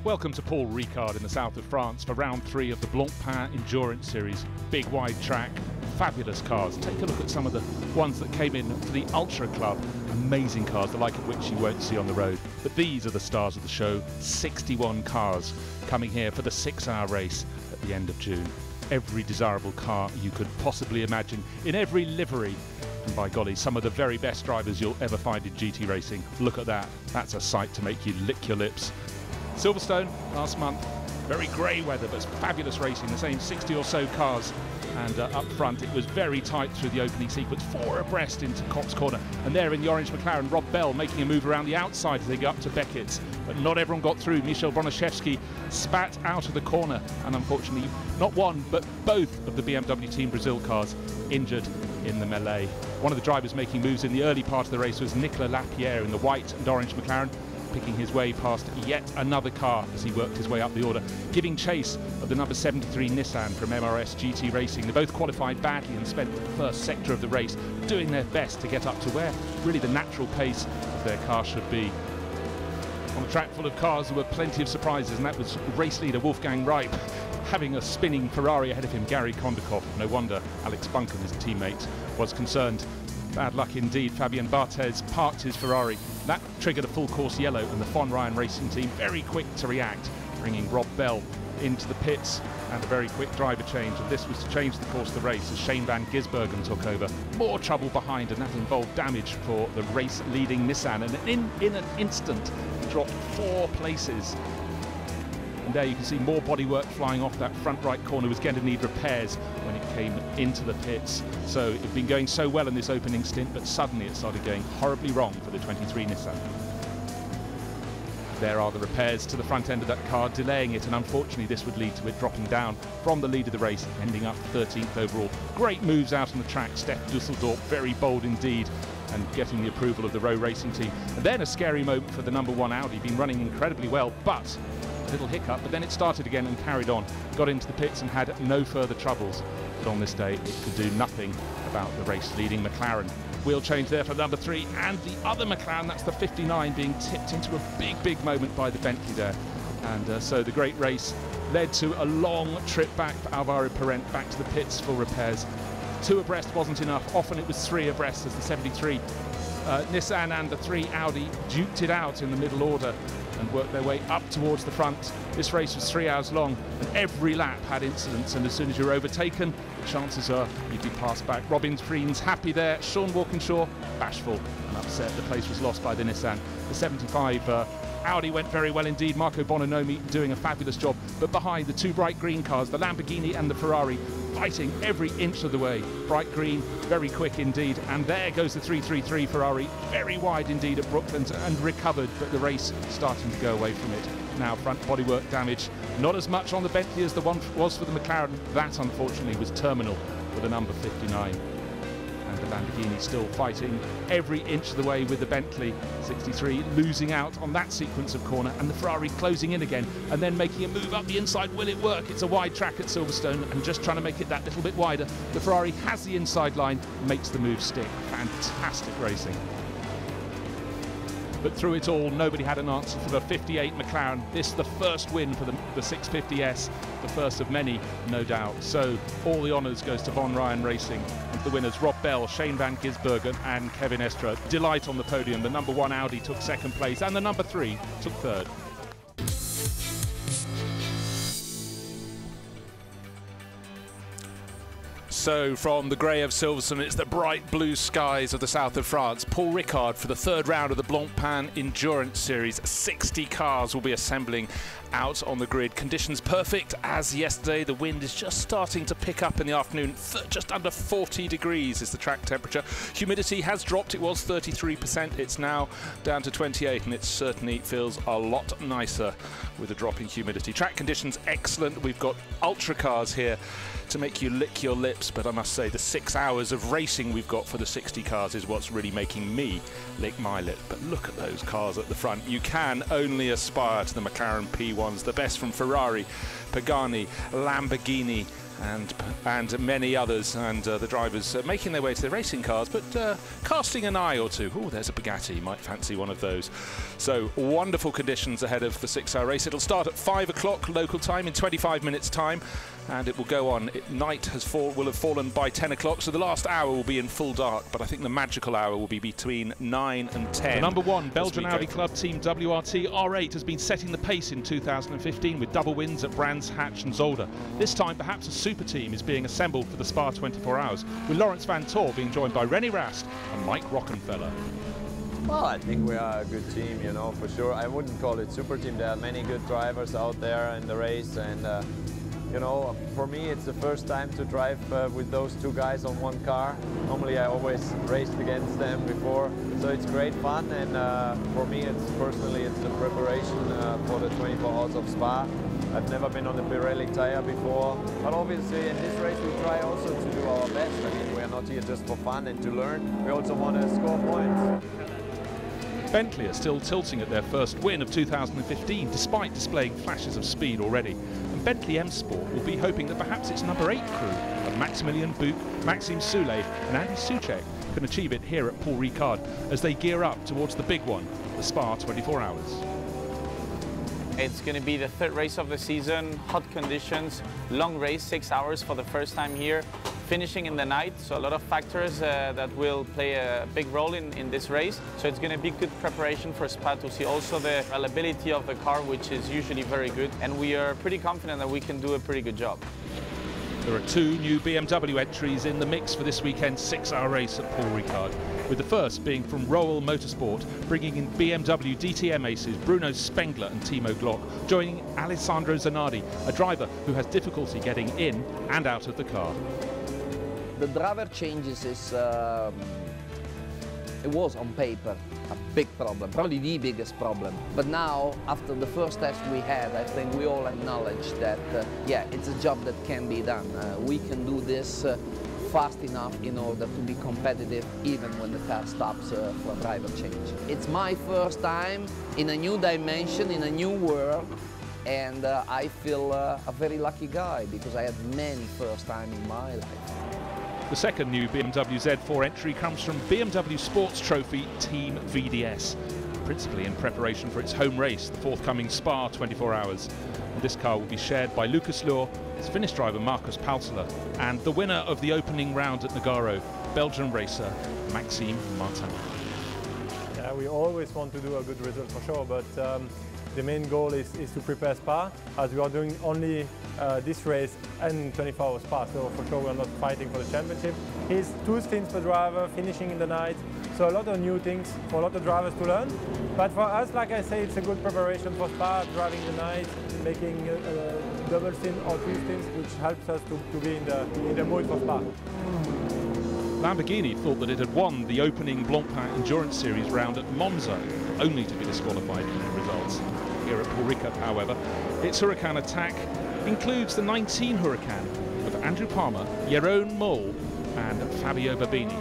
Welcome to Paul Ricard in the south of France for round 3 of the Blancpain Endurance Series. Big wide track, fabulous cars. Take a look at some of the ones that came in for the Ultra Club. Amazing cars, the like of which you won't see on the road. But these are the stars of the show, 61 cars coming here for the 6-hour race at the end of June. Every desirable car you could possibly imagine, in every livery. And by golly, some of the very best drivers you'll ever find in GT racing. Look at that, that's a sight to make you lick your lips. Silverstone last month, very grey weather, but fabulous racing, the same 60 or so cars. And up front it was very tight through the opening sequence, 4 abreast into Cops Corner. And there in the orange McLaren, Rob Bell making a move around the outside as they go up to Beckett's. But not everyone got through. Michel Broniszewski spat out of the corner, and unfortunately not one but both of the BMW Team Brazil cars injured in the melee. One of the drivers making moves in the early part of the race was Nicolas Lapierre in the white and orange McLaren, picking his way past yet another car as he worked his way up the order, giving chase of the number 73 Nissan from MRS GT Racing. They both qualified badly and spent the first sector of the race doing their best to get up to where really the natural pace of their car should be. On a track full of cars there were plenty of surprises, and that was race leader Wolfgang Reip having a spinning Ferrari ahead of him, Gary Kondakov. No wonder Alex Bunker, his teammate, was concerned. Bad luck indeed. Fabian Barthez parked his Ferrari. That triggered a full course yellow, and the Von Ryan Racing team very quick to react, bringing Rob Bell into the pits and a very quick driver change. And this was to change the course of the race as Shane van Gisbergen took over. More trouble behind, and that involved damage for the race-leading Nissan. And in an instant, he dropped 4 places. And there you can see more bodywork flying off that front right corner. Was going to need repairs when it came into the pits. So it had been going so well in this opening stint, but suddenly it started going horribly wrong for the 23 Nissan. There are the repairs to the front end of that car, delaying it, and unfortunately this would lead to it dropping down from the lead of the race, ending up 13th overall. Great moves out on the track. Steph Dusseldorp, very bold indeed, and getting the approval of the Rowe Racing team. And then a scary moment for the number 1 Audi, been running incredibly well, but little hiccup, but then it started again and carried on, got into the pits and had no further troubles. But on this day it could do nothing about the race leading McLaren. Wheel change there for number 3, and the other McLaren, that's the 59, being tipped into a big moment by the Bentley there. And so the great race led to a long trip back for Alvaro Parent back to the pits for repairs. 2 abreast wasn't enough, often it was 3 abreast as the 73 Nissan and the 3 Audi duked it out in the middle order and worked their way up towards the front. This race was 3 hours long, and every lap had incidents, and as soon as you're overtaken, the chances are you'd be passed back. Robin Friens happy there, Sean Walkinshaw bashful and upset. The place was lost by the Nissan. The 75 Audi went very well indeed, Marco Bononomi doing a fabulous job, but behind the 2 bright green cars, the Lamborghini and the Ferrari, fighting every inch of the way. Bright green, very quick indeed, and there goes the 333 Ferrari, very wide indeed at Brooklands, and recovered, but the race starting to go away from it. Now front bodywork damage, not as much on the Bentley as the one was for the McLaren. That unfortunately was terminal for the number 59. And the Lamborghini still fighting every inch of the way with the Bentley 63, losing out on that sequence of corner, and the Ferrari closing in again and then making a move up the inside. Will it work? It's a wide track at Silverstone, and just trying to make it that little bit wider. The Ferrari has the inside line, makes the move stick. Fantastic racing. But through it all, nobody had an answer for the 58 McLaren. This is the first win for the 650S, the first of many, no doubt. So all the honours goes to Von Ryan Racing, and the winners Rob Bell, Shane van Gisbergen and Kevin Estra. Delight on the podium. The number 1 Audi took 2nd place, and the number 3 took 3rd. So from the grey of Silverstone, it's the bright blue skies of the south of France. Paul Ricard for the 3rd round of the Blancpain Endurance Series. 60 cars will be assembling out on the grid. Conditions perfect as yesterday. The wind is just starting to pick up in the afternoon. Just under 40 degrees is the track temperature. Humidity has dropped. It was 33%. It's now down to 28, and it certainly feels a lot nicer with a drop in humidity. Track conditions excellent. We've got ultra cars here to make you lick your lips, but I must say the 6 hours of racing we've got for the 60 cars is what's really making me lick my lip. But look at those cars at the front. You can only aspire to the McLaren P1s, the best from Ferrari, Pagani, Lamborghini and many others, and the drivers making their way to their racing cars, but casting an eye or two. Oh, there's a Bugatti, might fancy one of those. So wonderful conditions ahead of the 6-hour race. It'll start at 5 o'clock local time in 25 minutes time, and it will go on. Night will have fallen by 10 o'clock, so the last hour will be in full dark, but I think the magical hour will be between 9 and 10. The #1 Belgian Audi Club team WRT R8 has been setting the pace in 2015 with double wins at Brands Hatch and Zolder. This time perhaps a super team is being assembled for the Spa 24 Hours, with Lawrence Van Tor being joined by René Rast and Mike Rockenfeller. Well, I think we are a good team, you know, for sure. I wouldn't call it super team. There are many good drivers out there in the race, and you know, for me it's the first time to drive with those two guys on one car. Normally I always raced against them before, so it's great fun, and for me it's the preparation for the 24 Hours of Spa. I've never been on a Pirelli tire before, but obviously in this race we try also to do our best. I mean, we're not here just for fun and to learn, we also want to score points. Bentley are still tilting at their first win of 2015, despite displaying flashes of speed already. And Bentley M Sport will be hoping that perhaps its number 8 crew of Maximilian Buch, Maxime Soulet and Andy Soucek can achieve it here at Paul Ricard as they gear up towards the big one, the Spa 24 Hours. It's going to be the 3rd race of the season, hot conditions, long race, 6 hours for the first time here, finishing in the night, so a lot of factors that will play a big role in this race. So it's going to be good preparation for Spa to see also the reliability of the car, which is usually very good, and we are pretty confident that we can do a pretty good job. There are 2 new BMW entries in the mix for this weekend's 6-hour race at Paul Ricard, with the first being from Royal Motorsport, bringing in BMW DTM aces Bruno Spengler and Timo Glock, joining Alessandro Zanardi, a driver who has difficulty getting in and out of the car. The driver changes it was on paper a big problem, probably the biggest problem. But now, after the first test we had, I think we all acknowledge that, yeah, it's a job that can be done. We can do this fast enough in order to be competitive even when the car stops for driver change. It's my first time in a new dimension, in a new world, and I feel a very lucky guy because I had many first time in my life. The second new BMW Z4 entry comes from BMW Sports Trophy Team VDS, principally in preparation for its home race, the forthcoming Spa 24 Hours. And this car will be shared by Lucas Lohr, its Finnish driver Markus Palsala, and the winner of the opening round at Nogaro, Belgian racer Maxime Martin. Yeah, we always want to do a good result for sure, but the main goal is to prepare Spa, as we are doing only this race and 24 hours Spa, so for sure we are not fighting for the championship. He's 2 stints per driver, finishing in the night, so a lot of new things for a lot of drivers to learn. But for us, like I say, it's a good preparation for Spa, driving the night, making double stint or 2 stints, which helps us to be in the mood for Spa. Lamborghini thought that it had won the opening Blancpain Endurance Series round at Monza, only to be disqualified from the results. Here at Paul Ricard, however, its Huracan attack includes the 19 Huracan of Andrew Palmer, Jeroen Mol and Fabio Babini.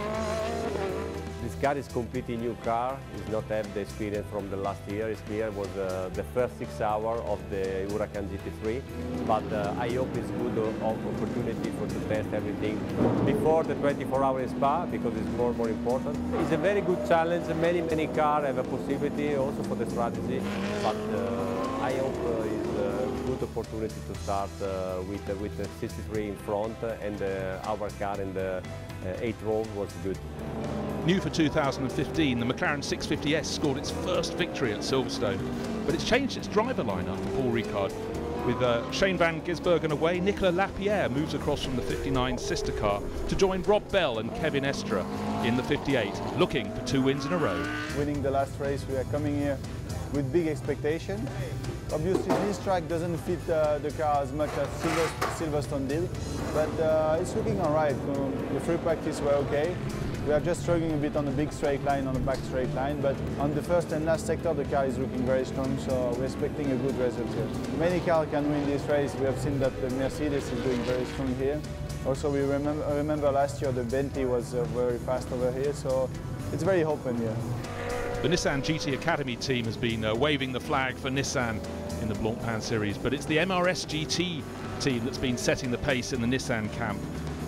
This car is completely new car. It does not have the experience from the last year. It's clear it was the first 6 hours of the Huracan GT3, but I hope it's good opportunity for to test everything before the 24-hour Spa, because it's more important. It's a very good challenge. Many cars have a possibility also for the strategy, but I hope it's a good opportunity to start with the 63 in front, and our car in the 8th row was good. New for 2015, the McLaren 650S scored its first victory at Silverstone, but it's changed its driver lineup for Paul Ricard. With Shane van Gisbergen away, Nicolas Lapierre moves across from the 59 sister car to join Rob Bell and Kevin Estra in the 58, looking for 2 wins in a row. Winning the last race, we are coming here with big expectation. Obviously this track doesn't fit the car as much as Silverstone did, but it's looking alright. The free practice were okay. We are just struggling a bit on the big straight line, on the back straight line, but on the first and last sector the car is looking very strong, so we're expecting a good result here. Many cars can win this race. We have seen that the Mercedes is doing very strong here. Also we remember last year the Bentley was very fast over here, so it's very open here. The Nissan GT Academy team has been waving the flag for Nissan in the Blancpain series, but it's the MRS GT team that's been setting the pace in the Nissan camp.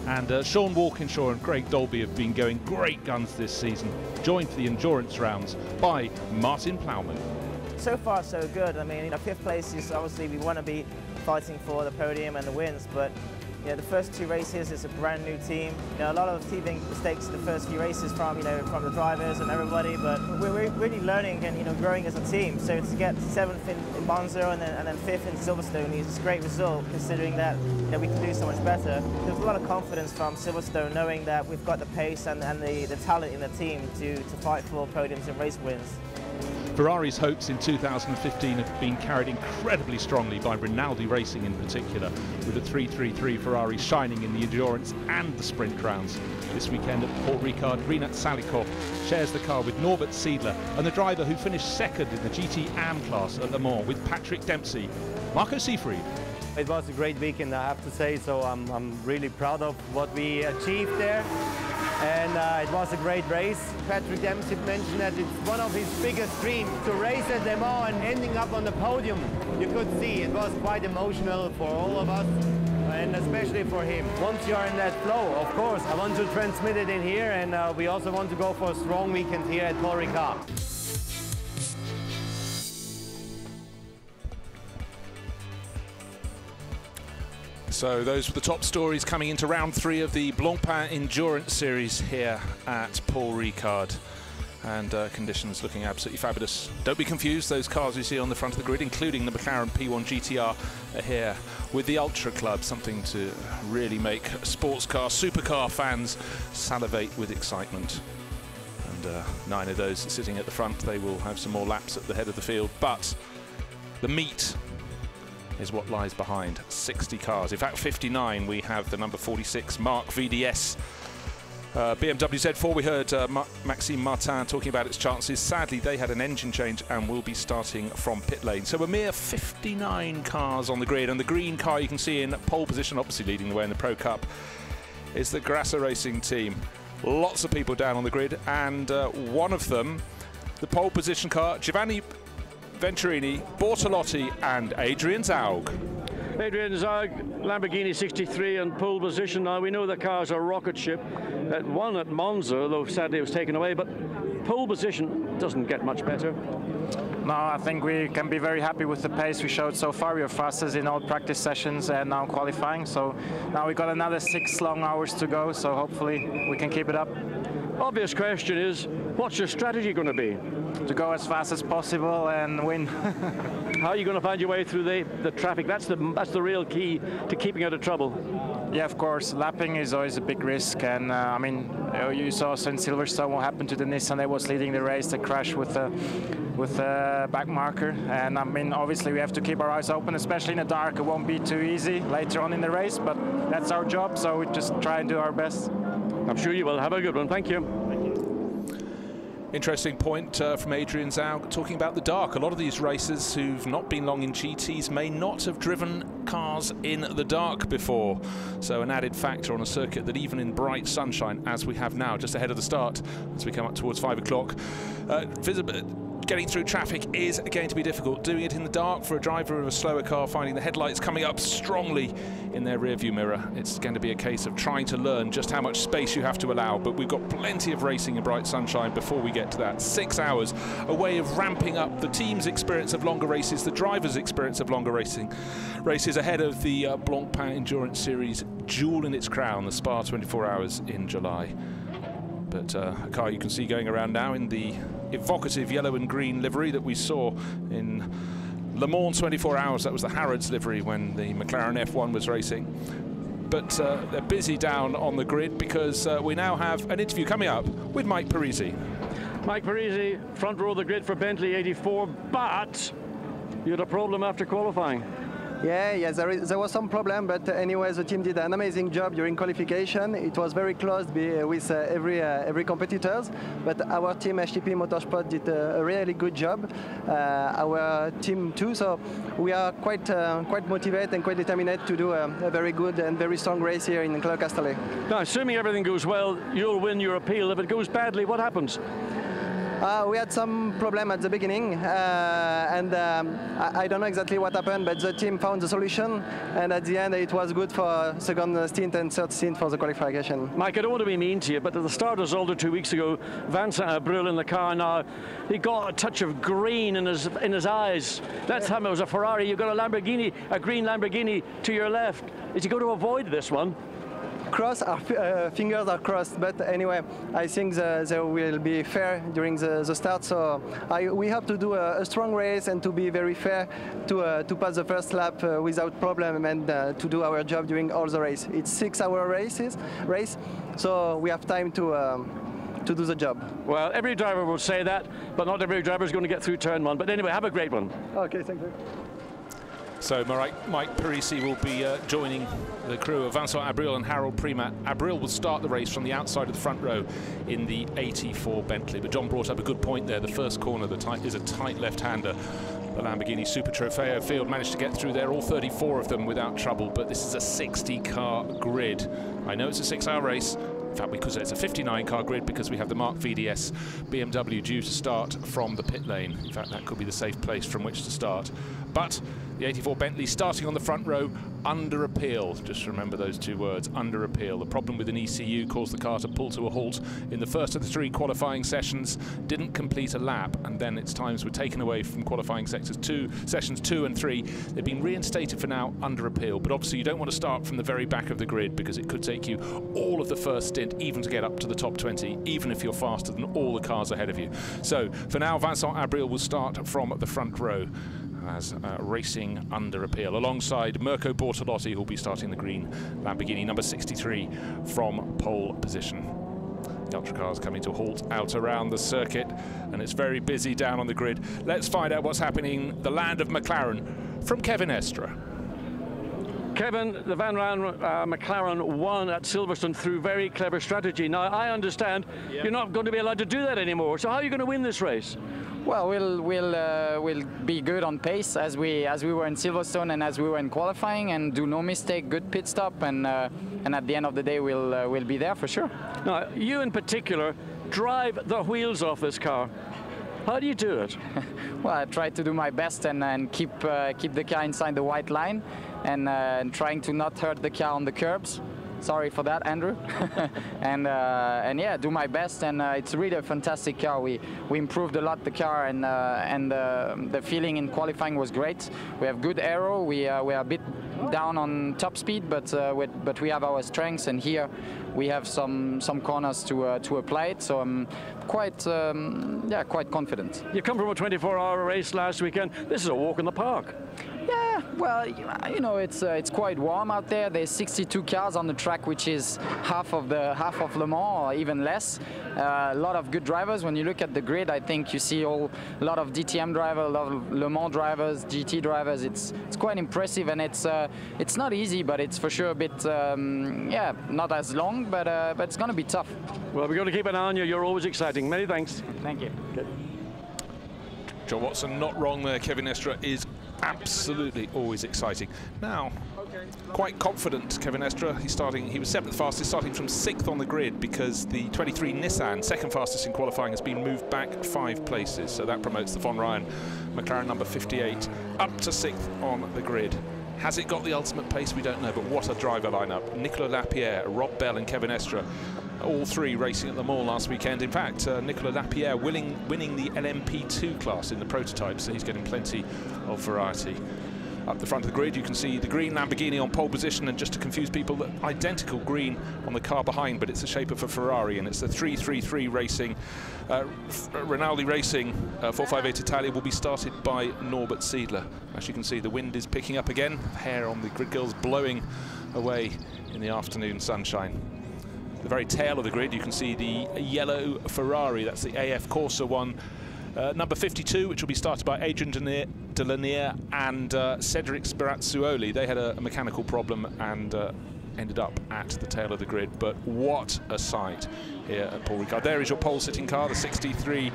And Sean Walkinshaw and Craig Dolby have been going great guns this season, joined for the endurance rounds by Martin Plowman. So far, so good. I mean, fifth place is obviously we want to be fighting for the podium and the wins, but the first two races is a brand new team. A lot of teething mistakes in the first few races from from the drivers and everybody, but we're really learning and growing as a team. So to get 7th in Monza and then 5th in Silverstone is a great result, considering that we can do so much better. There's a lot of confidence from Silverstone, knowing that we've got the pace and the talent in the team to fight for podiums and race wins. Ferrari's hopes in 2015 have been carried incredibly strongly by Rinaldi Racing in particular, with the 333 Ferrari shining in the endurance and the sprint rounds. This weekend at Paul Ricard, Rinat Salikov shares the car with Norbert Siedler and the driver who finished second in the GT AM class at Le Mans with Patrick Dempsey, Marco Seefried. It was a great weekend, I have to say, so I'm really proud of what we achieved there. And it was a great race. Patrick Dempsey mentioned that it's one of his biggest dreams to race at Le Mans and ending up on the podium. You could see it was quite emotional for all of us, and especially for him. Once you're in that flow, of course, I want to transmit it in here, and we also want to go for a strong weekend here at Paul Ricard. So those were the top stories coming into round 3 of the Blancpain Endurance Series here at Paul Ricard. And conditions looking absolutely fabulous. Don't be confused, those cars you see on the front of the grid, including the McLaren P1 GTR, are here with the Ultra Club, something to really make sports car, supercar fans salivate with excitement. And 9 of those sitting at the front, they will have some more laps at the head of the field, but the meat is what lies behind. 60 cars, in fact 59. We have the number 46 Mark VDS BMW Z4. We heard Maxime Martin talking about its chances. Sadly, they had an engine change and will be starting from pit lane. So a mere 59 cars on the grid, and the green car you can see in pole position, obviously leading the way in the Pro Cup, is the Grasser Racing team. Lots of people down on the grid, and one of them, the pole position car, Giovanni Venturini, Bortolotti and Adrian Zaug. Adrian Zaug, Lamborghini 63 and pole position. Now we know the car's a rocket ship. One at Monza, though sadly it was taken away, but pole position doesn't get much better. No, I think we can be very happy with the pace we showed so far. We were fastest in all practice sessions and now qualifying. So now we got another 6 long hours to go, so hopefully we can keep it up. Obvious question is, what's your strategy going to be? To go as fast as possible and win. How are you going to find your way through the traffic? That's the real key to keeping out of trouble. Yeah, of course. Lapping is always a big risk, and I mean, you saw in Silverstone what happened to the Nissan that was leading the race. The crash with the back marker, and I mean, obviously we have to keep our eyes open, especially in the dark. It won't be too easy later on in the race, but that's our job, so we just try and do our best. I'm sure you will. Have a good one. Thank you. Interesting point from Adrian Zaug, talking about the dark. A lot of these racers who've not been long in GTs may not have driven cars in the dark before. So an added factor on a circuit that even in bright sunshine, as we have now, just ahead of the start, as we come up towards 5 o'clock, getting through traffic is going to be difficult. Doing it in the dark for a driver of a slower car, finding the headlights coming up strongly in their rearview mirror, it's going to be a case of trying to learn just how much space you have to allow. But we've got plenty of racing in bright sunshine before we get to that. 6 hours, a way of ramping up the team's experience of longer races, the driver's experience of longer races ahead of the Blancpain Endurance Series jewel in its crown, the Spa 24 Hours in July. But a car you can see going around now in the evocative yellow and green livery that we saw in Le Mans 24 Hours. That was the Harrods livery when the McLaren F1 was racing. But they're busy down on the grid because we now have an interview coming up with Mike Parisi. Mike Parisi, front row of the grid for Bentley 84, but you had a problem after qualifying. Yeah, there was some problem, but anyway, the team did an amazing job during qualification. It was very close with every competitors, but our team, HTP Motorsport, did a really good job. Our team too, so we are quite motivated and quite determined to do a very good and very strong race here in Clos Castellet. Now, assuming everything goes well, you'll win your appeal. If it goes badly, what happens? We had some problem at the beginning, and I don't know exactly what happened, but the team found the solution, and at the end it was good for second stint and third stint for the qualification. Mike, I don't want to be mean to you, but at the start of Zolder 2 weeks ago, Vincent Abril in the car now, he got a touch of green in his eyes. That time it was a Ferrari. You've got a Lamborghini, a green Lamborghini to your left. Is he going to avoid this one? Our fingers are crossed, but anyway, I think they will be fair during the start. So we have to do a strong race and to be very fair to pass the first lap without problem and to do our job during all the race. It's 6-hour race, so we have time to do the job. Well, every driver will say that, but not every driver is going to get through turn one. But anyway, have a great one. Okay, thank you. So Mike Parisi will be joining the crew of Vincent Abril and Harold Primat. Abril will start the race from the outside of the front row in the 84 Bentley. But John brought up a good point there. The first corner is a tight left-hander. The Lamborghini Super Trofeo field managed to get through there, all 34 of them without trouble. But this is a 60-car grid. I know it's a 6-hour race. In fact, we could say it's a 59-car grid because we have the Mark VDS BMW due to start from the pit lane. In fact, that could be the safe place from which to start. But the 84 Bentley starting on the front row, under appeal. Just remember those two words, under appeal. The problem with an ECU caused the car to pull to a halt in the first of the 3 qualifying sessions, didn't complete a lap, and then its times were taken away from qualifying sessions 2 and 3. They've been reinstated for now under appeal, but obviously you don't want to start from the very back of the grid because it could take you all of the first stint, even to get up to the top 20, even if you're faster than all the cars ahead of you. So for now, Vincent Abril will start from the front row as racing under appeal, alongside Mirko Bortolotti, who'll be starting the green Lamborghini number 63 from pole position. The Ultra cars coming to a halt out around the circuit, and it's very busy down on the grid. Let's find out what's happening the land of McLaren from Kevin Estra. Kevin, the Van Rijn McLaren won at Silverstone through very clever strategy. Now, I understand you're not going to be allowed to do that anymore. So how are you going to win this race? Well, we'll be good on pace as we were in Silverstone and as we were in qualifying, and do no mistake, good pit stop, and at the end of the day we'll be there for sure. Now, you in particular drive the wheels off this car. How do you do it? Well, I try to do my best and keep the car inside the white line, and trying to not hurt the car on the curbs. Sorry for that, Andrew. and yeah, do my best, and it's really a fantastic car. We improved a lot the car, and the feeling in qualifying was great. We have good aero. We are a bit down on top speed, but we have our strengths, and here we have some corners to apply it. So I'm quite confident. You come from a 24-hour race last weekend. This is a walk in the park. Yeah, well, you know, it's quite warm out there. There's 62 cars on the track, which is half of Le Mans, or even less. A lot of good drivers. When you look at the grid, I think you see a lot of DTM drivers, a lot of Le Mans drivers, GT drivers. It's quite impressive, and it's not easy, but it's for sure a bit not as long, but it's going to be tough. Well, we're going to keep an eye on you. You're always exciting. Many thanks. Thank you. Okay. John Watson, not wrong there. Kevin Estra is absolutely always exciting. Now, quite confident, Kevin Estra. He was 7th fastest, starting from 6th on the grid, because the 23 Nissan, 2nd fastest in qualifying, has been moved back 5 places. So that promotes the Von Ryan McLaren number 58 up to 6th on the grid. Has it got the ultimate pace? We don't know, but what a driver lineup. Nicolas Lapierre, Rob Bell and Kevin Estra, all 3 racing at Le Mans last weekend. In fact, Nicolas Lapierre winning the LMP2 class in the prototype, so he's getting plenty of variety. Up the front of the grid, you can see the green Lamborghini on pole position, and just to confuse people, the identical green on the car behind, but it's the shape of a Ferrari, and it's the 333 Racing. Rinaldi Racing 458 Italia will be started by Norbert Siedler. As you can see, the wind is picking up again. Hair on the grid girls blowing away in the afternoon sunshine. The very tail of the grid, you can see the yellow Ferrari. That's the AF Corsa one. Number 52, which will be started by Adrian Delanier and Cedric Spirazzuoli. They had a mechanical problem and ended up at the tail of the grid. But what a sight here at Paul Ricard. There is your pole-sitting car, the 63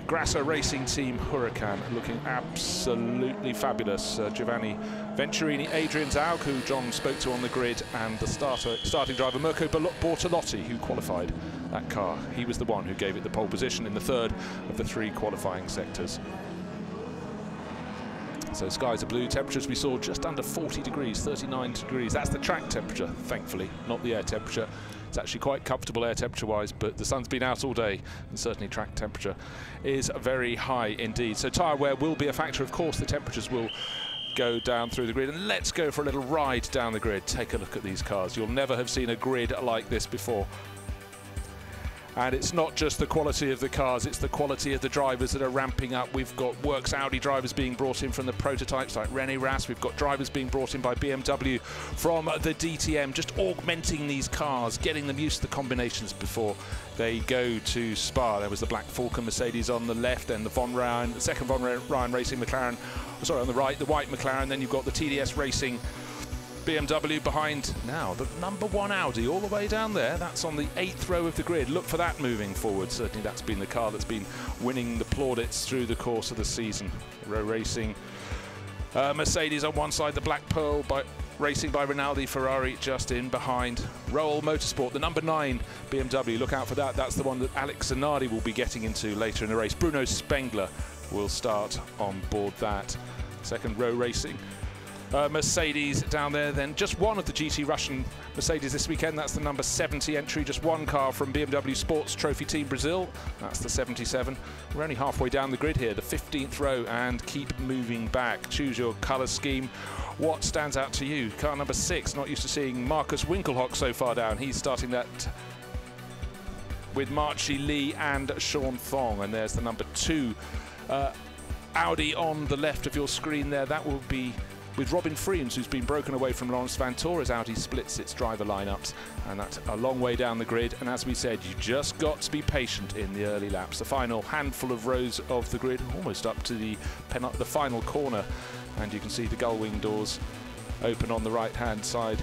Grasser Racing Team Huracan, looking absolutely fabulous. Giovanni Venturini, Adrian Zaug, who John spoke to on the grid, and the starting driver Mirko Bortolotti, who qualified that car. He was the one who gave it the pole position in the third of the 3 qualifying sectors. So skies are blue, temperatures we saw just under 40 degrees, 39 degrees. That's the track temperature, thankfully, not the air temperature. It's actually quite comfortable air temperature-wise, but the sun's been out all day, and certainly track temperature is very high indeed. So tyre wear will be a factor. Of course, the temperatures will go down through the grid, and let's go for a little ride down the grid. Take a look at these cars. You'll never have seen a grid like this before. And it's not just the quality of the cars, it's the quality of the drivers that are ramping up. We've got Works Audi drivers being brought in from the prototypes like René Rast. We've got drivers being brought in by BMW from the DTM, just augmenting these cars, getting them used to the combinations before they go to Spa. There was the Black Falcon Mercedes on the left, and the Von Ryan, the second Von Ryan Racing McLaren, sorry, on the right, the white McLaren. Then you've got the TDS Racing BMW behind now the #1 Audi all the way down there. That's on the 8th row of the grid. Look for that moving forward. Certainly that's been the car that's been winning the plaudits through the course of the season. Row Racing Mercedes on one side, the Black Pearl racing by Rinaldi Ferrari just in behind. Roll Motorsport, the #9 BMW, look out for that. That's the one that Alex Zanardi will be getting into later in the race. Bruno Spengler will start on board that. Second Row Racing Mercedes down there, then just one of the GT Russian Mercedes this weekend. That's the #70 entry, just one car from BMW Sports Trophy Team Brazil. That's the 77. We're only halfway down the grid here, the 15th row, and keep moving back. Choose your colour scheme. What stands out to you? Car #6, not used to seeing Marcus Winkelhock so far down. He's starting that with Marchie Lee and Sean Thong, and there's the #2 Audi on the left of your screen there. That will be with Robin Freems, who's been broken away from Lawrence Vantor as Audi splits its driver lineups, and that's a long way down the grid. And as we said, you just got to be patient in the early laps. The final handful of rows of the grid, almost up to the final corner, and you can see the gull wing doors open on the right-hand side.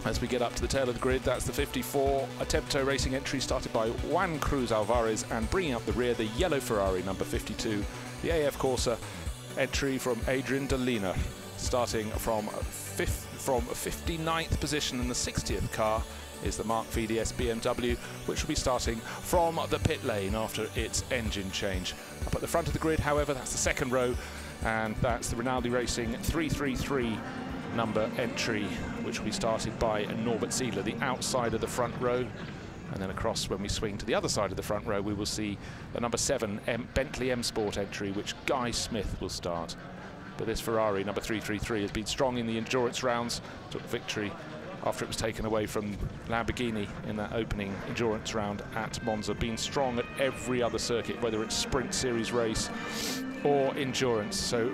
As we get up to the tail of the grid, that's the 54 Atepto Racing entry started by Juan Cruz Alvarez, and bringing up the rear, the yellow Ferrari #52, the AF Corsa entry from Adrian Delina, starting from 59th position, and the 60th car is the Mark VDS BMW, which will be starting from the pit lane after its engine change. Up at the front of the grid, however, that's the second row, and that's the Rinaldi Racing 333 number entry, which will be started by Norbert Ziegler, the outside of the front row. And then across, when we swing to the other side of the front row, we will see the #7 Bentley M Sport entry, which Guy Smith will start. But this Ferrari #333 has been strong in the endurance rounds, took victory after it was taken away from Lamborghini in that opening endurance round at Monza. Been strong at every other circuit, whether it's sprint series race or endurance, so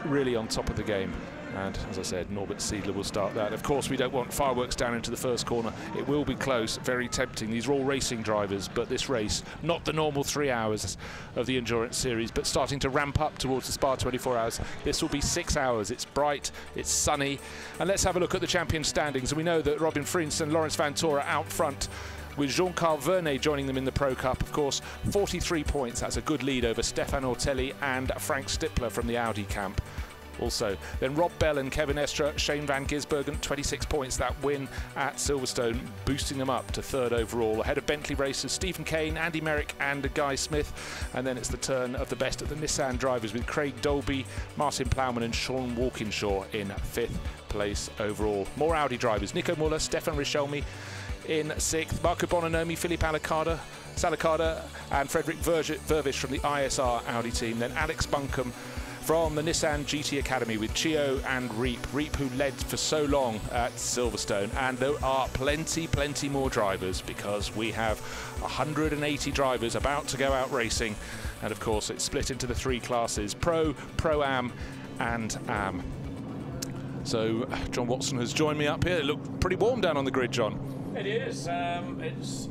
really on top of the game. And as I said, Norbert Ziegler will start that. Of course, we don't want fireworks down into the first corner. It will be close, very tempting. These are all racing drivers, but this race, not the normal 3 hours of the endurance series, but starting to ramp up towards the Spa 24 hours. This will be 6 hours. It's bright, it's sunny. And let's have a look at the champion standings. And we know that Robin Freins and Lawrence Vantor are out front, with Jean-Carl Vernet joining them in the Pro Cup. Of course, 43 points. That's a good lead over Stefan Ortelli and Frank Stippler from the Audi camp. Also, then Rob Bell and Kevin Estra, Shane Van Gisbergen, 26 points. That win at Silverstone, boosting them up to 3rd overall. Ahead of Bentley racers Stephen Kane, Andy Merrick and Guy Smith. And then it's the turn of the best of the Nissan drivers, with Craig Dolby, Martin Plowman and Sean Walkinshaw in 5th place overall. More Audi drivers: Nico Muller, Stefan Richelmi in 6th, Marco Bononomi, Philippe Salacada and Frederick Vervish from the ISR Audi team. Then Alex Buncombe from the Nissan GT Academy with Chio and Reep, who led for so long at Silverstone. And there are plenty more drivers, because we have 180 drivers about to go out racing. And of course, it's split into the 3 classes: Pro, Pro-Am and Am. So John Watson has joined me up here. It looked pretty warm down on the grid, John. It is.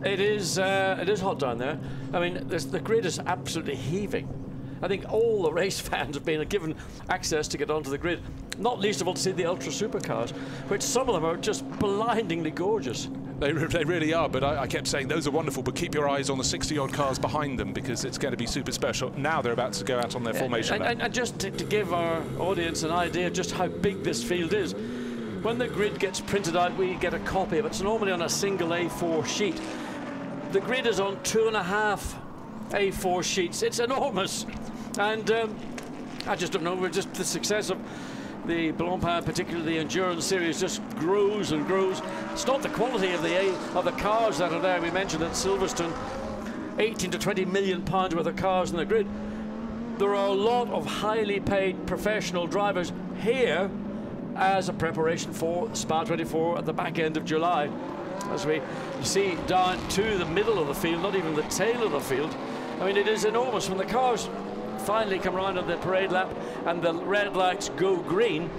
It is hot down there. I mean, the grid is absolutely heaving. I think all the race fans have been given access to get onto the grid, not least of all to see the ultra supercars, which some of them are just blindingly gorgeous. They really are, but I kept saying those are wonderful, but keep your eyes on the 60-odd cars behind them, because it's going to be super special. Now they're about to go out on their formation lap. And just to give our audience an idea of just how big this field is, when the grid gets printed out, we get a copy of it. It's normally on a single A4 sheet. The grid is on 2.5 A4 sheets. It's enormous, and I just don't know. Just the success of the Blancpain, particularly the endurance series, just grows and grows. It's not the quality of the cars that are there. We mentioned at Silverstone, 18 to 20 million pounds worth of cars in the grid. There are a lot of highly paid professional drivers here as a preparation for Spa 24 at the back end of July. As we see down to the middle of the field, not even the tail of the field. I mean, it is enormous. When the cars finally come round on the parade lap and the red lights go green,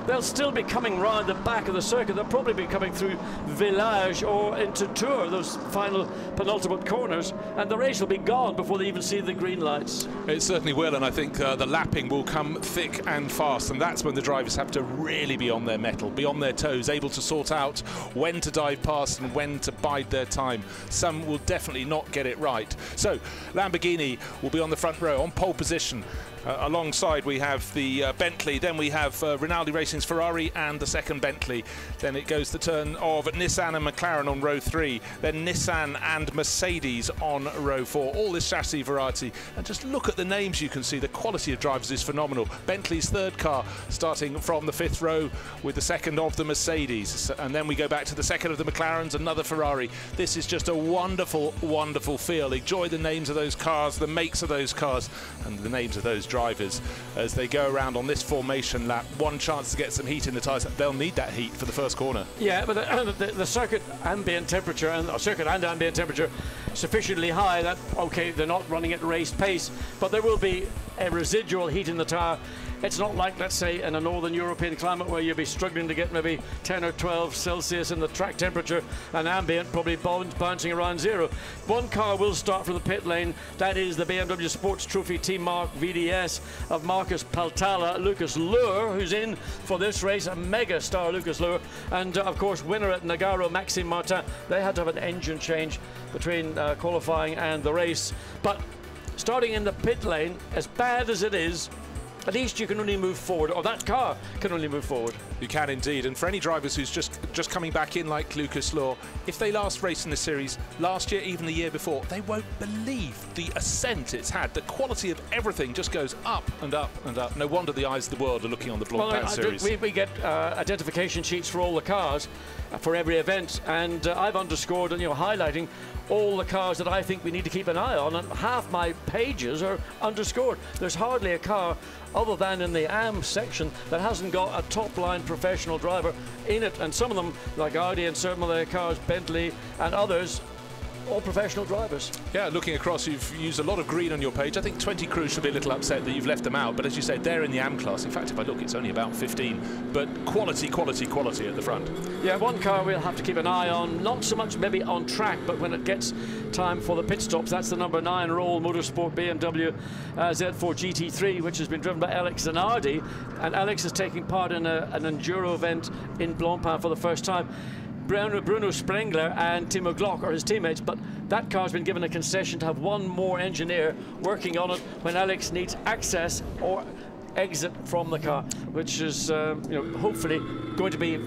they'll still be coming round the back of the circuit. They'll probably be coming through Village or into Tours, those final penultimate corners, and the race will be gone before they even see the green lights. It certainly will, and I think the lapping will come thick and fast, and that's when the drivers have to really be on their mettle, be on their toes, able to sort out when to dive past and when to bide their time. Some will definitely not get it right. So Lamborghini will be on the front row on pole position. Alongside we have the Bentley, then we have Rinaldi Racing's Ferrari and the second Bentley. Then it goes the turn of Nissan and McLaren on row 3, then Nissan and Mercedes on row 4. All this chassis variety, and just look at the names you can see. The quality of drivers is phenomenal. Bentley's third car starting from the 5th row with the second of the Mercedes, and then we go back to the second of the McLarens, another Ferrari. This is just a wonderful, wonderful feel. Enjoy the names of those cars, the makes of those cars, and the names of those drivers as they go around on this formation lap. One chance to get some heat in the tyres. They'll need that heat for the first corner. Yeah, but the circuit ambient temperature and ambient temperature sufficiently high that, okay, they're not running at race pace, but there will be a residual heat in the tyre. It's not like, let's say, in a northern European climate where you'll be struggling to get maybe 10 or 12 Celsius in the track temperature, and ambient probably bouncing around 0. One car will start from the pit lane. That is the BMW Sports Trophy Team Mark VDS of Marcus Paltala, Lucas Luhr, who's in for this race, a mega star Lucas Luhr, and of course winner at Nagaro, Maxime Martin. They had to have an engine change between qualifying and the race, but starting in the pit lane, as bad as it is, at least you can only move forward, or that car can only move forward. You can indeed, and for any drivers who's just coming back in like Lucas Luhr, if they last raced in this series last year, even the year before, they won't believe the ascent it's had. The quality of everything just goes up and up and up. No wonder the eyes of the world are looking on the Blancpain series. We get identification sheets for all the cars for every event, and I've underscored and highlighting all the cars that I think we need to keep an eye on, and half my pages are underscored. There's hardly a car other than in the AM section that hasn't got a top-line professional driver in it, and some of them, like Audi and some of their cars, Bentley and others, all professional drivers. Yeah, looking across, you've used a lot of green on your page. I think 20 crews should be a little upset that you've left them out, but as you said, they're in the AM class. In fact, if I look, it's only about 15, but quality, quality, quality at the front. Yeah, one car we'll have to keep an eye on, not so much maybe on track, but when it gets time for the pit stops, that's the number 9 Roll Motorsport BMW Z4 GT3, which has been driven by Alex Zanardi, and Alex is taking part in an enduro event in Blancpain for the first time. Bruno Sprengler and Timo Glock are his teammates, but that car's been given a concession to have one more engineer working on it when Alex needs access or exit from the car, which is hopefully going to be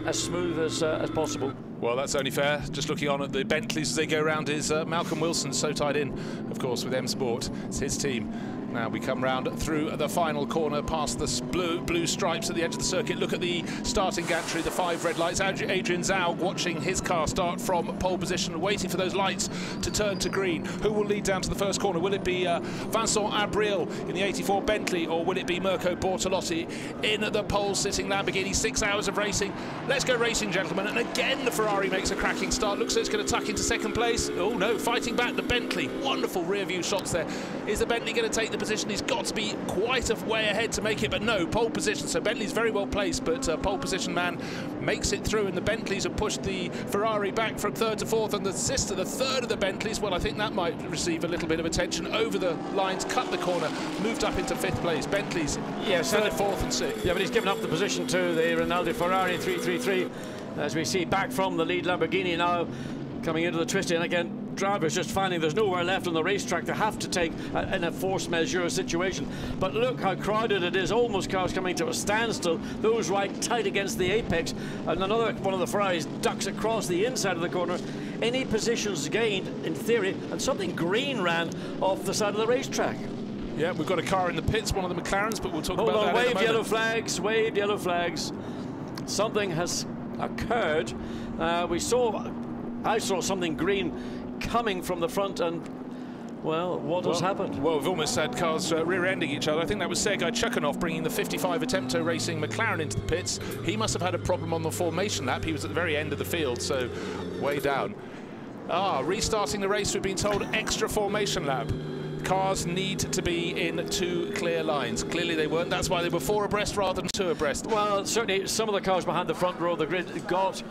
as smooth as possible. Well, that's only fair. Just looking on at the Bentleys as they go around is Malcolm Wilson, so tied in, of course, with M Sport. It's his team. Now we come round through the final corner, past the blue stripes at the edge of the circuit. Look at the starting gantry, the 5 red lights. Adrian Zaug watching his car start from pole position, waiting for those lights to turn to green. Who will lead down to the first corner? Will it be Vincent Abril in the 84 Bentley, or will it be Mirko Bortolotti in the pole-sitting Lamborghini? 6 hours of racing. Let's go racing, gentlemen. And again, the Ferrari makes a cracking start. Looks like it's going to tuck into second place. Oh, no, fighting back the Bentley. Wonderful rear-view shots there. Is the Bentley going to take the position? He's got to be quite a way ahead to make it, but no, pole position. So Bentley's very well placed, but pole position man makes it through, and the Bentleys have pushed the Ferrari back from 3rd to 4th, and the third of the Bentleys, well, I think that might receive a little bit of attention. Over the lines, cut the corner, moved up into 5th place. Bentley's 3rd, 4th and 6th. Yeah, but he's given up the position to the Rinaldi Ferrari 333, as we see back from the lead Lamborghini now coming into the twist, and again drivers just finding there's nowhere left on the racetrack. They have to take in a force majeure situation. But look how crowded it is. Almost cars coming to a standstill. Those right tight against the apex. And another one of the Ferraris ducks across the inside of the corner. Any positions gained, in theory, and something green ran off the side of the racetrack. Yeah, we've got a car in the pits, one of the McLarens, but we'll talk about that in a moment. Waved yellow flags, waved yellow flags. Something has occurred. I saw something green coming from the front, and well, what has happened? Well, we've almost had cars rear-ending each other. I think that was Sergei Chukhanov bringing the 55 Attempto Racing McLaren into the pits. He must have had a problem on the formation lap. He was at the very end of the field, so way down. Restarting the race, we've been told extra formation lap. Cars need to be in 2 clear lines. Clearly they weren't. That's why they were 4 abreast rather than 2 abreast. Well, certainly some of the cars behind the front row of the grid got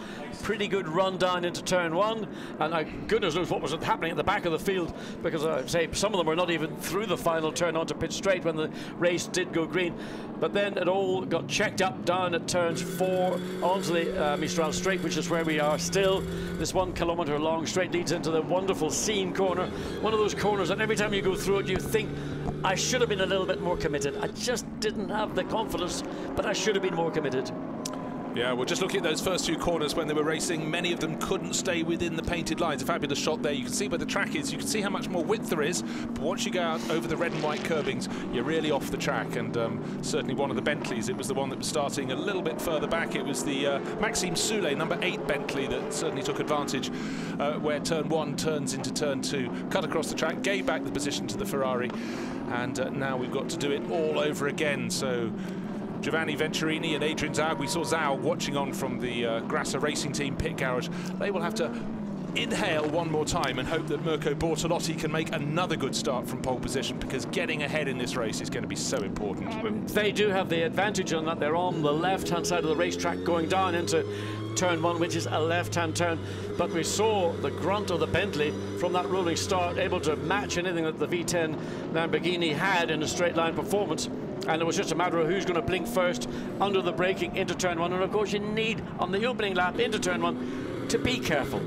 pretty good run down into turn 1, and goodness knows what was happening at the back of the field, because I say some of them were not even through the final turn onto pit straight when the race did go green. But then it all got checked up down at turns 4 onto the Mistral straight, which is where we are still. This 1 kilometre long straight leads into the wonderful Seam corner, one of those corners that every time you go through it you think, I should have been a little bit more committed. I just didn't have the confidence, but I should have been more committed. Yeah, well, just looking at those first 2 corners when they were racing, many of them couldn't stay within the painted lines. A fabulous shot there. You can see where the track is. You can see how much more width there is. But once you go out over the red and white curbings, you're really off the track. And certainly one of the Bentleys, it was the one that was starting a little bit further back. It was the Maxime Soulet, number 8 Bentley, that certainly took advantage where turn 1 turns into turn 2. Cut across the track, gave back the position to the Ferrari. And now we've got to do it all over again. So Giovanni Venturini and Adrian Zaug, we saw Zaug watching on from the Grasser Racing Team pit garage. They will have to inhale one more time and hope that Mirko Bortolotti can make another good start from pole position, because getting ahead in this race is going to be so important. They do have the advantage on that. They're on the left-hand side of the racetrack going down into turn 1, which is a left-hand turn. But we saw the grunt of the Bentley from that rolling start, able to match anything that the V10 Lamborghini had in a straight-line performance. And it was just a matter of who's going to blink first under the braking into turn 1. And of course you need, on the opening lap into turn 1, to be careful.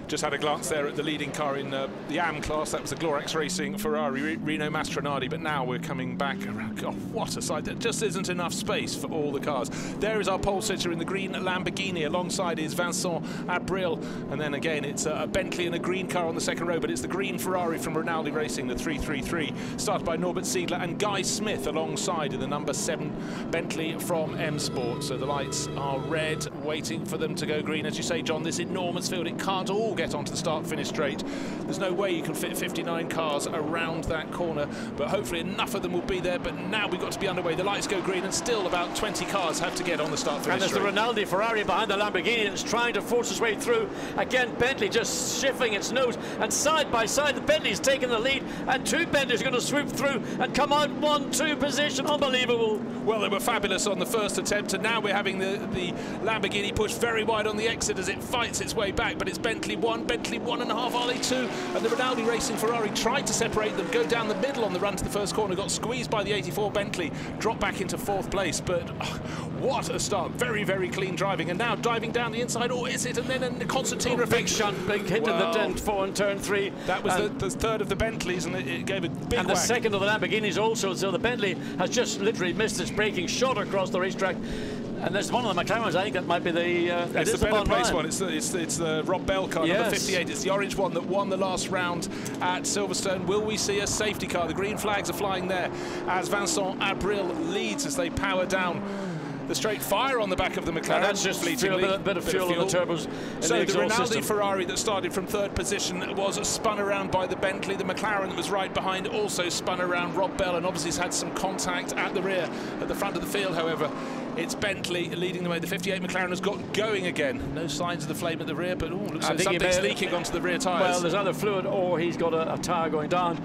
Just had a glance there at the leading car in the AM class. That was the Glorex Racing Ferrari, Rino Mastronardi. But now we're coming back around. God, what a sight. There just isn't enough space for all the cars. There is our pole sitter in the green Lamborghini. Alongside is Vincent Abril. And then again, it's a Bentley and a green car on the second row. But it's the green Ferrari from Rinaldi Racing, the 333. Started by Norbert Siegler and Guy Smith alongside in the number 7 Bentley from M Sport. So the lights are red, waiting for them to go green. As you say, John, this enormous field, it can't all get onto the start-finish straight. There's no way you can fit 59 cars around that corner, but hopefully enough of them will be there. But now we've got to be underway. The lights go green and still about 20 cars have to get on the start-finish straight. And there's the Rinaldi Ferrari behind the Lamborghini that's trying to force its way through. Again, Bentley just shifting its nose, and side by side the Bentley's taking the lead, and 2 Bentleys are going to swoop through and come out 1-2 position. Unbelievable. Well, they were fabulous on the first attempt, and now we're having the Lamborghini push very wide on the exit as it fights its way back. But it's Bentley 1, Bentley 1.5, Ollie 2, and the Rinaldi Racing Ferrari tried to separate them, go down the middle on the run to the first corner, got squeezed by the 84 Bentley, dropped back into 4th place. But what a start. Very, very clean driving. And now diving down the inside, or is it? And then a Constantine big shunt, big hit in the turn 4 and turn 3. That was the third of the Bentleys, and it gave a big and whack. The second of the Lamborghinis also. So the Bentley has just literally missed its braking shot across the racetrack. And there's one of the McLarens. I think that might be the. It's the better place one. It's the Rob Bell car, yes. number 58. It's the orange one that won the last round at Silverstone. Will we see a safety car? The green flags are flying there as Vincent Abril leads as they power down the straight. Fire on the back of the McLaren. And that's just a bit of fuel in the turbos. So the Rinaldi Ferrari that started from 3rd position was spun around by the Bentley. The McLaren that was right behind also spun around Rob Bell, and obviously has had some contact at the rear. At the front of the field, however, it's Bentley leading the way. The 58 McLaren has got going again. No signs of the flame at the rear, but looks like something's leaking onto the rear tyres. Well, there's either fluid or he's got a tyre going down.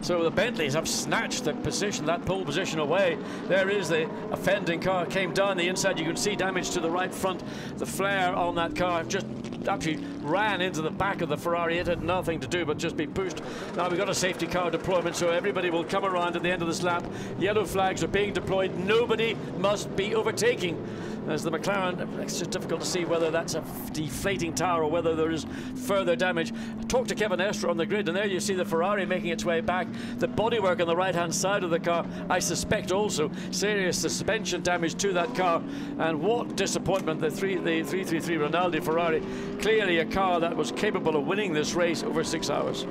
So the Bentleys have snatched the position, that pole position away. There is the offending car, came down the inside. You can see damage to the right front. The flare on that car just actually ran into the back of the Ferrari. It had nothing to do but just be pushed. Now we've got a safety car deployment, so everybody will come around at the end of this lap. Yellow flags are being deployed. Nobody must be overtaking. As the McLaren, it's just difficult to see whether that's a deflating tower or whether there is further damage. Talk to Kevin Estre on the grid, and there you see the Ferrari making its way back. The bodywork on the right-hand side of the car, I suspect also serious suspension damage to that car. And what disappointment, the 333 Rinaldi Ferrari. Clearly a car that was capable of winning this race over 6 hours.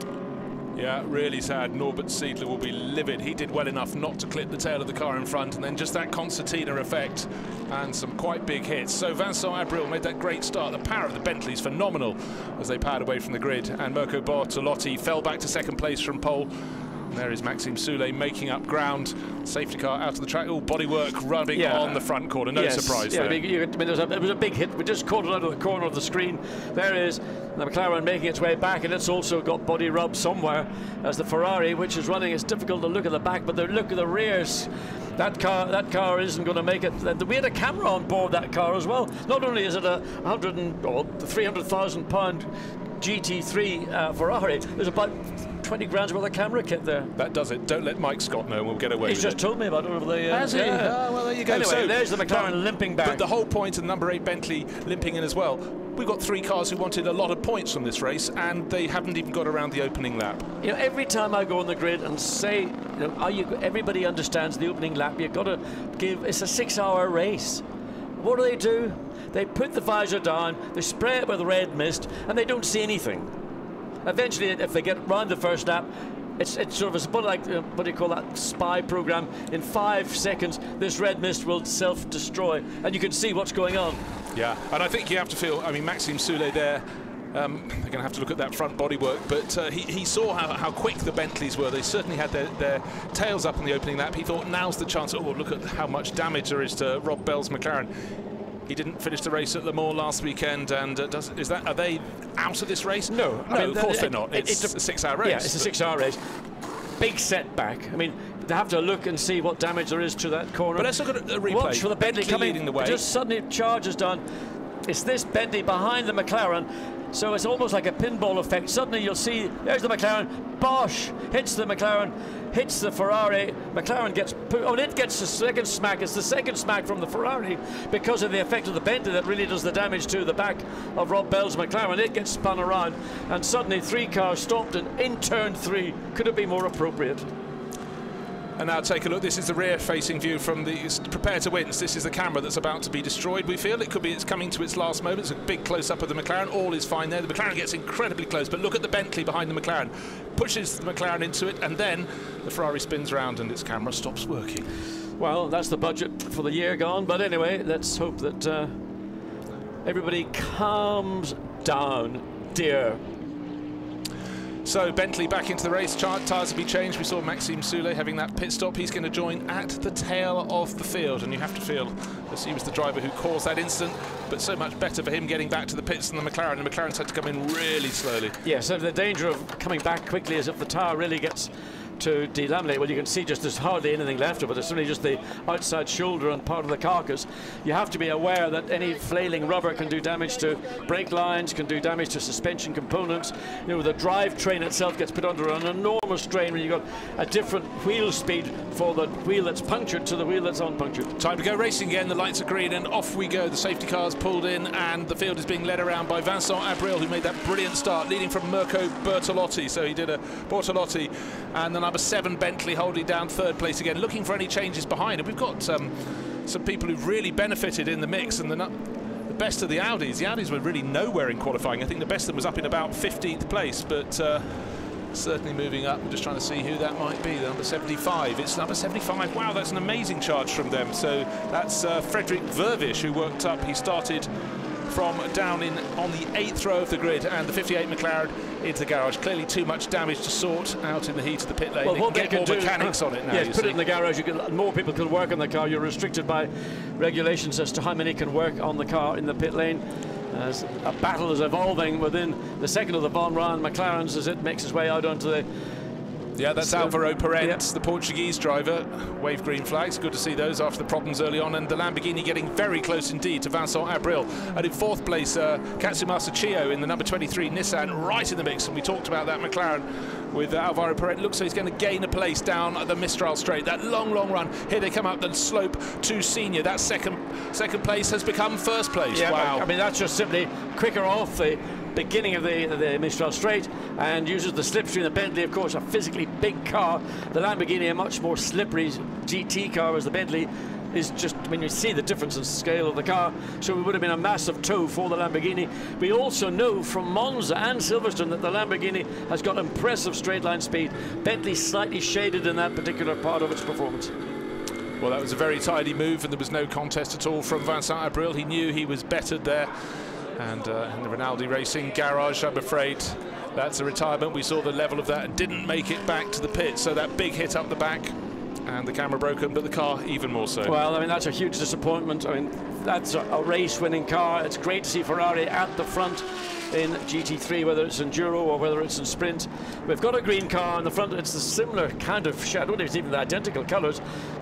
Yeah, really sad. Norbert Siedler will be livid. He did well enough not to clip the tail of the car in front, and then just that concertina effect and some quite big hits. So Vincent Abril made that great start. The power of the Bentley's phenomenal as they powered away from the grid, and Mirko Bortolotti fell back to second place from pole. And there is Maxime Soulet making up ground. Safety car out of the track. All bodywork rubbing on the front corner. No surprise there. It was a big hit. We just caught it out of the corner of the screen. There is the McLaren making its way back, and it's also got body rub somewhere as the Ferrari, which is running. It's difficult to look at the back, but look at the rears. That car isn't going to make it. We had a camera on board that car as well. Not only is it a 300,000 pound GT3 Ferrari, there's about 20 grand's worth of camera kit there. That does it. Don't let Mike Scott know and we'll get away with it. He's just told me about it over the... Has he? Well, there you go. Anyway, so there's the McLaren limping back. But the whole point of the number 8 Bentley limping in as well. We've got 3 cars who wanted a lot of points from this race, and they haven't even got around the opening lap. You know, every time I go on the grid and say, everybody understands the opening lap, you've got to give... It's a 6-hour race. What do? They put the visor down, they spray it with red mist, and they don't see anything. Eventually, if they get round the first lap, it's sort of a bit like, what do you call that, spy program. In 5 seconds, this red mist will self-destroy, and you can see what's going on. Yeah, and I think you have to feel, I mean, Maxime Soulet there, they're going to have to look at that front bodywork, but he saw how quick the Bentleys were. They certainly had their tails up in the opening lap. He thought, now's the chance. Oh, look at how much damage there is to Rob Bell's McLaren. He didn't finish the race at Le Mans last weekend, and are they out of this race? No, I mean, of course they're not. It's a 6-hour race. Yeah, it's a 6-hour race. Big setback. I mean, they have to look and see what damage there is to that corner. But let's look at a replay. Watch for the Bentley coming leading the way. Just suddenly charges down. It's this Bentley behind the McLaren. So it's almost like a pinball effect. Suddenly you'll see, there's the McLaren, Bosch hits the McLaren, hits the Ferrari, McLaren gets put, oh, it gets the second smack. It's the second smack from the Ferrari because of the effect of the Bentley that really does the damage to the back of Rob Bell's McLaren. It gets spun around, and suddenly 3 cars stopped, and in turn 3, could it be more appropriate? And now take a look. This is the rear-facing view from the prepare to win. This is the camera that's about to be destroyed. We feel it's coming to its last moments. A big close-up of the McLaren. All is fine there. The McLaren gets incredibly close, but look at the Bentley behind the McLaren. Pushes the McLaren into it, and then the Ferrari spins around and its camera stops working. Well, that's the budget for the year gone. But anyway, let's hope that everybody calms down, dear. So Bentley back into the race. Tyres to be changed. We saw Maxime Soulet having that pit stop. He's going to join at the tail of the field, and you have to feel as he was the driver who caused that incident, but so much better for him getting back to the pits than the McLaren. And the McLaren's had to come in really slowly. Yeah, so the danger of coming back quickly is if the tyre really gets to delaminate. Well, you can see just there's hardly anything left of it. It's only just the outside shoulder and part of the carcass. You have to be aware that any flailing rubber can do damage to brake lines, can do damage to suspension components. You know, the drivetrain itself gets put under an enormous strain when you've got a different wheel speed for the wheel that's punctured to the wheel that's unpunctured. Time to go racing again. The lights are green and off we go. The safety car's pulled in and the field is being led around by Vincent Abril, who made that brilliant start, leading from Mirko Bortolotti. So he did a Bortolotti, and the number 7 Bentley holding down 3rd place again, looking for any changes behind. And we've got some people who've really benefited in the mix, and the best of the Audis. The Audis were really nowhere in qualifying. I think the best of them was up in about 15th place, but certainly moving up. We're just trying to see who that might be. The number 75. It's number 75. Wow, that's an amazing charge from them. So that's Frederick Vervish, who worked up. He started from down in on the 8th row of the grid, and the 58 McLaren into the garage. Clearly too much damage to sort out in the heat of the pit lane. Well, they can get more mechanics on it now. Yes, put it in the garage. More people can work on the car. You're restricted by regulations as to how many can work on the car in the pit lane. As a battle is evolving within the second of the Von Ryan McLarens as it makes its way out onto the Yeah, that's Álvaro Perez, the Portuguese driver. Wave green flags, good to see those after the problems early on. And the Lamborghini getting very close indeed to Vincent Abril. And in fourth place, Katsumasa Chiyo in the number 23 Nissan, right in the mix. And we talked about that McLaren with Álvaro Perez. Looks like he's going to gain a place down at the Mistral Straight. That long run. Here they come up the slope to Senior. That second place has become first place. Yeah, wow. I mean, that's just simply quicker off the beginning of the Mistral Straight and uses the slipstream. The Bentley, of course, a physically big car. The Lamborghini, a much more slippery GT car, as the Bentley is just, I mean, you see the difference in scale of the car. So it would have been a massive tow for the Lamborghini. We also know from Monza and Silverstone that the Lamborghini has got impressive straight line speed. Bentley slightly shaded in that particular part of its performance. Well, that was a very tidy move, and there was no contest at all from Vincent Abril. He knew he was bettered there. And in the Rinaldi Racing garage, I'm afraid that's a retirement. We saw the level of that and didn't make it back to the pit. So that big hit up the back, and the camera broken, but the car even more so. Well, I mean, that's a huge disappointment. I mean, that's a race-winning car. It's great to see Ferrari at the front in GT3, whether it's Enduro or whether it's in Sprint. We've got a green car in the front. It's the similar kind of shadow. I don't think it's even the identical colours.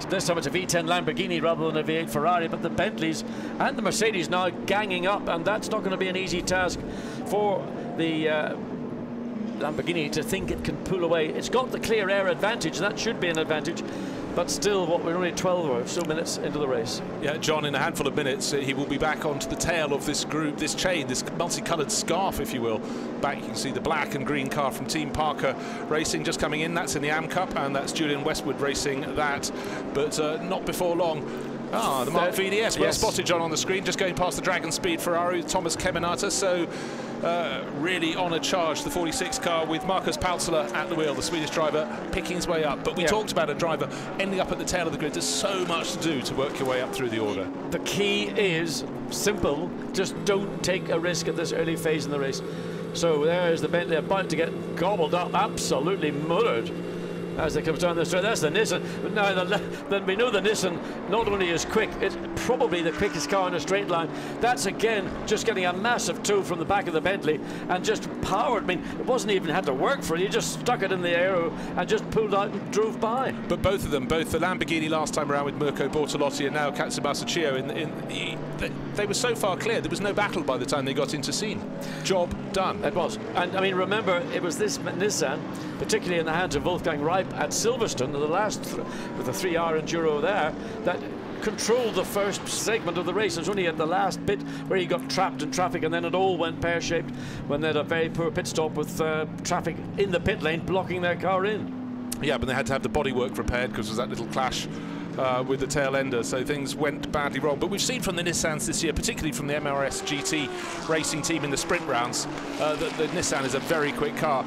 This time it's a V10 Lamborghini rather than a V8 Ferrari, but the Bentleys and the Mercedes now ganging up, and that's not going to be an easy task for the Lamborghini to think it can pull away. It's got the clear air advantage, and that should be an advantage. But still, we're only 12 or so minutes into the race. Yeah, John, in a handful of minutes, he will be back onto the tail of this group, this chain, this multicoloured scarf, if you will. Back, you can see the black and green car from Team Parker Racing just coming in. That's in the Am Cup, and that's Julian Westwood racing that. But not before long. Ah, the Mark VDS. Well spotted, John, on the screen, just going past the Dragon Speed Ferrari, Thomas Kemenata. So really on a charge, the 46 car with Marcus Paltzler at the wheel, the Swedish driver, picking his way up. But we talked about a driver ending up at the tail of the grid. There's so much to do to work your way up through the order. The key is simple. Just don't take a risk at this early phase in the race. So there's the Bentley about to get gobbled up, absolutely murdered as it comes down the straight. That's the Nissan. But now then we know the Nissan not only is quick, it's probably the quickest car in a straight line. That's again just getting a massive tow from the back of the Bentley and just powered. I mean, it wasn't even had to work for it. You just stuck it in the aero and just pulled out and drove by. But both of them, both the Lamborghini last time around with Mirko Bortolotti and now Katsumasa Chiyo, they were so far clear. There was no battle by the time they got into scene. Job done. It was. And I mean, remember, it was this Nissan, particularly in the hands of Wolfgang Reip at Silverstone, the last with the 3R Enduro there, that controlled the first segment of the race. It was only at the last bit where he got trapped in traffic, and then it all went pear-shaped when they had a very poor pit stop with traffic in the pit lane blocking their car in. Yeah, but they had to have the bodywork repaired because there was that little clash with the tail ender, so things went badly wrong. But we've seen from the Nissans this year, particularly from the MRS GT racing team in the sprint rounds, that the Nissan is a very quick car.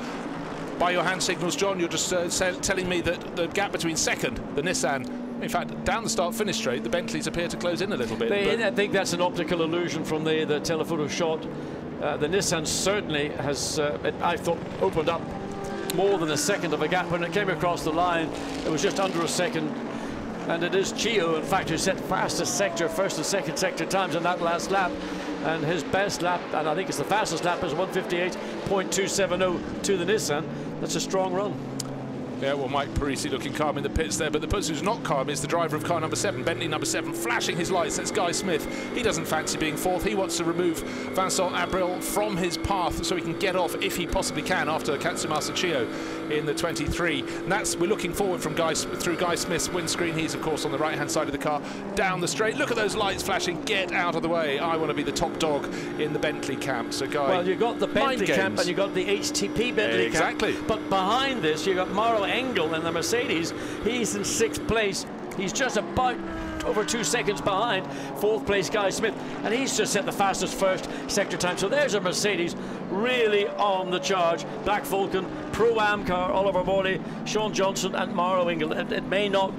By your hand signals, John, you're just telling me that the gap between second, the Nissan, in fact, down the start-finish straight, the Bentleys appear to close in a little bit. I think that's an optical illusion from the telephoto shot. The Nissan certainly has, I thought, opened up more than a second of a gap. When it came across the line, it was just under a second. And it is Chiyo, in fact, who set fastest sector, first and second sector times in that last lap. And his best lap, and I think it's the fastest lap, is 1:58.270 to the Nissan. That's a strong run. Yeah, well, Mike Parisi looking calm in the pits there, but the person who's not calm is the driver of car number 7, Bentley number 7, flashing his lights. That's Guy Smith. He doesn't fancy being fourth. He wants to remove Vincent Abril from his path so he can get off, if he possibly can, after Katsumasa Chiyo in the 23. And that's, we're looking forward from through Guy Smith's windscreen. He's, of course, on the right-hand side of the car, down the straight. Look at those lights flashing. Get out of the way. I want to be the top dog in the Bentley camp. So, Guy... Well, you've got the Bentley camp and you've got the HTP Bentley camp. Exactly. But behind this, you've got Mauro Engel in the Mercedes. He's in 6th place. He's just about over 2 seconds behind 4th place Guy Smith, and he's just set the fastest first sector time. So there's a Mercedes really on the charge. Black Vulcan, Pro-Am car, Oliver Morley, Sean Johnson and Mauro Engel. It may not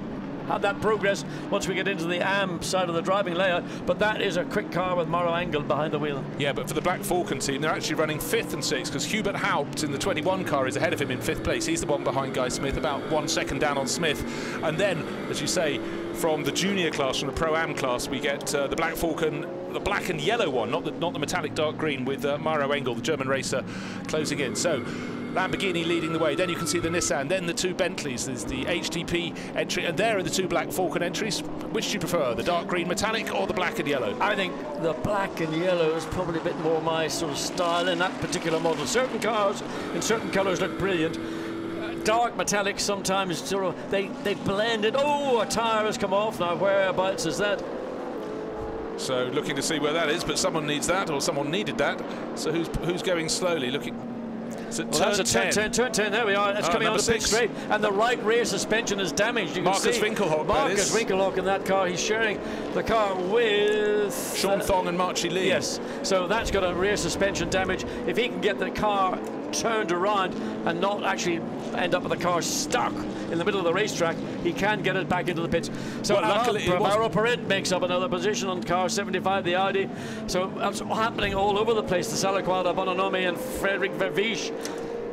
have that progress once we get into the AM side of the driving layout, but that is a quick car with Mauro Engel behind the wheel. Yeah, but for the Black Falcon team, they're actually running 5th and 6th because Hubert Haupt in the 21 car is ahead of him in 5th place. He's the one behind Guy Smith, about 1 second down on Smith. And then, as you say, from the junior class, from the Pro-Am class, we get the Black Falcon, the black and yellow one, not the metallic dark green, with Mauro Engel, the German racer, closing in. So Lamborghini leading the way. Then you can see the Nissan, then the two Bentleys. There's the HDP entry, and there are the two Black Falcon entries. Which do you prefer, the dark green metallic or the black and yellow? I think the black and yellow is probably a bit more my sort of style in that particular model. Certain cars in certain colours look brilliant. Dark metallic sometimes sort of they blend it. Oh, a tyre has come off now. Whereabouts is that? So looking to see where that is, but someone needs that, or someone needed that. So who's going slowly? Looking. Well, that's a turn 10. There we are. It's coming on the pit straight, and the right rear suspension is damaged. You can see Marcus Winkelhock in that car. He's sharing the car with Sean Thong and Marchie Lee. Yes, so that's got a rear suspension damage. If he can get the car turned around and not actually end up with the car stuck in the middle of the racetrack, he can get it back into the pits. So Mauro Perret makes up another position on car 75, the Audi. So that's happening all over the place. The Salaquada, Bononomi and Frederic Verviche.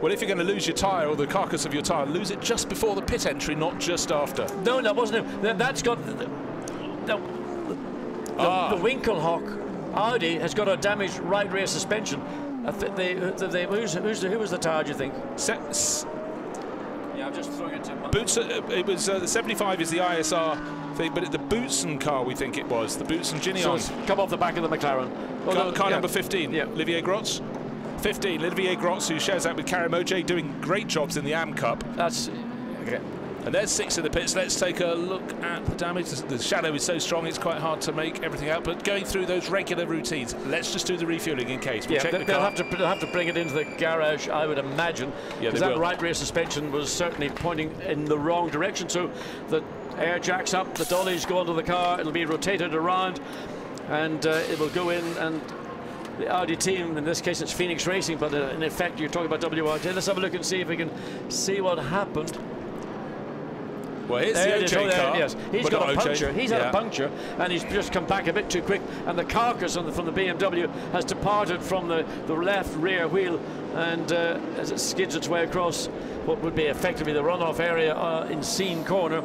Well, if you're going to lose your tyre or the carcass of your tyre, lose it just before the pit entry, not just after. No, that wasn't it. That's got the Winkelhock Audi has got a damaged right rear suspension. Who was the tyre, do you think? Yeah, I'm just throwing it to Boots. It was the 75 is the ISR thing, but the Boutsen car, we think it was the Boutsen Ginion. So it's come off the back of the McLaren. Car number 15. Yeah. Olivier Grotz. 15. Olivier Grotz, who shares that with Karim Oj, doing great jobs in the AM Cup. That's okay. And there's 6 in the pits. Let's take a look at the damage. The shadow is so strong, it's quite hard to make everything out. But going through those regular routines, let's just do the refueling in case. We'll check the car. They'll have to bring it into the garage, I would imagine. Yeah, because that right rear suspension was certainly pointing in the wrong direction. So the air jacks up, the dollies go onto the car, it'll be rotated around, and it will go in. And the Audi team, in this case it's Phoenix Racing, but in effect you're talking about WRT. Let's have a look and see if we can see what happened. Well, here's the Oj car. Yes, he's got a puncture. He's had a puncture, and he's just come back a bit too quick. And the carcass from the BMW has departed from the left rear wheel, and as it skids its way across what would be effectively the runoff area in Scene Corner.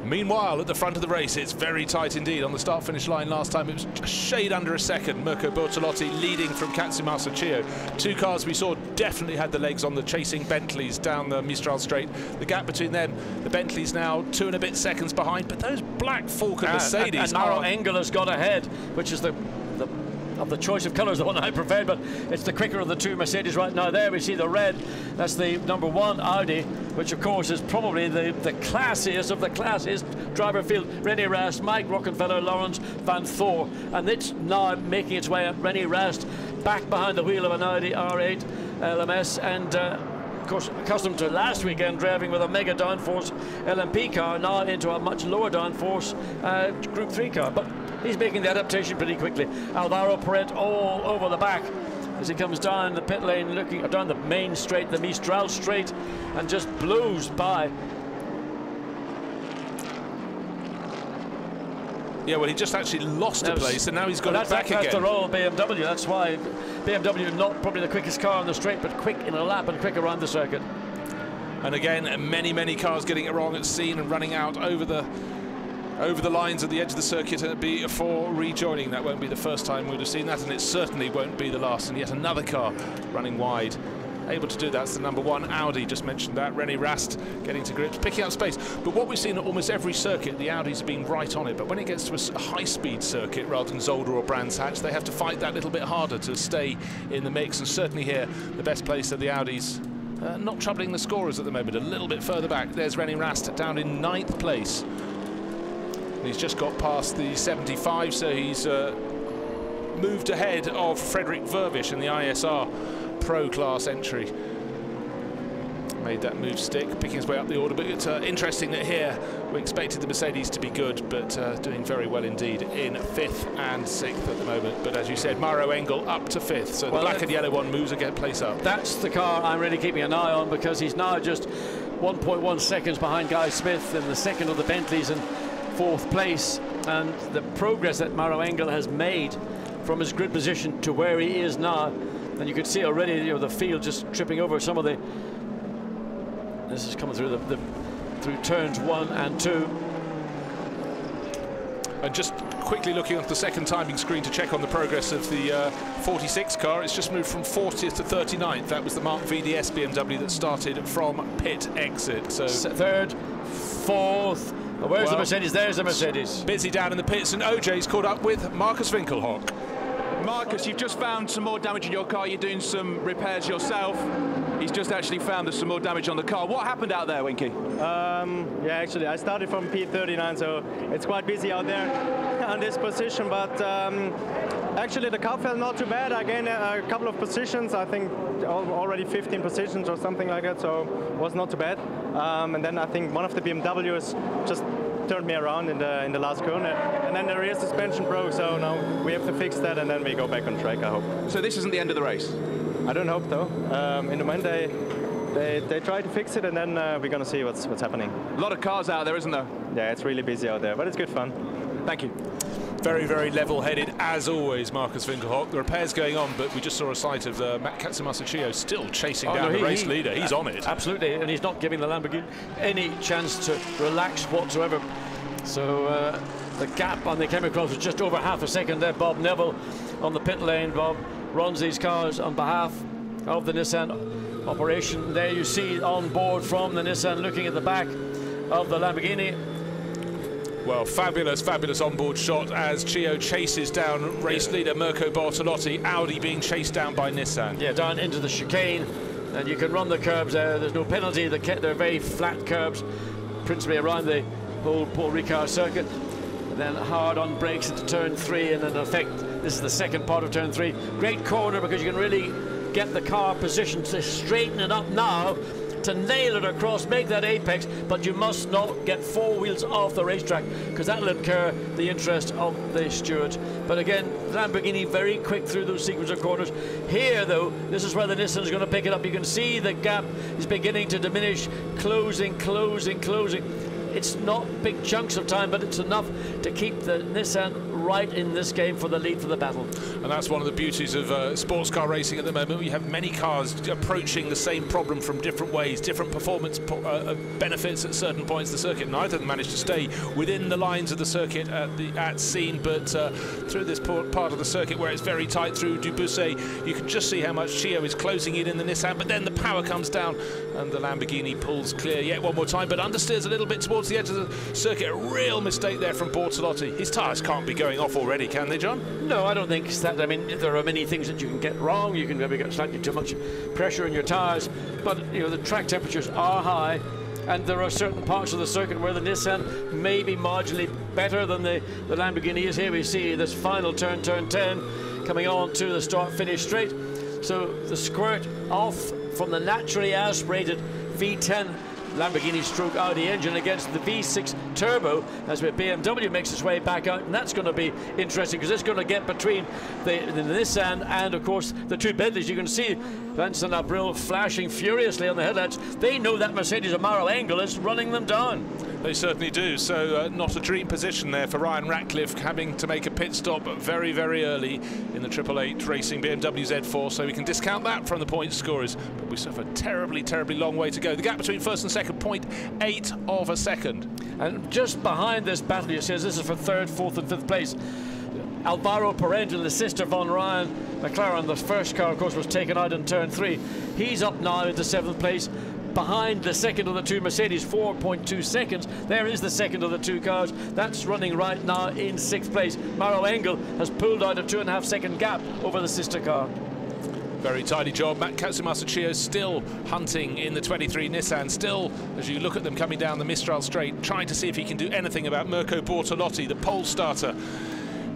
Meanwhile, at the front of the race, it's very tight indeed. On the start-finish line last time, it was a shade under a second. Mirko Bortolotti leading from Katsumasa Chio. 2 cars we saw definitely had the legs on the chasing Bentleys down the Mistral Straight. The gap between them, the Bentleys now 2 and a bit seconds behind, but those Black Falcon Mercedes and Mauro Engel has got ahead, which is of the choice of colours, the one I preferred, but it's the quicker of the 2 Mercedes right now. There we see the red. That's the number 1 Audi, which of course is probably the classiest of the classiest driver field. René Rast, Mike Rockefeller, Lawrence Van Thor, and it's now making its way up. René Rast back behind the wheel of an Audi R8 LMS, and of course accustomed to last weekend driving with a mega downforce LMP car, now into a much lower downforce Group 3 car. But he's making the adaptation pretty quickly. Alvaro Perret all over the back as he comes down the pit lane, looking down the main straight, the Mistral Straight, and just blows by. Yeah, well, he just actually lost a place, and now he's got it back again. That's the role of BMW. That's why BMW not probably the quickest car on the straight, but quick in a lap and quick around the circuit. And again, many cars getting it wrong at Scene and running out over the lines at the edge of the circuit before rejoining. That won't be the first time we'd have seen that, and it certainly won't be the last. And yet another car running wide, able to do that's the number 1 Audi. Just mentioned that. René Rast getting to grips, picking up space. But what we've seen at almost every circuit, the Audis have been right on it. But when it gets to a high-speed circuit rather than Zolder or Brands Hatch, they have to fight that little bit harder to stay in the mix. And certainly here, the best place are the Audis. Not troubling the scorers at the moment. A little bit further back, there's René Rast down in 9th place. He's just got past the 75, so he's moved ahead of Frederic Verviche in the ISR Pro Class entry. Made that move stick, picking his way up the order. But it's interesting that here we expected the Mercedes to be good, but doing very well indeed in 5th and 6th at the moment. But as you said, Mauro Engel up to 5th, so the black and yellow one moves a place up. That's the car I'm really keeping an eye on, because he's now just 1.1 seconds behind Guy Smith in the second of the Bentleys and 4th place. And the progress that Mauro Engel has made from his grid position to where he is now, and you can see already, you know, the field just tripping over some of the. This is coming through through turns 1 and 2. And just quickly looking onto the second timing screen to check on the progress of the 46 car, it's just moved from 40th to 39th. That was the Mark VDS BMW that started from pit exit. So third, fourth. Where's the Mercedes? There's the Mercedes. Busy down in the pits, and OJ's caught up with Marcus Winkelhock. Marcus, you've just found some more damage in your car. You're doing some repairs yourself. He's just actually found there's some more damage on the car. What happened out there, Winky? Yeah, actually, I started from P39, so it's quite busy out there on this position. But actually, the car felt not too bad. I gained a couple of positions. I think already 15 positions or something like that, so it was not too bad. And then I think one of the BMWs just turned me around in the last corner, and then the rear suspension broke, so now we have to fix that and then we go back on track, I hope. So this isn't the end of the race? I don't hope though. In the end they try to fix it, and then we're gonna see what's happening. A lot of cars out there, isn't there? Yeah, it's really busy out there, but it's good fun. Thank you. Very, very level-headed, as always, Marcus Winkelhock. The repairs going on, but we just saw a sight of Matt Katsumasa still chasing down the race leader. He's on it. Absolutely, and he's not giving the Lamborghini any chance to relax whatsoever. So the gap on the chemicals was just over half a second there. Bob Neville on the pit lane. Bob runs these cars on behalf of the Nissan operation. There you see on board from the Nissan looking at the back of the Lamborghini. Well, fabulous, fabulous onboard shot as Chio chases down race leader Mirko Bortolotti. Audi being chased down by Nissan. Yeah, down into the chicane, and you can run the curbs there. There's no penalty. They're very flat curbs, principally around the whole Paul Ricard circuit. And then hard on brakes into turn 3, and in effect, this is the second part of turn 3. Great corner because you can really get the car positioned to straighten it up now, to nail it across, make that apex, but you must not get four wheels off the racetrack because that'll incur the interest of the stewards. But again, Lamborghini very quick through those sequence of corners. Here, though, this is where the Nissan is going to pick it up. You can see the gap is beginning to diminish, closing. It's not big chunks of time, but it's enough to keep the Nissan right in this game for the lead for the battle. And that's one of the beauties of sports car racing at the moment. We have many cars approaching the same problem from different ways, different performance benefits at certain points of the circuit. Neither of them managed to stay within the lines of the circuit at scene, but through this part of the circuit where it's very tight through Dubuque, you can just see how much Chio is closing it in the Nissan, but then the power comes down and the Lamborghini pulls clear yet one more time, but understeers a little bit towards the edge of the circuit. A real mistake there from Bortolotti. His tyres can't be going off already, can they, John? No, I don't think that. I mean, there are many things that you can get wrong. You can maybe get slightly too much pressure in your tyres, but you know the track temperatures are high, and there are certain parts of the circuit where the Nissan may be marginally better than the Lamborghini is. Here we see this final turn 10, coming on to the start-finish straight. So the squirt off from the naturally aspirated V10 Lamborghini stroke Audi engine against the V6 turbo as BMW makes its way back out, and that's going to be interesting because it's going to get between the Nissan and of course the two Bentleys. You can see Vincent Abril flashing furiously on the headlights. They know that Mercedes Amaro Engel is running them down. They certainly do. So not a dream position there for Ryan Ratcliffe, having to make a pit stop very, very early in the 888 Racing BMW Z4. So we can discount that from the point scorers. But we still have a terribly, terribly long way to go. The gap between first and second, 0.8 of a second. And just behind this battle, you see, this is for third, fourth and fifth place. Alvaro Parente and the sister von Ryan McLaren, the first car, of course, was taken out in turn 3. He's up now into seventh place, behind the second of the two Mercedes, 4.2 seconds. There is the second of the two cars. That's running right now in sixth place. Maro Engel has pulled out a 2.5 second gap over the sister car. Very tidy job. Matt Katsumasa Chio still hunting in the 23 Nissan. Still, as you look at them coming down the Mistral Straight, trying to see if he can do anything about Mirko Bortolotti, the pole starter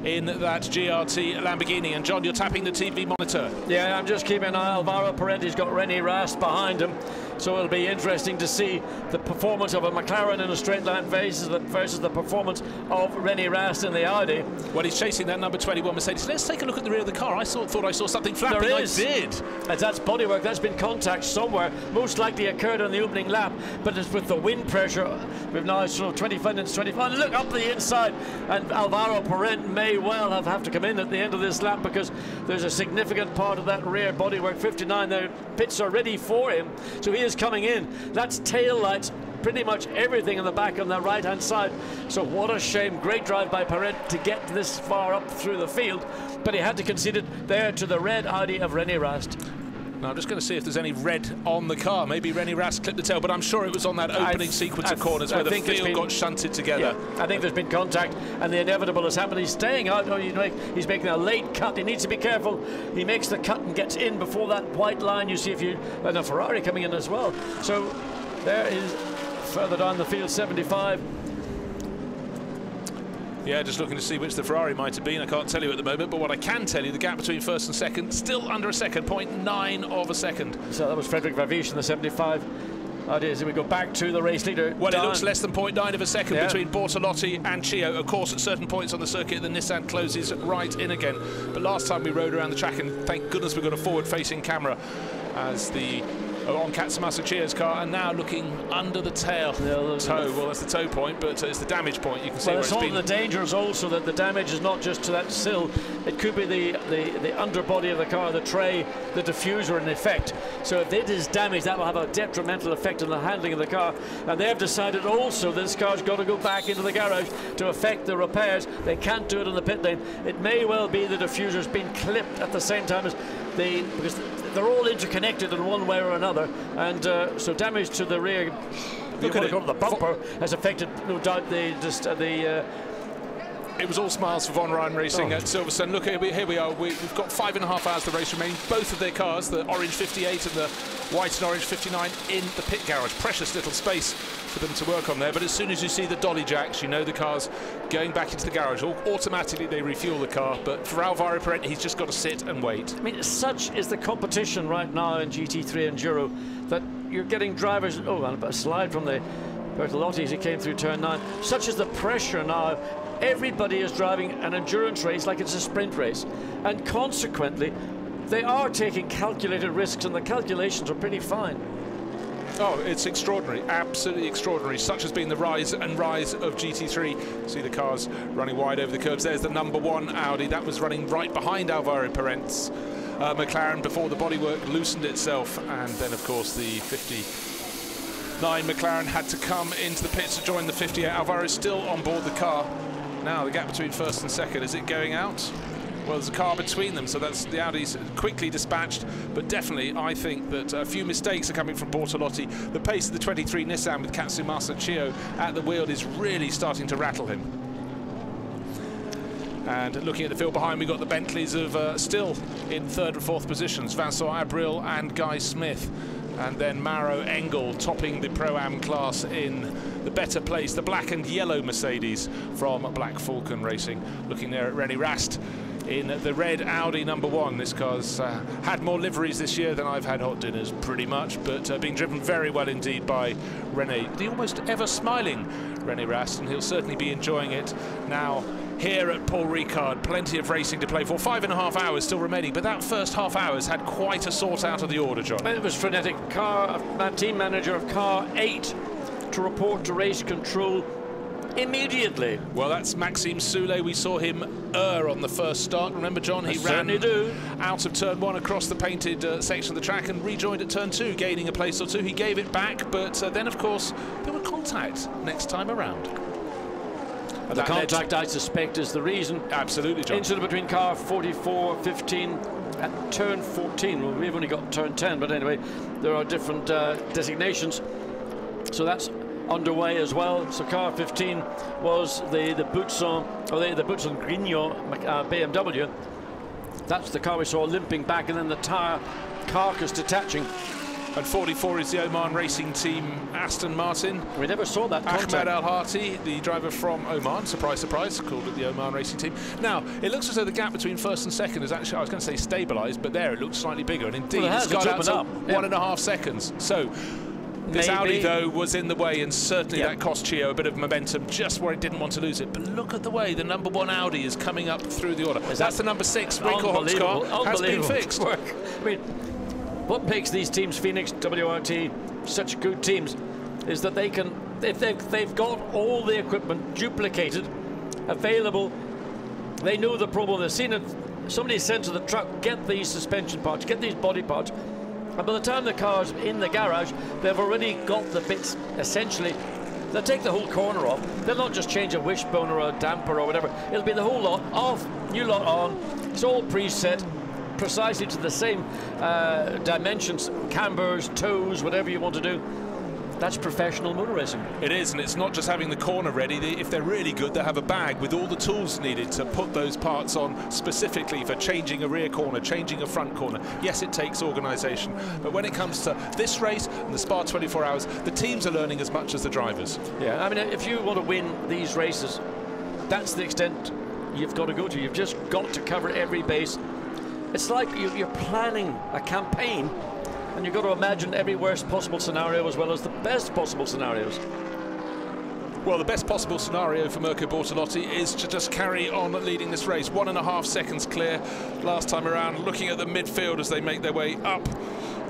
in that GRT Lamborghini. And John, you're tapping the TV monitor. Yeah, I'm just keeping an eye. Alvaro Parente's got René Rast behind him, so it'll be interesting to see the performance of a McLaren in a straight line versus the performance of René Rast in the Audi. Well, he's chasing that number 21 Mercedes. Let's take a look at the rear of the car. I thought I saw something flapping. There is. I did. That's bodywork. That's been contact somewhere. Most likely occurred on the opening lap, but it's with the wind pressure. We've now sort of 25 minutes, 25. Look up the inside, and Alvaro Parente may well have to come in at the end of this lap because there's a significant part of that rear bodywork. 59, their pits are ready for him, so he is coming in. That's tail lights pretty much everything in the back on the right-hand side. So what a shame. Great drive by Perret to get this far up through the field, but he had to concede it there to the red Audi of René Rast. Now I'm just going to see if there's any red on the car. Maybe René Rast clipped the tail, but I'm sure it was on that opening sequence of corners where the field got shunted together. Yeah, I think there's been contact, and the inevitable has happened. He's staying out. Oh, he's making a late cut. He needs to be careful. He makes the cut and gets in before that white line. You see and a Ferrari coming in as well. So there is further down the field, 75. Yeah, just looking to see which the Ferrari might have been. I can't tell you at the moment, but what I can tell you, the gap between first and second, still under a second, 0.9 of a second. So that was Frederick Verviers in the 75. We go back to the race leader. Well, it looks less than 0.9 of a second between Bortolotti and Chio. Of course, at certain points on the circuit, the Nissan closes right in again. But last time we rode around the track, and thank goodness we got a forward-facing camera as the on Katsumasa Chio's car, and now looking under the tail. Toe, well, that's the toe point, but it's the damage point. You can see where it's been. The danger is also that the damage is not just to that sill. It could be the underbody of the car, the tray, the diffuser in effect. So if it is damaged, that will have a detrimental effect on the handling of the car. And they have decided also this car's got to go back into the garage to effect the repairs. They can't do it in the pit lane. It may well be the diffuser's been clipped at the same time as because they're all interconnected in one way or another, and so damage to the rear, the bumper, has affected, no doubt, it was all smiles for Von Ryan Racing at Silverstone. Look, here we are. We've got 5.5 hours to race remaining. Both of their cars, the orange 58 and the white and orange 59, in the pit garage. Precious little space for them to work on there. But as soon as you see the dolly jacks, you know the car's going back into the garage. Automatically they refuel the car. But for Alvaro Perret, he's just got to sit and wait. I mean, such is the competition right now in GT3 Enduro that you're getting drivers. Oh, and a slide from the Bertolotti as he came through turn 9. Such is the pressure now. Everybody is driving an endurance race like it's a sprint race, and consequently they are taking calculated risks, and the calculations are pretty fine. Oh, it's extraordinary, absolutely extraordinary. Such has been the rise of GT3. See the cars running wide over the curves. There's the number 1 Audi that was running right behind Alvaro Perret's McLaren before the bodywork loosened itself, and then of course the 59 McLaren had to come into the pits to join the 58. Alvaro's still on board the car. Now the gap between first and second, is it going out? Well, there's a car between them, so that's the Audi's quickly dispatched, but definitely I think that a few mistakes are coming from Bortolotti. The pace of the 23 Nissan with Katsumasa Chio at the wheel is really starting to rattle him. And looking at the field behind, we've got the Bentleys of still in 3rd and 4th positions, Vincent Abril and Guy Smith. And then Mauro Engel topping the Pro-Am class in the better place, the black and yellow Mercedes from Black Falcon Racing. Looking there at René Rast in the red Audi number 1. This car's had more liveries this year than I've had hot dinners, pretty much, but being driven very well indeed by René. The almost ever smiling René Rast, and he'll certainly be enjoying it now. Here at Paul Ricard, plenty of racing to play for. 5.5 hours still remaining, but that first half hour's had quite a sort out of the order, John. It was frenetic. Team manager of car 8 to report to race control immediately. Well, that's Maxime Soulet. We saw him on the first start. Remember, John, he ran out of turn 1 across the painted section of the track and rejoined at turn 2, gaining a place or two. He gave it back, but then, of course, there were contact next time around. The contact, I suspect, is the reason. Absolutely, John. Incident between car 44, 15 at turn 14. Well, we've only got turn 10, but anyway, there are different designations. So that's underway as well. So car 15 was the Boutson, or the Boutson Grignon BMW. That's the car we saw limping back, and then the tyre carcass detaching. And 44 is the Oman Racing Team Aston Martin. We never saw that contact. Ahmed Al-Hati, the driver from Oman, surprise, surprise, called it the Oman Racing Team. Now, it looks as though the gap between first and second is actually, I was going to say stabilised, but there it looks slightly bigger. And indeed, it's got out to 1.5 seconds. So this Audi, though, was in the way, and certainly that cost Chio a bit of momentum just where it didn't want to lose it. But look at the way the number 1 Audi is coming up through the order. That's the number 6 Rinkelhoff's car. Has been fixed. Work. I mean, what makes these teams, Phoenix, WRT, such good teams, is that they can, if they've got all the equipment duplicated, available, they know the problem, they've seen it, somebody said to the truck, get these suspension parts, get these body parts, And by the time the car's in the garage, they've already got the bits, essentially. They'll take the whole corner off. They'll not just change a wishbone or a damper or whatever. It'll be the whole lot off, new lot on. It's all preset, precisely to the same dimensions, cambers, toes, whatever you want to do. That's professional motor racing. It is, and it's not just having the corner ready. If they're really good, they have a bag with all the tools needed to put those parts on specifically for changing a rear corner, changing a front corner. Yes, it takes organisation, but when it comes to this race and the Spa 24 Hours, the teams are learning as much as the drivers. Yeah, I mean, if you want to win these races, that's the extent you've got to go to. You've just got to cover every base. It's like you're planning a campaign, and you've got to imagine every worst possible scenario as well as the best possible scenarios. Well, the best possible scenario for Mirko Bortolotti is to just carry on leading this race. 1.5 seconds clear last time around, looking at the midfield as they make their way up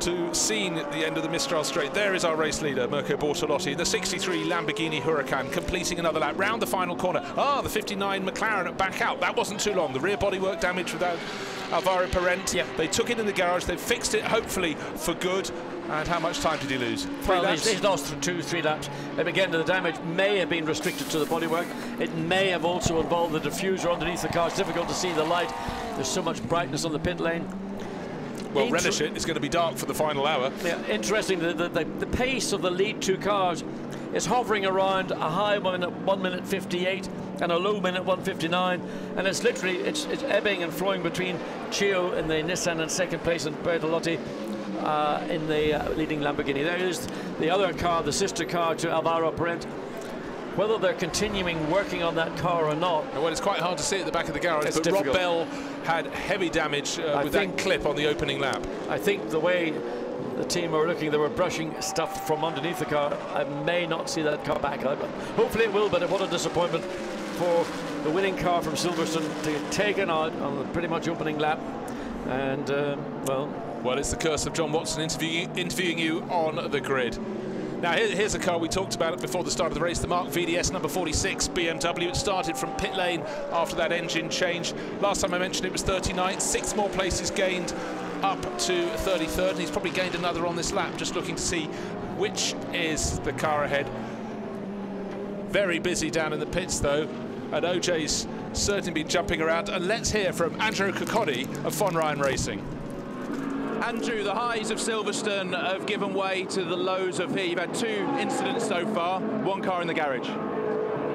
to Scene at the end of the Mistral Straight. There is our race leader, Mirko Bortolotti, the 63 Lamborghini Huracan, completing another lap round the final corner. The 59 McLaren back out. That wasn't too long. The rear bodywork damage without Alvaro Parent. Yep. They took it in the garage. They've fixed it, hopefully, for good. And how much time did he lose? 3 laps? He's lost 2-3 laps. And again, the damage may have been restricted to the bodywork. It may have also involved the diffuser underneath the car. It's difficult to see the light. There's so much brightness on the pit lane. Well, relish it. It's going to be dark for the final hour. Yeah, interesting. The pace of the lead 2 cars is hovering around a high 1 minute 58 and a low minute 1:59, and it's literally it's ebbing and flowing between Chio in the Nissan in second place and Bertolotti in the leading Lamborghini. There is the other car, the sister car to Alvaro Parent. Whether they're continuing working on that car or not. Well, it's quite hard to see at the back of the garage, but difficult. Rob Bell had heavy damage with that clip on the opening lap. I think the way the team are looking, they were brushing stuff from underneath the car. I may not see that car back out, but hopefully it will. But what a disappointment for the winning car from Silverstone to get taken out on the pretty much opening lap. And, Well, it's the curse of John Watson interviewing you on the grid. Now, here's a car we talked about before the start of the race, the Mark VDS number 46 BMW. It started from pit lane after that engine change. Last time I mentioned it was 39th, 6 more places gained up to 33rd, and he's probably gained another on this lap, just looking to see which is the car ahead. Very busy down in the pits, though, and OJ's certainly been jumping around. And let's hear from Andrew Kokodi of Von Ryan Racing. Andrew, the highs of Silverstone have given way to the lows of here. You've had 2 incidents so far, 1 car in the garage.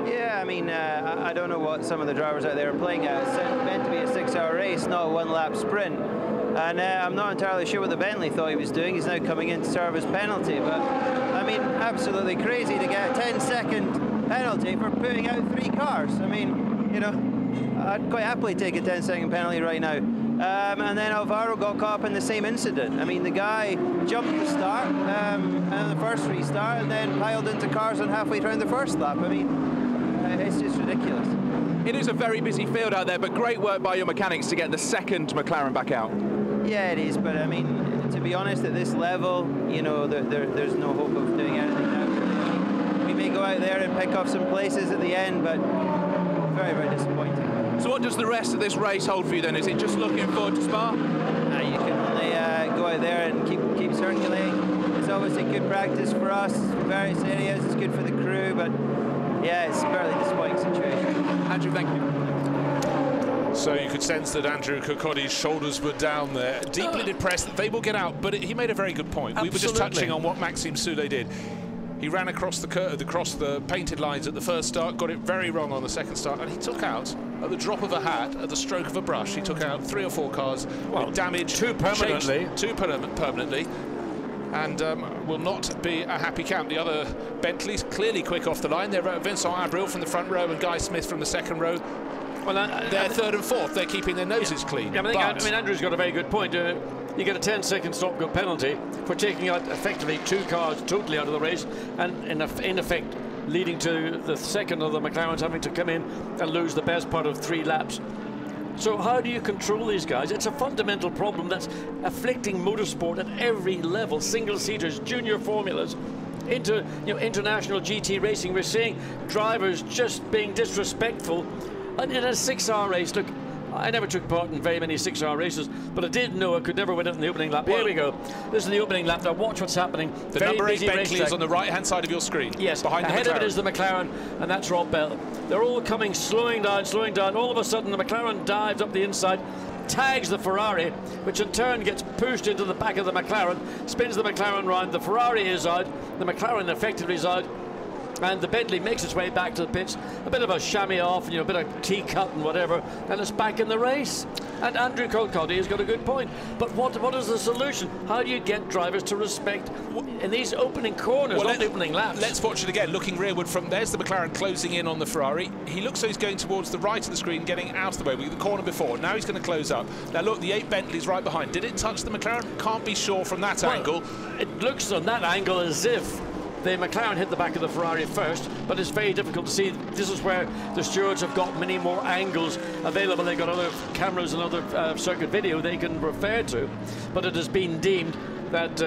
Yeah, I mean, I don't know what some of the drivers out there are playing at. It's meant to be a 6-hour race, not a 1-lap sprint. And I'm not entirely sure what the Bentley thought he was doing. He's now coming in to serve his penalty. But, I mean, absolutely crazy to get a 10-second penalty for putting out 3 cars. I mean, you know, I'd quite happily take a 10-second penalty right now. And then Alvaro got caught up in the same incident. I mean, the guy jumped the start and the first restart, and then piled into cars on halfway around the first lap. I mean, it's just ridiculous. It is a very busy field out there, but great work by your mechanics to get the second McLaren back out. Yeah, it is, but I mean, to be honest, at this level, you know, there's no hope of doing anything now. We may go out there and pick off some places at the end, but very, very disappointing. So what does the rest of this race hold for you then? Is it just looking forward to Spa? You can only go out there and keep circulating. It's obviously good practice for us, various areas. It's good for the crew, but yeah, it's a fairly disappointing situation. Andrew, thank you. So you could sense that Andrew Kokodi's shoulders were down there, deeply depressed that they will get out, but he made a very good point. Absolutely. We were just touching on what Maxime Soulet did. He ran across the painted lines at the first start, got it very wrong on the second start, and he took out, at the drop of a hat, at the stroke of a brush, he took out 3 or 4 cars with damage. 2 permanently. 2 permanently. And will not be a happy camp. The other Bentleys clearly quick off the line. They're Vincent Abril from the front row and Guy Smith from the second row. Well, they're 3rd and 4th. They're keeping their noses clean. Yeah, I mean, Andrew's got a very good point. You get a 10-second stop-go penalty for taking out effectively 2 cars totally out of the race, and in effect leading to the second of the McLarens having to come in and lose the best part of 3 laps. So how do you control these guys? It's a fundamental problem that's afflicting motorsport at every level. Single-seaters, junior formulas, into international GT racing. We're seeing drivers just being disrespectful. And in a 6-hour race, look, I never took part in very many 6-hour races, but I did know I could never win it in the opening lap. Here we go. This is the opening lap. Now watch what's happening. The number 8 Bentley is on the right-hand side of your screen. Yes, behind ahead the McLaren. of it is the McLaren, and that's Rob Bell. They're all coming, slowing down, slowing down. All of a sudden, the McLaren dives up the inside, tags the Ferrari, which in turn gets pushed into the back of the McLaren, spins the McLaren round. The Ferrari is out, the McLaren effectively is out, and the Bentley makes its way back to the pits. A bit of a chamois off, you know, a bit of tea cut and whatever, and it's back in the race. And Andrew Colcoddy has got a good point. But what is the solution? How do you get drivers to respect in these opening corners, not opening laps? Let's watch it again. Looking rearward from there's the McLaren closing in on the Ferrari. He looks so he's going towards the right of the screen, getting out of the way. We the corner before. Now he's going to close up. Now look, the 8 Bentley's right behind. Did it touch the McLaren? Can't be sure from that angle. It looks on that angle as if the McLaren hit the back of the Ferrari first, but it's very difficult to see. This is where the stewards have got many more angles available. They've got other cameras and other circuit video they can refer to, but it has been deemed that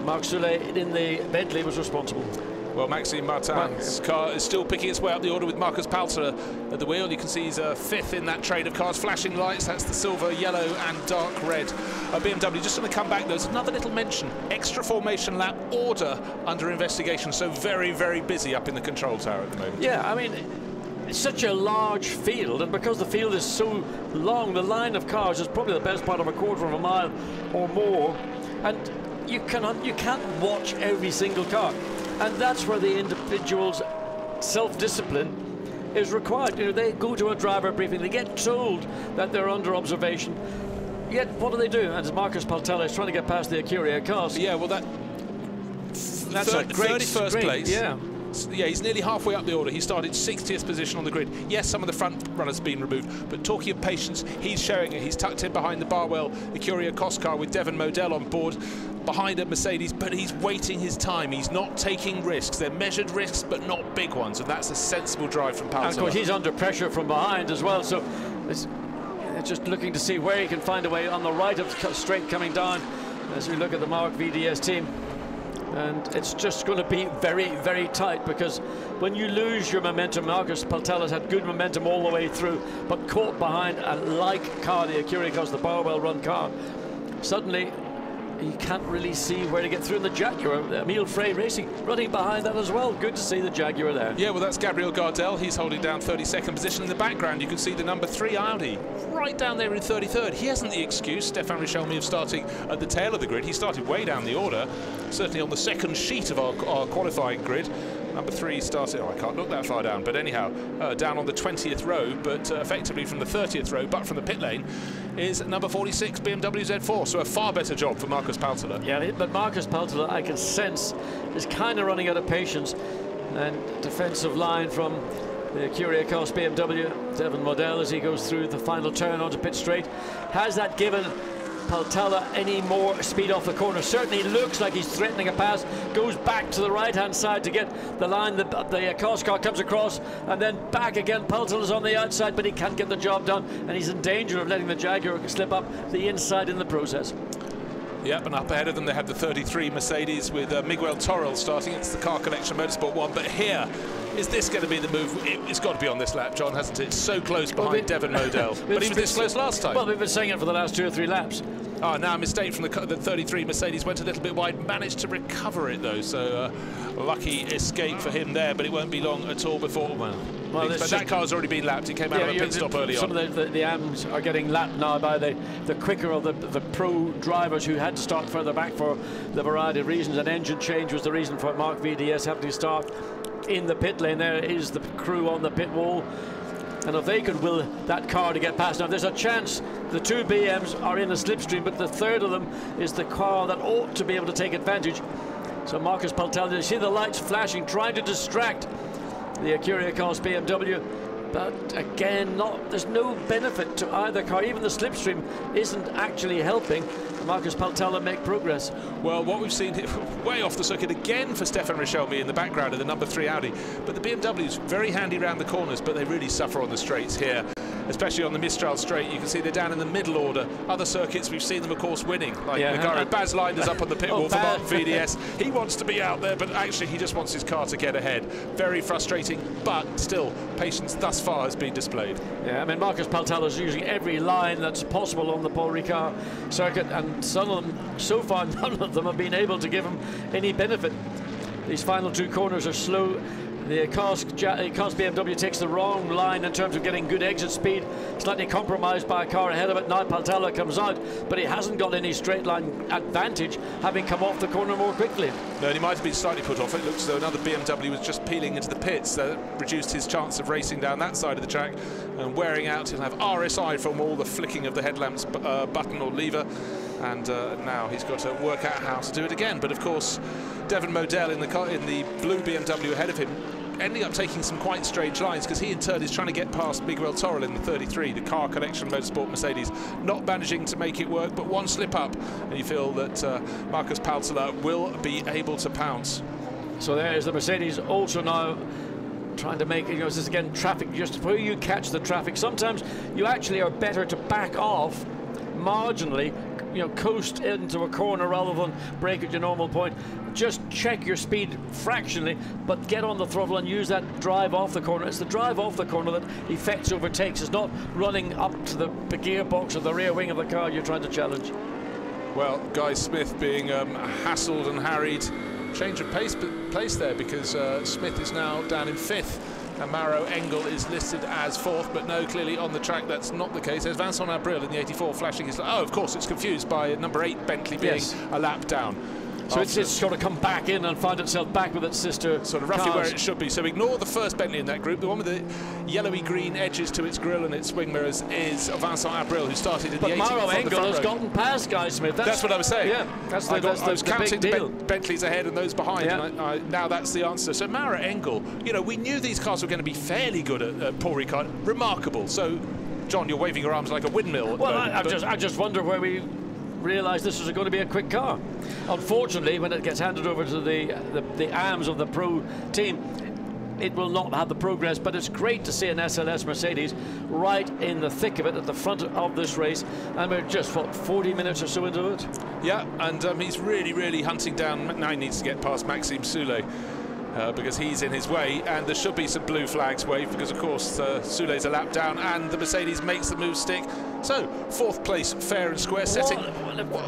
Marc Soulé in the Bentley was responsible. Well, Maxime Martin's car is still picking its way up the order with Marcus Palter at the wheel. You can see he's 5th in that train of cars. Flashing lights, that's the silver, yellow and dark red. BMW just going to come back. There's another little mention. Extra formation lap order under investigation. So very, very busy up in the control tower at the moment. Yeah, I mean, it's such a large field, and because the field is so long, the line of cars is probably the best part of a quarter of a mile or more. And you can't watch every single car. And that's where the individual's self-discipline is required. You know, they go to a driver briefing, they get told that they're under observation. Yet, what do? And Marcus Paltella is trying to get past the Acuria cars. Yeah, well, that's a great 31st place. Yeah. Yeah, he's nearly halfway up the order. He started 60th position on the grid. Yes, some of the front runners have been removed, but talking of patience, he's showing it. He's tucked in behind the Barwell Acuria Cost car with Devon Modell on board behind a Mercedes, but he's waiting his time. He's not taking risks. They're measured risks, but not big ones, and that's a sensible drive from Paltella. And of course, he's under pressure from behind as well, so it's just looking to see where he can find a way on the right of straight coming down as we look at the Mark VDS team. And it's just going to be very, very tight, because when you lose your momentum, Marcus Paltella's had good momentum all the way through, but caught behind a like car, the Acuria Cost, the Barwell run car, suddenly you can't really see where to get through. In the Jaguar, Emile Frey Racing running behind that as well. Good to see the Jaguar there. Yeah, well, that's Gabriel Gardel. He's holding down 32nd position. In the background, you can see the number 3 Audi right down there in 33rd. He hasn't the excuse, Stéphane Richelmy, of starting at the tail of the grid. He started way down the order, certainly on the second sheet of our qualifying grid. Number 3 started, I can't look that far down, but anyhow, down on the 20th row, but effectively from the 30th row, but from the pit lane, is number 46 BMW Z4. So a far better job for Marcus Paltella. Yeah, but Marcus Paltella, I can sense, is kind of running out of patience. And defensive line from the Acuria Cost BMW, Devon Modell, as he goes through the final turn onto pit straight. Has that given Paltella any more speed off the corner? Certainly looks like he's threatening a pass, goes back to the right-hand side to get the line. The Cost car comes across and then back again. Paltella's on the outside, but he can't get the job done, and he's in danger of letting the Jaguar slip up the inside in the process. Yep, and up ahead of them they have the 33 Mercedes with Miguel Torrell starting. It's the Car Collection Motorsport 1, but here, is this going to be the move? It's got to be on this lap, John, hasn't it? It's so close behind Devon Modell. But he was this close last time. Well, we've been saying it for the last 2 or 3 laps. Oh, now a mistake from the 33 Mercedes, went a little bit wide, managed to recover it though, so lucky escape for him there, but it won't be long at all before. Well, but that car's already been lapped. It came out of a pit stop early on. Some of the AMs are getting lapped now by the quicker of the pro drivers who had to start further back for the variety of reasons. An engine change was the reason for Mark VDS having to start in the pit lane. There is the crew on the pit wall. And if they could will that car to get past. Now, there's a chance the 2 BMs are in a slipstream, but the third of them is the car that ought to be able to take advantage. So Marcus Paltella, you see the lights flashing, trying to distract the Acuria Cost BMW. But again, there's no benefit to either car. Even the slipstream isn't actually helping Marcus Paltella make progress. Well, what we've seen way off the circuit again for Stéphane Richelmy in the background of the number 3 Audi. But the BMW's very handy around the corners, but they really suffer on the straights here. especially on the Mistral straight. You can see they're down in the middle order. Other circuits, we've seen them, of course, winning. Like Ricard. Baz Linder's up on the pit wall for Martin VDS. He wants to be out there, but actually he just wants his car to get ahead. Very frustrating, but still, patience thus far has been displayed. Yeah, I mean, Marcus Paltella's using every line that's possible on the Paul Ricard circuit, and some of them, so far, none of them have been able to give him any benefit. These final two corners are slow. The Cars BMW takes the wrong line in terms of getting good exit speed, slightly compromised by a car ahead of it. Now Paltella comes out, but he hasn't got any straight line advantage, having come off the corner more quickly. No, and he might have been slightly put off. It looks as though another BMW was just peeling into the pits. That reduced his chance of racing down that side of the track and wearing out. He'll have RSI from all the flicking of the headlamps button or lever. And now he's got to work out how to do it again. But of course, Devon Modell in the blue BMW ahead of him, ending up taking some quite strange lines, because he in turn is trying to get past Miguel Torrell in the 33, the Car Collection Motorsport Mercedes, not managing to make it work, but one slip up, and you feel that Marcus Paltella will be able to pounce. So there's the Mercedes also now trying to make, this is again traffic, just where you catch the traffic. Sometimes you actually are better to back off marginally, coast into a corner rather than brake at your normal point. Just check your speed fractionally, but get on the throttle and use that drive off the corner. It's the drive off the corner that effects overtakes. It's not running up to the gearbox or the rear wing of the car you're trying to challenge. Well, Guy Smith being hassled and harried. Change of place there, because Smith is now down in 5th. And Mauro Engel is listed as 4th, but no, clearly on the track that's not the case. There's Vincent Abril in the 84 flashing his... Oh, of course, it's confused by number 8 Bentley being a lap down. So it's got to come back in and find itself back with its sister sort of roughly cars. where it should be. So ignore the first Bentley in that group. The one with the yellowy-green edges to its grille and its wing mirrors is Vincent Abril, who started in the 80s. But Mauro Engel has gotten past Guy Smith. That's what I was saying. Yeah, I was counting the Bentleys ahead and those behind, and now that's the answer. So Mauro Engel, we knew these cars were going to be fairly good at Paul Ricard. Remarkable. So, John, you're waving your arms like a windmill. Well, I just wonder where we realised this was going to be a quick car. Unfortunately, when it gets handed over to the arms of the pro team, it will not have the progress, but it's great to see an SLS Mercedes right in the thick of it at the front of this race, and we're just, 40 minutes or so into it? Yeah, and he's really hunting down. Now he needs to get past Maxime Soulet, because he's in his way, and there should be some blue flags waved, because of course Soulet's a lap down and the Mercedes makes the move stick. So 4th place, fair and square, setting.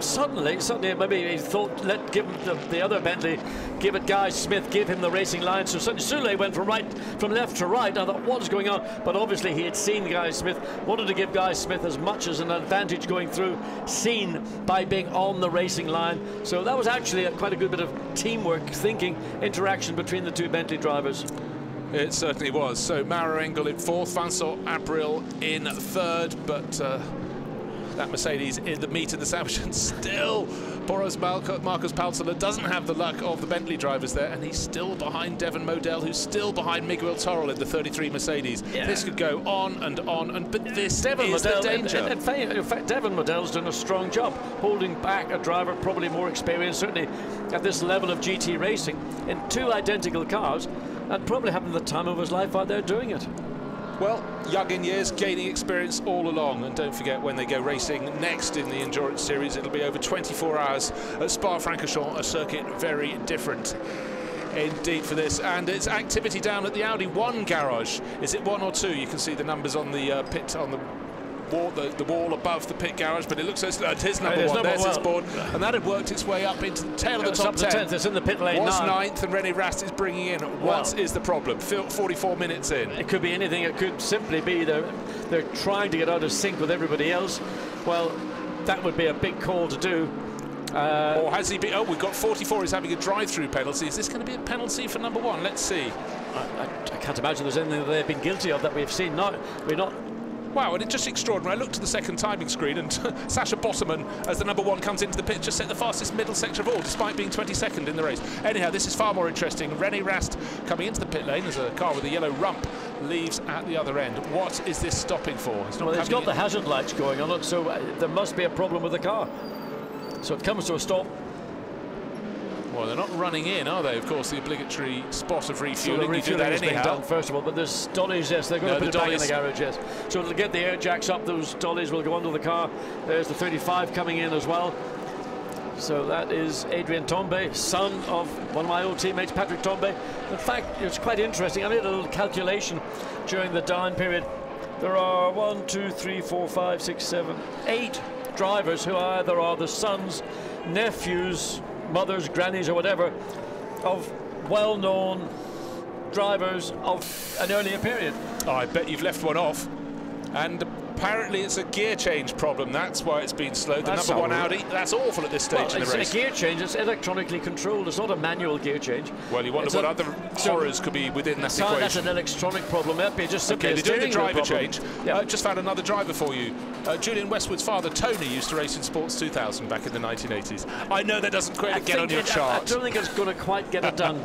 Suddenly maybe he thought, give the other Bentley, give it Guy Smith, give him the racing line. So suddenly Soulet went from left to right. I thought, what's going on? But obviously he had seen Guy Smith, wanted to give Guy Smith as much as an advantage going through, seen by being on the racing line. So that was actually quite a good bit of teamwork, thinking, interaction between the two Bentley drivers. It certainly was. So Mauro Engel in 4th, Vincent Abril in 3rd, but that Mercedes in the meat of the sandwich, and still Marcus Paltella doesn't have the luck of the Bentley drivers there, and he's still behind Devon Modell, who's still behind Miguel Torrell in the 33 Mercedes. Yeah. This could go on, but this is the danger. In fact, Devon Modell's done a strong job holding back a driver probably more experienced, certainly at this level of GT racing, in 2 identical cars, and probably having the time of his life out there doing it. Well, young in years, gaining experience all along, and don't forget, when they go racing next in the Endurance Series, it'll be over 24 hours at Spa-Francorchamps, a circuit very different indeed for this. And it's activity down at the Audi 1 garage. Is it 1 or 2? You can see the numbers on the pit, on the wall above the pit garage, but it looks as though it is number 1. There's its board, and that had worked its way up into the tail of the top 10. It's in the pit lane now. now. 9th, and René Rast is bringing in. What is the problem? 44 minutes in. It could be anything. It could simply be they're trying to get out of sync with everybody else. Well, that would be a big call to do. Or has he been? Oh, we've got 44. He's having a drive-through penalty. Is this going to be a penalty for number 1? Let's see. I can't imagine there's anything that they've been guilty of that we've seen. We're not. Wow, and it's just extraordinary. I looked at the second timing screen, and Sasha Botterman, as the number 1 comes into the pit, just set the fastest middle sector of all, despite being 22nd in the race. Anyhow, this is far more interesting. René Rast coming into the pit lane as a car with a yellow rump leaves at the other end. What is this stopping for? Well, it's got the hazard lights going on it, so there must be a problem with the car. So it comes to a stop. Well, they're not running in, are they? Of course, the obligatory spot of refueling. So the you do that refueling is being anyhow. done first of all, but there's dollies, yes, they're going to put it back in the garage, yes. So it'll get the air jacks up, those dollies will go onto the car. There's the 35 coming in as well. So that is Adrien Tombe, son of one of my old teammates, Patrick Tombe. In fact, it's quite interesting. I made a little calculation during the down period. There are 1, 2, 3, 4, 5, 6, 7, 8 drivers who either are the sons, nephews, mothers, grannies or whatever of well-known drivers of an earlier period. Oh, I bet you've left one off. And apparently it's a gear change problem. That's why it's been slowed. The number 1 Audi, that's awful at this stage in the race. It's a gear change. It's electronically controlled. It's not a manual gear change. Well, you wonder what other horrors could be within that equation. That's an electronic problem. It'd be just simply okay, they're doing the driver change. Yeah. Just found another driver for you. Julian Westwood's father, Tony, used to race in Sports 2000 back in the 1980s. I know that doesn't quite get on your chart. I don't think it's going to quite get it done.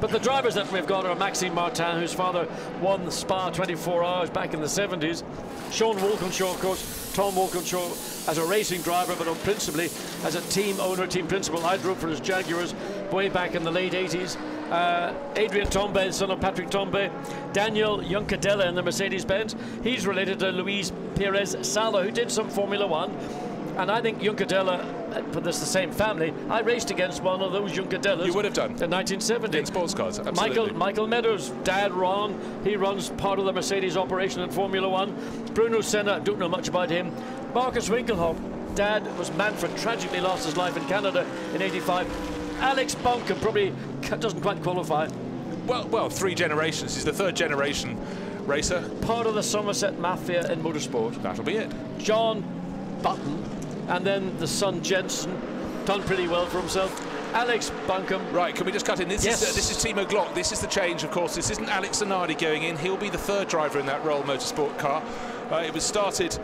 But the drivers that we've got are Maxime Martin, whose father won the Spa 24 Hours back in the 70s. Sean Walkinshaw, of course, Tom Walkinshaw as a racing driver, but principally as a team owner, team principal. I drove for his Jaguars way back in the late 80s. Adrien Tombe, son of Patrick Tombe. Daniel Juncadella in the Mercedes-Benz. He's related to Luis Perez Sala, who did some Formula One. And I think Juncadella, but this is the same family. I raced against one of those Juncadellas. You would have done. In 1970. In sports cars, absolutely. Michael Meadows' dad, Ron, he runs part of the Mercedes operation in Formula One. Bruno Senna, don't know much about him. Marcus Winkelhoff, dad was Manfred, tragically lost his life in Canada in '85. Alex Buncombe probably doesn't quite qualify. Well, 3 generations. He's the 3rd generation racer. Part of the Somerset Mafia in motorsport. That'll be it. John Button. And then the son Jensen, done pretty well for himself. Alex Buncombe. Right, can we just cut in? This yes. This is Timo Glock. This is the change, of course. This isn't Alex Zanardi going in. He'll be the 3rd driver in that Royal Motorsport car. It was started,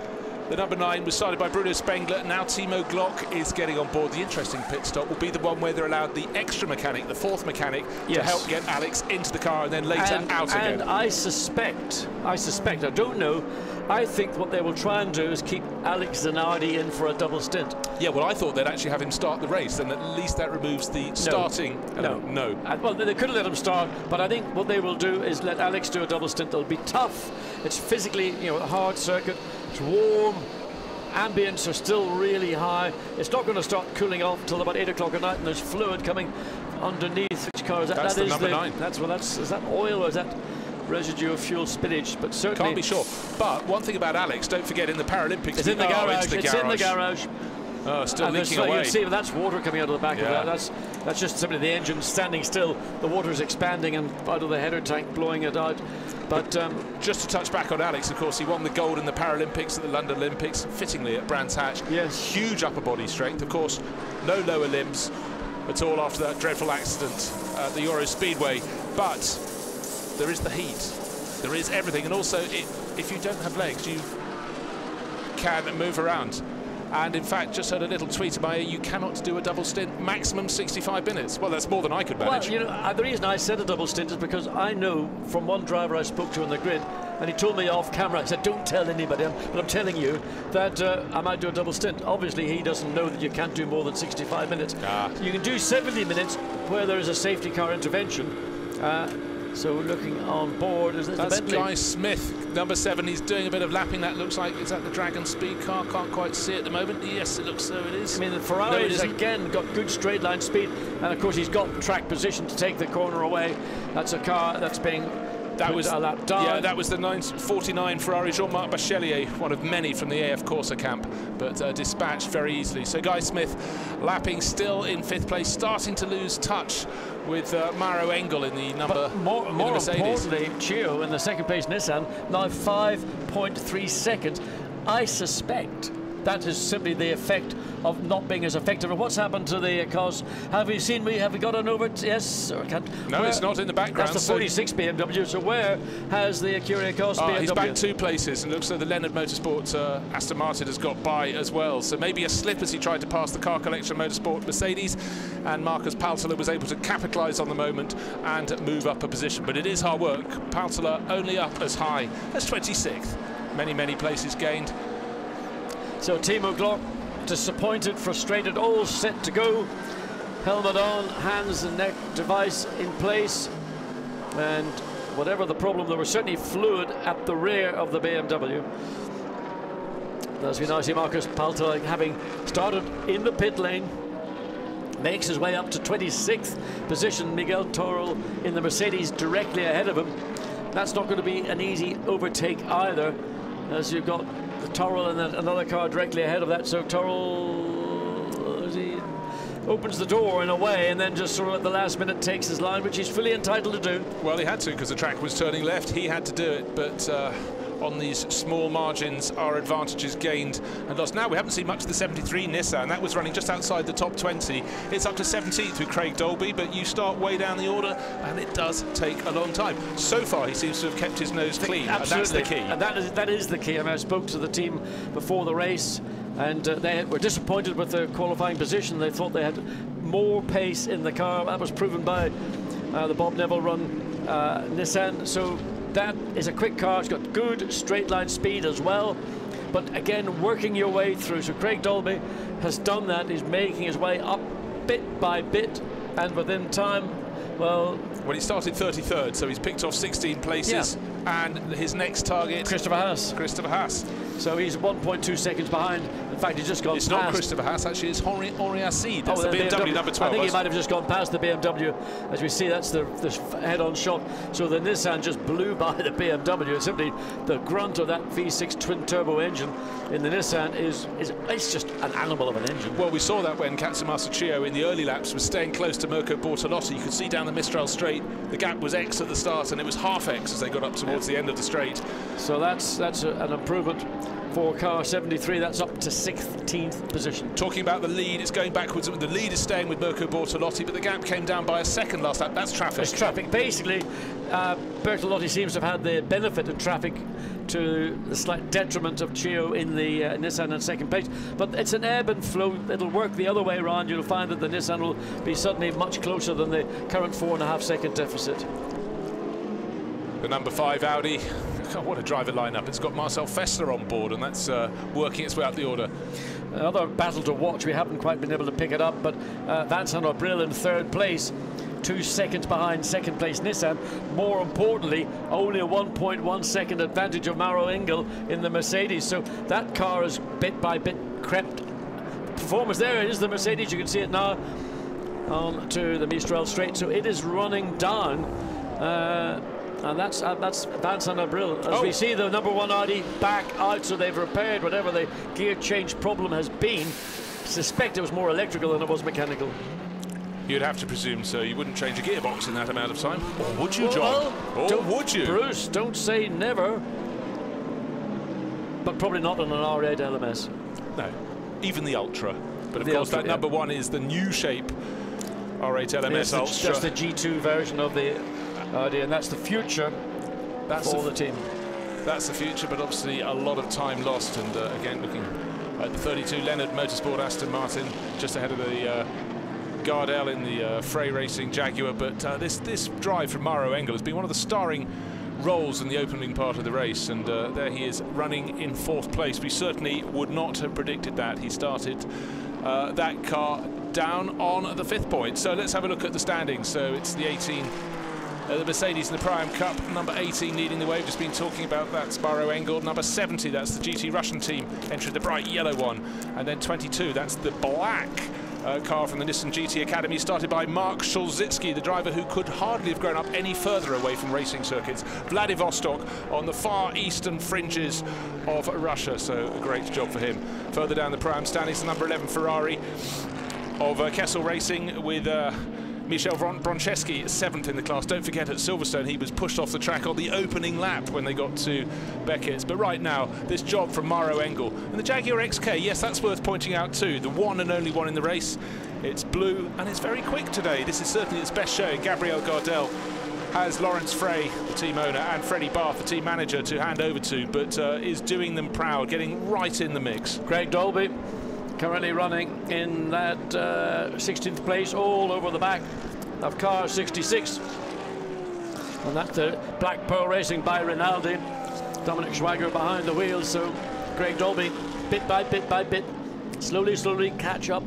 the number 9 was started by Bruno Spengler. Now Timo Glock is getting on board. The interesting pit stop will be the one where they're allowed the extra mechanic, the 4th mechanic, to help get Alex into the car and then later out again. And I suspect, I don't know, I think what they will try and do is keep Alex Zanardi in for a double stint. Yeah, well, I thought they'd actually have him start the race, and at least that removes the starting. No. Well, they could have let him start, but I think what they will do is let Alex do a double stint. It'll be tough. It's physically, a hard circuit. It's warm. Ambience are still really high. It's not going to start cooling off till about 8 o'clock at night, and there's fluid coming underneath. Which car is that? That's the number 9. Is that oil or is that residue of fuel spillage? But certainly can't be sure. But one thing about Alex, don't forget, in the Paralympics, it's in the garage. It's in the garage. Oh, still leaking away. You can see that's water coming out of the back of that. That's just simply the engine standing still. The water's expanding and out of the header tank, blowing it out. But just to touch back on Alex, of course, he won the gold in the Paralympics at the London Olympics, fittingly at Brands Hatch. Yes. Huge upper body strength, of course, no lower limbs at all after that dreadful accident at the Euro Speedway. But there is the heat, there is everything, and also if you don't have legs, you can move around. And in fact, just heard a little tweet about it, you cannot do a double stint, maximum 65 minutes. Well, that's more than I could manage. Well, the reason I said a double stint is because I know from one driver I spoke to on the grid, and he told me off camera, I said, don't tell anybody, but I'm telling you that I might do a double stint. Obviously, he doesn't know that you can't do more than 65 minutes. You can do 70 minutes where there is a safety car intervention. So looking on board, is this the Bentley? Guy Smith, number 7. He's doing a bit of lapping. That looks like, is that the Dragon Speed car? Can't quite see at the moment. Yes, it looks so. It is. I mean, the Ferrari's again got good straight line speed, and of course he's got track position to take the corner away. That's a car that's being. That was a lap down. Yeah, that was the 949 Ferrari Jean-Marc Bachelier, one of many from the AF Corsa camp, but dispatched very easily. So Guy Smith lapping still in 5th place, starting to lose touch with Maro Engel in the number more Mercedes. Importantly, Chio in the 2nd place Nissan, now 5.3 seconds. I suspect that is simply the effect of not being as effective. And what's happened to the cars? Have we got an over? Yes, or can't? No, it's not in the background. That's the 46 BMW. So where has the Curiacos BMW? He's back 2 places, and looks like the Leonard Motorsport Aston Martin has got by as well. So maybe a slip as he tried to pass the Car Collection Motorsport Mercedes, and Marcus Paltela was able to capitalise on the moment and move up a position. But it is hard work. Paltela only up as high as 26th. Many places gained. So Timo Glock, disappointed, frustrated, all set to go. helmet on, hands and neck device in place, and whatever the problem, there was certainly fluid at the rear of the BMW. As we now see Marcus Palter, having started in the pit lane, makes his way up to 26th position. Miguel Toro in the Mercedes directly ahead of him. That's not going to be an easy overtake either, as you've got the Toro and then another car directly ahead of that. So Toro, he opens the door in a way, and then just sort of at the last minute takes his line, which he's fully entitled to do. Well, he had to, because the track was turning left. He had to do it, but on these small margins, our advantage is gained and lost. Now we haven't seen much of the 73 Nissan. That was running just outside the top 20. It's up to 17th with Craig Dolby, but you start way down the order and it does take a long time. So far he seems to have kept his nose clean. Absolutely. And that's the key. And that is the key. I mean, I spoke to the team before the race, and they were disappointed with the qualifying position. They thought they had more pace in the car. That was proven by the Bob Neville run Nissan. So that is a quick car. It's got good straight line speed as well, but again, working your way through. So Craig Dolby has done that. He's making his way up bit by bit, and within time, well, he started 33rd, so he's picked off 16 places. Yeah. And his next target, Christopher Haas. So he's 1.2 seconds behind. In fact, he's just gone past. It's not Christopher Haas, actually, it's Henri Acid. That's the BMW number 12. I think he might have just gone past the BMW. As we see, that's the head-on shot. So the Nissan just blew by the BMW. Simply the grunt of that V6 twin-turbo engine in the Nissan it's just an animal of an engine. Well, we saw that when Katsumasa Chio in the early laps was staying close to Mirko Bortolotti. You could see down the Mistral straight, the gap was X at the start, and it was half X as they got up towards the end of the straight. So that's an improvement for car 73. That's up to 16th position. Talking about the lead, it's going backwards. The lead is staying with Mirko Bortolotti, but the gap came down by a second last lap. That's traffic. It's traffic. Basically, Bortolotti seems to have had the benefit of traffic to the slight detriment of Chio in the Nissan in second place. But it's an ebb and flow. It'll work the other way around. You'll find that the Nissan will be suddenly much closer than the current 4.5 second deficit. The number 5 Audi. God, what a driver lineup. It's got Marcel Fessler on board, and that's working its way up the order. Another battle to watch. We haven't quite been able to pick it up, but Vincent Abril in third place, 2 seconds behind second place Nissan. More importantly, only a 1.1 second advantage of Mauro Engel in the Mercedes. So that car has bit by bit crept. Performance there is the Mercedes. You can see it now on to the Mistral straight. So it is running down. And that's Vincent Abril. As we see the number 1 Audi back out, so they've repaired whatever the gear change problem has been. Suspect it was more electrical than it was mechanical. You'd have to presume so. You wouldn't change a gearbox in that amount of time. Or would you, John? Well, would you? Bruce, don't say never. But probably not on an R8 LMS. No, even the Ultra. But of course, that number 1 is the new shape R8 LMS Ultra. That's the G2 version of the Audi, and that's the future for the team. That's the future, but obviously a lot of time lost. And again, looking at the 32 Leonard Motorsport Aston Martin, just ahead of the Gardel in the Frey Racing Jaguar. But this drive from Mauro Engel has been one of the starring roles in the opening part of the race, and there he is running in 4th place. We certainly would not have predicted that. He started that car down on the 5th point. So let's have a look at the standings. So it's the 18. The Mercedes in the Priam Cup, number 18 leading the way. We've just been talking about that, Mauro Engel. Number 70, that's the GT Russian team, entering the bright yellow one. And then 22, that's the black car from the Nissan GT Academy, started by Mark Szulzicki, the driver who could hardly have grown up any further away from racing circuits. Vladivostok on the far eastern fringes of Russia, so a great job for him. Further down the Priam standings, the number 11 Ferrari of Kessel Racing with Michel Broncheski 7th in the class. Don't forget, at Silverstone he was pushed off the track on the opening lap when they got to Beckett's. But right now, this job from Mauro Engel. And the Jaguar XK, yes, that's worth pointing out too. The one and only one in the race. It's blue and it's very quick today. This is certainly its best showing. Gabriel Gardel has Lawrence Frey, the team owner, and Freddie Barth, the team manager, to hand over to, but is doing them proud, getting right in the mix. Craig Dolby currently running in that 16th place, all over the back of car 66. And that's the Black Pearl Racing by Rinaldi. Dominic Schweiger behind the wheels, so Craig Dolby, bit by bit by bit, slowly catch up.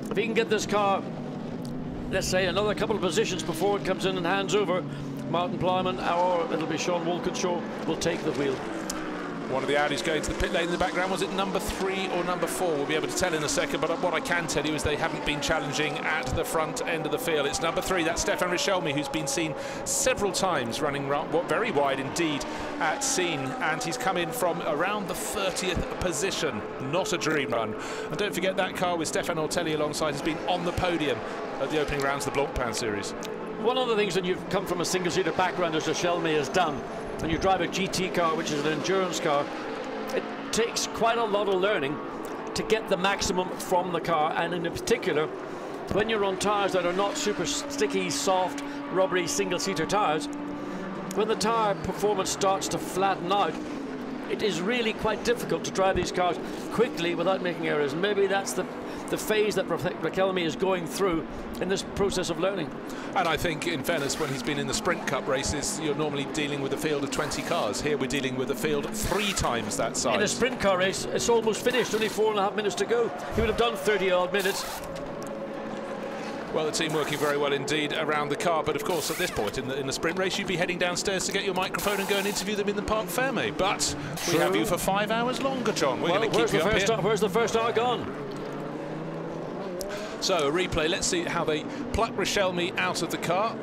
If he can get this car let's say, another couple of positions before it comes in and hands over. Martin Plyman, or it'll be Sean Walkinshaw, will take the wheel. One of the Audis going to the pit lane in the background. Was it number 3 or number 4? We'll be able to tell in a second, but what I can tell you is they haven't been challenging at the front end of the field. It's number 3, that's Stefan Richelmy, who's been seen several times running very wide indeed at Scene, and he's come in from around the 30th position. Not a dream run. And don't forget that car with Stefan Ortelli alongside has been on the podium at the opening rounds of the Blancpain series. One of the things when you've come from a single-seater background, as Richelmy has done, and you drive a GT car, which is an endurance car, it takes quite a lot of learning to get the maximum from the car, and in particular, when you're on tyres that are not super sticky, soft, rubbery single-seater tyres, when the tyre performance starts to flatten out, it is really quite difficult to drive these cars quickly without making errors. And maybe that's the phase that Richelmy is going through in this process of learning. And I think, in fairness, when he's been in the Sprint Cup races, you're normally dealing with a field of 20 cars. Here we're dealing with a field 3 times that size. In a sprint car race, it's almost finished, only 4.5 minutes to go. He would have done 30-odd minutes. Well, the team working very well indeed around the car, but of course at this point in the sprint race you'd be heading downstairs to get your microphone and go and interview them in the Parc Fermé. But we have you for 5 hours longer, John. We're going to keep you up here. Where's the first hour gone? So a replay, let's see how they pluck Richelmy out of the car.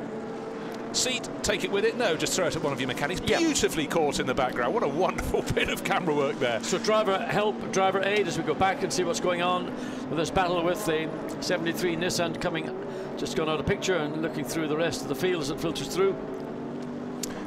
Seat, take it with it. No, just throw it at one of your mechanics. Beautifully caught in the background. What a wonderful bit of camera work there. So driver help, driver aid, as we go back and see what's going on with this battle with the 73 Nissan coming, just gone out of picture, and looking through the rest of the field as it filters through.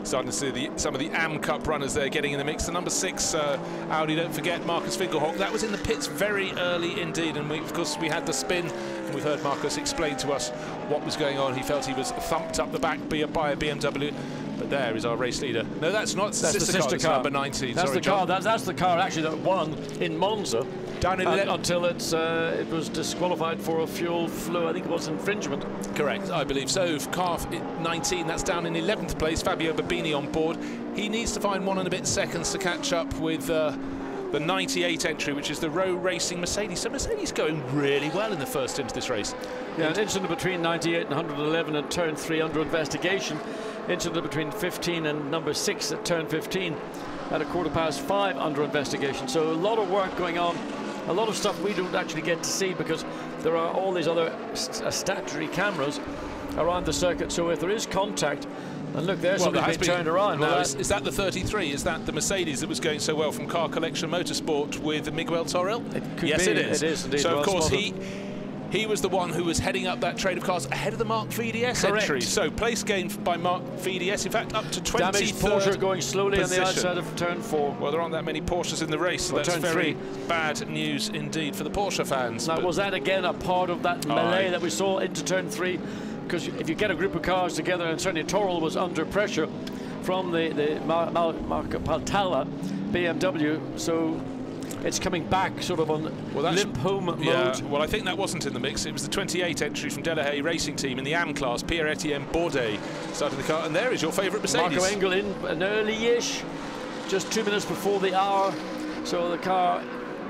Starting to see some of the AM Cup runners there getting in the mix. The number 6 Audi, don't forget, Marcus Finkelhock. That was in the pits very early indeed, and of course we had the spin, and we've heard Marcus explain to us what was going on. He felt he was thumped up the back by a BMW. But there is our race leader. No, that's not. That's the sister car. Number 19. That's Sorry, the car. That's the car actually that won in Monza. Down in until it was disqualified for a fuel flow. I think it was infringement. Correct, I believe so. Car 19. That's down in 11th place. Fabio Babini on board. He needs to find 1 and a bit seconds to catch up with the 98 entry, which is the Rowe Racing Mercedes. So Mercedes going really well in the first into this race. Yeah, an incident between 98 and 111 at turn 3 under investigation. Incident between 15 and number 6 at turn 15 at 5:15 under investigation. So a lot of work going on, a lot of stuff we don't actually get to see because there are all these other statutory cameras around the circuit. So if there is contact, and look, there's something being turned around. Well, is that the 33? Is that the Mercedes that was going so well from Car Collection Motorsport with Miguel Toril? Yes, it is. It is indeed. So of course he was the one who was heading up that trade of cars ahead of the Mark VDS entry. So place gained by Mark VDS, in fact, up to 23rd Damaged Porsche going slowly position. on the outside of turn 4. Well, there aren't that many Porsches in the race, so that's very bad news indeed for the Porsche fans. Now, was that again a part of that melee that we saw into turn 3? Because if you get a group of cars together, and certainly Toril was under pressure from the Marco Paltala BMW, so it's coming back sort of on limp home mode. Well, I think that wasn't in the mix. It was the 28 entry from Delahaye Racing Team in the AM class. Pierre-Etienne Bourdais started the car, and there is your favourite Mercedes. Marco Engel in an early-ish, just 2 minutes before the hour. So the car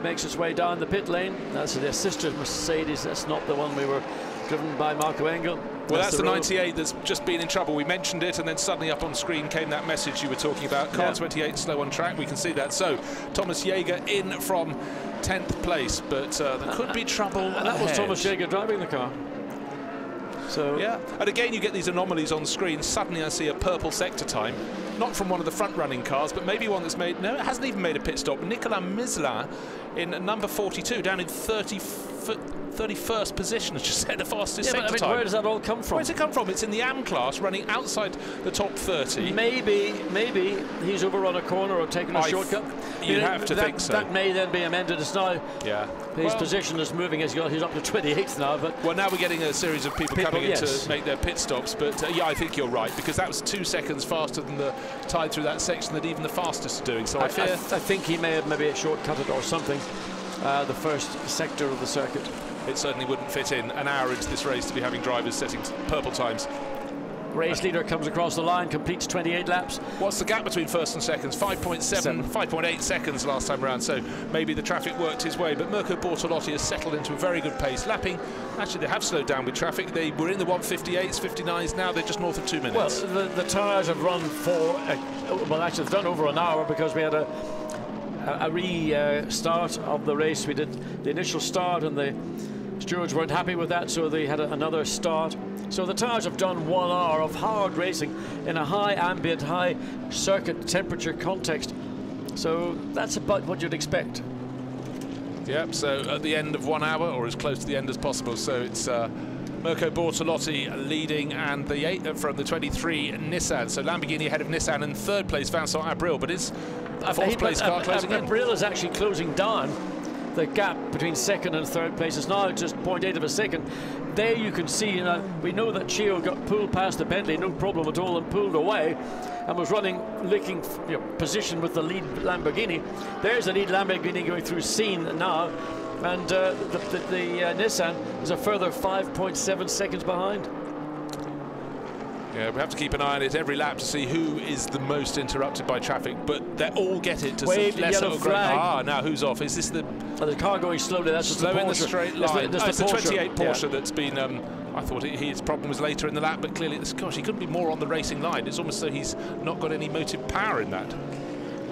makes its way down the pit lane. That's their sister Mercedes. That's not the one we were driven by Marco Engel. Well, that's the 98 that's just been in trouble. We mentioned it, and then suddenly up on screen came that message you were talking about. Car 28 slow on track. We can see that. So Thomas Jaeger in from 10th place, but there could be trouble and that was Thomas Jaeger driving the car. So yeah, and again you get these anomalies on screen. Suddenly I see a purple sector time, not from one of the front-running cars, but maybe one that's made. No, it hasn't even made a pit stop. Nicolas Mislin in number 42, down in 31st position, has just set the fastest sector time. Where does that all come from? Where's it come from? It's in the AM class, running outside the top 30. Maybe he's overrun a corner or taken a shortcut. You have to think so. That may then be amended. It's now his position is moving. He's up to 28th now. But well, now we're getting a series of people coming in to make their pit stops. But yeah, I think you're right, because that was 2 seconds faster than the time through that section that even the fastest are doing. So I think he may have maybe shortcutted or something. The first sector of the circuit. It certainly wouldn't fit in an hour into this race to be having drivers setting purple times. Race leader comes across the line, completes 28 laps. What's the gap between first and seconds? 5.7, 5.8 seconds last time around, so maybe the traffic worked his way, but Mirko Bortolotti has settled into a very good pace. Lapping, actually they have slowed down with traffic. They were in the 158s, 59s, now they're just north of 2 minutes. Well, the tyres have run for, well actually they've done over an hour because we had a restart of the race. We did the initial start and the stewards weren't happy with that, so they had another start. So the tyres have done 1 hour of hard racing in a high ambient, high circuit temperature context. So that's about what you'd expect. Yep, so at the end of 1 hour, or as close to the end as possible. So it's Mirko Bortolotti leading, and the from the 23 Nissan. So Lamborghini ahead of Nissan, and third place Vincent Abril, but his fourth place car closing in. Abril is actually closing down. The gap between second and third place is now just 0.8 of a second. There you can see, we know that Chio got pulled past the Bentley, no problem at all, and pulled away, and was running, licking position with the lead Lamborghini. There's the lead Lamborghini going through Scene now, and the Nissan is a further 5.7 seconds behind. Yeah, we have to keep an eye on it every lap to see who is the most interrupted by traffic, but they all get it to wave some less yellow flag. Ah, now who's off? Is this the car going slowly? That's slow the in the straight line. It's the 28 Porsche yeah. that's been. I thought his problem was later in the lap, but clearly, gosh, he couldn't be more on the racing line. It's almost as though he's not got any motive power in that.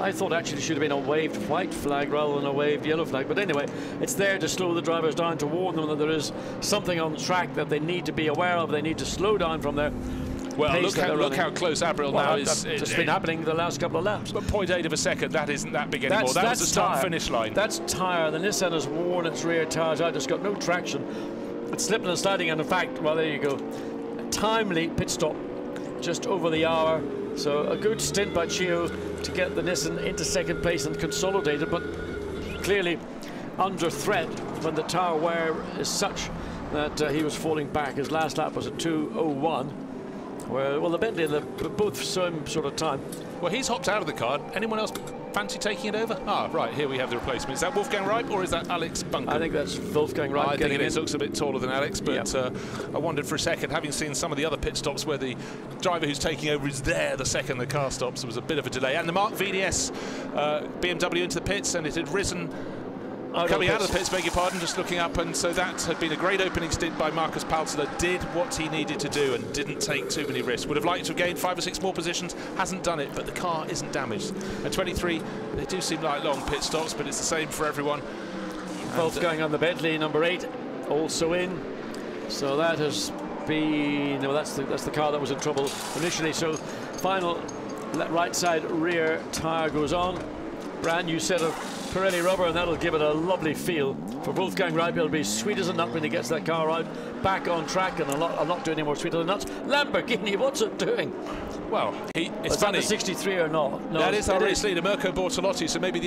I thought actually it should have been a waved white flag rather than a waved yellow flag. But anyway, it's there to slow the drivers down, to warn them that there is something on the track that they need to be aware of. They need to slow down from there. Well, look how close Abril now is. It's been happening the last couple of laps. But 0.8 of a second, that isn't that big anymore. That was the start-finish line. That's tyre. The Nissan has worn its rear tyres out. It's got no traction. It's slipping and sliding, and in fact, well, there you go. A timely pit stop, just over the hour. So a good stint by Chio to get the Nissan into second place and consolidate it, but clearly under threat when the tyre wear is such that he was falling back. His last lap was at 2:01. Well, the Bentley and the both same sort of time. Well, he's hopped out of the car. Anyone else fancy taking it over? Ah, right, here we have the replacement. Is that Wolfgang Reip or is that Alex Bunker? I think that's Wolfgang Reip. I think it is. Looks a bit taller than Alex, but I wondered for a second, having seen some of the other pit stops where the driver who's taking over is there the second the car stops, there was a bit of a delay. And the Mark VDS BMW into the pits, and it had risen. Coming out of the pits, beg your pardon, just looking up, and so that had been a great opening stint by Marcus Palzler. Did what he needed to do and didn't take too many risks. Would have liked to have gained 5 or 6 more positions, hasn't done it, but the car isn't damaged. At 23, they do seem like long pit stops, but it's the same for everyone. Both going on the Bentley, number 8, also in. So that has been, no, that's the car that was in trouble initially. So final right side rear tyre goes on. Brand new set of Pirelli rubber, and that'll give it a lovely feel. For Wolfgang Reip, it'll be sweet as a nut when he gets that car out, back on track, and I'm not doing any more sweeter than nuts. Lamborghini, what's it doing? Well, it's funny. Is that the 63 or not? No, that is our race leader, Mirko Bortolotti, so maybe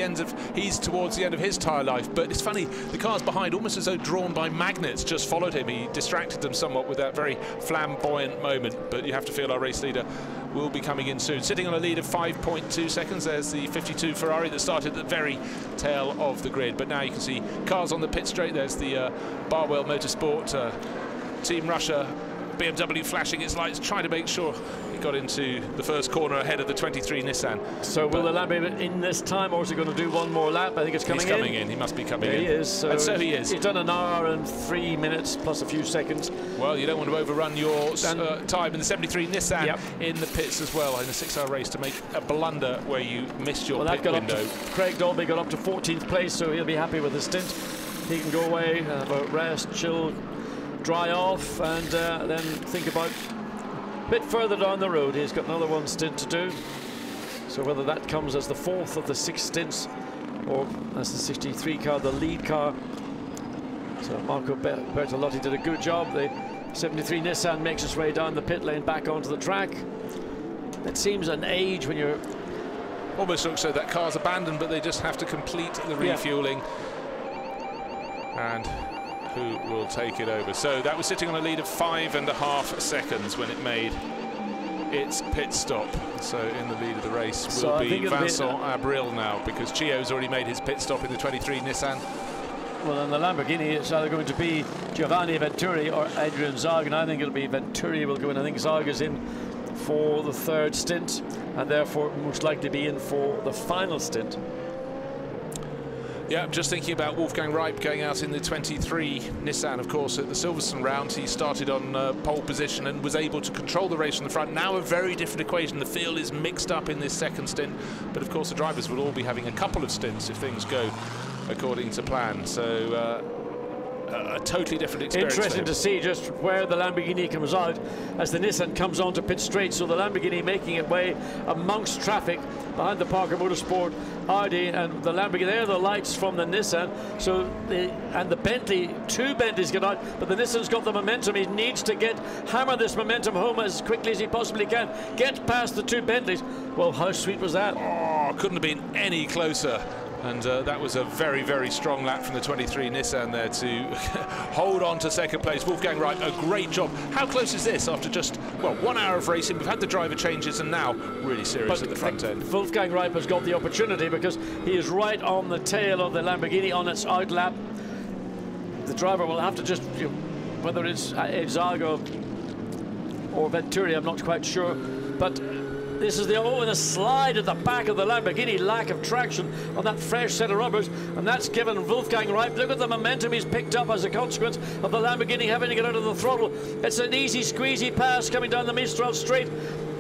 he's towards the end of his tyre life, but it's funny, the cars behind, almost as though drawn by magnets, just followed him. He distracted them somewhat with that very flamboyant moment, but you have to feel our race leader will be coming in soon. Sitting on a lead of 5.2 seconds, there's the 52 Ferrari that started at the very tail of the grid, but now you can see cars on the pit straight. There's the Barwell Motorsport, Team Russia, BMW flashing its lights, trying to make sure it got into the first corner ahead of the 23 Nissan. So will the lap be in this time, or is he going to do one more lap? I think it's coming in. He's coming in. He must be coming in. He is. So and so he is. He's done an hour and 3 minutes plus a few seconds. Well, you don't want to overrun your time in the 73 Nissan in the pits as well in a 6-hour race to make a blunder where you missed your pit window. Craig Dolby got up to 14th place, so he'll be happy with the stint. He can go away, have a rest, chill, dry off, and then think about a bit further down the road. He's got another one stint to do. So whether that comes as the 4th of the 6 stints or as the 63 car, the lead car. So Marco Bertolotti did a good job. The 73 Nissan makes its way down the pit lane back onto the track. It seems an age when you're... Almost looks so that car's abandoned, but they just have to complete the refueling. And who will take it over? So that was sitting on a lead of 5.5 seconds when it made its pit stop. So in the lead of the race will be Vincent Abril now, because Chio's already made his pit stop in the 23 Nissan. Well, in the Lamborghini, it's either going to be Giovanni Venturi or Adrian Zarg, and I think it'll be Venturi will go in. I think Zarg is in for the third stint, and therefore most likely be in for the final stint. Yeah, I'm just thinking about Wolfgang Reip going out in the 23 Nissan, of course, at the Silverstone round. He started on pole position and was able to control the race from the front. Now a very different equation. The field is mixed up in this second stint, but of course the drivers will all be having a couple of stints if things go according to plan. So a totally different experience. Interesting to see just where the Lamborghini comes out as the Nissan comes onto pit straight. So the Lamborghini making its way amongst traffic behind the Parker Motorsport Audi and the Lamborghini. There are the lights from the Nissan. So the Bentley, two Bentleys get out, but the Nissan's got the momentum. He needs to hammer this momentum home as quickly as he possibly can. Get past the two Bentleys. Well, how sweet was that? Oh, couldn't have been any closer. And that was a very, very strong lap from the 23 Nissan there to hold on to second place. Wolfgang Reip, a great job. How close is this after just, well, 1 hour of racing? We've had the driver changes and now really serious at the front end. Wolfgang Reip has got the opportunity because he is right on the tail of the Lamborghini on its out lap. The driver will have to just, whether it's Zago or Venturi, I'm not quite sure, but this is the slide at the back of the Lamborghini, lack of traction on that fresh set of rubbers, and that's given Wolfgang Reip. Look at the momentum he's picked up as a consequence of the Lamborghini having to get out of the throttle. It's an easy squeezy pass coming down the Mistral straight.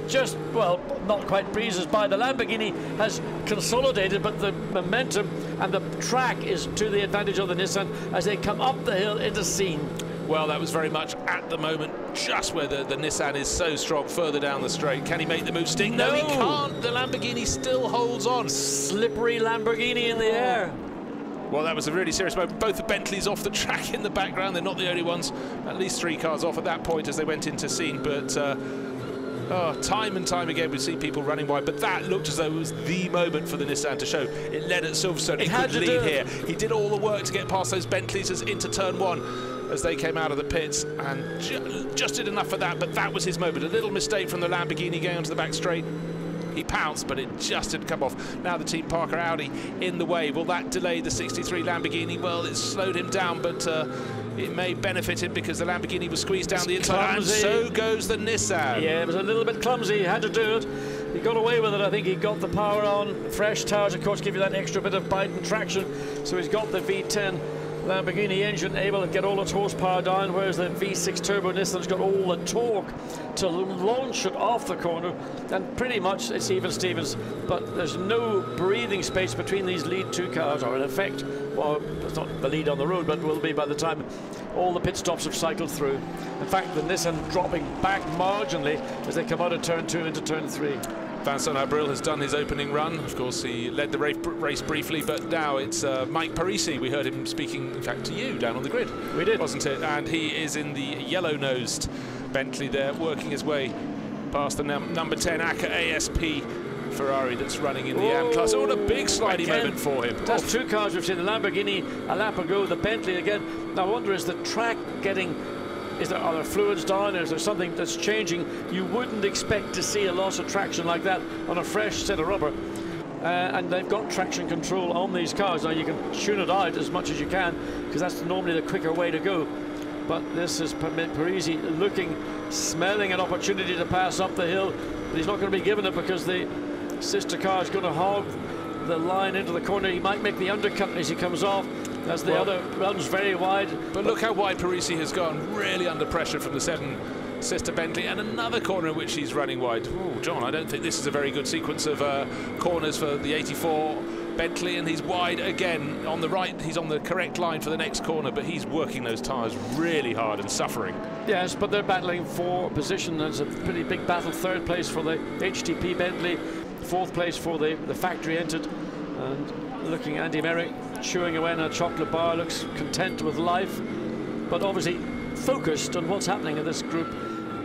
Just, well, not quite breezes by. The Lamborghini has consolidated, but the momentum and the track is to the advantage of the Nissan as they come up the hill into scene. Well, that was very much at the moment just where the Nissan is so strong further down the straight. Can he make the move sting? No, he can't. The Lamborghini still holds on. Slippery Lamborghini in the air. Well, that was a really serious moment. Both the Bentleys off the track in the background. They're not the only ones. At least 3 cars off at that point as they went into scene. But time and time again we see people running wide. But that looked as though it was the moment for the Nissan to show. It led at Silverstone. It could lead here. He did all the work to get past those Bentleys into turn 1. As they came out of the pits and just did enough for that, but that was his moment. A little mistake from the Lamborghini going onto the back straight. He pounced, but it just didn't come off. Now the Team Parker Audi in the way. Will that delay the 63 Lamborghini? Well, it slowed him down, but it may benefit him because the Lamborghini was squeezed down the inside, and so goes the Nissan. Yeah, it was a little bit clumsy. He had to do it. He got away with it. I think he got the power on. Fresh tires, of course, give you that extra bit of bite and traction. So he's got the V10 Lamborghini engine able to get all its horsepower down, whereas the V6 turbo Nissan's got all the torque to launch it off the corner, and pretty much it's even Stevens, but there's no breathing space between these lead 2 cars, or in effect, well, it's not the lead on the road, but will be by the time all the pit stops have cycled through. In fact, the Nissan dropping back marginally as they come out of turn 2 into turn 3. Vincent Abril has done his opening run. Of course, he led the race briefly, but now it's Mike Parisi. We heard him speaking, in fact, to you down on the grid. We did. Wasn't it? And he is in the yellow-nosed Bentley there, working his way past the number 10 ACA ASP Ferrari that's running in the AM class. Oh, what a big slidey moment for him. That's 2 cars we've seen, the Lamborghini a lap ago, the Bentley again. Now, I wonder, is the track getting... Are there fluids down? Is there something that's changing? You wouldn't expect to see a loss of traction like that on a fresh set of rubber. And they've got traction control on these cars. Now you can tune it out as much as you can because that's normally the quicker way to go. But this is Parisi smelling an opportunity to pass up the hill. But he's not going to be given it because the sister car is going to hog the line into the corner. He might make the undercut as he comes off. As the other runs very wide. But look how wide Parisi has gone, really under pressure from the 7 sister Bentley, and another corner in which he's running wide. Oh, John, I don't think this is a very good sequence of corners for the 84 Bentley, and he's wide again on the right. He's on the correct line for the next corner, but he's working those tyres really hard and suffering. Yes, but they're battling for position. There's a pretty big battle. 3rd place for the HTP Bentley, 4th place for the factory entered, and looking Andy Merrick chewing away on a chocolate bar, looks content with life, but obviously focused on what's happening in this group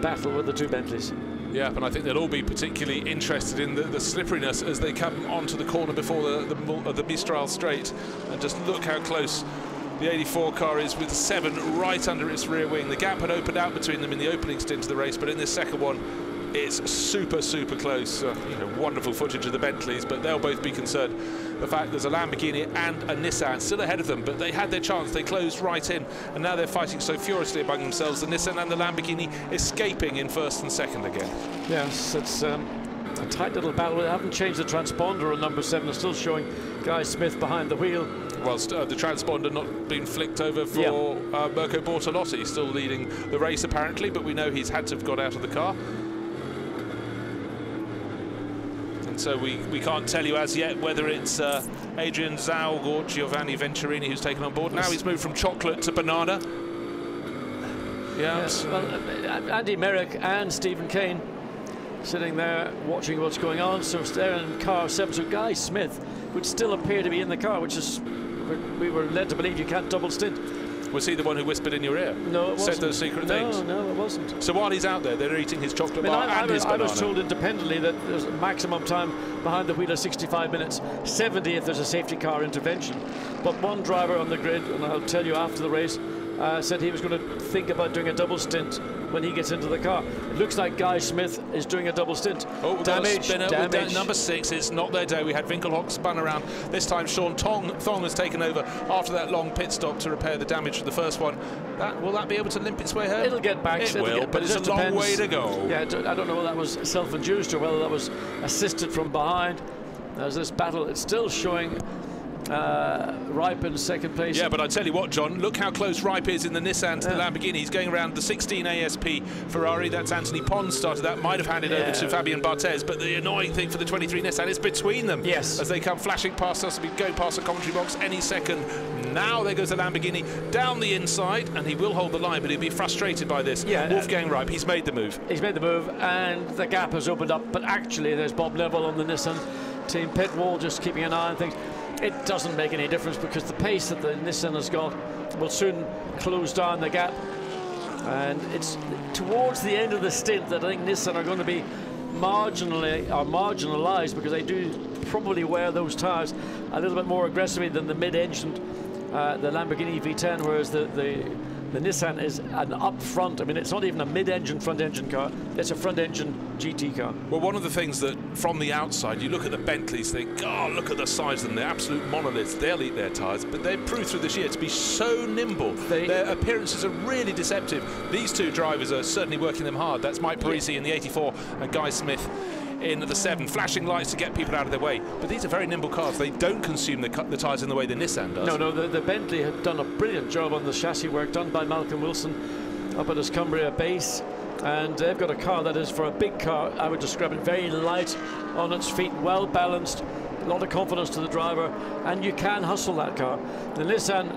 battle with the 2 Bentleys. Yeah, and I think they'll all be particularly interested in the slipperiness as they come onto the corner before the Mistral straight, and just look how close the 84 car is with 7 right under its rear wing. The gap had opened out between them in the opening stint of the race, but in this second one, it's super close. You know, wonderful footage of the Bentleys, but they'll both be concerned. The fact there's a Lamborghini and a Nissan still ahead of them, but they had their chance. They closed right in, and now they're fighting so furiously among themselves. The Nissan and the Lamborghini escaping in first and second again. Yes, it's a tight little battle. They haven't changed the transponder on number 7. They're still showing Guy Smith behind the wheel. Whilst the transponder not being flicked over for Mirko Bortolotti, still leading the race apparently, but we know he's had to have got out of the car. And so we can't tell you as yet whether it's Adrian Zaug or Giovanni Venturini who's taken on board. Now he's moved from chocolate to banana. Yes, well, Andy Merrick and Stephen Kane sitting there watching what's going on. So they're in car 7. So Guy Smith would still appear to be in the car, which is, we were led to believe you can't double stint. Was he the one who whispered in your ear? No, it wasn't. Said those secret things? No, it wasn't. So while he's out there, they're eating his chocolate bar and his banana. I was told independently that there's a maximum time behind the wheel of 65 minutes, 70 if there's a safety car intervention. But one driver on the grid, and I'll tell you after the race, said he was going to think about doing a double stint when he gets into the car. It looks like Guy Smith is doing a double stint. Oh, damage. Number 6 is not their day. We had Winkelhock spun around. This time Sean Thong has taken over after that long pit stop to repair the damage to the first one. Will that be able to limp its way home? It'll get back. It will, but it's a long way to go. Yeah, I don't know whether that was self-induced or whether that was assisted from behind. There's this battle. It's still showing Ripe in second place. Yeah, but I tell you what, John, look how close Ripe is in the Nissan to the Lamborghini. He's going around the 16 ASP Ferrari. That's Anthony Pons started that. Might have handed over to Fabian Barthez, but the annoying thing for the 23 Nissan is between them. Yes. As they come flashing past us, going past the commentary box any second. Now there goes the Lamborghini down the inside, and he will hold the line, but he'll be frustrated by this. Yeah, Wolfgang Ripe, he's made the move. He's made the move, and the gap has opened up, but actually there's Bob Neville on the Nissan team pit wall just keeping an eye on things. It doesn't make any difference because the pace that the Nissan has got will soon close down the gap, and it's towards the end of the stint that I think Nissan are going to be marginalised, because they do probably wear those tyres a little bit more aggressively than the mid-engined the Lamborghini V10, whereas the Nissan is an up-front. I mean, it's not even a mid-engine front-engine car. It's a front-engine GT car. Well, one of the things that, from the outside, you look at the Bentleys, think, oh, look at the size of them. They're absolute monoliths. They'll eat their tyres. But they've proved through this year to be so nimble. Their appearances are really deceptive. These two drivers are certainly working them hard. That's Mike Parisi in the 84 and Guy Smith in the 7, flashing lights to get people out of their way. But these are very nimble cars. They don't consume the tyres in the way the Nissan does. No, the Bentley have done a brilliant job on the chassis work done by Malcolm Wilson up at his Cumbria base. And they've got a car that is, for a big car, I would describe it very light on its feet, well balanced, a lot of confidence to the driver, and you can hustle that car. The Nissan,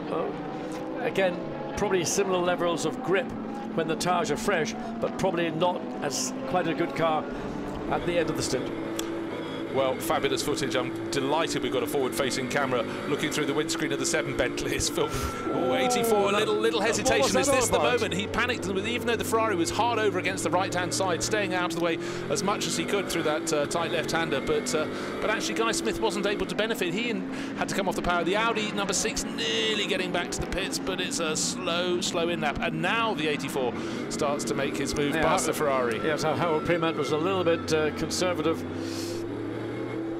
again, probably similar levels of grip when the tyres are fresh, but probably not as quite a good car at the end of the stint. Well, fabulous footage. I'm delighted we've got a forward-facing camera looking through the windscreen of the 7 Bentley. It's filmed. 84, a little hesitation. Is this the moment? He panicked, even though the Ferrari was hard over against the right-hand side, staying out of the way as much as he could through that tight left-hander. But actually, Guy Smith wasn't able to benefit. He had to come off the power. The Audi number 6 nearly getting back to the pits, but it's a slow in-lap. And now the 84 starts to make his move past the Ferrari. Yes, Howard Premat was a little bit conservative.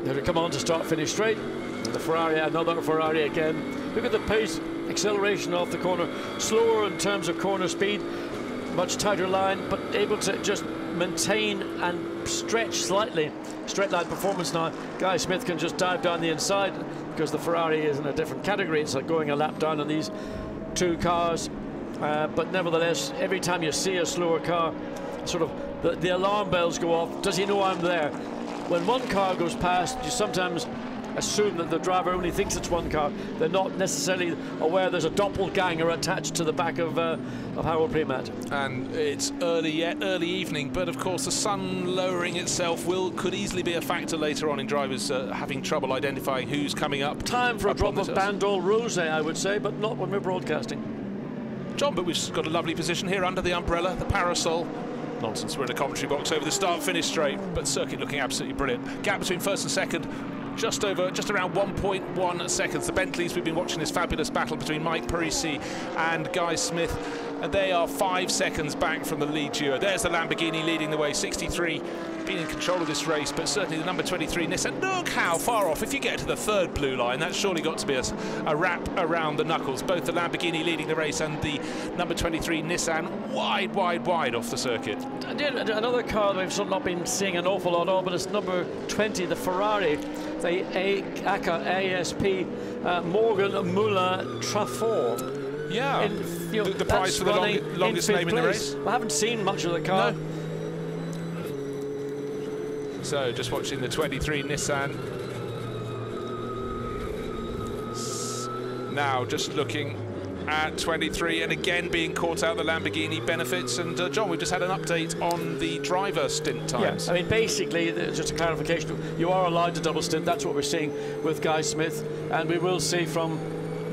They would come on to start, finish straight. The Ferrari, another Ferrari again. Look at the pace, acceleration off the corner. Slower in terms of corner speed, much tighter line, but able to just maintain and stretch slightly. Straight line performance now. Guy Smith can just dive down the inside because the Ferrari is in a different category. It's like going a lap down on these two cars. But nevertheless, every time you see a slower car, sort of the alarm bells go off. Does he know I'm there? When one car goes past, you sometimes assume that the driver only thinks it's one car. They're not necessarily aware there's a doppelganger attached to the back of Howard Premat. And it's early evening, but of course the sun lowering itself could easily be a factor later on in drivers having trouble identifying who's coming up. Time for a drop of Bandol Rosé, I would say, but not when we're broadcasting. John, but we've got a lovely position here under the umbrella, the parasol. Nonsense, we're in a commentary box over the start-finish straight, but circuit looking absolutely brilliant. Gap between first and second just around 1.1 seconds. The Bentleys, we've been watching this fabulous battle between Mike Parisi and Guy Smith, and they are 5 seconds back from the lead duo. There's the Lamborghini leading the way, 63, been in control of this race, but certainly the number 23 Nissan. Look how far off. If you get to the third blue line, that's surely got to be a wrap around the knuckles. Both the Lamborghini leading the race and the number 23 Nissan wide off the circuit. Another car that we've sort of not been seeing an awful lot of, but it's number 20, the Ferrari, the ACA ASP Morgan Moulin Trafort. Yeah, the prize for the longest name in the race. I haven't seen much of the car. No. So just watching the 23 Nissan. Now just looking at 23, and again being caught out the Lamborghini benefits. And John, we've just had an update on the driver stint times. Yeah, I mean, basically, just a clarification, you are allowed to double stint. That's what we're seeing with Guy Smith, and we will see from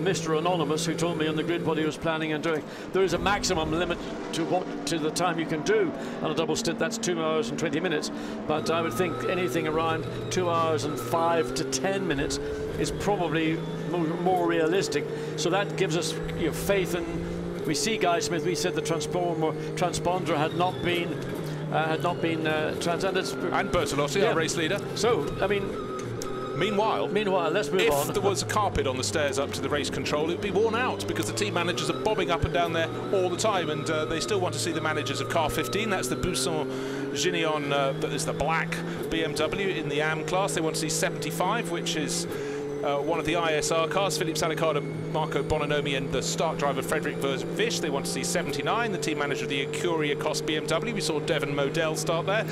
Mr. Anonymous, who told me on the grid what he was planning and doing. There is a maximum limit to the time you can do on a double stint. That's 2 hours and 20 minutes. But I would think anything around 2 hours and 5 to 10 minutes is probably more realistic. So that gives us faith in. We see Guy Smith. We said the transponder had not been transcended. And Bertolotti, our race leader. So I mean. Meanwhile, let's move on. If there was a carpet on the stairs up to the race control, it would be worn out because the team managers are bobbing up and down there all the time, and they still want to see the managers of car 15. That's the Buisson Gignon, that is the black BMW in the AM class. They want to see 75, which is one of the ISR cars, Philippe Salicada, Marco Bononomi, and the start driver Frederick Visch. They want to see 79, the team manager of the Ecurie Cost BMW. We saw Devon Modell start there.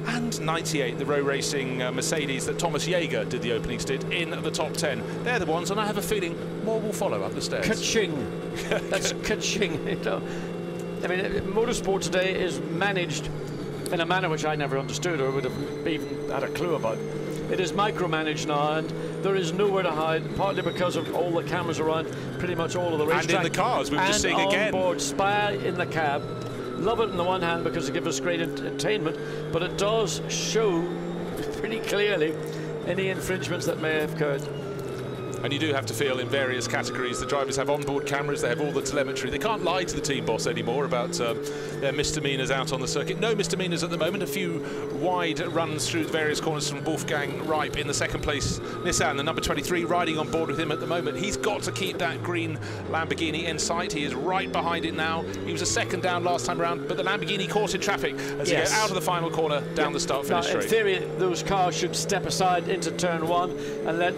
And 98, the row racing Mercedes that Thomas Jaeger did the opening stint in the top 10. They're the ones, and I have a feeling more will follow up the stairs. Ka-ching. That's ka-ching. I mean, motorsport today is managed in a manner which I never understood or would have even had a clue about. It is micromanaged now, and there is nowhere to hide, partly because of all the cameras around pretty much all of the racetrack. And in the cars, we've just seen again. And on board, spy in the cab. Love it on the one hand because it gives us great entertainment, but it does show pretty clearly any infringements that may have occurred. And you do have to feel in various categories. The drivers have onboard cameras, they have all the telemetry. They can't lie to the team boss anymore about their misdemeanors out on the circuit. No misdemeanors at the moment. A few wide runs through the various corners from Wolfgang Reip in the second place Nissan, the number 23, riding on board with him at the moment. He's got to keep that green Lamborghini in sight. He is right behind it now. He was a second down last time around, but the Lamborghini caught in traffic as he goes out of the final corner down the start-finish straight. In theory, those cars should step aside into turn one and let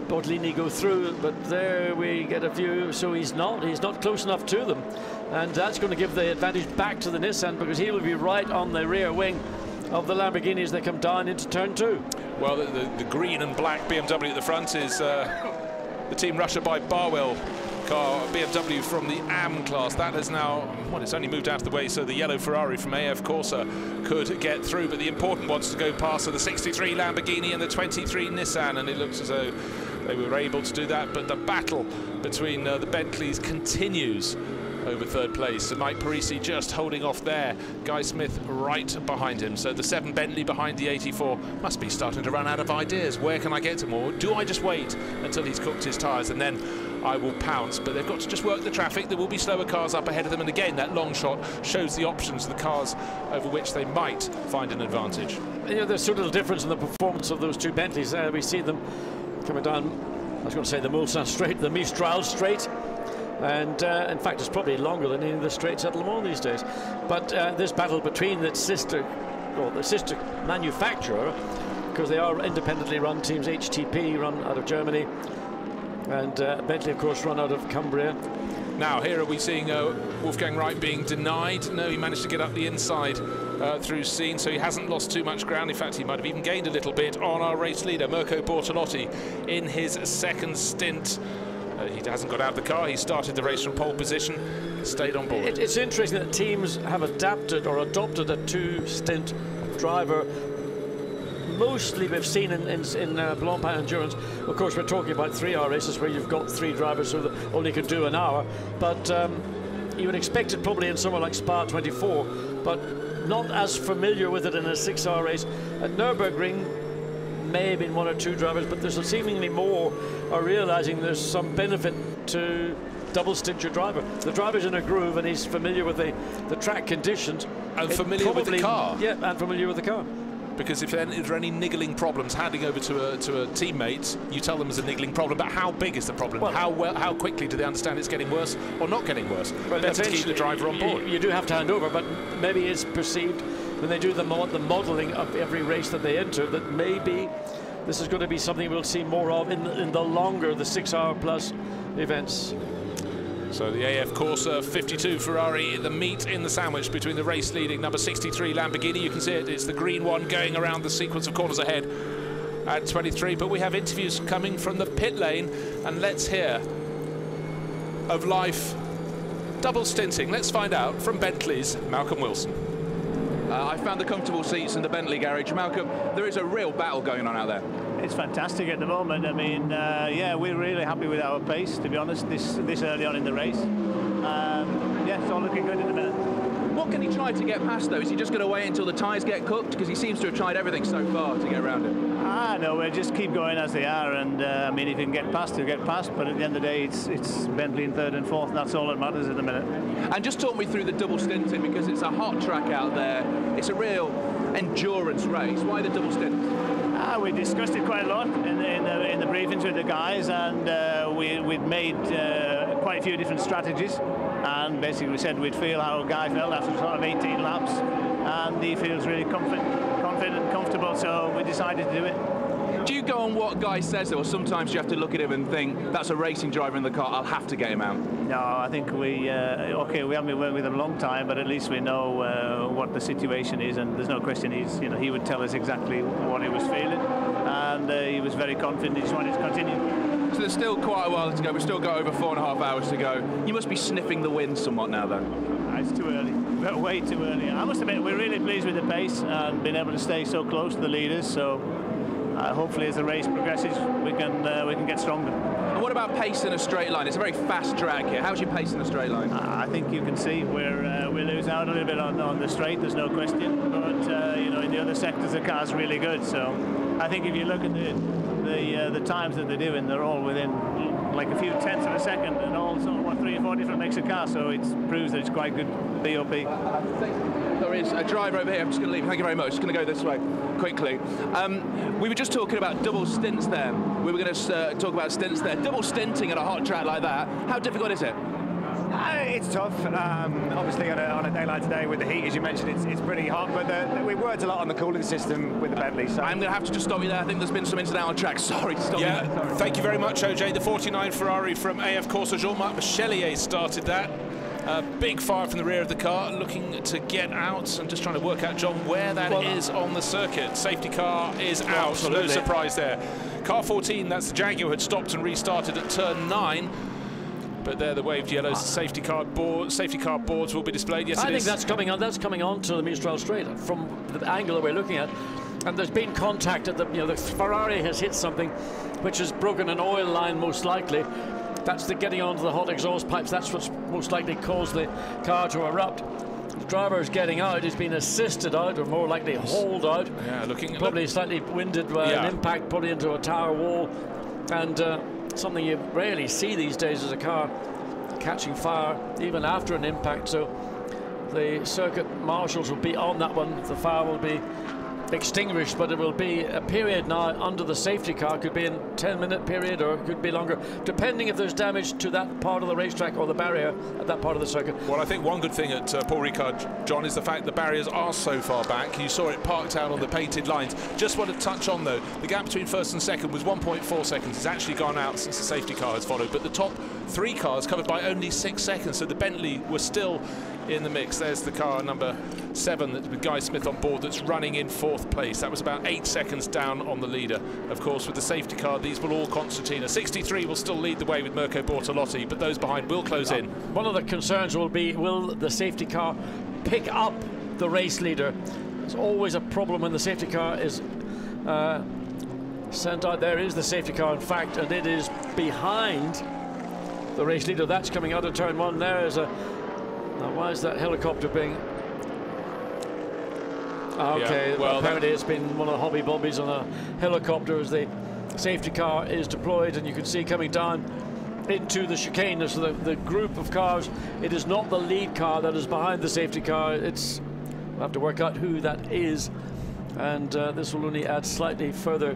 Bortolini go through, but there we get a view. So he's not close enough to them, and that's going to give the advantage back to the Nissan because he will be right on the rear wing of the Lamborghini as they come down into turn two. Well, the green and black BMW at the front is the Team Russia by Barwell car, BMW from the AM class. That has now, well, it's only moved out of the way so the yellow Ferrari from AF Corsa could get through, but the important ones to go past are the 63 Lamborghini and the 23 Nissan, and it looks as though they were able to do that, but the battle between the Bentleys continues over third place. So Mike Parisi just holding off there. Guy Smith right behind him. So the 7 Bentley behind the 84 must be starting to run out of ideas. Where can I get to more? Do I just wait until he's cooked his tyres and then I will pounce? But they've got to just work the traffic. There will be slower cars up ahead of them. And again, that long shot shows the options, the cars over which they might find an advantage. You know, there's so little difference in the performance of those two Bentleys. We see them coming down, I was going to say the Mulsanne Straight, the Mistral Straight. And in fact, it's probably longer than any of the straights at Le Mans these days. But this battle between the sister manufacturer, because they are independently run teams, HTP run out of Germany, and Bentley, of course, run out of Cumbria. Now, here are we seeing Wolfgang Reip being denied. No, he managed to get up the inside through Scene, so he hasn't lost too much ground. In fact, he might have even gained a little bit on our race leader, Mirko Bortolotti, in his second stint. He hasn't got out of the car. He started the race from pole position, stayed on board. It's interesting that teams have adapted or adopted a two-stint driver. Mostly we've seen in Blancpain Endurance. Of course, we're talking about 3-hour races where you've got 3 drivers so that only can do an hour. But you would expect it probably in somewhere like Spa 24, but not as familiar with it in a 6-hour race. At Nürburgring, may have been one or two drivers, but there's seemingly more are realizing there's some benefit to double stint your driver. The driver's in a groove and he's familiar with the track conditions. And familiar with the car. Yeah, and familiar with the car. Because if there are any niggling problems, handing over to a teammate, you tell them there's a niggling problem, but how big is the problem? Well, how quickly do they understand it's getting worse or not getting worse? Well, better to keep the driver on board. You do have to hand over, but maybe it's perceived when they do the modelling of every race that they enter that maybe this is going to be something we'll see more of in the longer, the 6-hour plus events. So the AF Corsa 52 Ferrari, the meat in the sandwich between the race leading number 63 Lamborghini. You can see it, it's the green one going around the sequence of corners ahead at 23. But we have interviews coming from the pit lane, and let's hear of life double stinting. Let's find out from Bentley's Malcolm Wilson. I found the comfortable seats in the Bentley garage. Malcolm, there is a real battle going on out there. It's fantastic at the moment. I mean, yeah, we're really happy with our pace, to be honest, this early on in the race. Yeah, it's all looking good in the minute. What can he try to get past, though? Is he just going to wait until the tyres get cooked? Because he seems to have tried everything so far to get around it. No, we'll just keep going as they are, and I mean, if he can get past, he'll get past, but at the end of the day, it's Bentley in third and fourth, and that's all that matters at the minute. And just talk me through the double stinting, because it's a hot track out there. It's a real endurance race. Why the double stint? We discussed it quite a lot in the briefings with the guys, and we'd made quite a few different strategies, and basically we said we'd feel how a guy felt after sort of 18 laps, and he feels really confident and comfortable, so we decided to do it. Do you go on what Guy says, or sometimes you have to look at him and think, that's a racing driver in the car, I'll have to get him out? No, I think okay, we haven't been working with him a long time, but at least we know what the situation is, and there's no question he would tell us exactly what he was feeling, and he was very confident, he just wanted to continue. So there's still quite a while to go, we've still got over 4.5 hours to go. You must be sniffing the wind somewhat now, though. It's too early, way too early. I must admit, we're really pleased with the pace and being able to stay so close to the leaders, so hopefully as the race progresses we can get stronger. And what about pace in a straight line? It's a very fast drag here. How's your pace in a straight line? I think you can see we lose out a little bit on the straight, there's no question, but you know, in the other sectors the car's really good, so I think if you look at the times that they're doing, they're all within like a few tenths of a second, and all sort of what 3 or 4 different makes a car, so it proves that it's quite good BOP. There is a driver over here. I'm just going to leave. Thank you very much. Just going to go this way quickly. We were just talking about double stints there. We were going to talk about stints there. Double stinting at a hot track like that, how difficult is it? It's tough. Obviously, on a day like today with the heat, as you mentioned, it's pretty hot. But we worked a lot on the cooling system with the Bentley. So I'm going to have to just stop you there. I think there's been some incident on track. Sorry to stop you there. Sorry. Thank you very much, OJ. The 49 Ferrari from AF Corsa, Jean-Marc Michelier started that. Big fire from the rear of the car, looking to get out. I'm just trying to work out, John, where that is on the circuit. Safety car is out. Absolutely. No surprise there. Car 14, that's the Jaguar, had stopped and restarted at turn 9. But there, the waved yellow safety car boards will be displayed. Yes, I think that's coming on. That's coming on to the Mistral Straight from the angle that we're looking at. And there's been contact at the Ferrari has hit something which has broken an oil line, most likely. That's the getting onto the hot exhaust pipes. That's what's most likely caused the car to erupt. The driver is getting out. He's been assisted out, or more likely hauled out. Yeah, probably slightly winded by an impact, probably into a tower wall, and something you rarely see these days is a car catching fire even after an impact. So the circuit marshals will be on that one. The fire will be extinguished, but it will be a period now under the safety car. Could be a 10-minute period, or it could be longer, depending if there's damage to that part of the racetrack or the barrier at that part of the circuit. Well, I think one good thing at Paul Ricard, John, is the fact the barriers are so far back. You saw it parked out on the painted lines. Just want to touch on, though, the gap between first and second was 1.4 seconds. It's actually gone out since the safety car has followed, but the top 3 cars covered by only 6 seconds, so the Bentley was still in the mix. There's the car number 7 with Guy Smith on board that's running in 4th place. That was about 8 seconds down on the leader. Of course, with the safety car, these will all concertina. 63 will still lead the way with Mirko Bortolotti, but those behind will close in. One of the concerns will be, will the safety car pick up the race leader? It's always a problem when the safety car is sent out. There is the safety car, in fact, and it is behind the race leader. That's coming out of turn 1. There is a... Now, why is that helicopter being Okay, Yeah, well, apparently it's been one of the hobby bobbies on a helicopter as the safety car is deployed, and you can see coming down into the chicane. So the group of cars, it is not the lead car that is behind the safety car. We'll have to work out who that is, and this will only add slightly further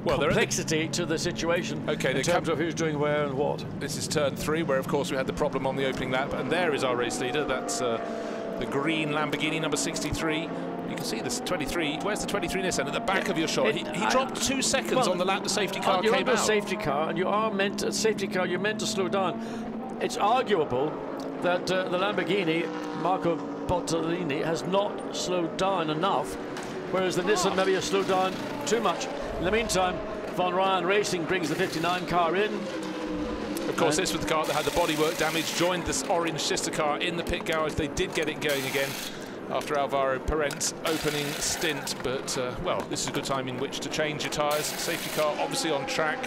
complexity to the situation in terms of who's doing where and what. This is turn 3, where of course we had the problem on the opening lap, and there is our race leader. That's the green Lamborghini number 63. You can see this 23. Where's the 23 Nissan? At the back of your shot. He dropped 2 seconds on the lap the safety car came out. You're on the safety car, and you are meant to, safety car, you're meant to slow down. It's arguable that the Lamborghini, Marco Bottolini, has not slowed down enough, whereas the Nissan maybe has slowed down too much. In the meantime, Von Ryan Racing brings the 59 car in. Of course, this was the car that had the bodywork damage, joined this orange sister car in the pit garage. They did get it going again after Alvaro Parent's opening stint, but, well, this is a good time in which to change your tyres. Safety car obviously on track,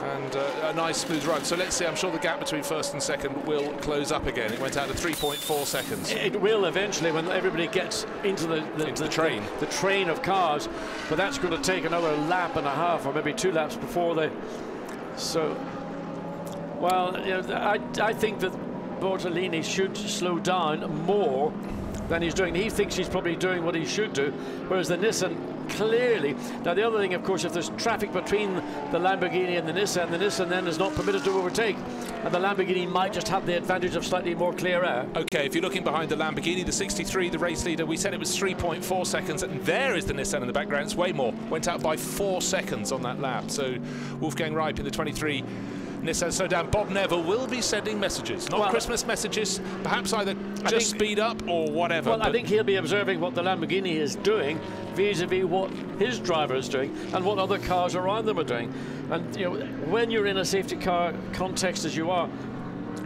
and a nice smooth run. So let's see, I'm sure the gap between first and second will close up again. It went out to 3.4 seconds. It will eventually when everybody gets into the train. The train of cars, but that's going to take another lap and a half, or maybe 2 laps before they... So, well, you know, I think that Bortolini should slow down more than he's doing. He thinks he's probably doing what he should do, whereas the Nissan clearly... Now, the other thing, of course, if there's traffic between the Lamborghini and the Nissan then is not permitted to overtake, and the Lamborghini might just have the advantage of slightly more clear air. Okay, if you're looking behind the Lamborghini, the 63, the race leader, we said it was 3.4 seconds, and there is the Nissan in the background. It's way more. Went out by 4 seconds on that lap. So Wolfgang Reip in the 23. Nissan slowed down. Bob Neville will be sending messages, not Christmas messages, perhaps either just speed up or whatever. Well, I think he'll be observing what the Lamborghini is doing vis-a-vis what his driver is doing and what other cars around them are doing. And, you know, when you're in a safety car context as you are,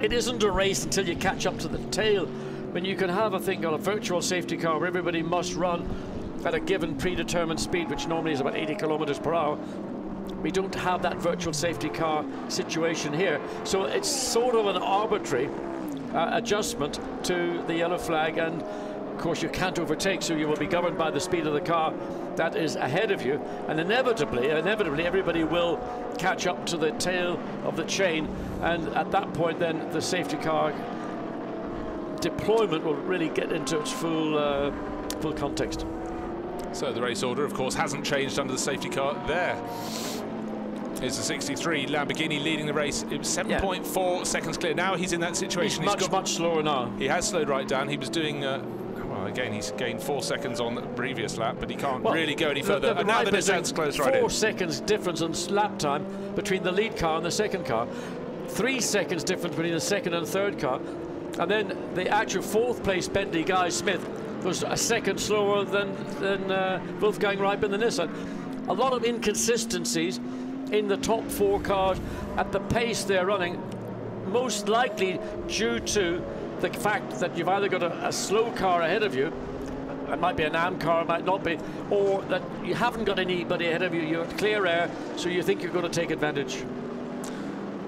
it isn't a race until you catch up to the tail. When you can have a thing on a virtual safety car where everybody must run at a given predetermined speed, which normally is about 80 kilometers per hour, we don't have that virtual safety car situation here. So it's sort of an arbitrary adjustment to the yellow flag, and of course you can't overtake, so you will be governed by the speed of the car that is ahead of you, and inevitably everybody will catch up to the tail of the chain, and at that point then the safety car deployment will really get into its full context. So the race order, of course, hasn't changed under the safety car. There is the 63 Lamborghini leading the race. It was 7.4 seconds clear. Now he's in that situation. He's much slower now. He has slowed right down. He was doing, well, again, he's gained 4 seconds on the previous lap, but he can't really go any further. And now the Nissan's closed right in. 4 seconds difference on lap time between the lead car and the second car. 3 seconds difference between the second and third car. And then the actual 4th place Bentley Guy Smith was a second slower than Wolfgang Reip in the Nissan. A lot of inconsistencies in the top 4 cars at the pace they're running, most likely due to the fact that you've either got a slow car ahead of you, it might be an AM car, it might not be, or that you haven't got anybody ahead of you, you're at clear air, so you think you're going to take advantage.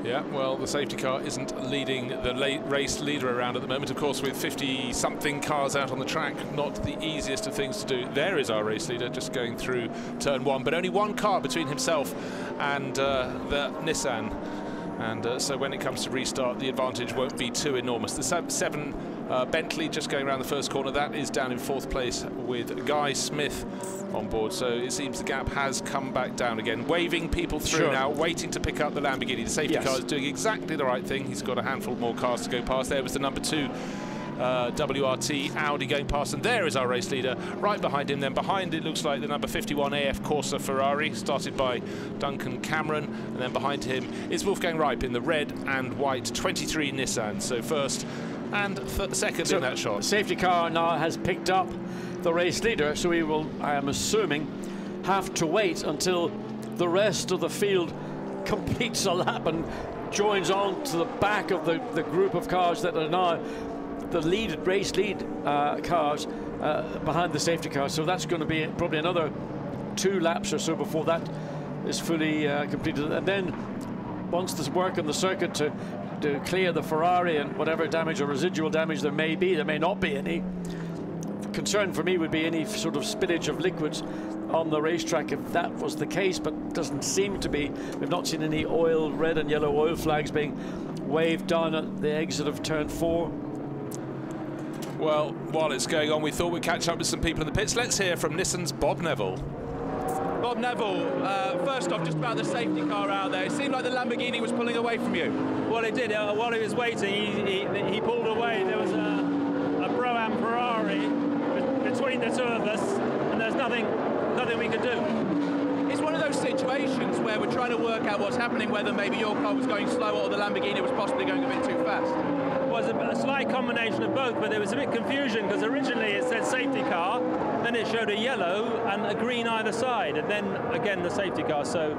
Yeah, well, the safety car isn't leading the race leader around at the moment. Of course, with 50-something cars out on the track, not the easiest of things to do. There is our race leader just going through turn 1, but only 1 car between himself and the Nissan. And so when it comes to restart, the advantage won't be too enormous. The 7 Bentley just going around the first corner, that is down in 4th place with Guy Smith on board. So it seems the gap has come back down again. Waving people through now, waiting to pick up the Lamborghini. The safety car is doing exactly the right thing. He's got a handful more cars to go past. There was the number 2 WRT Audi going past, and there is our race leader right behind him. Then behind it looks like the number 51 AF Corsa Ferrari, started by Duncan Cameron, and then behind him is Wolfgang Reip in the red and white 23 Nissan. So first and second in that shot. The safety car now has picked up the race leader, so we will, I am assuming, have to wait until the rest of the field completes a lap and joins on to the back of the group of cars that are now the race lead cars behind the safety car. So that's going to be probably another 2 laps or so before that is fully completed. And then once there's work on the circuit to clear the Ferrari and whatever damage or residual damage there may be, there may not be any, concern for me would be any sort of spillage of liquids on the racetrack if that was the case, but doesn't seem to be. We've not seen any oil, red and yellow oil flags being waved down at the exit of turn 4. Well, while it's going on, we thought we'd catch up with some people in the pits. Let's hear from Nissan's Bob Neville. Bob Neville, first off, just about the safety car out there. It seemed like the Lamborghini was pulling away from you. Well, it did. While he was waiting, he pulled away. There was a Pro-Am Ferrari between the two of us, and there's nothing we could do. It's one of those situations where we're trying to work out what's happening, whether maybe your car was going slower or the Lamborghini was possibly going a bit too fast. It was a slight combination of both, but there was a bit confusion because originally it said safety car, then it showed a yellow and a green either side, and then again the safety car. So,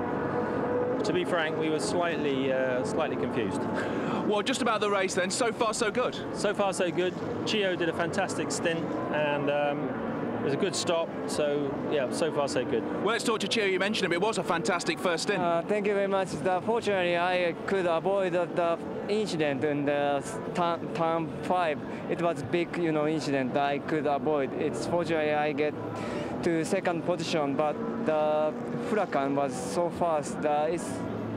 to be frank, we were slightly confused. Well, just about the race then. So far, so good. So far, so good. Chio did a fantastic stint, and it was a good stop. So, yeah, so far, so good. Well, let's talk to Chio. You mentioned him. It was a fantastic first stint. Thank you very much. Fortunately, I could avoid the incident in the turn 5. It was a big, incident I could avoid. It's fortunately I get to second position, but the Huracan was so fast that it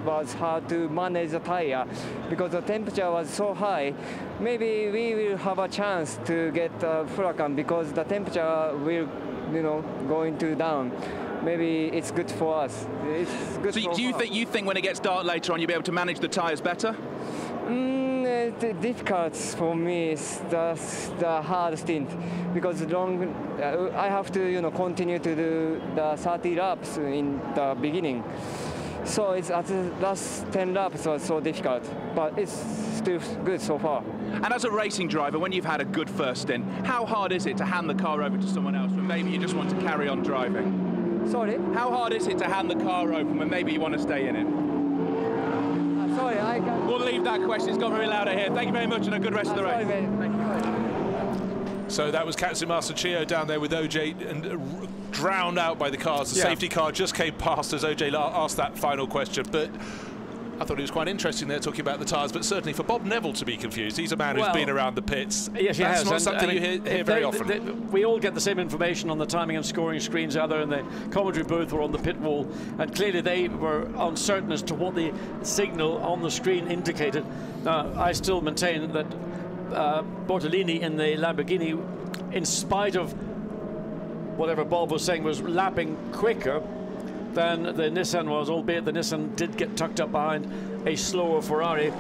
was hard to manage the tire because the temperature was so high. Maybe we will have a chance to get the Huracan because the temperature will, going to down. Maybe it's good for us. It's good. So do you think when it gets dark later on, you'll be able to manage the tires better? The difficult for me is the hard stint because I have to continue to do the 30 laps in the beginning. So it's at the last 10 laps was so difficult, but it's still good so far. And as a racing driver, when you've had a good first stint, how hard is it to hand the car over to someone else when maybe you just want to carry on driving? Sorry? How hard is it to hand the car over when maybe you want to stay in it? Sorry, I can't. We'll leave that question. It's got very loud out here. Thank you very much and a good rest of the race. Sorry, thank you. So that was Katsumasa Chio down there with OJ and drowned out by the cars. The safety car just came past as OJ asked that final question. But I thought it was quite interesting there talking about the tyres, but certainly for Bob Neville to be confused, he's a man who's been around the pits. Yes, he has. That's not something you hear very often. We all get the same information on the timing and scoring screens out there in the commentary booth or on the pit wall, and clearly they were uncertain as to what the signal on the screen indicated. Now, I still maintain that Bortolini in the Lamborghini, in spite of whatever Bob was saying, was lapping quicker than the Nissan was, albeit the Nissan did get tucked up behind a slower Ferrari.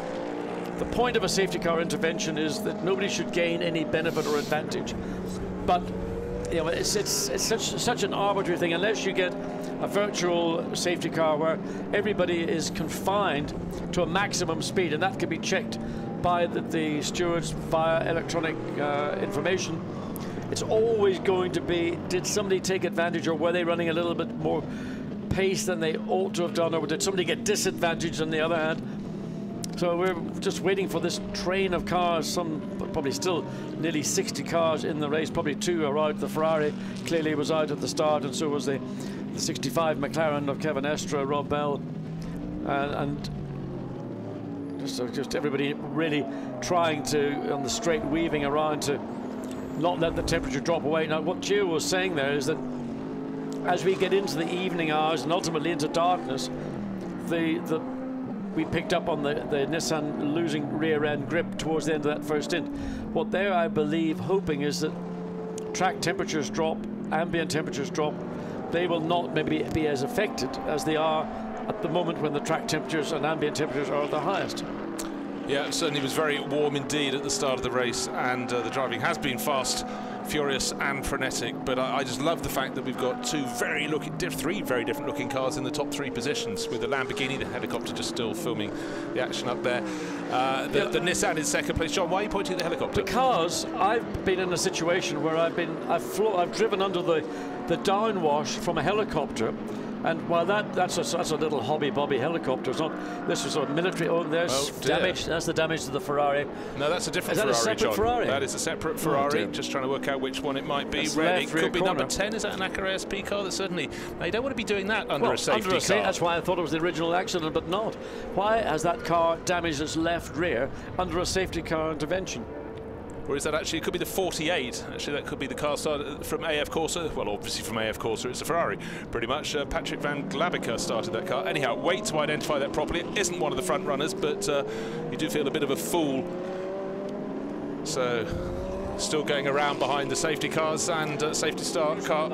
The point of a safety car intervention is that nobody should gain any benefit or advantage. But it's such an arbitrary thing unless you get a virtual safety car where everybody is confined to a maximum speed, and that can be checked by the stewards via electronic information. It's always going to be, did somebody take advantage, or were they running a little bit more pace than they ought to have done, or did somebody get disadvantaged on the other hand? So we're just waiting for this train of cars, probably still nearly 60 cars in the race, probably 2 are out. The Ferrari clearly was out at the start, and so was the 65 McLaren of Kevin Estre, Rob Bell, and just everybody really trying to, on the straight, weaving around to not let the temperature drop away. Now, what Gio was saying there is that as we get into the evening hours and ultimately into darkness, we picked up on the Nissan losing rear end grip towards the end of that first stint. What they're, I believe, hoping is that track temperatures drop, ambient temperatures drop. They will not maybe be as affected as they are at the moment when the track temperatures and ambient temperatures are at the highest. Yeah, it certainly was very warm indeed at the start of the race, and the driving has been fast, furious and frenetic, but I just love the fact that we've got three very different looking cars in the top 3 positions, with the Lamborghini, the helicopter just still filming the action up there. The Nissan in second place. John, why are you pointing at the helicopter? Because I've been in a situation where I've driven under the downwash from a helicopter. And while that's a little hobby-bobby helicopter, it's not. This was a military. Oh, there's damage. That's the damage to the Ferrari. No, that's a different Ferrari. Is that a separate John. Ferrari? That is a separate Ferrari. Just trying to work out which one it might be. Red, it could be number 10. Is that an Acura SP car? That certainly. Now, you don't want to be doing that under a safety car. That's why I thought it was the original accident, but not. Why has that car damaged its left rear under a safety car intervention? Or is that actually, it could be the 48. Actually, that could be the car started from AF Corsa. Well, obviously from AF Corsa, it's a Ferrari, pretty much. Patrick Van Glabica started that car. Anyhow, wait to identify that properly. It isn't one of the front runners, but you do feel a bit of a fool. So, still going around behind the safety cars and safety start car.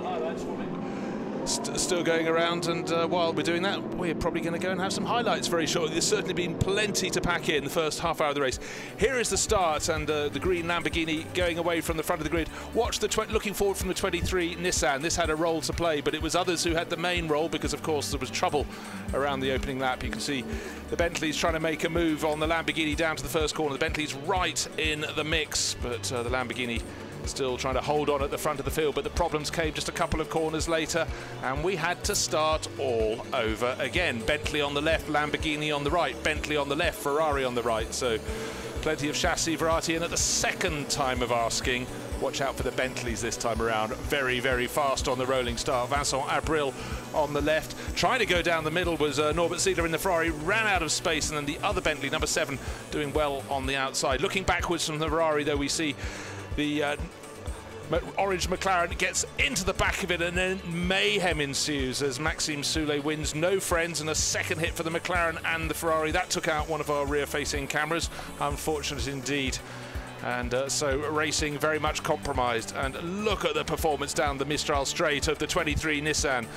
Still going around, and while we're doing that, we're probably going to go and have some highlights very shortly. There's certainly been plenty to pack in the first half hour of the race. Here is the start, and the green Lamborghini going away from the front of the grid. Watch the looking forward from the 23 Nissan. This had a role to play, but it was others who had the main role because, of course, there was trouble around the opening lap. You can see the Bentley's trying to make a move on the Lamborghini down to the first corner. The Bentley's right in the mix, but the Lamborghini still trying to hold on at the front of the field, but the problems came just a couple of corners later, and we had to start all over again. Bentley on the left, Lamborghini on the right, Bentley on the left, Ferrari on the right. So plenty of chassis variety, and at the second time of asking, watch out for the Bentleys this time around. Very, very fast on the rolling start. Vincent Abril on the left. Trying to go down the middle was Norbert Ziegler in the Ferrari, ran out of space, and then the other Bentley, number 7, doing well on the outside. Looking backwards from the Ferrari, though, we see the orange McLaren gets into the back of it, and then mayhem ensues as Maxime Soulet wins. No friends, and a second hit for the McLaren and the Ferrari. That took out one of our rear-facing cameras. Unfortunate indeed. And so racing very much compromised. And look at the performance down the Mistral straight of the 23 Nissan.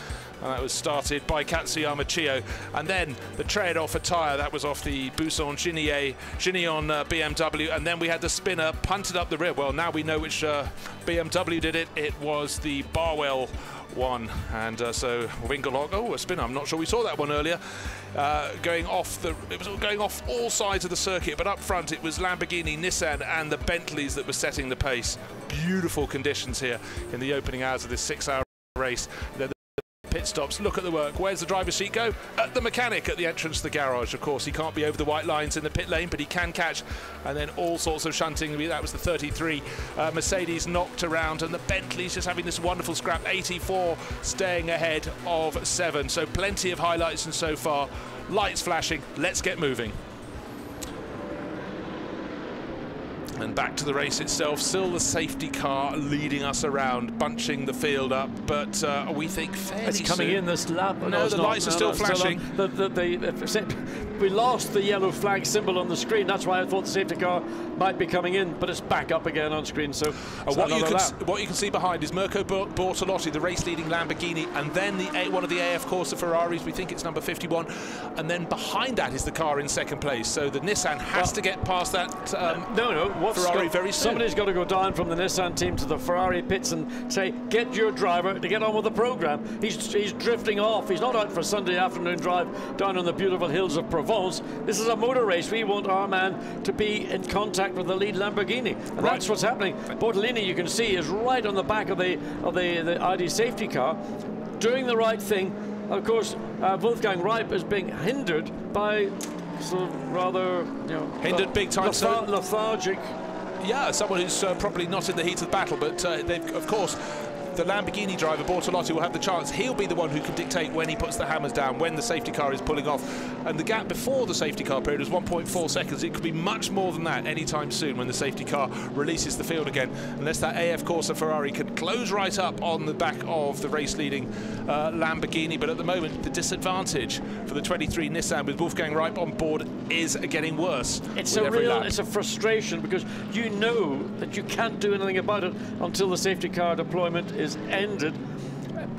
And that was started by Katsuyama Chiyo. And then the tread off a tyre, that was off the Buisson Gignon BMW. And then we had the spinner punted up the rear. Well, now we know which BMW did it. It was the Barwell one. And so Winkelhock, oh, a spinner. I'm not sure we saw that one earlier. Going off it was going off all sides of the circuit, but up front it was Lamborghini, Nissan and the Bentleys that were setting the pace. Beautiful conditions here in the opening hours of this 6-hour race. Pit stops, look at the work. Where's the driver's seat go? At the mechanic at the entrance to the garage. Of course, he can't be over the white lines in the pit lane, but he can catch. And then all sorts of shunting. That was the 33 Mercedes knocked around, and the Bentley's just having this wonderful scrap. 84 staying ahead of 7. So plenty of highlights and so far. Lights flashing. Let's get moving. And back to the race itself, still the safety car leading us around, bunching the field up, but we think fairly It's coming soon. in this lap. No, the lights are still flashing. We lost the yellow flag symbol on the screen. That's why I thought the safety car might be coming in, but it's back up again on screen. So what you can see behind is Mirko Bortolotti, the race-leading Lamborghini, and then one of the AF Corsa Ferraris. We think it's number 51, and then behind that is the car in second place. So the Nissan has to get past that. Ferrari very soon. Somebody's got to go down from the Nissan team to the Ferrari pits and say, get your driver to get on with the program. He's drifting off. He's not out for a Sunday afternoon drive down on the beautiful hills of Provence. This is a motor race. We want our man to be in contact with the lead Lamborghini, and that's what's happening. Bortolini, you can see, is right on the back of the ID safety car, doing the right thing. Of course, Wolfgang Reip is being hindered by sort of rather, hindered big time, lethargic. Yeah, someone who's probably not in the heat of the battle, but they've, of course, the Lamborghini driver, Bortolotti, will have the chance. He'll be the one who can dictate when he puts the hammers down, when the safety car is pulling off. And the gap before the safety car period was 1.4 seconds. It could be much more than that anytime soon when the safety car releases the field again, unless that AF Corsa Ferrari can close right up on the back of the race-leading Lamborghini. But at the moment, the disadvantage for the 23 Nissan with Wolfgang Reip on board is getting worse. It's a frustration, because you know that you can't do anything about it until the safety car deployment is ended.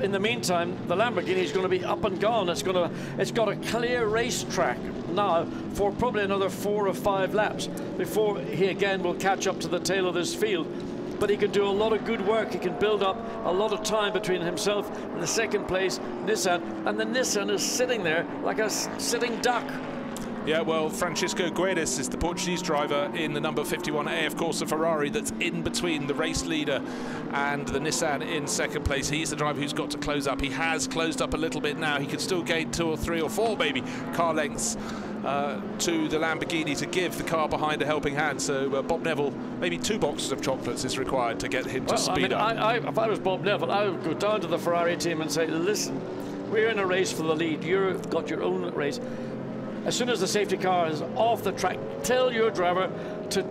In the meantime, the Lamborghini is going to be up and gone. It's got a clear racetrack now for probably another 4 or 5 laps before he again will catch up to the tail of this field. But he can do a lot of good work. He can build up a lot of time between himself and the second place Nissan, and the Nissan is sitting there like a sitting duck. Yeah, well, Francisco Guedes is the Portuguese driver in the number 51 AF Corsa Ferrari that's in between the race leader and the Nissan in second place. He's the driver who's got to close up. He has closed up a little bit now. He could still gain 2 or 3 or 4 maybe car lengths to the Lamborghini to give the car behind a helping hand. So Bob Neville, maybe 2 boxes of chocolates is required to get him to speed up. If I was Bob Neville, I would go down to the Ferrari team and say, listen, we're in a race for the lead. You've got your own race. As soon as the safety car is off the track, tell your driver to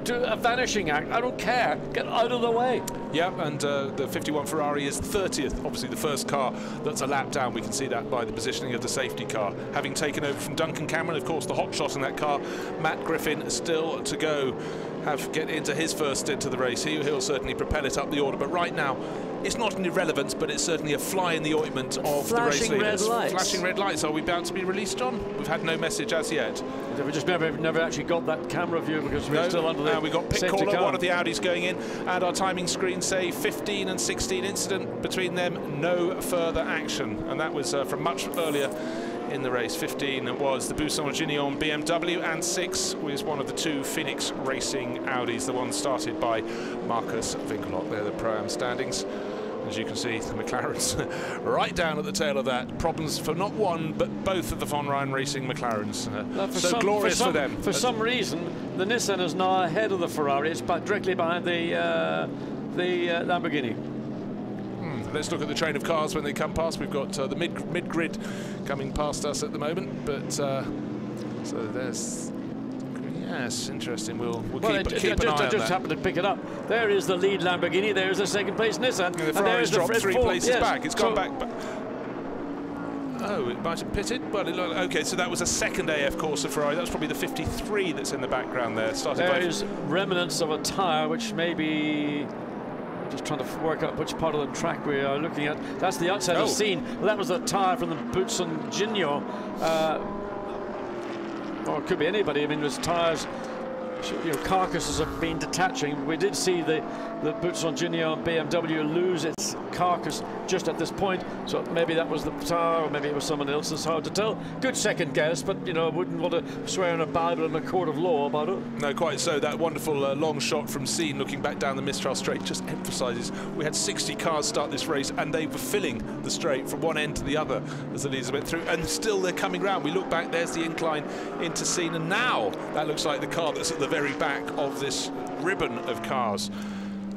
to a vanishing act. I don't care. Get out of the way. Yeah, and the 51 Ferrari is 30th, obviously the first car that's a lap down. We can see that by the positioning of the safety car. Having taken over from Duncan Cameron, of course, the hot shot in that car, Matt Griffin, still to go. Get into his first stint of the race. He'll certainly propel it up the order, but right now it's not an irrelevance, but it's certainly a fly in the ointment of the race leaders. Flashing red lights. Are we about to be released, John? We've had no message as yet. We just never actually got that camera view because we're still under the we got pit caller, one of the Audis going in, and our timing screen say 15 and 16 incident between them, no further action, and that was from much earlier in the race. 15 was the Buisson-Gignon BMW, and 6 was one of the 2 Phoenix Racing Audis, the one started by Marcus Winkelhock. They're the Pro-Am standings. As you can see, the McLarens right down at the tail of that. Problems for not one, but both of the Von Ryan Racing McLarens. So glorious for them. For some reason, the Nissan is now ahead of the Ferrari. It's directly behind the Lamborghini. Let's look at the train of cars when they come past. We've got the mid-grid coming past us at the moment, but so there's. Yes, interesting. We'll keep an eye on that. I just happened to pick it up. There is the lead Lamborghini. There's the second place Nissan. The Ferrari's dropped 3 places back. It's gone back. Oh, it might have pitted. Well, okay, so that was a second AF Corsa Ferrari. That's probably the 53 that's in the background there. There is remnants of a tyre, which may be. Just trying to work out which part of the track we are looking at. That's the outside of the scene. Well, that was a tyre from the Buisson-Gignon. Or it could be anybody. I mean, there's tyres, carcasses have been detaching. We did see the Buisson-Gignon BMW lose its carcass just at this point, so maybe that was the tyre, or maybe it was someone else. It's hard to tell. Good second guess, but I wouldn't want to swear on a Bible and a court of law about it. No, quite so. That wonderful long shot from Scene looking back down the Mistral straight just emphasises we had 60 cars start this race, and they were filling the straight from one end to the other as the leaders went through, and still they're coming round. We look back, there's the incline into Scene, and now that looks like the car that's at the very back of this ribbon of cars.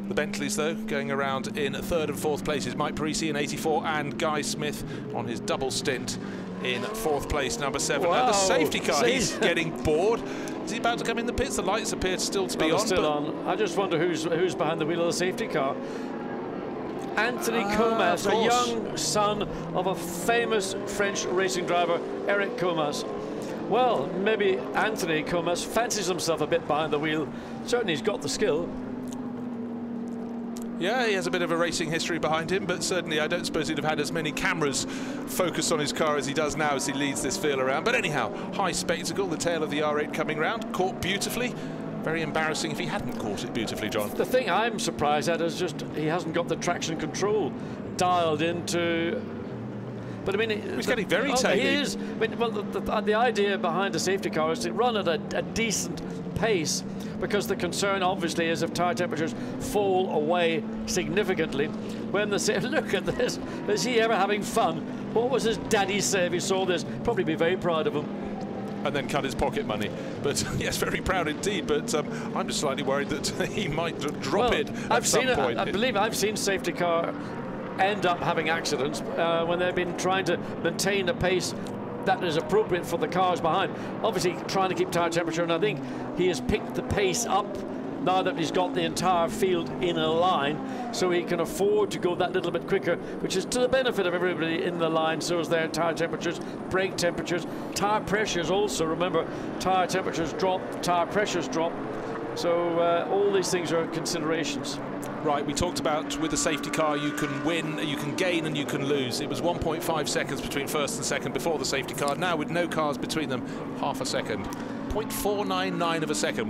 The Bentleys, though, going around in 3rd and 4th places. Mike Parisi in 84 and Guy Smith on his double stint in 4th place, number 7. Wow. And the safety car, he's getting bored. Is he about to come in the pits? The lights appear still to be on. Still on. I just wonder who's behind the wheel of the safety car. Anthony Comas, a young son of a famous French racing driver, Eric Comas. Well, maybe Anthony Comas fancies himself a bit behind the wheel. Certainly he's got the skill. Yeah, he has a bit of a racing history behind him, but certainly I don't suppose he'd have had as many cameras focused on his car as he does now as he leads this field around. But anyhow, high spectacle, the tail of the R8 coming round, caught beautifully. Very embarrassing if he hadn't caught it beautifully, John. The thing I'm surprised at is just he hasn't got the traction control dialed into. But I mean, he's getting very tame. He is. I mean, well, the idea behind a safety car is to run at a decent pace, because the concern obviously is if tyre temperatures fall away significantly. When they say, look at this, is he ever having fun? What was his daddy say if he saw this? Probably be very proud of him. And then cut his pocket money. But yes, very proud indeed. But I'm just slightly worried that he might drop it at some point. I believe I've seen safety car end up having accidents when they've been trying to maintain a pace that is appropriate for the cars behind. Obviously trying to keep tyre temperature, and I think he has picked the pace up now that he's got the entire field in a line, so he can afford to go that little bit quicker, which is to the benefit of everybody in the line. So is their tyre temperatures, brake temperatures, tyre pressures also. Remember, tyre temperatures drop, tyre pressures drop. So all these things are considerations. Right, we talked about with the safety car you can win, you can gain and you can lose. It was 1.5 seconds between first and second before the safety car. Now with no cars between them, half a second. 0.499 of a second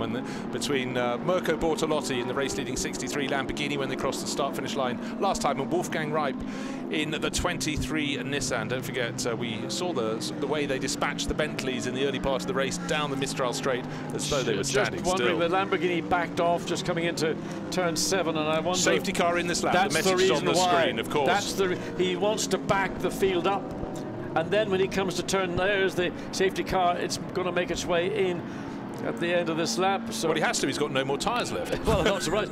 between Mirko Bortolotti in the race-leading 63 Lamborghini when they crossed the start-finish line last time, and Wolfgang Reip in the 23 Nissan. Don't forget, we saw the way they dispatched the Bentleys in the early part of the race down the Mistral Straight as though they were standing still. Just wondering, the Lamborghini backed off just coming into turn 7, and I wonder... Safety car in this lap, the message is on the screen, of course. He wants to back the field up. And then when he comes to turn, there's the safety car. It's going to make its way in at the end of this lap. So well, he has to. He's got no more tyres left. Well, not surprised.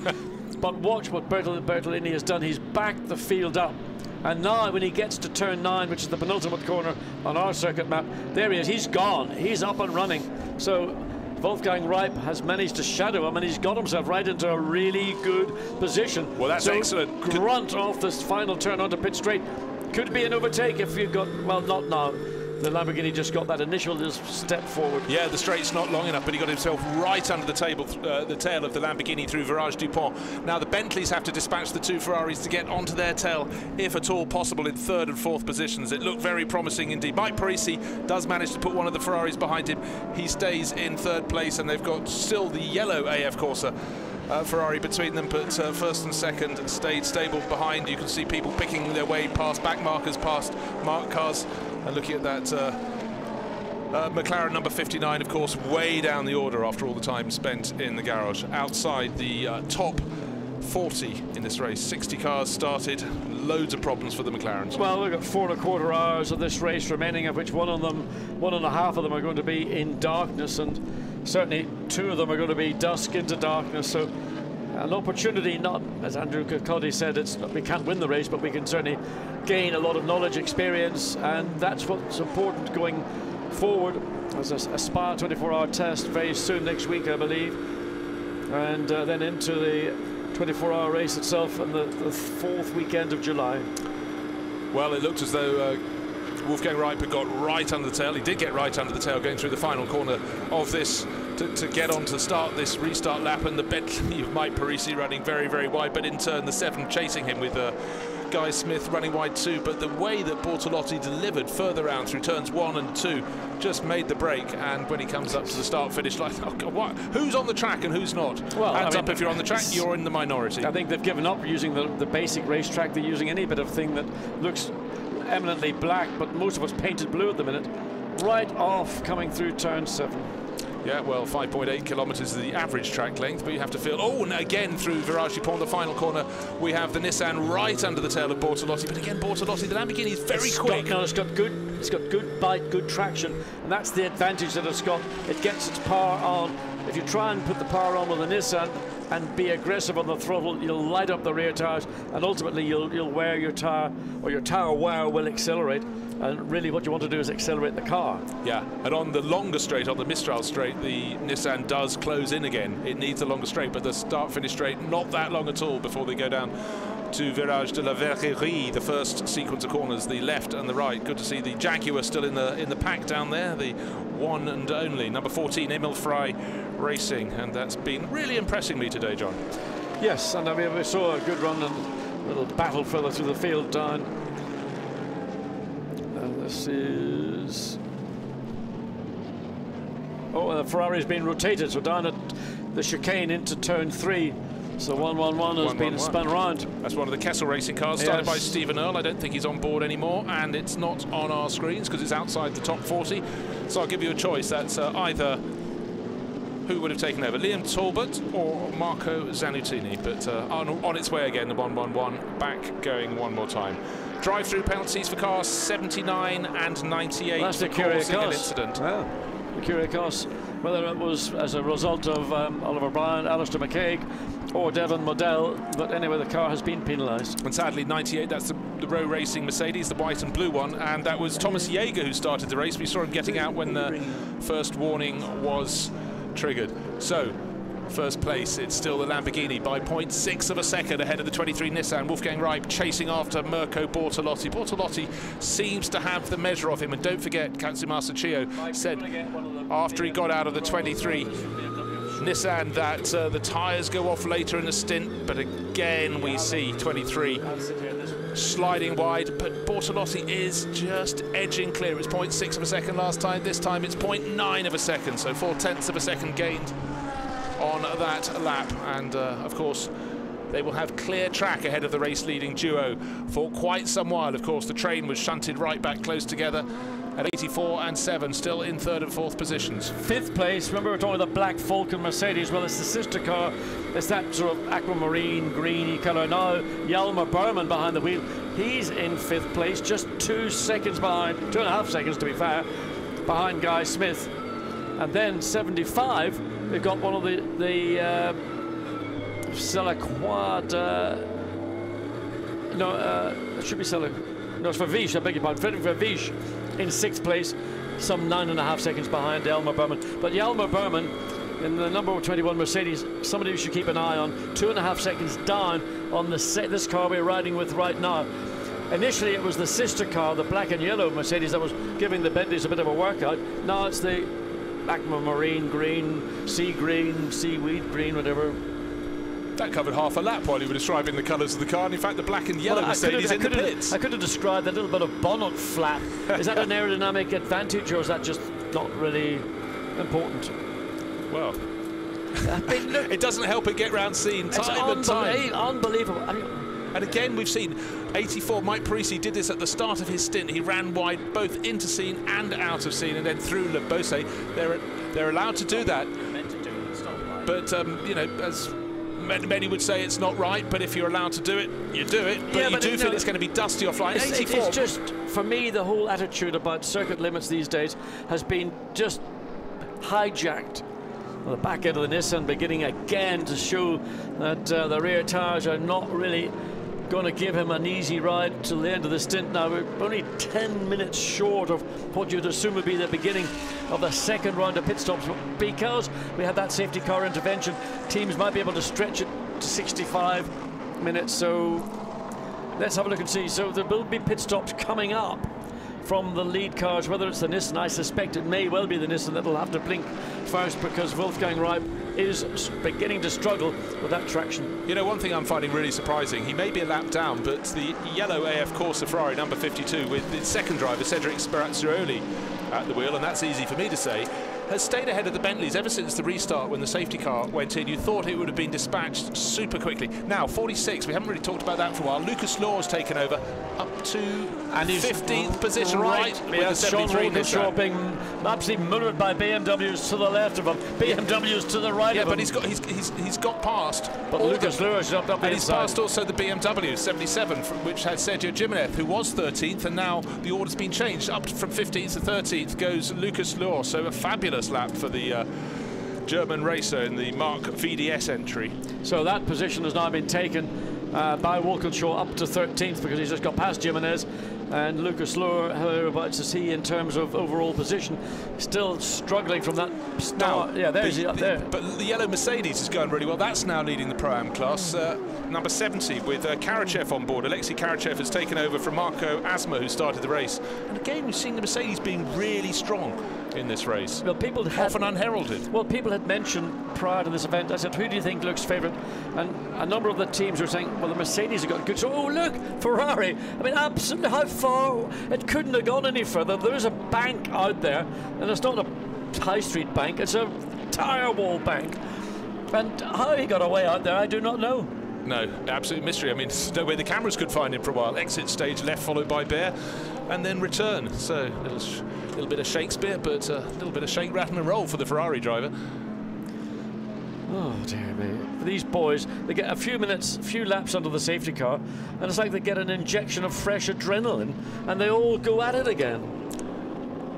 But watch what Bertolini has done. He's backed the field up. And now when he gets to turn 9, which is the penultimate corner on our circuit map, there he is. He's gone. He's up and running. So Wolfgang Reip has managed to shadow him, and he's got himself right into a really good position. Well, that's excellent. Grunt off this final turn onto pit straight. Could be an overtake if you got, well, not now. The Lamborghini just got that initial step forward. Yeah, the straight's not long enough, but he got himself right under the tail of the Lamborghini through Virage Dupont. Now the Bentleys have to dispatch the two Ferraris to get onto their tail, if at all possible, in third and fourth positions. It looked very promising indeed. Mike Parisi does manage to put one of the Ferraris behind him. He stays in third place, and they've got still the yellow AF Corsa Ferrari between them, but first and second stayed stable behind. You can see people picking their way past back markers, past marked cars, and looking at that McLaren number 59, of course, way down the order after all the time spent in the garage. Outside the top 40 in this race, 60 cars started, loads of problems for the McLarens. Well, we've got 4¼ hours of this race remaining, of which 1.5 of them are going to be in darkness, and certainly 2 of them are going to be dusk into darkness. So an opportunity, not, as Andrew Cody said, we can't win the race, but we can certainly gain a lot of knowledge, experience, and that's what's important going forward. There's a Spa 24-hour test very soon next week, I believe, and then into the 24-hour race itself on the 4th weekend of July. Well, it looked as though Wolfgang Reip had got right under the tail. He did get right under the tail going through the final corner of this to get on to start this restart lap, and the Bentley of Mike Parisi running very, very wide, but in turn the 7 chasing him with Guy Smith running wide too. But the way that Bortolotti delivered further round through turns 1 and 2 just made the break, and when he comes up to the start-finish line, oh God, what? Who's on the track and who's not? Well, hands up if you're on the track, you're in the minority. I think they've given up using the basic racetrack. They're using any bit of thing that looks eminently black, but most of it's painted blue at the minute. Right off coming through turn 7. Yeah, well, 5.8 kilometres is the average track length, but you have to feel, oh, and again through Virage Dupont, the final corner, we have the Nissan right under the tail of Bortolotti, but again, Bortolotti, the Lamborghini is very quick. It's got good bite, good traction, and that's the advantage that it's got. It gets its power on. If you try and put the power on with a Nissan and be aggressive on the throttle, you'll light up the rear tires, and ultimately you'll wear your tire, or your tire wear will accelerate. And really what you want to do is accelerate the car. Yeah, and on the longer straight, on the Mistral straight, the Nissan does close in again. It needs a longer straight, but the start-finish straight, not that long at all before they go down to Virage de la Verrerie, the first sequence of corners, the left and the right. Good to see the Jaguar still in the pack down there, the one and only number 14 Emil Frey Racing, and that's been really impressing me today, John. Yes, and I mean, we saw a good run and a little battle further through the field down. And this is... Oh, and the Ferrari's been rotated, so down at the chicane into turn 3. So 1-1-1 has been spun around. That's one of the Kessel Racing cars, started by Stephen Earle. I don't think he's on board anymore, and it's not on our screens because it's outside the top 40. So I'll give you a choice. That's either who would have taken over, Liam Talbot or Marco Zanutini. But on its way again, the 1-1-1, back going one more time. Drive-through penalties for cars 79 and 98 that's for causing an incident. Well, the Curious, whether it was as a result of Oliver Bryan, Alistair McCaig, or Devon Modell, but anyway, the car has been penalised. And sadly, 98, that's the Row Racing Mercedes, the white and blue one, and that was Thomas Jaeger who started the race. We saw him getting out when the first warning was triggered. So, first place, it's still the Lamborghini by 0.6 of a second ahead of the 23 Nissan. Wolfgang Reip chasing after Mirko Bortolotti. Bortolotti seems to have the measure of him, and don't forget, Katsumasa Chiyo said after he got out of the 23 Nissan that the tyres go off later in the stint, but again we see 23 sliding wide, but Bortolotti is just edging clear. It was 0.6 of a second last time, this time it's 0.9 of a second, so 0.4 of a second gained on that lap. And of course they will have clear track ahead of the race leading duo for quite some while. Of course the train was shunted right back close together at 84 and 7, still in third and fourth positions. 5th place, remember we're talking about the Black Falcon Mercedes. Well, it's the sister car, it's that sort of aquamarine greeny colour. Now Hjalmar Berman behind the wheel, he's in 5th place, just 2 seconds behind, 2.5 seconds to be fair, behind Guy Smith. And then 75, we've got one of the Selaquad, it should be Selaquad, no, it's Verviche, I beg your pardon, Frederick Verviche in 6th place, some 9.5 seconds behind Elmer Berman. But Elmer Berman, in the number 21 Mercedes, somebody we should keep an eye on, 2.5 seconds down on this car we're riding with right now. Initially it was the sister car, the black and yellow Mercedes, that was giving the Bentleys a bit of a workout. Now it's the aquamarine green, sea green, seaweed green, whatever. That covered half a lap while you were describing the colours of the car, and in fact the black and yellow Mercedes in the pits. I could have described that little bit of bonnet flap. Is that an aerodynamic advantage, or is that just not really important? Well, it doesn't help it get round scene time and time. Unbelievable. And again, we've seen 84. Mike Parisi did this at the start of his stint. He ran wide both into scene and out of scene, and then through Le Beausset. They're allowed to do that. But you know, as many would say, it's not right. But if you're allowed to do it, you do it. But yeah, you do feel it's going to be dusty offline. 84. It's just, for me, the whole attitude about circuit limits these days has been just hijacked. The back end of the Nissan beginning again to show that the rear tires are not really going to give him an easy ride till the end of the stint. Now we're only 10 minutes short of what you'd assume would be the beginning of the second round of pit stops, because we had that safety car intervention. Teams might be able to stretch it to 65 minutes, so let's have a look and see. So there will be pit stops coming up from the lead cars, whether it's the Nissan. I suspect it may well be the Nissan that will have to blink first, because Wolfgang Reib is beginning to struggle with that traction. You know, one thing I'm finding really surprising, he may be a lap down, but the yellow AF Corsa Ferrari number 52 with its second driver, Cedric Sperazzioli, at the wheel, and that's easy for me to say, has stayed ahead of the Bentleys ever since the restart when the safety car went in. You thought it would have been dispatched super quickly. Now, 46, we haven't really talked about that for a while. Lucas Law's taken over up to 15th position, right with the 73 Nissan. Being absolutely mullered by BMWs to the left of him, BMWs to the right of him. Yeah, but he's got past. But Lucas Lewis jumped up and inside. He's passed also the BMW 77, which had Sergio Jimenez, who was 13th, and now the order's been changed. Up from 15th to 13th goes Lucas Law, so a fabulous lap for the German racer in the Mark VDS entry. So that position has now been taken by Walkinshaw up to 13th, because he's just got past Jimenez. And Lucas Lohr, whereabouts is he in terms of overall position? Still struggling from that start. Yeah, there's he up there. But the yellow Mercedes is going really well. That's now leading the Pro-Am class. Number 70 with Karachev on board. Alexei Karachev has taken over from Marco Asma, who started the race. And again, we've seen the Mercedes being really strong in this race. Well, people often unheralded. Well, people had mentioned prior to this event, I said, who do you think looks favourite? And a number of the teams were saying, well, the Mercedes have got good. So, oh, look, Ferrari. I mean, absolutely, how far? It couldn't have gone any further. There is a bank out there, and it's not a high street bank, it's a tyre wall bank. And how he got away out there, I do not know. No, absolute mystery. I mean, there's no way the cameras could find him for a while. Exit stage left, followed by Bear, and then return. So a little bit of Shakespeare, but a little bit of shake, rattle and roll for the Ferrari driver. Oh dear me. For these boys, they get a few minutes, a few laps under the safety car, and it's like they get an injection of fresh adrenaline, and they all go at it again.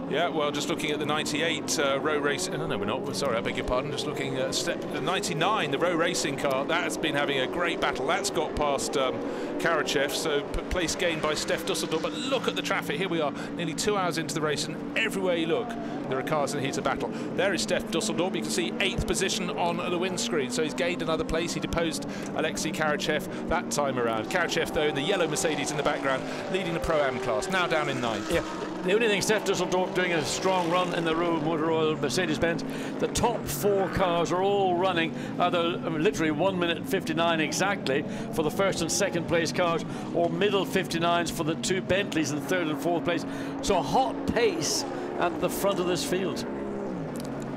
Yeah, well, just looking at the 98 row race. No, we're not. Sorry, I beg your pardon. Just looking at the 99, the row racing car. That's been having a great battle. That's got past Karachev, so place gained by Steph Dusseldorf. But look at the traffic. Here we are, nearly 2 hours into the race, and everywhere you look, there are cars in the heat of battle. There is Steph Dusseldorf. You can see 8th position on the windscreen, so he's gained another place. He deposed Alexei Karachev that time around. Karachev, though, in the yellow Mercedes in the background, leading the Pro-Am class, now down in 9th. Yeah. The only thing, Steph Dusseldorf doing a strong run in the row Motor Oil Mercedes-Benz. The top 4 cars are all running either literally 1 minute 59 exactly for the first and second place cars, or middle 59s for the 2 Bentleys in third and fourth place. So a hot pace at the front of this field.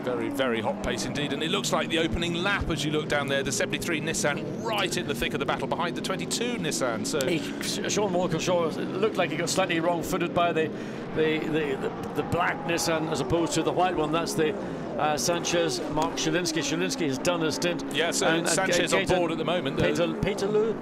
Very, very hot pace indeed, and it looks like the opening lap as you look down there. The 73 Nissan right in the thick of the battle behind the 22 Nissan. So Sean Walkinshaw, it looked like he got slightly wrong-footed by the black Nissan as opposed to the white one. That's the Sanchez Mark Shilinsky. Shilinsky has done a stint. Yeah, so Sanchez on board at the moment. Peterloo,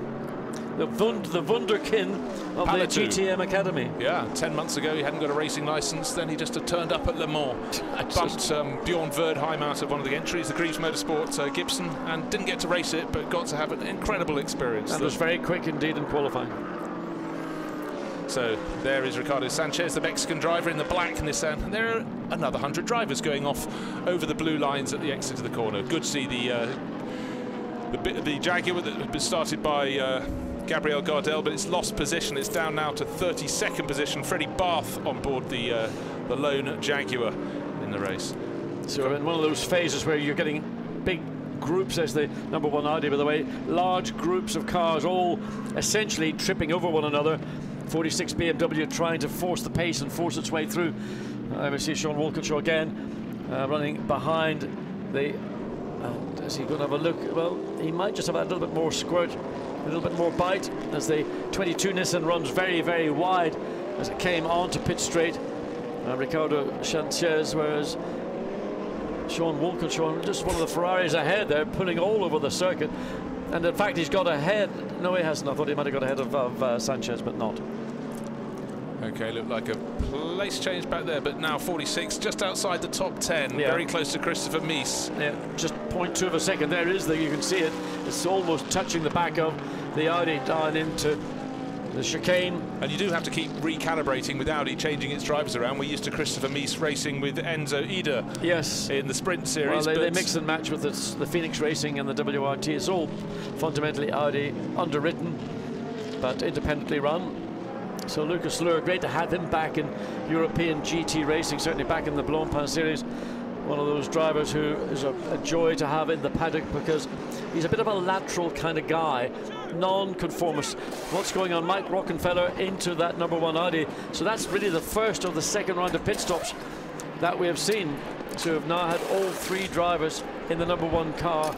the Wunderkind of the GTM Academy. Yeah, 10 months ago he hadn't got a racing licence, then he just turned up at Le Mans. Bumped Bjorn Verdheim out of one of the entries, the Greaves Motorsport Gibson, and didn't get to race it, but got to have an incredible experience. And was very quick indeed in qualifying. So there is Ricardo Sanchez, the Mexican driver in the black Nissan. And there are another 100 drivers going off over the blue lines at the exit of the corner. Good to see the Jaguar that was started by Gabriel Gardel, but it's lost position. It's down now to 32nd position. Freddie Barth on board the lone Jaguar in the race. So we're in one of those phases where you're getting big groups, as the #1 Audi, by the way, large groups of cars all essentially tripping over one another. 46 BMW trying to force the pace and force its way through. We see Sean Walkinshaw again running behind the... is he going to have a look? Well, he might just have a little bit more squirt, a little bit more bite, as the 22 Nissan runs very, very wide as it came onto pit straight. Ricardo Sanchez, whereas Sean Walkinshaw, just one of the Ferraris ahead there, pulling all over the circuit. And in fact, he's got ahead. No, he hasn't. I thought he might have got ahead of Sanchez, but not. Okay, looked like a place change back there, but now 46, just outside the top 10, very close to Christopher Mies. Yeah, just 0.2 of a second. There it is, there you can see it. It's almost touching the back of the Audi down into the chicane. And you do have to keep recalibrating with Audi changing its drivers around. We're used to Christopher Mies racing with Enzo Ida in the sprint series. Well, they mix and match with the Phoenix Racing and the WRT. It's all fundamentally Audi underwritten, but independently run. So Lucas Luhr, great to have him back in European GT racing, certainly back in the Blancpain series. One of those drivers who is a joy to have in the paddock, because he's a bit of a lateral kind of guy, non-conformist. What's going on? Mike Rockenfeller into that #1 Audi. So that's really the first of the second round of pit stops that we have seen. So we've now had all three drivers in the #1 car.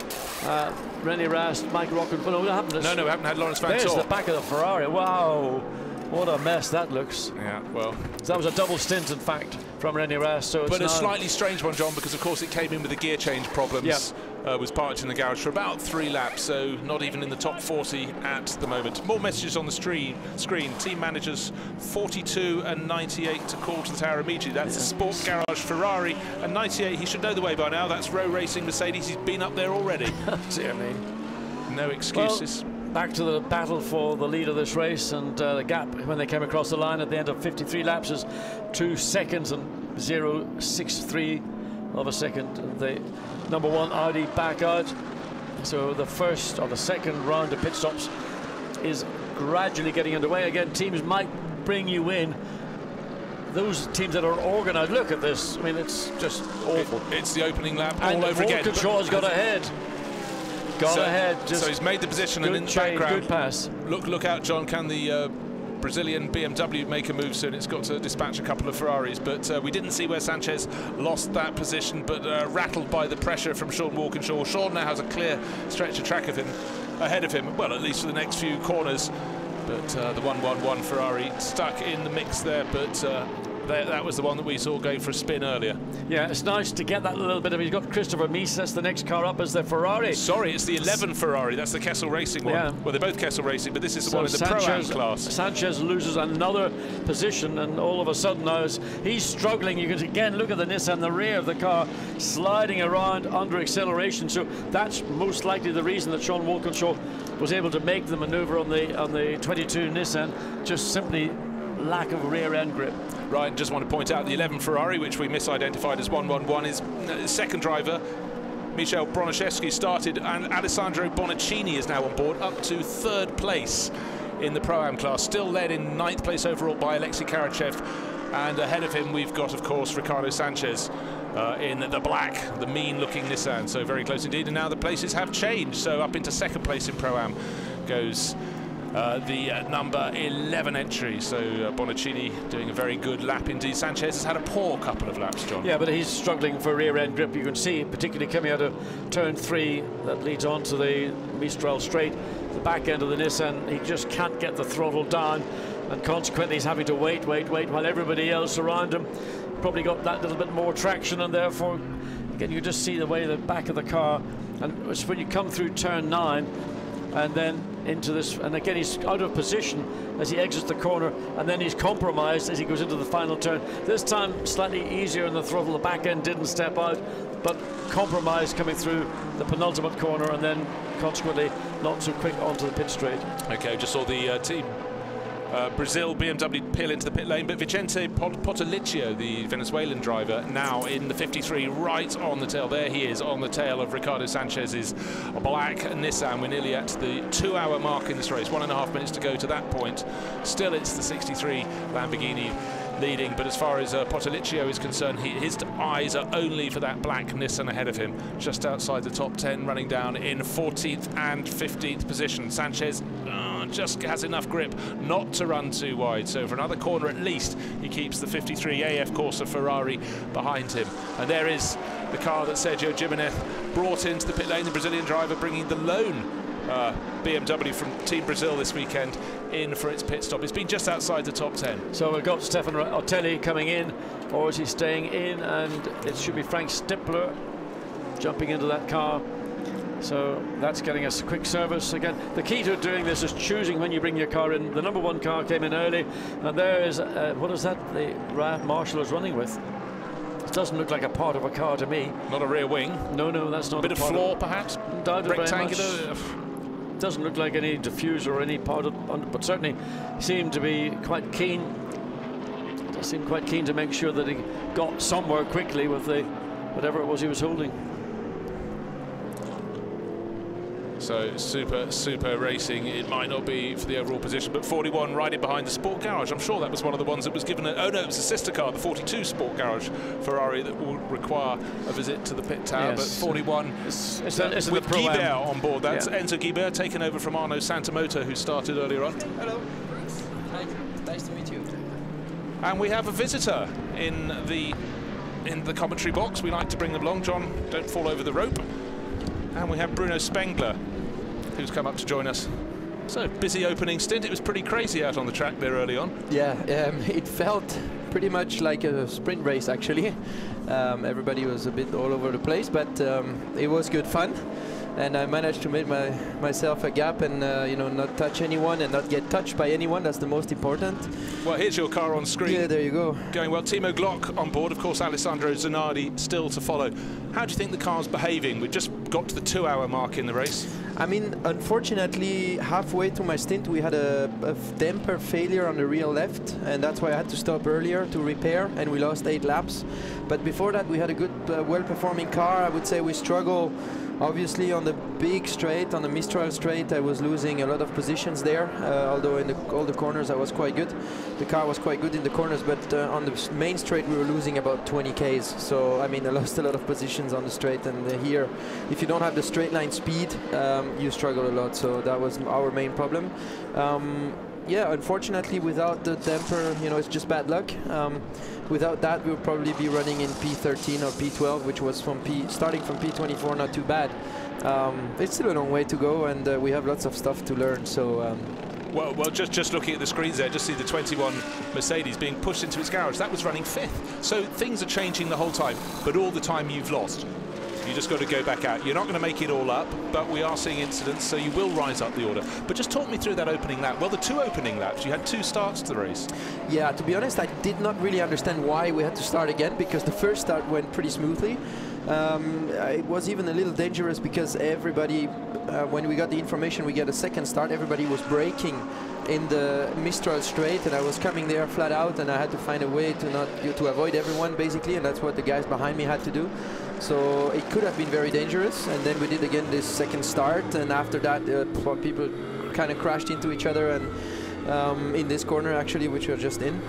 René Rast, Mike Rockenfeller. No, we haven't had Lawrence Van Tor. There's the back of the Ferrari. Wow. What a mess that looks. Yeah, well... So that was a double stint, in fact, from René Rast. So but a slightly strange one, John, because, of course, it came in with the gear change problems. Was parked in the garage for about 3 laps, so not even in the top 40 at the moment. More messages on the screen. Team managers 42 and 98 to call to the tower immediately. That's a Sport Garage Ferrari. And 98, he should know the way by now. That's Row Racing Mercedes. He's been up there already. Dear me. No excuses. Well, back to the battle for the lead of this race, and the gap when they came across the line at the end of 53 laps is 2 seconds and 0.63 of a second. The #1 Audi back out. So the first or the second round of pit stops is gradually getting underway again. Teams might bring you in. Those teams that are organised, look at this. I mean, it's just awful. It's the opening lap and all over again. Walkinshaw's got ahead. Ahead. So he's made the position, and in the background, good pass. Look out, John. Can the Brazilian BMW make a move soon? It's got to dispatch a couple of Ferraris, but we didn't see where Sanchez lost that position, but rattled by the pressure from Sean Walkinshaw. Sean now has a clear stretch of track of him, ahead of him, well, at least for the next few corners. But the 111 Ferrari stuck in the mix there, but that was the one that we saw going for a spin earlier. Yeah, it's nice to get that little bit of... He's got Christopher Mies, that's the next car up as the Ferrari. Sorry, it's the 11 Ferrari, that's the Kessel Racing one. Yeah. Well, they're both Kessel Racing, but this is the one in the Pro-Am class. Sanchez loses another position, and all of a sudden now he's struggling. You can again look at the Nissan, the rear of the car, sliding around under acceleration. So that's most likely the reason that Sean Walkinshaw was able to make the manoeuvre on the 22 Nissan, just simply lack of rear end grip. Right, just want to point out the 11 Ferrari, which we misidentified as 111, is second driver Michel Broniszewski started, and Alessandro Bonaccini is now on board, up to 3rd place in the Pro-Am class, still led in 9th place overall by Alexei Karachev, and ahead of him we've got, of course, Ricardo Sanchez in the black, the mean-looking Nissan, so very close indeed. And now the places have changed, so up into 2nd place in Pro-Am goes the number 11 entry. So Bonaccini doing a very good lap indeed. Sanchez has had a poor couple of laps, John. Yeah, but he's struggling for rear end grip. You can see, particularly coming out of turn 3 that leads on to the Mistral straight, the back end of the Nissan, he just can't get the throttle down, and consequently he's having to wait while everybody else around him probably got that little bit more traction, and therefore again you just see the way the back of the car, and it's when you come through turn 9 and then into this, and again he's out of position as he exits the corner, and then he's compromised as he goes into the final turn. This time slightly easier in the throttle, the back end didn't step out, but compromised coming through the penultimate corner, and then consequently not so quick onto the pit straight. Okay, just saw the team Brazil, BMW peel into the pit lane, but Vicente Potoliccio, the Venezuelan driver, now in the 53, right on the tail. There he is, on the tail of Ricardo Sanchez's black Nissan. We're nearly at the 2-hour mark in this race, 1.5 minutes to go to that point. Still, it's the 63 Lamborghini leading, but as far as Potoliccio is concerned, his eyes are only for that black Nissan ahead of him, just outside the top 10, running down in 14th and 15th position. Sanchez just has enough grip not to run too wide, so for another corner at least he keeps the 53 AF Corsa Ferrari behind him. And there is the car that Sergio Jimenez brought into the pit lane, the Brazilian driver bringing the lone BMW from Team Brazil this weekend in for its pit stop. It's been just outside the top 10. So we've got Stefano Otelli coming in, or is he staying in? And it should be Frank Stippler jumping into that car. So that's getting us a quick service again. The key to doing this is choosing when you bring your car in. The #1 car came in early, and there is what is that the Marshall is running with? It doesn't look like a part of a car to me. Not a rear wing. No, that's not. A bit of floor, perhaps. Rectangular. Doesn't look like any diffuser or any part of, but certainly seemed to be quite keen. Does seem quite keen to make sure that he got somewhere quickly with the whatever it was he was holding. So super racing. It might not be for the overall position, but 41 riding behind the Sport Garage. I'm sure that was one of the ones that was given oh no, it was a sister car, the 42 Sport Garage Ferrari, that will require a visit to the pit tower. Yes. But 41 with Guibert on board. That's Enzo Guibert, taken over from Arno Santamoto, who started earlier on. Hello. Hi. Nice to meet you. And we have a visitor in the commentary box. We like to bring them along. John, don't fall over the rope. And we have Bruno Spengler, who's come up to join us. So, busy opening stint. It was pretty crazy out on the track there early on. Yeah, it felt pretty much like a sprint race, actually. Everybody was a bit all over the place, but it was good fun. And I managed to make myself a gap and not touch anyone and not get touched by anyone. That's the most important. Well, here's your car on screen. Yeah, there you go. Going well. Timo Glock on board. Of course, Alessandro Zanardi still to follow. How do you think the car's behaving? We've just got to the 2-hour mark in the race. I mean, unfortunately, halfway through my stint, we had a damper failure on the rear left, and that's why I had to stop earlier to repair, and we lost 8 laps. But before that, we had a good, well-performing car. I would say we struggle. Obviously, on the big straight, on the Mistral straight, I was losing a lot of positions there, although in all the corners I was quite good. The car was quite good in the corners, but on the main straight we were losing about 20 Ks. So, I mean, I lost a lot of positions on the straight, and here, if you don't have the straight line speed, you struggle a lot. So that was our main problem. Yeah, unfortunately, without the damper, it's just bad luck. Without that, we'll probably be running in P13 or P12, which was starting from P24, not too bad. It's still a long way to go, and we have lots of stuff to learn. So. Well, just looking at the screens there, just see the 21 Mercedes being pushed into its garage. That was running 5th. So things are changing the whole time, but all the time you've lost. You just got to go back out. You're not going to make it all up, but we are seeing incidents, so you will rise up the order. But just talk me through that opening lap. Well, the 2 opening laps, you had 2 starts to the race. Yeah, to be honest, I did not really understand why we had to start again, because the first start went pretty smoothly. It was even a little dangerous because everybody, when we got the information we get a second start, everybody was braking in the Mistral straight, and I was coming there flat out, and I had to find a way to avoid everyone, basically, and that's what the guys behind me had to do. So it could have been very dangerous, and then we did again this second start, and after that people kind of crashed into each other, and in this corner actually, which we were just in.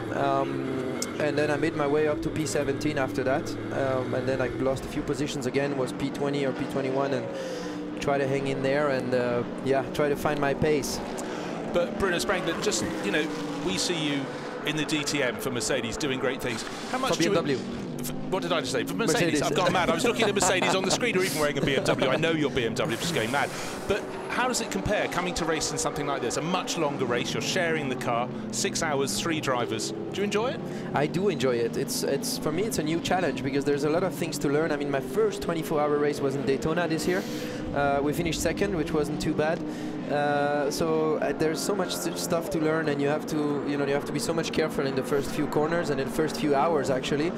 And then I made my way up to P17 after that, and then I lost a few positions again, was P20 or P21, and try to hang in there and yeah, try to find my pace. But Bruno Spengler, just, we see you in the DTM for Mercedes doing great things. How much for BMW. What did I just say? For Mercedes, I've gone mad. I was looking at Mercedes on the screen, or even wearing a BMW. I know you're BMW, just going mad. But how does it compare coming to race in something like this? A much longer race, you're sharing the car, 6 hours, 3 drivers. Do you enjoy it? I do enjoy it. It's for me, it's a new challenge because there's a lot of things to learn. I mean, my first 24-hour race was in Daytona this year. We finished 2nd, which wasn't too bad. So there's so much stuff to learn, and you have to be so much careful in the first few corners and in the first few hours actually,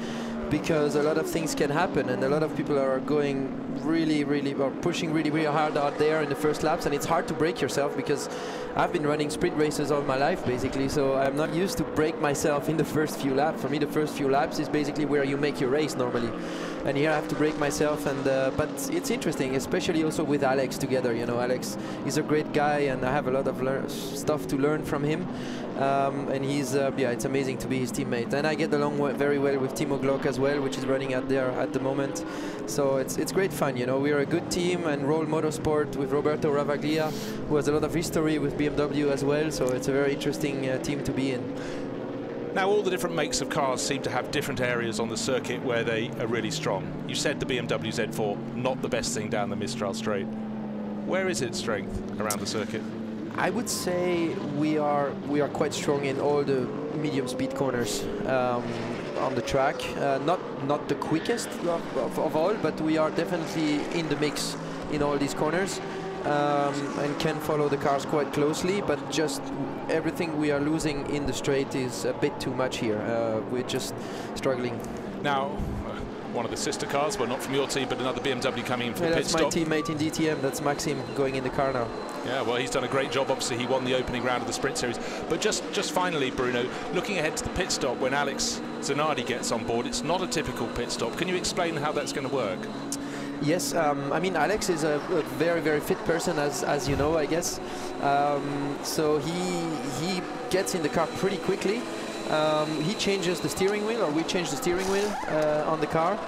because a lot of things can happen, and a lot of people are going pushing really hard out there in the first laps, and it's hard to break yourself because I've been running sprint races all my life basically, so I'm not used to break myself in the first few laps. For me, the first few laps is basically where you make your race normally, and here I have to break myself. And but it's interesting, especially also with Alex together. You know, Alex is a great guy, and I have a lot of stuff to learn from him. And he's yeah, it's amazing to be his teammate, and I get along very well with Timo Glock as well, which is running out there at the moment. So it's great fun, you know. We're a good team, and Roll Motorsport with Roberto Ravaglia, who has a lot of history with BMW as well. So it's a very interesting team to be in. Now, all the different makes of cars seem to have different areas on the circuit where they are really strong. You said the BMW Z4, not the best thing down the Mistral Straight. Where is its strength around the circuit? I would say we are quite strong in all the medium speed corners on the track. Not the quickest of all, but we are definitely in the mix in all these corners, and can follow the cars quite closely. But just everything we are losing in the straight is a bit too much here. We're just struggling. Now, one of the sister cars, well, not from your team, but another BMW coming in for the pit stop. That's my teammate in DTM, that's Maxim, going in the car now. Yeah, well, he's done a great job. Obviously, he won the opening round of the sprint series. But just finally, Bruno, looking ahead to the pit stop when Alex Zanardi gets on board, it's not a typical pit stop. Can you explain how that's going to work? Yes, I mean, Alex is a very fit person, as you know, I guess. So he gets in the car pretty quickly. He changes the steering wheel, or we change the steering wheel on the car,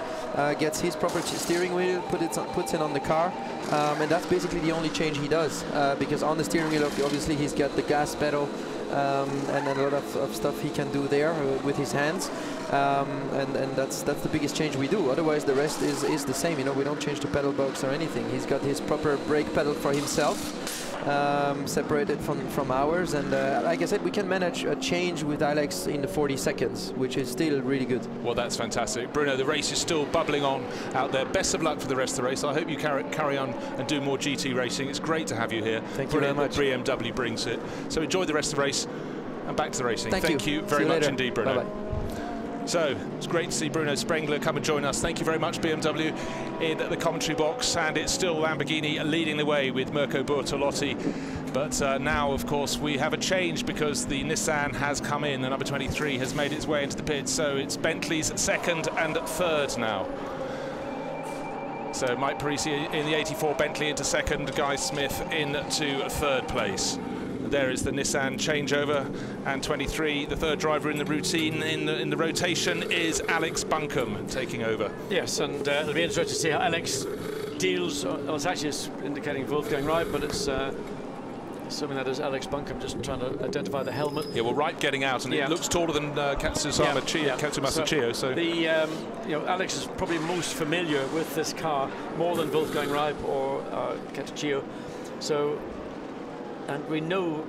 gets his proper steering wheel, puts it on the car, and that's basically the only change he does, because on the steering wheel, obviously, he's got the gas pedal, and a lot of stuff he can do there with his hands, and that's the biggest change we do. Otherwise, the rest is the same. You know, we don't change the pedal box or anything. He's got his proper brake pedal for himself, separated from ours, and like I said, we can manage a change with Alex in the 40 seconds, which is still really good. Well, that's fantastic. Bruno, the race is still bubbling on out there. Best of luck for the rest of the race. I hope you carry on and do more GT racing. It's great to have you here. Thank you very much. BMW brings it. So enjoy the rest of the race and back to the racing. Thank you very much indeed, Bruno. Bye-bye. So it's great to see Bruno Sprengler come and join us. Thank you very much, BMW, in the commentary box. And it's still Lamborghini leading the way with Mirko Bortolotti. But now, of course, we have a change because the Nissan has come in. The number 23 has made its way into the pit. So it's Bentley's second and third now. So Mike Parisi in the 84 Bentley into second, Guy Smith into third place. There is the Nissan changeover, and 23, the third driver in the routine, in the rotation, is Alex Buncombe taking over. Yes, and it'll be interesting to see how Alex deals. Well, it's actually indicating Wolfgang Wright, but it's assuming that is Alex Buncombe, just trying to identify the helmet. Yeah, well, Wright getting out, and it looks taller than Katsumasa Chiyo. So the you know, Alex is probably most familiar with this car more than Wolfgang Wright or Chiyo. So. And we know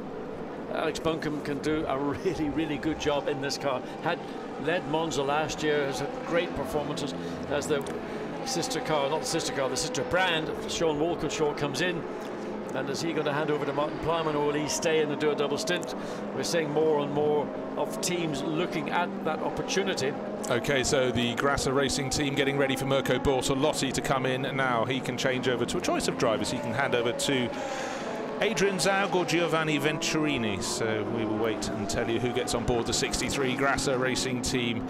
Alex Buncombe can do a really good job in this car. Had led Monza last year, has had great performances as the sister car, not the sister car, the sister brand. Sean Walkinshaw comes in, and is he going to hand over to Martin Plowman, or will he stay in and do a double stint? We're seeing more and more of teams looking at that opportunity. Okay, so the Grasser Racing team getting ready for Mirko Bortolotti to come in now. He can change over to a choice of drivers. He can hand over to Adrian Zaug or Giovanni Venturini. So we will wait and tell you who gets on board the 63 Grasser Racing team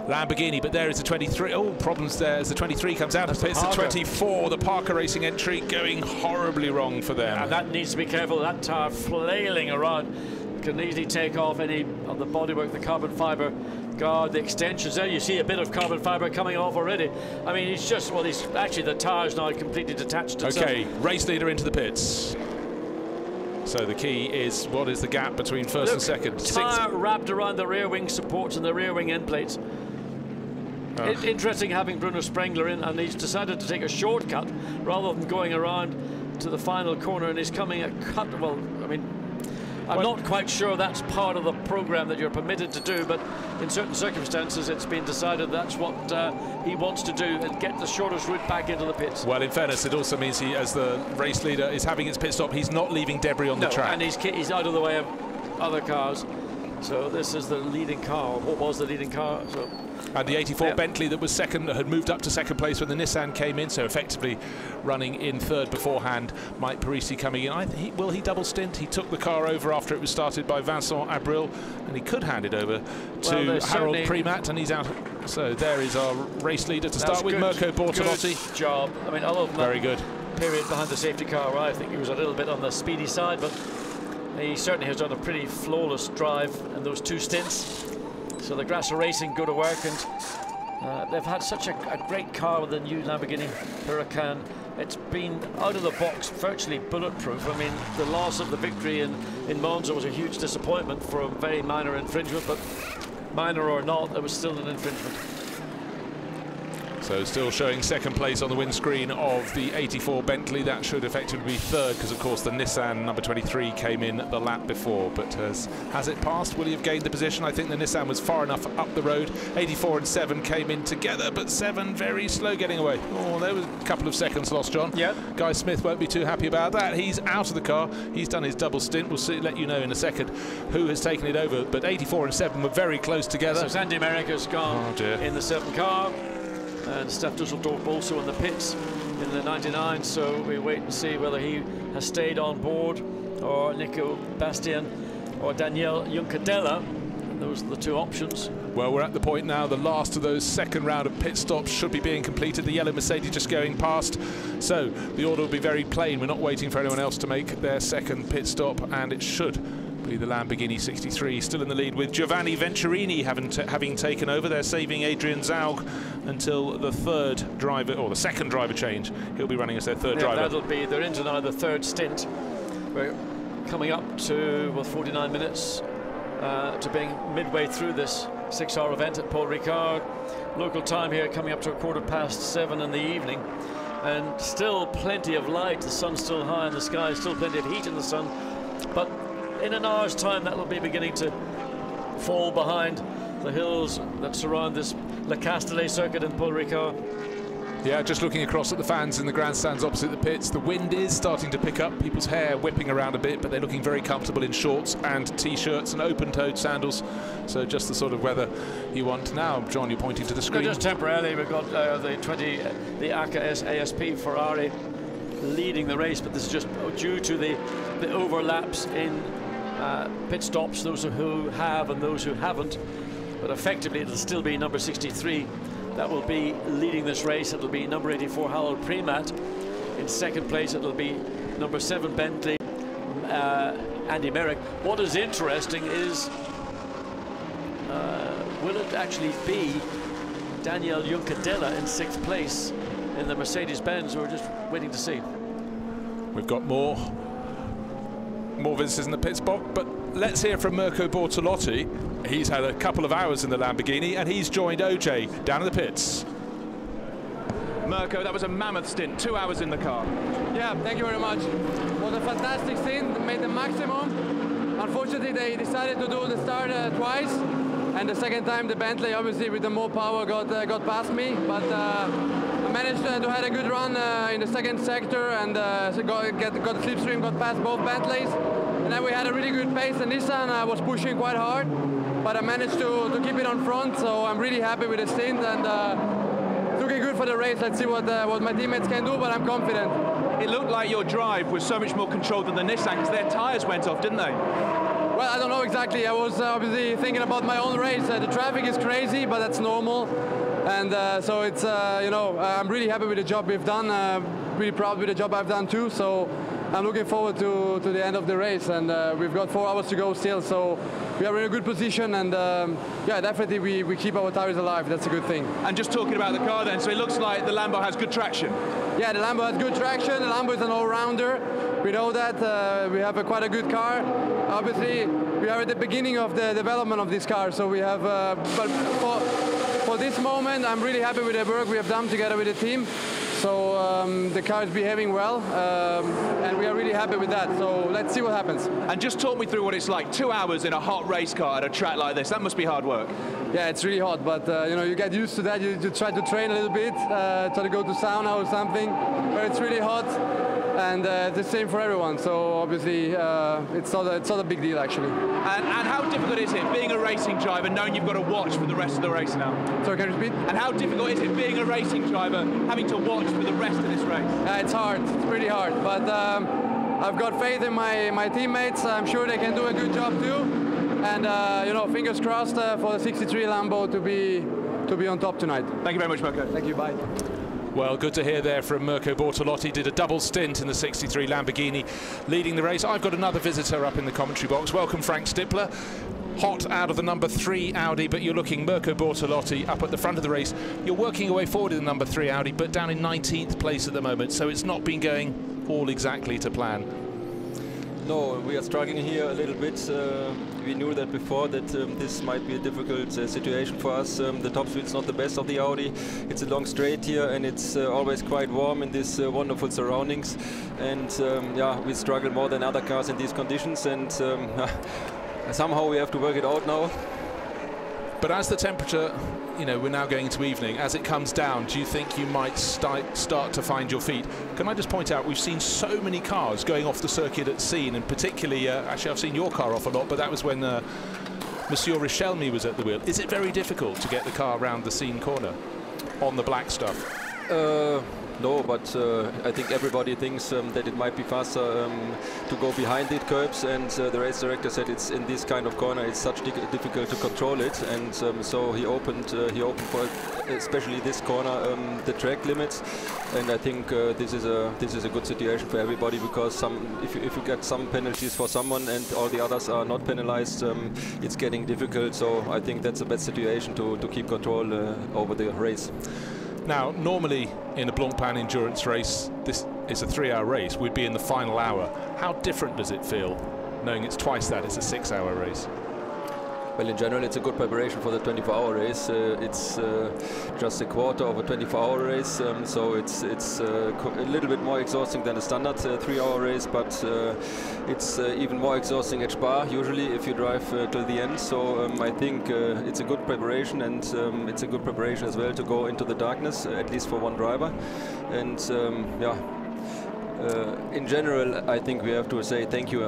Lamborghini. But there is the 23. Oh, problems there as the 23 comes out of pits. The 24, the Parker Racing entry, going horribly wrong for them. And that needs to be careful. That tire flailing around can easily take off any of the bodywork, the carbon fibre guard, the extensions. There you see a bit of carbon fibre coming off already. I mean, it's just, well, he's actually, the tire's now completely detached itself. Okay, race leader into the pits. So the key is, what is the gap between first and second? Tire wrapped around the rear wing supports and the rear wing end plates. Interesting having Bruno Sprengler in, and he's decided to take a shortcut rather than going around to the final corner, and he's coming a cut. Well, I mean, I'm not quite sure that's part of the program that you're permitted to do, but in certain circumstances it's been decided that's what he wants to do, and get the shortest route back into the pits. Well, in fairness, it also means he, as the race leader, is having his pit stop. He's not leaving debris on the track. And he's out of the way of other cars. So this is the leading car, or what was the leading car. So And the 84 Bentley that was second had moved up to second place when the Nissan came in, so effectively running in third beforehand. Mike Parisi coming in. Will he double stint? He took the car over after it was started by Vincent Abril, and he could hand it over to Harold Primat, and he's out. So there is our race leader to start with, Mirko Bortolotti. Good job. I mean, other than very good period behind the safety car, right? I think he was a little bit on the speedy side, but he certainly has done a pretty flawless drive in those 2 stints. So the Grasser Racing go to work, and they've had such a great car with the new Lamborghini Huracan. It's been out of the box, virtually bulletproof. I mean, the loss of the victory in Monza was a huge disappointment for a very minor infringement, but minor or not, it was still an infringement. So still showing second place on the windscreen of the 84 Bentley. That should effectively be third, because of course the Nissan number 23 came in the lap before. But has it passed? Will he have gained the position? I think the Nissan was far enough up the road. 84 and 7 came in together, but 7 very slow getting away. Oh, there was a couple of seconds lost, John. Yep. Guy Smith won't be too happy about that. He's out of the car. He's done his double stint. We'll let you know in a second who has taken it over. But 84 and 7 were very close together. So Sandy Merrick has gone in the 7 car. And Steph Dusseldorf also in the pits in the 99, so we wait and see whether he has stayed on board, or Nico Bastian or Daniel Juncadella. Those are the 2 options. Well, we're at the point now, the last of those second round of pit stops should be being completed. The yellow Mercedes just going past, so the order will be very plain. We're not waiting for anyone else to make their second pit stop, and it should be the Lamborghini 63 still in the lead, with Giovanni Venturini having taken over. They're saving Adrian Zaug until the third driver, or the second driver change. He'll be running as their third driver. That'll be, they're into now the 3rd stint. We're coming up to 49 minutes to being midway through this 6-hour event at Paul Ricard. Local time here coming up to 7:15 in the evening, and still plenty of light. The sun's still high in the sky, still plenty of heat in the sun, but in an hour's time that will be beginning to fall behind the hills that surround this Le Castellet circuit in Paul Ricard. Yeah, just looking across at the fans in the grandstands opposite the pits, the wind is starting to pick up, people's hair whipping around a bit, but they're looking very comfortable in shorts and t-shirts and open-toed sandals. So just the sort of weather you want. Now, John, you're pointing to the screen. No, just temporarily, we've got the AKS ASP Ferrari leading the race, but this is just due to the overlaps in pit stops, those who have and those who haven't. But effectively, it'll still be number 63 that will be leading this race. It'll be number 84 Harold Primat. In second place, it'll be number 7 Bentley Andy Merrick. What is interesting is, will it actually be Daniel Juncadella in 6th place in the Mercedes-Benz? We're just waiting to see. We've got more visitors in the pit spot, but let's hear from Mirko Bortolotti. He's had a couple of hours in the Lamborghini, and he's joined OJ down in the pits. Mirko, that was a mammoth stint, 2 hours in the car. Yeah, thank you very much. It was a fantastic stint, made the maximum. Unfortunately, they decided to do the start twice, and the second time the Bentley, obviously with the more power, got past me, but I managed to have a good run in the second sector, and got the slipstream, got past both Bentleys, and then we had a really good pace. The Nissan was pushing quite hard, but I managed to keep it on front, so I'm really happy with the stint, and looking good for the race. Let's see what my teammates can do, but I'm confident. It looked like your drive was so much more controlled than the Nissan, because their tyres went off, didn't they? Well, I don't know exactly. I was obviously thinking about my own race. The traffic is crazy, but that's normal. And so it's, you know, I'm really happy with the job we've done. Really proud with the job I've done too. So I'm looking forward to the end of the race. And we've got 4 hours to go still. So we are in a good position. And yeah, definitely we keep our tires alive. That's a good thing. And just talking about the car then, so it looks like the Lambo has good traction. Yeah, the Lambo has good traction. The Lambo is an all-rounder. We know that. We have quite a good car. Obviously, we are at the beginning of the development of this car. So we have, but for this moment, I'm really happy with the work we have done together with the team. So the car is behaving well, and we are really happy with that. So let's see what happens. And just talk me through what it's like, 2 hours in a hot race car at a track like this. That must be hard work. yeah, it's really hot, but you know, you get used to that. You try to train a little bit, try to go to sauna or something, where it's really hot, and it's the same for everyone. So obviously, it's not a big deal actually. And how difficult is it being a racing driver, knowing you've got to watch for the rest of the race now? Sorry, can you repeat? And how difficult is it being a racing driver, having to watch for the rest of this race? It's hard. It's pretty hard, but I've got faith in my teammates. I'm sure they can do a good job too. And you know, fingers crossed for the 63 Lambo to be on top tonight. Thank you very much, Mirko. Thank you. Bye. Well, good to hear there from Mirko Bortolotti. Did a double stint in the 63 Lamborghini, leading the race. I've got another visitor up in the commentary box. Welcome, Frank Stippler. Hot out of the number 3 Audi, but you're looking Mirko Bortolotti up at the front of the race. You're working your way forward in the number 3 Audi, but down in 19th place at the moment, so it's not been going all exactly to plan. No, we are struggling here a little bit. We knew that before, that this might be a difficult situation for us. The top speed is not the best of the Audi. It's a long straight here, and it's always quite warm in these wonderful surroundings. And yeah, we struggle more than other cars in these conditions, and somehow we have to work it out now. But as the temperature, you know, we're now going into evening, as it comes down, do you think you might start to find your feet? Can I just point out, we've seen so many cars going off the circuit at Scene, and particularly, actually I've seen your car off a lot, but that was when Monsieur Richelmy was at the wheel. Is it very difficult to get the car around the Scene corner on the black stuff? No, but I think everybody thinks that it might be faster to go behind the curbs, and the race director said it's in this kind of corner it's such difficult to control it, and so he opened for especially this corner the track limits, and I think this is a good situation for everybody, because if you get some penalties for someone and all the others are not penalized, it's getting difficult. So I think that's the best situation to keep control over the race. Now, normally in a Blancpain endurance race, this is a 3-hour race. We'd be in the final hour. How different does it feel, knowing it's twice that, it's a 6-hour race? Well, in general, it's a good preparation for the 24-hour race. It's just a quarter of a 24-hour race, so it's a little bit more exhausting than a standard 3-hour race, but it's even more exhausting at Spa, usually, if you drive till the end. So I think it's a good preparation, and it's a good preparation as well to go into the darkness, at least for one driver. And yeah. In general, I think we have to say thank you,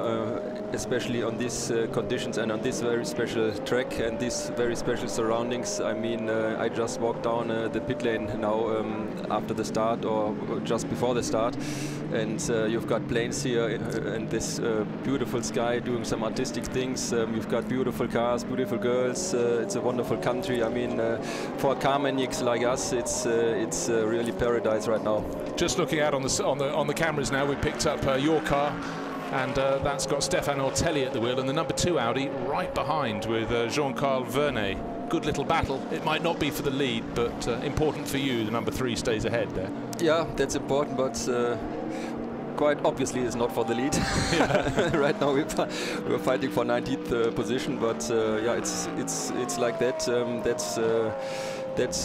especially on these conditions and on this very special track and these very special surroundings. I mean, I just walked down the pit lane now after the start, or just before the start, and you've got planes here and this beautiful sky doing some artistic things. You've got beautiful cars, beautiful girls. It's a wonderful country. I mean, for car maniacs like us, it's really paradise right now. Just looking out on the cameras now, we picked up your car, and that's got Stéphane Ortelli at the wheel, and the number 2 Audi right behind with Jean-Carl Vernet. Good little battle. It might not be for the lead, but important for you. The number 3 stays ahead there. Yeah, that's important, but quite obviously it's not for the lead. Right now we're fighting for 19th position, but yeah, it's like that. That's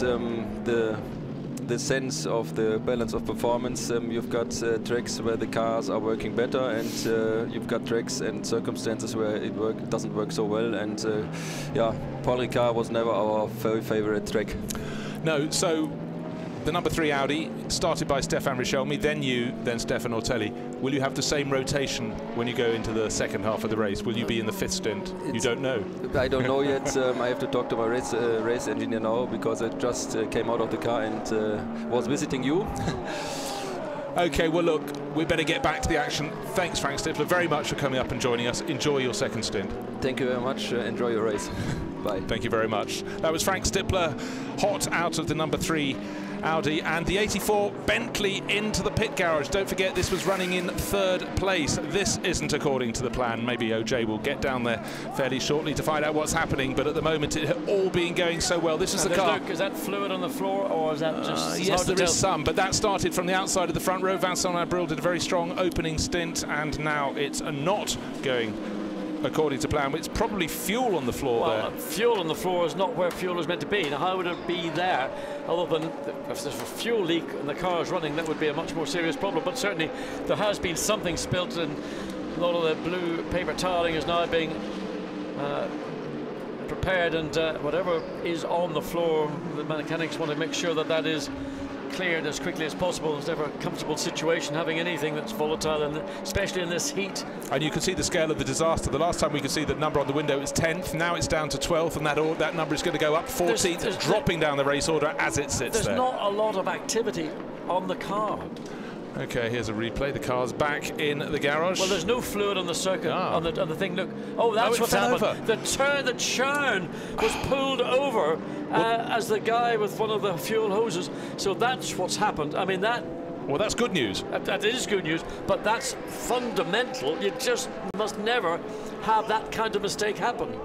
the sense of the balance of performance. You've got tracks where the cars are working better, and you've got tracks and circumstances where it doesn't work so well. And yeah, Paul Ricard was never our very favorite track. No, so the number 3 Audi, started by Stéphane Richelmy, then you, then Stéphane Ortelli. Will you have the same rotation when you go into the second half of the race? Will you be in the 5th stint? You don't know. I don't know yet. I have to talk to my race engineer now, because I just came out of the car and was visiting you. Okay, well look, we better get back to the action. Thanks, Frank Stippler, very much for coming up and joining us. Enjoy your second stint. Thank you very much. Enjoy your race. Bye. Thank you very much. That was Frank Stippler, hot out of the number 3 Audi, and the 84 Bentley into the pit garage. Don't forget, this was running in 3rd place. This isn't according to the plan. Maybe OJ will get down there fairly shortly to find out what's happening, but at the moment it had all been going so well. This is the car. Is that fluid on the floor, or is that just yes, there is some, but that started from the outside of the front row. Vincent Abril did a very strong opening stint, and now it's not going according to plan. It's probably fuel on the floor there. Fuel on the floor is not where fuel is meant to be. Now, how would it be there, other than if there's a fuel leak and the car is running? That would be a much more serious problem, but certainly there has been something spilt, and a lot of the blue paper tiling is now being prepared, and whatever is on the floor, the mechanics want to make sure that that is cleared as quickly as possible. It's never a comfortable situation having anything that's volatile, and especially in this heat. And you can see the scale of the disaster. The last time we could see the number on the window was 10th. Now it's down to 12th, and that number is going to go up 14th, dropping down the race order as it sits there. There's not a lot of activity on the car. Okay, here's a replay. The car's back in the garage. Well, there's no fluid on the circuit, on the thing. Look, oh, that's what's happened. Over. The churn was pulled over as the guy with one of the fuel hoses. So that's what's happened. I mean, that... Well, that's good news. That is good news, but that's fundamental. You just must never have that kind of mistake happen,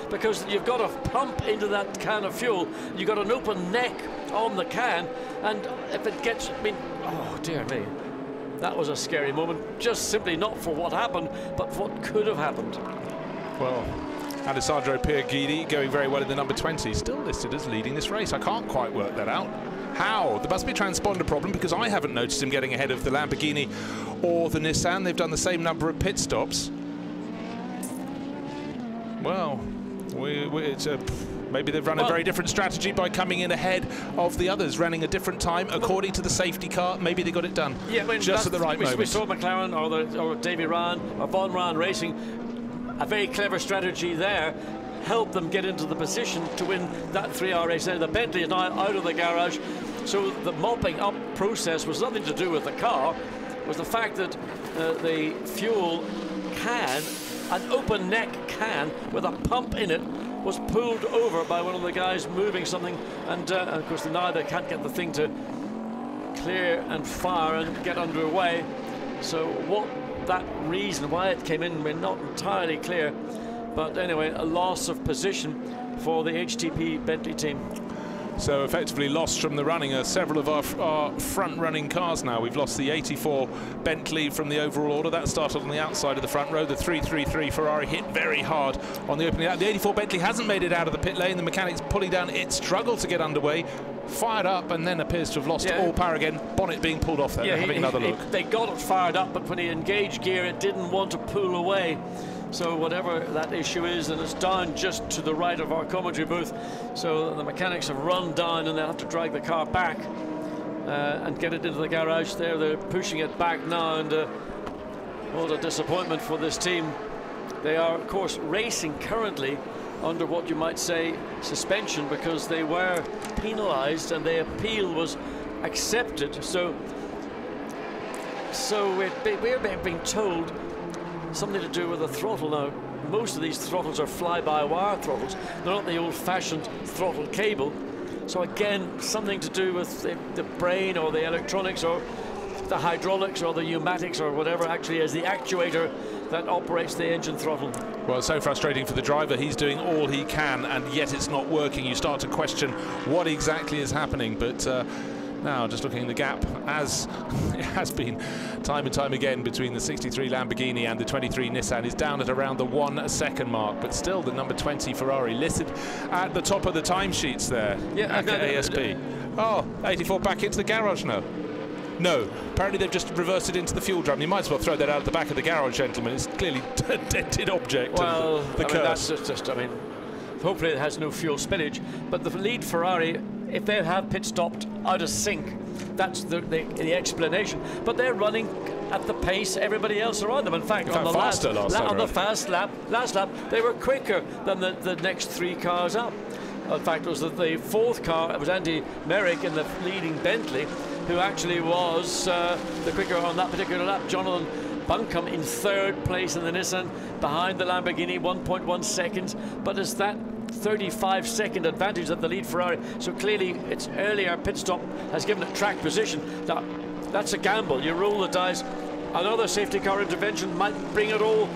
because you've got to pump into that can of fuel. You've got an open neck on the can, and if it gets... I mean, oh, dear me. That was a scary moment, just simply not for what happened, but for what could have happened. Well, Alessandro Pierguidi going very well in the number 20, still listed as leading this race. I can't quite work that out. How? There must be a transponder problem, because I haven't noticed him getting ahead of the Lamborghini or the Nissan. They've done the same number of pit stops. Well, maybe they've run a very different strategy by coming in ahead of the others, running a different time according to the safety car. Maybe they got it done just at the right moment. We saw McLaren or Davy Ryan or Von Ryan Racing, a very clever strategy there, helped them get into the position to win that 3-hour race. The Bentley is now out of the garage, so the mopping up process was nothing to do with the car. It was the fact that the fuel can, an open neck can with a pump in it, was pulled over by one of the guys moving something, and of course now they can't get the thing to clear and fire and get underway. So what that reason why it came in, we're not entirely clear, but anyway, a loss of position for the HTP Bentley team. So effectively lost from the running. Several of our front-running cars now. We've lost the 84 Bentley from the overall order. That started on the outside of the front row. The 333 Ferrari hit very hard on the opening. The 84 Bentley hasn't made it out of the pit lane. The mechanics pulling down. It struggled to get underway, fired up, and then appears to have lost all power again. Bonnet being pulled off there. Yeah, having another look. They got it fired up, but when he engaged gear, it didn't want to pull away. So whatever that issue is, and it's down just to the right of our commentary booth. So the mechanics have run down, and they'll have to drag the car back and get it into the garage there. They're pushing it back now, and what a disappointment for this team. They are, of course, racing currently under what you might say suspension, because they were penalised and their appeal was accepted. So we're being told something to do with the throttle now. Most of these throttles are fly-by-wire throttles. They're not the old-fashioned throttle cable. So again, something to do with the brain or the electronics or the hydraulics or the pneumatics or whatever actually is the actuator that operates the engine throttle. Well, it's so frustrating for the driver. He's doing all he can, and yet it's not working. You start to question what exactly is happening, but now, just looking at the gap, as it has been time and time again between the 63 Lamborghini and the 23 Nissan, is down at around the 1 second mark, but still the number 20 Ferrari listed at the top of the timesheets there. Yeah, ASP. Oh, 84 back into the garage now. No, apparently they've just reversed it into the fuel drum. You might as well throw that out at the back of the garage, gentlemen. It's clearly a dented object. Well, the curse. That's just, I mean, hopefully it has no fuel spillage, but the lead Ferrari, if they have pit stopped out of sync, that's the explanation. But they're running at the pace everybody else around them. In fact, on the last lap, they were quicker than the next 3 cars up. In fact, it was the 4th car, it was Andy Merrick in the leading Bentley, who actually was the quicker on that particular lap. Jonathan Buncombe in 3rd place in the Nissan, behind the Lamborghini, 1.1 seconds. But it's that 35-second advantage of the lead Ferrari. So clearly its earlier pit stop has given it track position. Now, that's a gamble. You roll the dice. Another safety car intervention might bring it all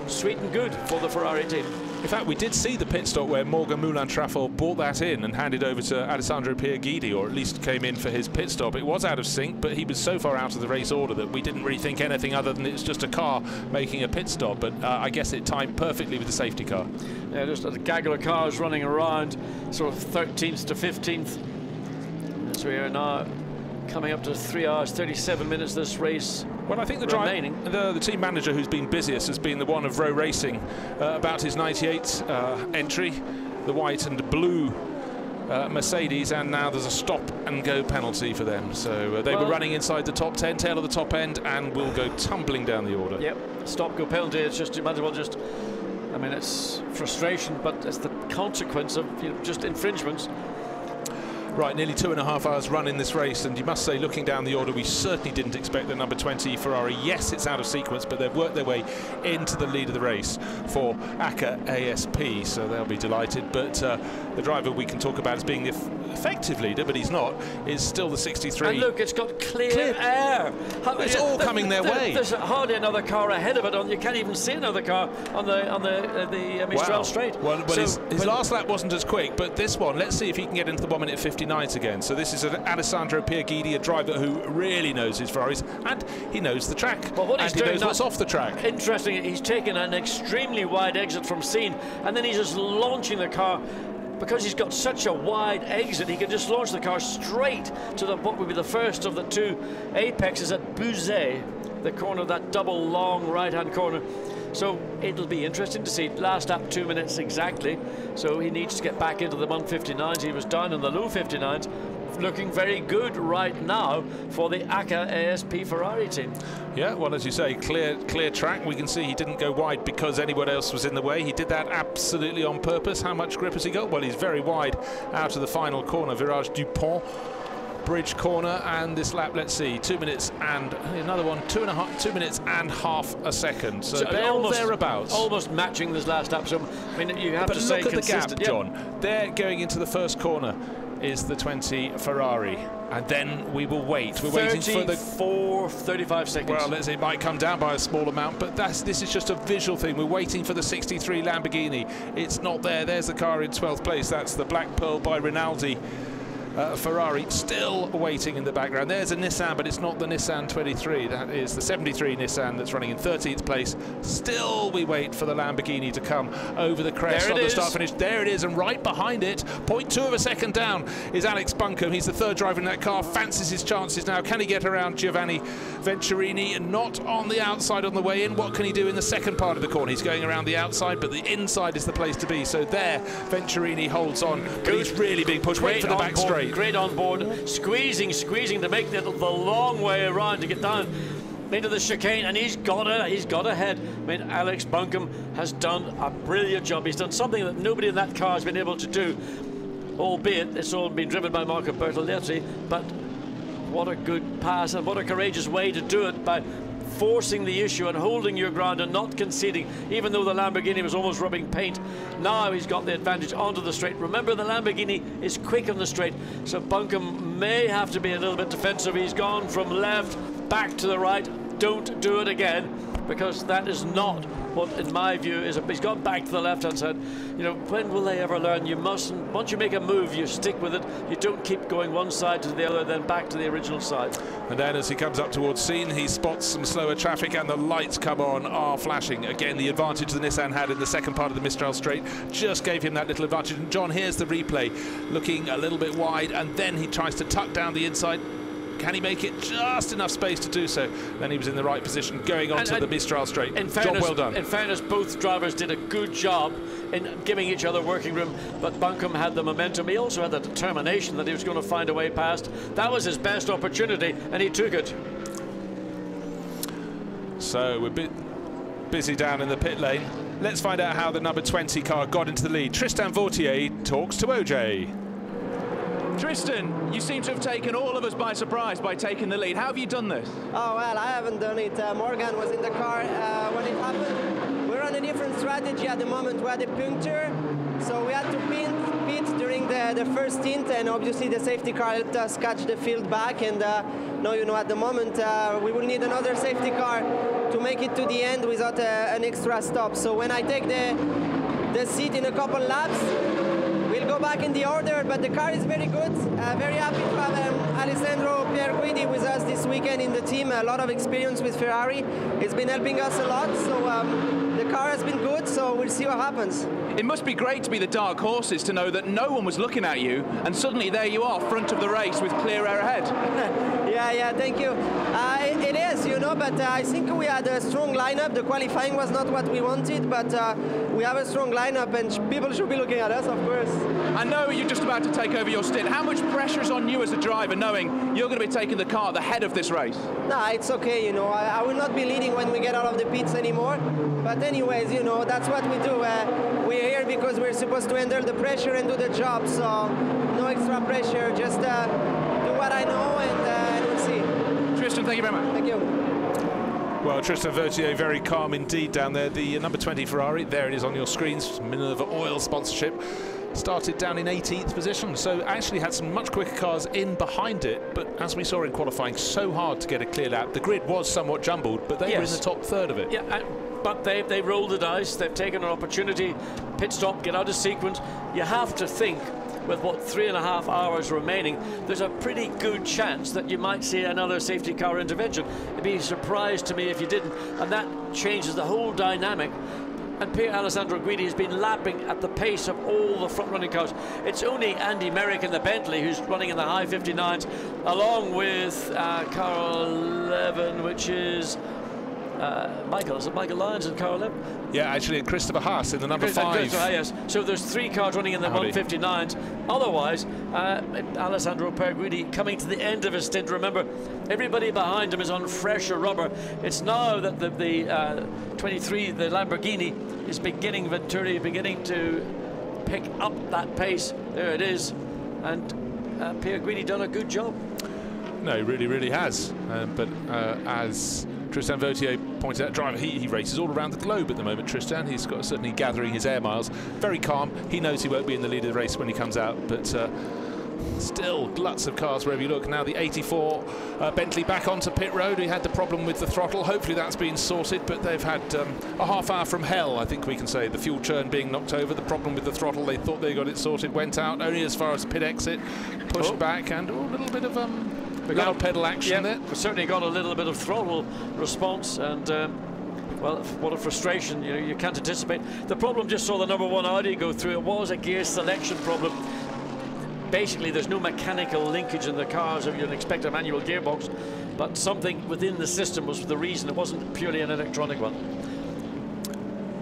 sweet and good for the Ferrari team. In fact, we did see the pit stop where Morgan Moulin-Traffel brought that in and handed over to Alessandro Pierguidi, or at least came in for his pit stop. It was out of sync, but he was so far out of the race order that we didn't really think anything other than it's just a car making a pit stop. But I guess it timed perfectly with the safety car. Yeah, just a gaggle of cars running around, sort of 13th to 15th. As we are now coming up to 3 hours, 37 minutes this race. Well, I think the team manager who's been busiest has been the one of Rowe Racing about his 98 entry. the white and blue Mercedes, and now there's a stop and go penalty for them. So they were running inside the top 10, tail of the top end, and will go tumbling down the order. Yep, stop go penalty. It's just, you might as well just, I mean, it's frustration, but it's the consequence of, you know, just infringements. Right, nearly 2.5 hours run in this race, and you must say, looking down the order, we certainly didn't expect the number 20 Ferrari. Yes, it's out of sequence, but they've worked their way into the lead of the race for ACA ASP, so they'll be delighted. But the driver we can talk about as being the effective leader, but he's not, is still the 63. And look, it's got clear air. It's all coming their way. There's hardly another car ahead of it. You can't even see another car on the Mistral Straight. Well, his last lap wasn't as quick, but this one, let's see if he can get into the 1 minute 59 again. So this is an Alessandro Pierguidi, a driver who really knows his Ferraris, and he knows the track, and he knows what's off the track. Interesting, he's taken an extremely wide exit from scene, and then he's just launching the car. Because he's got such a wide exit, he can just launch the car straight to what would be the first of the two apexes at Buzet, the corner, that double long right-hand corner. So it'll be interesting to see. Last lap 2 minutes exactly, so he needs to get back into the 159s. He was down in the low 59s. Looking very good right now for the ACA ASP Ferrari team. Yeah, well, as you say, clear track. We can see he didn't go wide because anyone else was in the way. He did that absolutely on purpose. How much grip has he got? Well, he's very wide out of the final corner, Virage du Pont. Bridge corner, and this lap, let's see, 2 minutes and another one, 2 minutes and half a second. So they're thereabouts. Almost matching this last lap. So, I mean, you have to say look at the gap, yep. John. They're going into the first corner is the 20 Ferrari, and then we will wait. We're waiting for the 35 seconds. Well, let's say it might come down by a small amount, but this is just a visual thing. We're waiting for the 63 Lamborghini. It's not there. There's the car in 12th place. That's the Black Pearl by Rinaldi. Ferrari still waiting in the background. There's a Nissan, but it's not the Nissan 23. That is the 73 Nissan that's running in 13th place. Still we wait for the Lamborghini to come over the crest on the start finish. There it is, and right behind it, 0.2 of a second down, is Alex Buncombe. He's the third driver in that car, fancies his chances now. Can he get around Giovanni Venturini? Not on the outside on the way in. What can he do in the second part of the corner? He's going around the outside, but the inside is the place to be. So there, Venturini holds on, but he's really being pushed. Wait for the back straight. Great on board, squeezing to make the long way around to get down into the chicane, and he's got ahead. I mean, Alex Buncombe has done a brilliant job. He's done something that nobody in that car has been able to do, albeit it's all been driven by Marco Bertoletti. But what a good pass, and what a courageous way to do it, by forcing the issue and holding your ground and not conceding, even though the Lamborghini was almost rubbing paint. Now he's got the advantage onto the straight. Remember, the Lamborghini is quick on the straight, so Buncombe may have to be a little bit defensive. He's gone from left back to the right. Don't do it again, because that is not what, in my view, is he's gone back to the left-hand side. You know, when will they ever learn? You mustn't, once you make a move, you stick with it. You don't keep going one side to the other, then back to the original side. And then as he comes up towards scene, he spots some slower traffic, and the lights come on, are flashing. Again, the advantage the Nissan had in the second part of the Mistral Straight just gave him that little advantage. And John, here's the replay, looking a little bit wide, and then he tries to tuck down the inside. Can he make it just enough space to do so? Then he was in the right position going on to the Mistral Straight. Job well done. In fairness, both drivers did a good job in giving each other working room, but Buncombe had the momentum. He also had the determination that he was going to find a way past. That was his best opportunity, and he took it. So we're a bit busy down in the pit lane. Let's find out how the number 20 car got into the lead. Tristan Vautier talks to OJ. Tristan, you seem to have taken all of us by surprise by taking the lead. How have you done this? Oh, well, I haven't done it. Morgan was in the car when it happened. We're on a different strategy at the moment. We had a puncture, so we had to pit during the first stint, and obviously the safety car helped us catch the field back. And now, you know, at the moment, we will need another safety car to make it to the end without an extra stop. So when I take the seat in a couple laps, we'll go back in the order, but the car is very good. Very happy to have Alessandro Pierguidi with us this weekend in the team. A lot of experience with Ferrari. It's been helping us a lot, so the car has been good, so we'll see what happens. It must be great to be the dark horses, to know that no one was looking at you, and suddenly there you are, front of the race with clear air ahead. Yeah, thank you. It is, you know, but I think we had a strong lineup. The qualifying was not what we wanted, but we have a strong lineup, and people should be looking at us, of course. I know you're just about to take over your stint. How much pressure is on you as a driver, knowing you're going to be taking the car at the head of this race? Nah, it's okay, you know. I will not be leading when we get out of the pits anymore. But anyways, you know, that's what we do. We're here because we're supposed to handle the pressure and do the job, so no extra pressure. Just do what I know, and we'll see. Tristan, thank you very much. Thank you. Well, Tristan Vautier very calm indeed down there. The number 20 Ferrari, there it is on your screens, Minerva Oil sponsorship. Started down in 18th position, so actually had some much quicker cars in behind it, but as we saw in qualifying, so hard to get a clear lap. The grid was somewhat jumbled, but they were in the top third of it. Yeah, but they rolled the dice, they've taken an opportunity, pit stop, get out of sequence. You have to think, with what, 3.5 hours remaining, there's a pretty good chance that you might see another safety car intervention. It'd be a surprise to me if you didn't, and that changes the whole dynamic. And Pier Alessandro Guidi has been lapping at the pace of all the front-running cars. It's only Andy Merrick in the Bentley who's running in the high 59s, along with car 11, which is Michael. Is it Michael Lyons and car 11? Yeah, actually, Christopher Haas in the number 5. Yes. So there's 3 cars running in the 159s. Otherwise, Alessandro Guidi coming to the end of his stint. Remember, everybody behind him is on fresher rubber. It's now that the 23, the Lamborghini, is beginning, Venturi, beginning to pick up that pace. There it is. And Pier Guidi done a good job. No, he really has. But as Tristan Vautier pointed out, driver, he races all around the globe at the moment, Tristan. He's got certainly gathering his air miles. Very calm. He knows he won't be in the lead of the race when he comes out, but still lots of cars wherever you look. Now the 84 Bentley back onto pit road. We had the problem with the throttle. Hopefully that's been sorted, but they've had a half hour from hell, I think we can say. The fuel churn being knocked over, the problem with the throttle, they thought they got it sorted, went out only as far as pit exit, pushed back, and a little bit of loud pedal action there. We certainly got a little bit of throttle response, and well, what a frustration. You know, you can't anticipate. The problem, just saw the number 1 Audi go through. It was a gear selection problem. Basically, there's no mechanical linkage in the cars if you'd expect a manual gearbox, but something within the system was the reason. It wasn't purely an electronic one.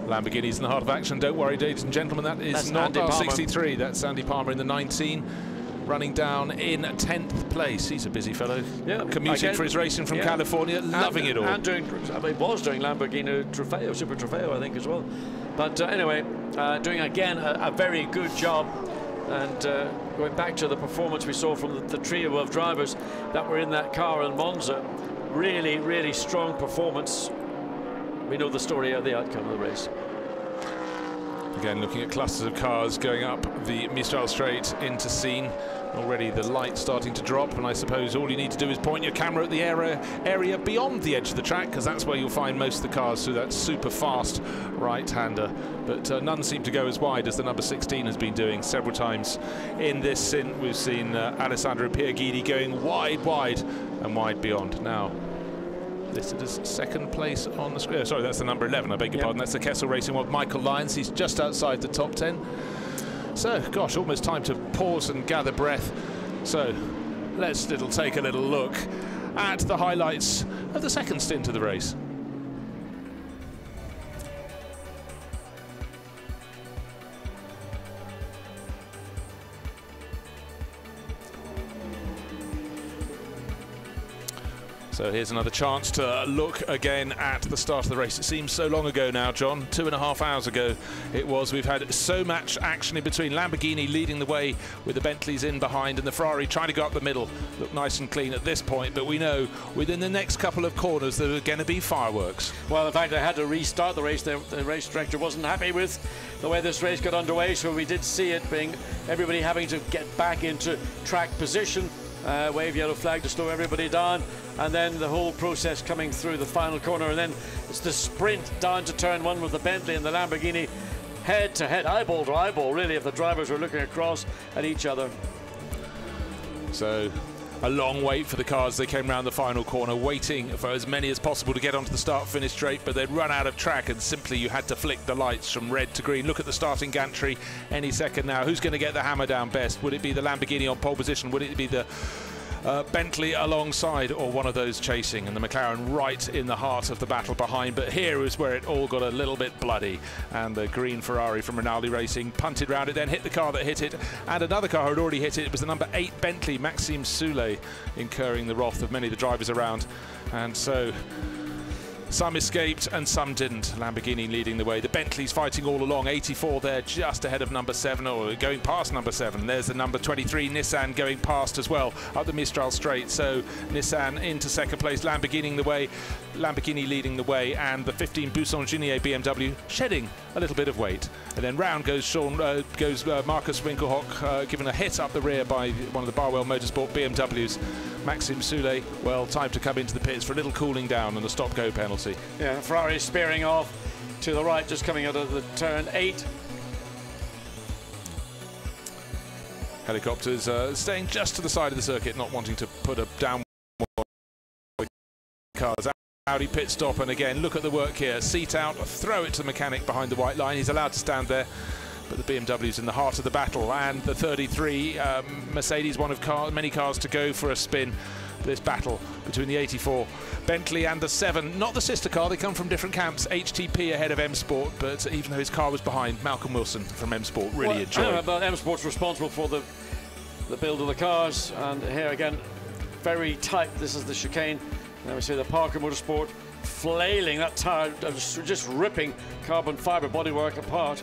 Lamborghini's in the heart of action. Don't worry, ladies and gentlemen, that's not R63. That's Andy Palmer in the 19. Running down in 10th place. He's a busy fellow. Yeah, commuting for his racing from California, loving it all. And was doing Lamborghini Trofeo, Super Trofeo, I think, as well. But anyway, doing again a very good job. And going back to the performance we saw from the trio of drivers that were in that car in Monza, really strong performance. We know the story of the outcome of the race. Again, looking at clusters of cars going up the Mistral Straight into Scene. Already the light starting to drop, and I suppose all you need to do is point your camera at the area beyond the edge of the track, because that's where you'll find most of the cars through that super fast right-hander. But none seem to go as wide as the number 16 has been doing several times in this stint. We've seen Alessandro Pier Guidi going wide and wide beyond. Now listed as 2nd place on the screen. Sorry, that's the number 11, I beg your pardon. That's the Kessel Racing one, Michael Lyons. He's just outside the top 10. So, gosh, almost time to pause and gather breath. So, let's take a little look at the highlights of the 2nd stint of the race. So here's another chance to look again at the start of the race. It seems so long ago now, John. 2.5 hours ago it was. We've had so much action in between. Lamborghini leading the way with the Bentleys in behind, and the Ferrari trying to go up the middle. Look nice and clean at this point, but we know within the next couple of corners there are going to be fireworks. Well, in fact, they had to restart the race. The race director wasn't happy with the way this race got underway, so we did see it being everybody having to get back into track position. Wave yellow flag to slow everybody down, and then the whole process coming through the final corner, and then it's the sprint down to turn 1 with the Bentley and the Lamborghini head to head, eyeball to eyeball, really, if the drivers were looking across at each other. So A long wait for the cars. They came round the final corner, waiting for as many as possible to get onto the start-finish straight, but they'd run out of track, and simply you had to flick the lights from red to green. Look at the starting gantry any second now. Who's going to get the hammer down best? Would it be the Lamborghini on pole position? Would it be the Bentley alongside, or one of those chasing, and the McLaren right in the heart of the battle behind? But here is where it all got a little bit bloody, and the green Ferrari from Rinaldi Racing punted round it, then hit the car that hit it, and another car had already hit it. It was the number 8 Bentley, Maxime Soulet, incurring the wrath of many of the drivers around. And so some escaped and some didn't. Lamborghini leading the way. The Bentley's fighting all along. 84 there, just ahead of number 7, or going past number 7. There's the number 23 Nissan going past as well up the Mistral Straight. So Nissan into second place, Lamborghini leading the way, and the 15 Buisson-Ginier BMW shedding a little bit of weight. And then round goes Marcus Winkelhock, given a hit up the rear by one of the Barwell Motorsport BMWs. Maxime Soulet, well, time to come into the pits for a little cooling down and a stop-go penalty. Yeah, Ferrari spearing off to the right, just coming out of the turn 8. Helicopters staying just to the side of the circuit, not wanting to put a downward cars. Audi pit stop, and again, look at the work here. Seat out, throw it to the mechanic behind the white line. He's allowed to stand there, but the BMW's in the heart of the battle, and the 33 Mercedes, one of many cars to go for a spin. This battle between the 84 Bentley and the 7, not the sister car, they come from different camps. HTP ahead of M Sport, but even though his car was behind, Malcolm Wilson from M Sport really enjoyed. But M Sport's responsible for the build of the cars, and here again, very tight. This is the chicane. Now we see the Parker Motorsport flailing that tire, just ripping carbon fibre bodywork apart.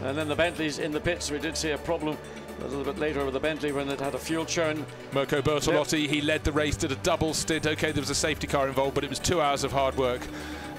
And then the Bentley's in the pits. We did see a problem a little bit later with the Bentley when it had a fuel churn. Mirko Bertolotti, he led the race, did a double stint. Okay, there was a safety car involved, but it was 2 hours of hard work.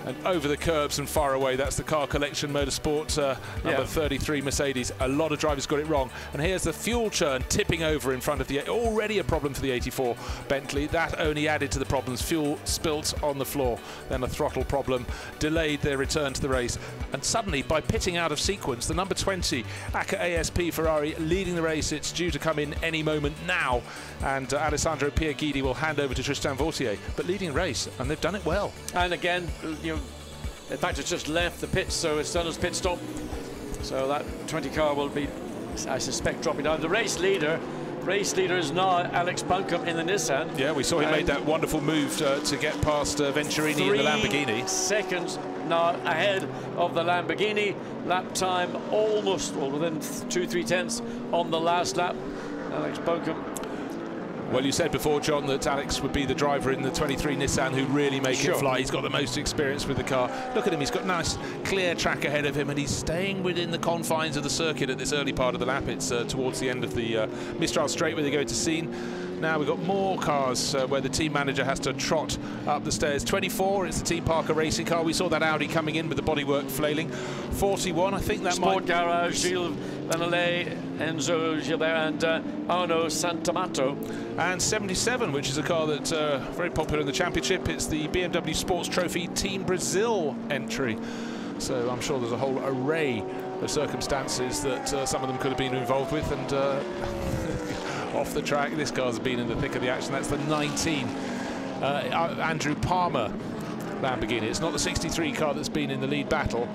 And over the curbs and far away, that's the Car Collection Motorsport number 33 Mercedes. A lot of drivers got it wrong. And here's the fuel churn tipping over in front of the, already a problem for the 84 Bentley. That only added to the problems. Fuel spilt on the floor. Then a throttle problem delayed their return to the race. And suddenly, by pitting out of sequence, the number 20 ACA ASP Ferrari leading the race. It's due to come in any moment now. And Alessandro Pierguidi will hand over to Tristan Vautier. But leading a race, and they've done it well. And again, you know, in fact, it's just left the pits, so it's done as pit stop. So that 20 car will be, I suspect, dropping down. The race leader is now Alex Buncombe in the Nissan. Yeah, we saw him made that wonderful move to get past Venturini in the Lamborghini. 3 seconds now ahead of the Lamborghini. Lap time almost, well, within 2-3 tenths on the last lap. Alex Buncombe. Well, you said before, John, that Alex would be the driver in the 23 Nissan who really make it fly. He's got the most experience with the car. Look at him, he's got nice, clear track ahead of him, and he's staying within the confines of the circuit at this early part of the lap. It's towards the end of the Mistral Straight where they go to Scene. Now we've got more cars where the team manager has to trot up the stairs. 24, it's the Team Parker racing car. We saw that Audi coming in with the bodywork flailing. 41, I think that Sport Garage, Gilles Vanelay, Enzo Gilbert, and Arno Santamato. And 77, which is a car that's very popular in the championship. It's the BMW Sports Trophy Team Brazil entry. So I'm sure there's a whole array of circumstances that some of them could have been involved with. And off the track, this car's been in the thick of the action. That's the 19 Andrew Palmer Lamborghini. It's not the 63 car that's been in the lead battle,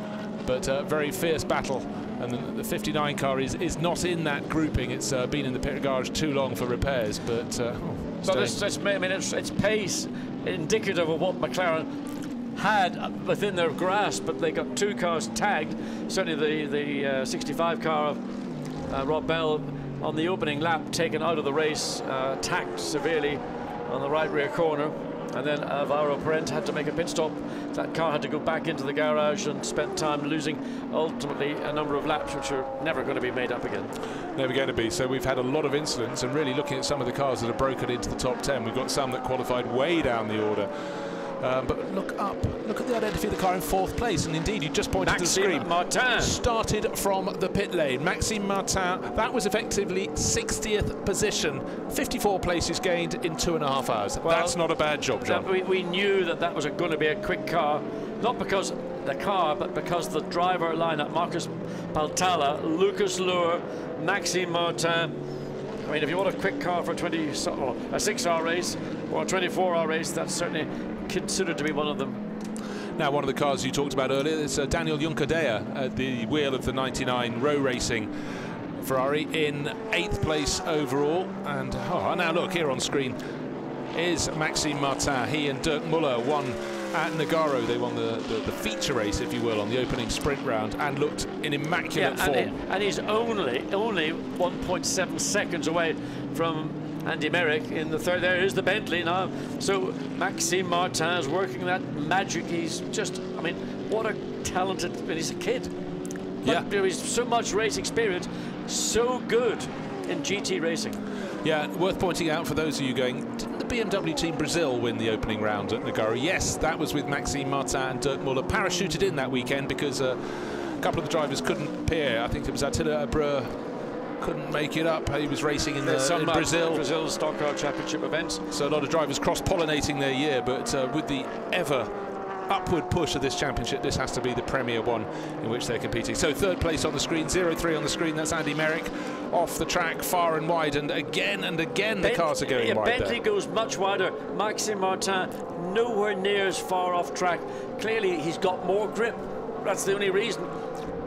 but a very fierce battle. And the 59 car is not in that grouping. It's been in the pit garage too long for repairs, but so it's pace indicative of what McLaren had within their grasp, but they got 2 cars tagged. Certainly the 65 car of Rob Bell on the opening lap taken out of the race, tacked severely on the right rear corner, and then Alvaro Parent had to make a pit stop. That car had to go back into the garage and spent time losing ultimately a number of laps which are never going to be made up again. Never going to be. So we've had a lot of incidents, and really looking at some of the cars that have broken into the top 10, we've got some that qualified way down the order. But look up, look at the identity of the car in 4th place, and indeed you just pointed to the screen. Martin started from the pit lane. Maxime Martin, that was effectively 60th position, 54 places gained in 2.5 hours. Well, that's not a bad job, John. We knew that was going to be a quick car, not because the car, but because the driver lineup: Marcus Paltala, Lucas Luhr, Maxime Martin, I mean, if you want a quick car for a 6-hour race or a 24-hour race, that's certainly considered to be one of them. Now, one of the cars you talked about earlier is Daniel Juncadella at the wheel of the 99 Row Racing Ferrari in 8th place overall. And now look here on screen is Maxime Martin. He and Dirk Muller won at Nogaro. They won the feature race, if you will, on the opening sprint round and looked in immaculate form. And he's only 1.7 seconds away from Andy Merrick in the third. There is the Bentley now. So Maxime Martin is working that magic. He's just, I mean, what a talented, I mean, he's a kid. But he's so much race experience, so good in GT racing. Yeah, worth pointing out for those of you going, didn't the BMW Team Brazil win the opening round at Nogaro? Yes, that was with Maxime Martin and Dirk Muller parachuted in that weekend because a couple of the drivers couldn't appear. I think it was Attila Abreu couldn't make it up. He was racing in Brazil Stock Car Championship events. So a lot of drivers cross-pollinating their year, but with the ever upward push of this championship, this has to be the premier one in which they're competing. So 3rd place on the screen, 0-3 on the screen. That's Andy Merrick off the track, far and wide, and again the cars are going wide. Bentley goes much wider. Maxime Martin nowhere near as far off track. Clearly, he's got more grip. That's the only reason.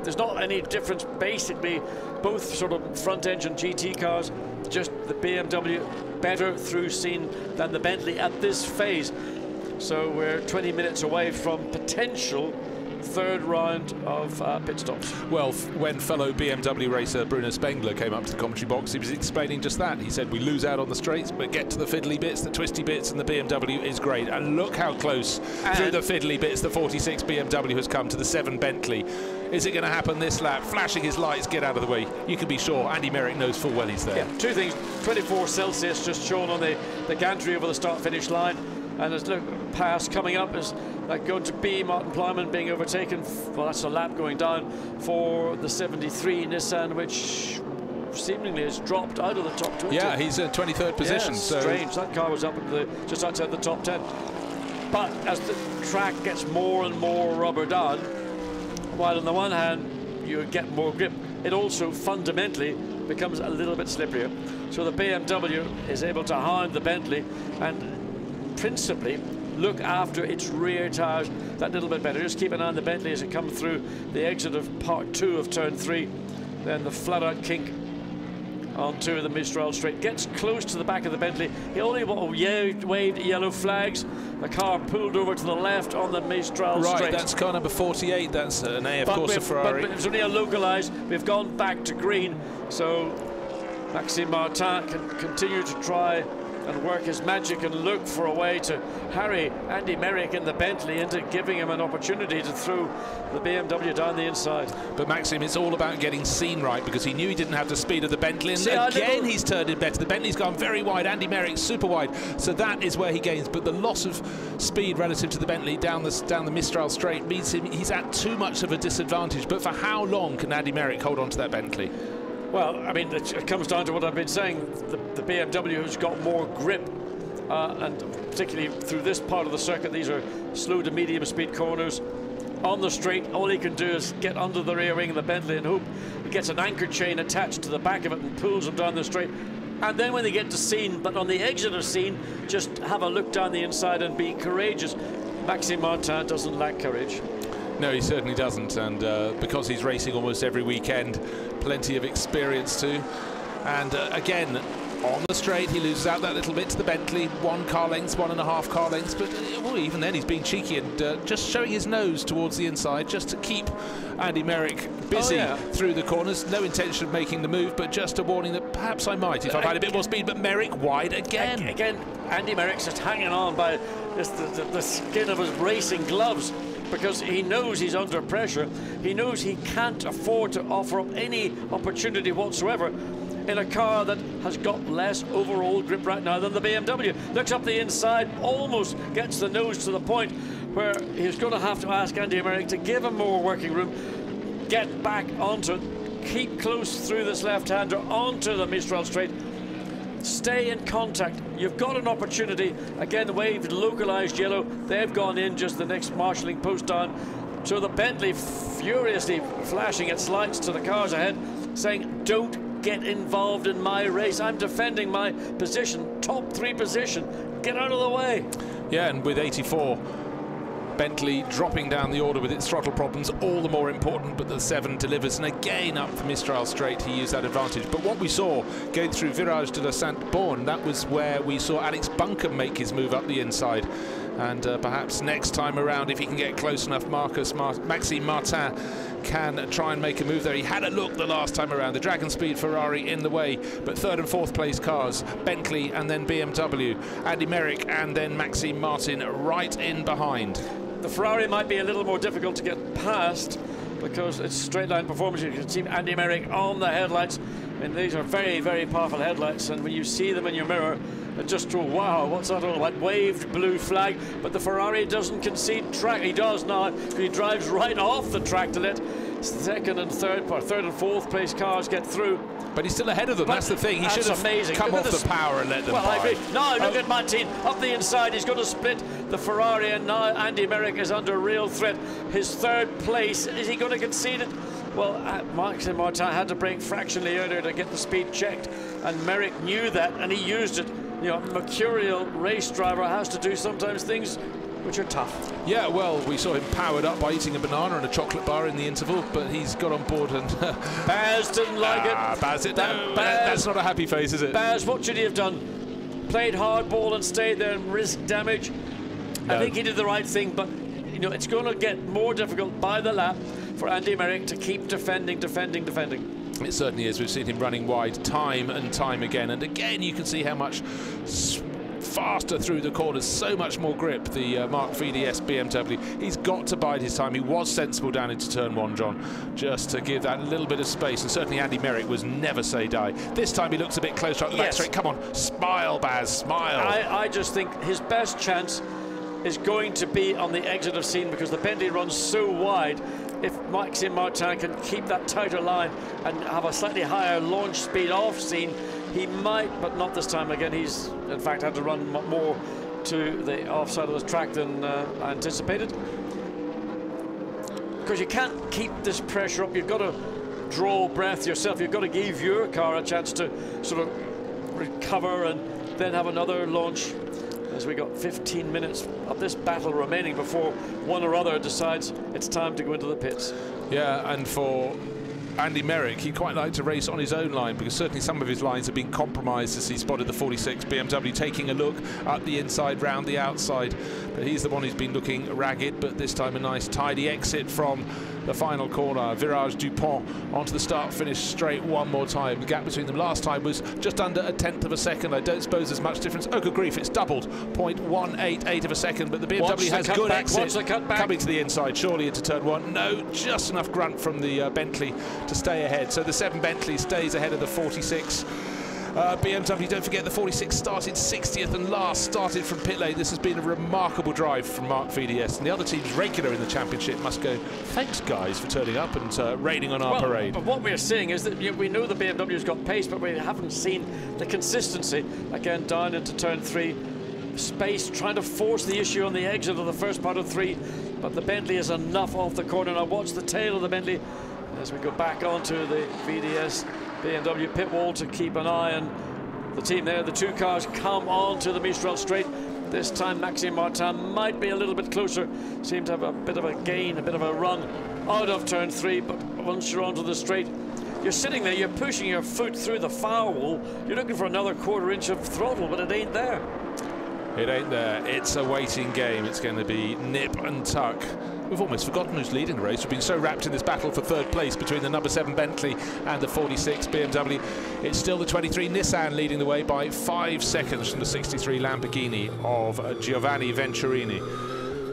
There's not any difference, basically. Both sort of front-engine GT cars, just the BMW better through scene than the Bentley at this phase. So we're 20 minutes away from potential 3rd round of pit stops. Well, when fellow BMW racer Bruno Spengler came up to the commentary box, he was explaining just that. He said, we lose out on the straights, but get to the fiddly bits, the twisty bits, and the BMW is great. And look how close through the fiddly bits the 46 BMW has come to the 7 Bentley. Is it going to happen this lap? Flashing his lights, get out of the way. You can be sure Andy Merrick knows full well he's there. Yeah, 2 things. 24 Celsius just shown on the gantry over the start-finish line. And there's a pass coming up is going to be Martin Plyman being overtaken. Well, that's a lap going down for the 73 Nissan, which seemingly has dropped out of the top 20. Yeah, he's in 23rd position. Yeah, so strange. That car was up at just outside the top 10. But as the track gets more and more rubber down, while on the one hand you get more grip, it also fundamentally becomes a little bit slipperier. So the BMW is able to hound the Bentley and principally look after its rear tires that little bit better. Just keep an eye on the Bentley as it comes through the exit of part 2 of turn 3. Then the flat out kink onto the Mistral straight. Gets close to the back of the Bentley. He only waved yellow flags. The car pulled over to the left on the Mistral straight. Right, that's car number 48. That's an AF Corsa Ferrari. But it's only a localised. We've gone back to green. So Maxime Martin can continue to try and work his magic and look for a way to harry Andy Merrick in the Bentley into giving him an opportunity to throw the BMW down the inside. But Maxime, it's all about getting seen right, because he knew he didn't have the speed of the Bentley, and again he's turned in better. The Bentley's gone very wide, Andy Merrick super wide, so that is where he gains. But the loss of speed relative to the Bentley down the Mistral straight means he's at too much of a disadvantage. But for how long can Andy Merrick hold on to that Bentley? Well, I mean, it comes down to what I've been saying. The BMW has got more grip, and particularly through this part of the circuit, these are slow to medium speed corners. On the straight, all he can do is get under the rear wing of the Bentley and hope he gets an anchor chain attached to the back of it and pulls him down the straight. And then when they get to scene, but on the exit of scene, just have a look down the inside and be courageous. Maxime Martin doesn't lack courage. No, he certainly doesn't, and because he's racing almost every weekend, plenty of experience too. And again, on the straight, he loses out that little bit to the Bentley, 1 car lengths, 1.5 car lengths, but even then he's being cheeky and just showing his nose towards the inside just to keep Andy Merrick busy through the corners. No intention of making the move, but just a warning that perhaps I might if I've had a bit more speed. But Merrick wide again. Again, Andy Merrick's just hanging on by the skin of his racing gloves, because he knows he's under pressure. He knows he can't afford to offer up any opportunity whatsoever in a car that has got less overall grip right now than the BMW. Looks up the inside, almost gets the nose to the point where he's going to have to ask Andy Merrick to give him more working room, get back onto it, keep close through this left-hander onto the Mistral straight, stay in contact. You've got an opportunity. Again, waved localized yellow. They've gone in just the next marshalling post down. So the Bentley furiously flashing its lights to the cars ahead, saying, don't get involved in my race. I'm defending my position, top 3 position. Get out of the way. Yeah, and with 84, Bentley dropping down the order with its throttle problems, all the more important, but the 7 delivers, and again up the Mistral straight he used that advantage. But what we saw going through Virage de la Sainte-Borne, that was where we saw Alex Buncombe make his move up the inside, and perhaps next time around, if he can get close enough, Maxime Martin can try and make a move there. He had a look the last time around, the Dragon Speed Ferrari in the way, but 3rd and 4th place cars, Bentley and then BMW, Andy Merrick and then Maxime Martin right in behind. The Ferrari might be a little more difficult to get past because it's straight line performance. You can see Andy Merrick on the headlights, and these are very, very powerful headlights, and when you see them in your mirror, it just go, wow, what's that all about? Waved blue flag, but the Ferrari doesn't concede track. He does now. He drives right off the track to let 2nd and 3rd, or 3rd and 4th place cars get through. But he's still ahead of them. That's the thing. He should have come off the power and let them by. Well, I agree. Now look at Martin up the inside. He's going to split the Ferrari, and now Andy Merrick is under real threat. His 3rd place, is he going to concede it? Well, Maxime Martin had to brake fractionally earlier to get the speed checked, and Merrick knew that, and he used it. You know, a mercurial race driver has to do sometimes things which are tough. Yeah, well, we saw him powered up by eating a banana and a chocolate bar in the interval, but he's got on board and... Baz didn't like it. Baz, that's not a happy face, is it? Baz, what should he have done? Played hardball and stayed there and risked damage? No. I think he did the right thing, but, you know, it's going to get more difficult by the lap for Andy Merrick to keep defending. It certainly is. We've seen him running wide time and time again, and again you can see how much faster through the corners, so much more grip, the Mark VDS BMW. He's got to bide his time. He was sensible down into turn 1, John, just to give that little bit of space, and certainly Andy Merrick was never say die. This time he looks a bit closer up the back straight. Come on, smile, Baz, smile. I just think his best chance is going to be on the exit of scene, because the Bentley runs so wide. If Maxime Martin can keep that tighter line and have a slightly higher launch speed off scene, he might, but not this time. Again, he's in fact had to run more to the offside of the track than anticipated. Because you can't keep this pressure up. You've got to draw breath yourself. You've got to give your car a chance to sort of recover and then have another launch, as we got 15 minutes of this battle remaining before one or other decides it's time to go into the pits. Yeah, and for Andy Merrick, he'd quite like to race on his own line, because certainly some of his lines have been compromised as he spotted the 46 BMW taking a look up the inside, round the outside. But he's the one who's been looking ragged, but this time a nice tidy exit from the final corner. Virage du Pont onto the start-finish straight one more time. The gap between them last time was just under 1/10 of a second. I don't suppose there's much difference. Oh, good grief, it's doubled. 0.188 of a second, but the BMW has good exit coming to the inside, surely into turn 1. No, just enough grunt from the Bentley to stay ahead. So the 7 Bentley stays ahead of the 46. BMW, don't forget, the 46 started 60th and last started from pit lane. This has been a remarkable drive from Mark VDS, and the other teams regular in the championship must go, thanks guys for turning up and raining on our parade. But what we're seeing is that we know the BMW's got pace, but we haven't seen the consistency. Again, down into turn 3, space, trying to force the issue on the exit of the first part of 3, but the Bentley is enough off the corner. Now watch the tail of the Bentley as we go back onto the VDS BMW pit wall to keep an eye on the team there. The 2 cars come on to the Mistral straight. This time Maxime Martin might be a little bit closer. Seemed to have a bit of a gain, a bit of a run out of turn 3, but once you're onto the straight, you're sitting there, you're pushing your foot through the firewall. You're looking for another 1/4 inch of throttle, but it ain't there. It ain't there. It's a waiting game. It's going to be nip and tuck. We've almost forgotten who's leading the race. We've been so wrapped in this battle for 3rd place between the number 7 Bentley and the 46 BMW. It's still the 23 Nissan leading the way by 5 seconds from the 63 Lamborghini of Giovanni Venturini.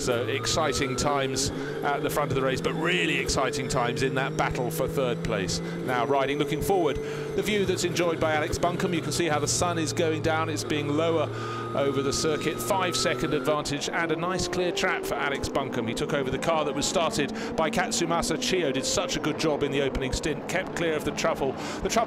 So exciting times at the front of the race, but really exciting times in that battle for 3rd place. Now riding, looking forward, the view that's enjoyed by Alex Buncombe. You can see how the sun is going down. It's being lower over the circuit. 5-second advantage and a nice clear track for Alex Buncombe. He took over the car that was started by Katsumasa Chiyo. Did such a good job in the opening stint. Kept clear of the trouble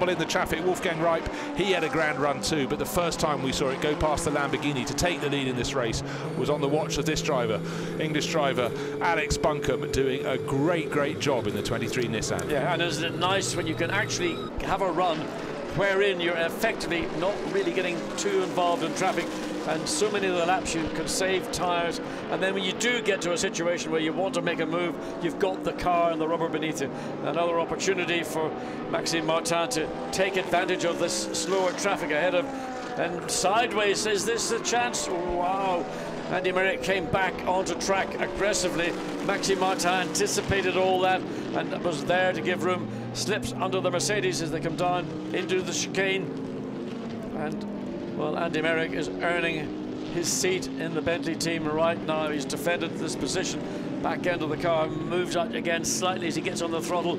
in the traffic. Wolfgang Reip, he had a grand run too, but the first time we saw it go past the Lamborghini to take the lead in this race was on the watch of this driver, English driver Alex Buncombe, doing a great job in the 23 Nissan. Yeah, and isn't it nice when you can actually have a run wherein you're effectively not really getting too involved in traffic, and so many of the laps you can save tyres, and then when you do get to a situation where you want to make a move, you've got the car and the rubber beneath you. Another opportunity for Maxime Martin to take advantage of this slower traffic ahead of, and sideways. Is this the chance? Wow. Andy Merrick came back onto track aggressively. Maxime Martin anticipated all that and was there to give room. Slips under the Mercedes as they come down into the chicane. And, well, Andy Merrick is earning his seat in the Bentley team right now. He's defended this position. Back end of the car, moves out again slightly as he gets on the throttle.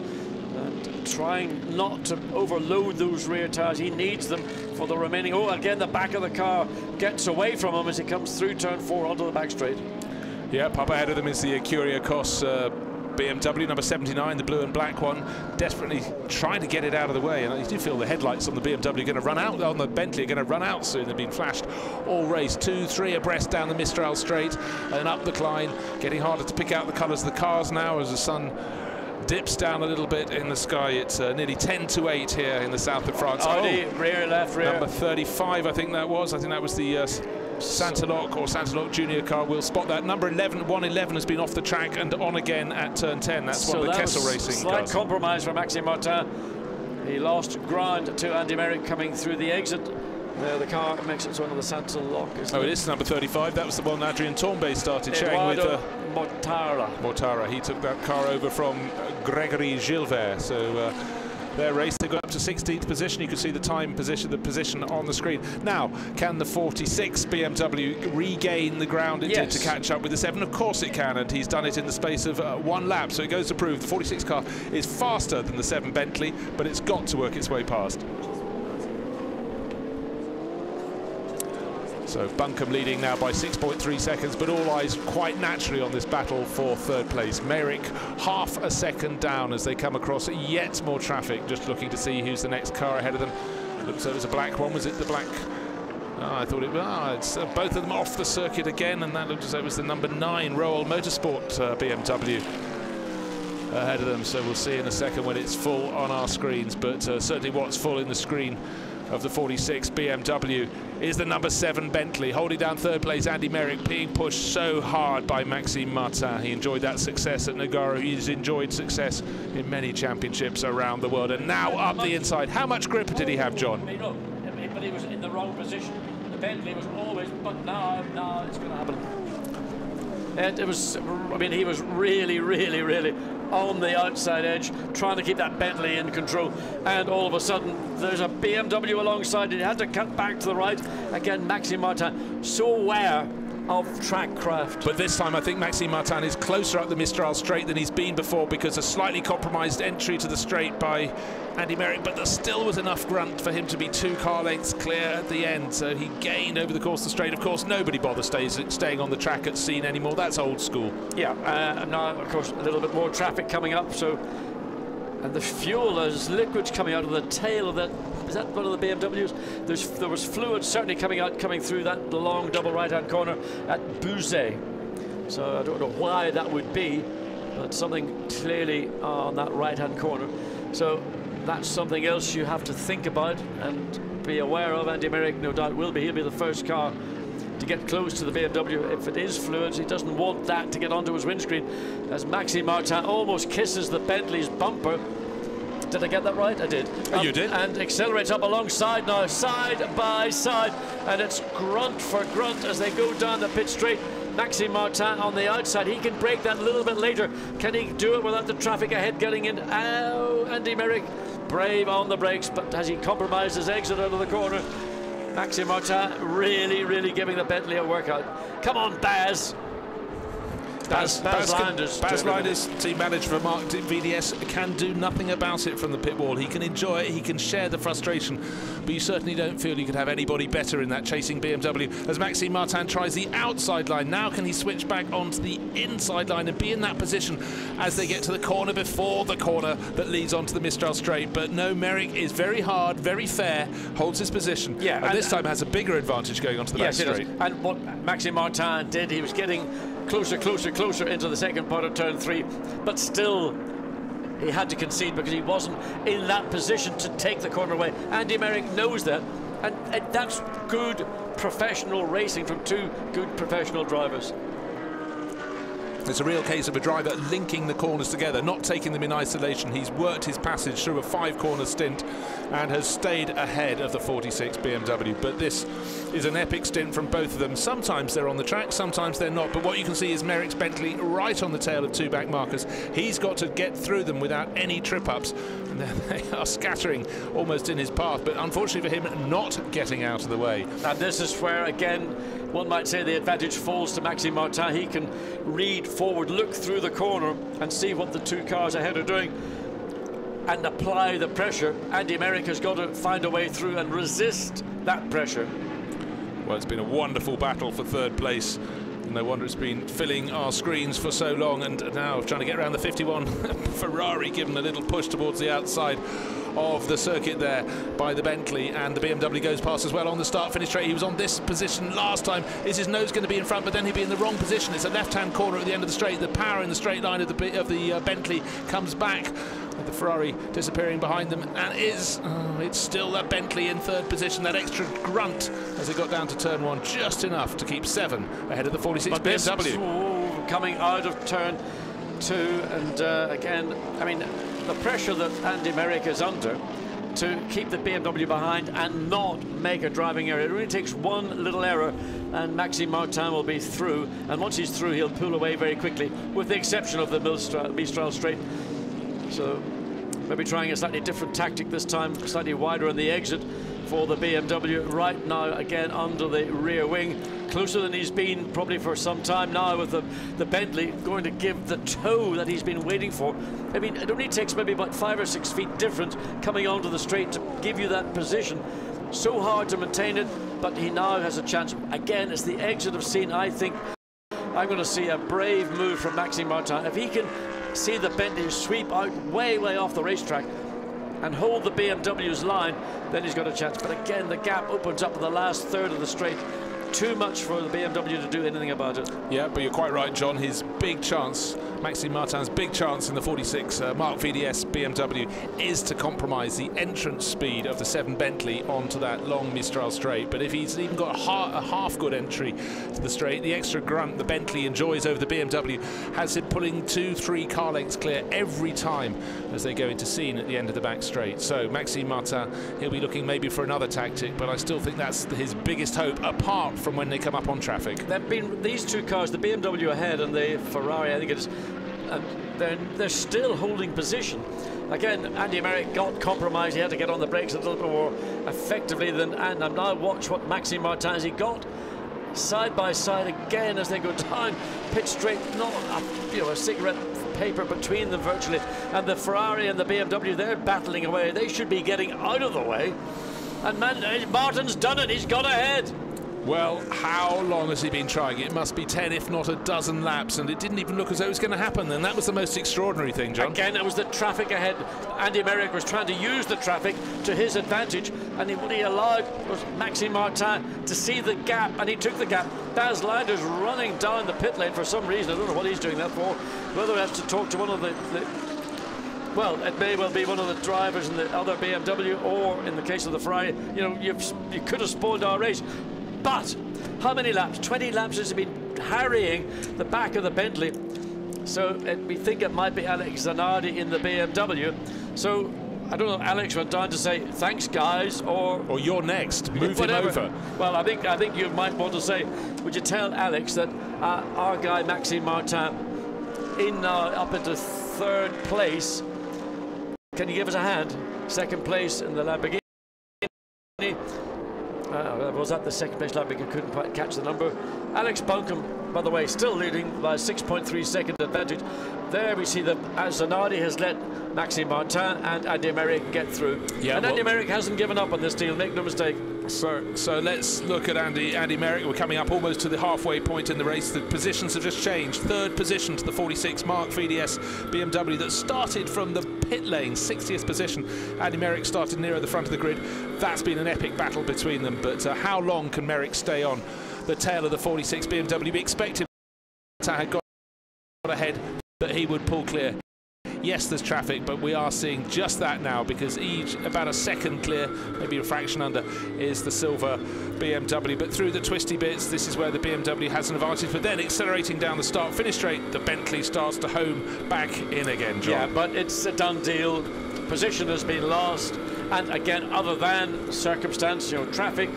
And trying not to overload those rear tyres. He needs them for the remaining. Oh, again, the back of the car gets away from him as he comes through turn 4 onto the back straight. Yeah, up ahead of them is the Curiacos BMW, number 79, the blue and black one, desperately trying to get it out of the way. And you do feel the headlights on the BMW are going to run out, on the Bentley are going to run out soon. They've been flashed all race. 2, 3 abreast down the Mistral straight and up the Clyde. Getting harder to pick out the colours of the cars now as the sun dips down a little bit in the sky. It's nearly 10 to 8 here in the south of France. Audi, rear, left, rear. Number 35, I think that was. I think that was the Santalok or Santalok Junior car. We'll spot that. Number 11, 111 has been off the track and on again at turn 10. That's so one of the that Kessel was Racing slight cars. Compromise for Maxime Martin. He lost ground to Andy Merrick coming through the exit. There the car makes it to one of the Santalok. Oh, it is number 35. That was the one Adrien Tombe started sharing with Mortara. He took that car over from Gregory Gilbert. So their race, they got up to 16th position. You can see the time position, the position on the screen. Now, can the 46 BMW regain the ground it did to catch up with the 7? Of course it can, and he's done it in the space of 1 lap. So it goes to prove the 46 car is faster than the 7 Bentley, but it's got to work its way past. So Buncombe leading now by 6.3 seconds, but all eyes quite naturally on this battle for 3rd place. Merrick half a second down as they come across yet more traffic, just looking to see who's the next car ahead of them. Looks like it was a black one. Was it the black? Oh, I thought it was. It's both of them off the circuit again, and that looked as though it was the number 9 Royal Motorsport BMW ahead of them. So we'll see in a second when it's full on our screens, but certainly what's full in the screen of the 46 BMW is the number 7 Bentley. Holding down 3rd place, Andy Merrick, being pushed so hard by Maxime Martin. He enjoyed that success at Nogaro. He's enjoyed success in many championships around the world. And now up the inside. How much grip did he have, John? But he was in the wrong position. The Bentley was always, but now it's going to happen. And it was, I mean, he was really on the outside edge, trying to keep that Bentley in control, and all of a sudden there's a BMW alongside. He had to cut back to the right. Again, Maxime Martin, so aware of track craft. But this time I think Maxime Martin is closer up the Mistral straight than he's been before, because a slightly compromised entry to the straight by Andy Merrick, but there still was enough grunt for him to be 2 car lengths clear at the end. So he gained over the course of the straight. Of course, nobody bothers staying on the track at Scene anymore. That's old school. Yeah, now of course a little bit more traffic coming up. So, and the fuel, there's liquids coming out of the tail of that. Is that one of the BMWs? There was fluid certainly coming through that long double right-hand corner at Bouzet. So I don't know why that would be, but something clearly on that right-hand corner. So that's something else you have to think about and be aware of. Andy Merrick, no doubt, will be. He'll be the first car to get close to the BMW. If it is fluids, he doesn't want that to get onto his windscreen, as Maxime Martin almost kisses the Bentley's bumper. Did I get that right? I did. You did. And accelerates up alongside now, side by side, and it's grunt for grunt as they go down the pit straight. Maxime Martin on the outside. He can break that a little bit later. Can he do it without the traffic ahead getting in? Oh, Andy Merrick, brave on the brakes, but has he compromised his exit out of the corner? Maxime Martin really giving the Bentley a workout. Come on, Baz. Baz Landers, team manager for Mark VDS, can do nothing about it from the pit wall. He can enjoy it, he can share the frustration, but you certainly don't feel you could have anybody better in that chasing BMW. As Maxime Martin tries the outside line, now can he switch back onto the inside line and be in that position as they get to the corner before the corner that leads onto the Mistral straight? But no, Merrick is very hard, very fair, holds his position, yeah, and this time has a bigger advantage going onto the back straight. And what Maxime Martin did, he was getting closer into the second part of turn 3, but still he had to concede because he wasn't in that position to take the corner away. Andy Merrick knows that, and that's good professional racing from two good professional drivers. It's a real case of a driver linking the corners together, not taking them in isolation. He's worked his passage through a 5-corner stint and has stayed ahead of the 46 BMW. But this is an epic stint from both of them. Sometimes they're on the track, sometimes they're not. But what you can see is Merrick's Bentley right on the tail of 2 back markers. He's got to get through them without any trip-ups. They are scattering almost in his path, but unfortunately for him, not getting out of the way. And this is where, again, one might say the advantage falls to Maxime Martin. He can read forward, look through the corner and see what the 2 cars ahead are doing and apply the pressure. Andy Merrick has got to find a way through and resist that pressure. Well, it's been a wonderful battle for 3rd place. No wonder it's been filling our screens for so long, and now trying to get around the 51 Ferrari, given a little push towards the outside of the circuit there by the Bentley, and the BMW goes past as well on the start-finish straight. He was on this position last time. Is his nose going to be in front, but then he'll be in the wrong position? It's a left-hand corner at the end of the straight. The power in the straight line of the Bentley comes back, with the Ferrari disappearing behind them, and it's still that Bentley in 3rd position. That extra grunt as it got down to turn 1, just enough to keep 7 ahead of the 46 but BMW. This, coming out of turn 2, and again, I mean, the pressure that Andy Merrick is under to keep the BMW behind and not make a driving error. It only takes one little error and Maxime Martin will be through, and once he's through he'll pull away very quickly, with the exception of the Mistral straight. So maybe trying a slightly different tactic this time, slightly wider on the exit for the BMW. Right now again under the rear wing, closer than he's been probably for some time now, with the Bentley going to give the toe that he's been waiting for. I mean, it only takes maybe about 5 or 6 feet difference coming onto the straight to give you that position. So hard to maintain it, but he now has a chance. Again, it's the exit of scene. I think I'm going to see a brave move from Maxime Martin. If he can see the Bentley sweep out way off the racetrack and hold the BMW's line, then he's got a chance. But again, the gap opens up in the last third of the straight. Too much for the BMW to do anything about it. Yeah, but you're quite right, John. His big chance, Maxime Martin's big chance in the 46 Mark VDS BMW, is to compromise the entrance speed of the 7 Bentley onto that long Mistral straight. But if he's even got a half good entry to the straight, the extra grunt the Bentley enjoys over the BMW has it pulling 2-3 car lengths clear every time as they go into scene at the end of the back straight. So Maxime Martin, he'll be looking maybe for another tactic, but I still think that's his biggest hope, apart from when they come up on traffic. There've been these 2 cars, the BMW ahead and the Ferrari, I think it is, they're still holding position. Again, Andy Merrick got compromised. He had to get on the brakes a little bit more effectively than, and now watch what Maxime Martin has. He got side by side again as they go down pit straight, not a cigarette paper between them virtually, and the Ferrari and the BMW, they're battling away. They should be getting out of the way, and Martin's done it. He's got ahead. Well, how long has he been trying? It must be 10, if not a dozen laps, and it didn't even look as though it was going to happen, and that was the most extraordinary thing, John. Again, it was the traffic ahead. Andy Merrick was trying to use the traffic to his advantage, and what he allowed was Maxime Martin to see the gap, and he took the gap. Baz Lander's running down the pit lane for some reason. I don't know what he's doing that for, whether he has to talk to one of the well, it may well be one of the drivers in the other BMW, or in the case of the Ferrari, you could have spoiled our race. But how many laps? 20 laps has been harrying the back of the Bentley. So we think it might be Alex Zanardi in the BMW. So I don't know, Alex went down to say thanks guys, or you're next, move whatever. him over. Well, I think you might want to say, would you tell Alex that our guy Maxime Martin in up into 3rd place, can you give us a hand? 2nd place in the Lamborghini. Was that the 2nd place Lamborghini? Couldn't quite catch the number. Alex Buncombe, by the way, still leading by 6.3 second advantage. There we see that Zanardi has let Maxime Martin and Andy Merrick get through. Yeah, and Andy Merrick hasn't given up on this deal, make no mistake. So let's look at Andy Merrick. We're coming up almost to the halfway point in the race. The positions have just changed. 3rd position to the 46 Mark VDS BMW that started from the pit lane, 60th position. Andy Merrick started nearer the front of the grid. That's been an epic battle between them, but how long can Merrick stay on the tail of the 46 BMW? We expected to have got ahead, that he would pull clear. Yes, there's traffic, but we are seeing just that now, because each about a second clear, maybe a fraction under, is the silver BMW. But through the twisty bits, this is where the BMW has an advantage. But then accelerating down the start-finish straight, the Bentley starts to home back in again, John. Yeah, but it's a done deal. Position has been lost, and again, other than circumstance, you know, traffic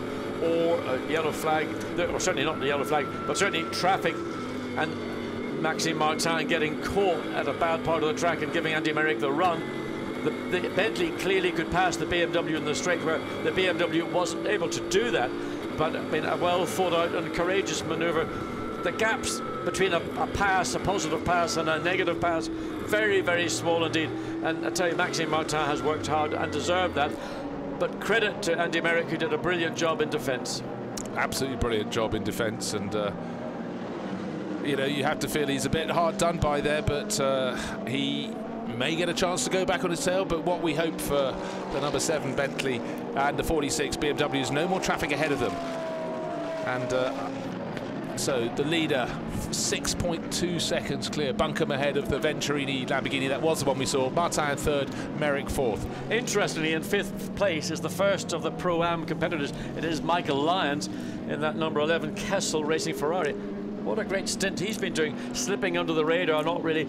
or a yellow flag, or certainly not the yellow flag, but certainly traffic, and Maxime Martin getting caught at a bad part of the track and giving Andy Merrick the run. The Bentley clearly could pass the BMW in the straight, where the BMW wasn't able to do that. But I mean, a well thought out and courageous manoeuvre. The gaps between a pass, a positive pass, and a negative pass, very, very small indeed. And I tell you, Maxime Martin has worked hard and deserved that. But credit to Andy Merrick, who did a brilliant job in defence. Absolutely brilliant job in defence, and you know, you have to feel he's a bit hard done by there, but he may get a chance to go back on his tail. But what we hope for the number 7 Bentley and the 46 BMW is no more traffic ahead of them. And so the leader, 6.2 seconds clear. Buncombe ahead of the Venturini Lamborghini. That was the one we saw. Martin third, Merrick fourth. Interestingly, in 5th place is the first of the Pro-Am competitors. It is Michael Lyons in that number 11 Kessel Racing Ferrari. What a great stint he's been doing, slipping under the radar, not really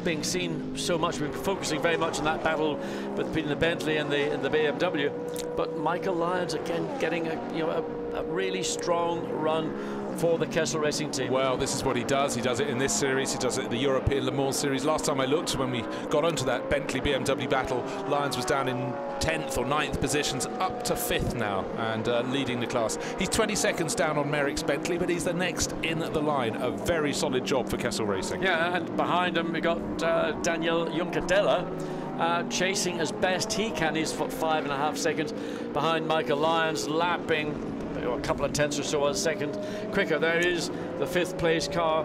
being seen so much. We've been focusing very much on that battle between the Bentley and the BMW. But Michael Lyons again getting a really strong run for the Kessel Racing team. Well, this is what he does. He does it in this series. He does it in the European Le Mans series. Last time I looked, when we got onto that Bentley BMW battle, Lyons was down in 10th or 9th positions, up to 5th now, and leading the class. He's 20 seconds down on Merrick's Bentley, but he's the next in the line. A very solid job for Kessel Racing. Yeah, and behind him we got Daniel Juncadella chasing as best he can. He's 5.5 seconds behind Michael Lyons, lapping a couple of tenths or so a second quicker. There is the 5th place car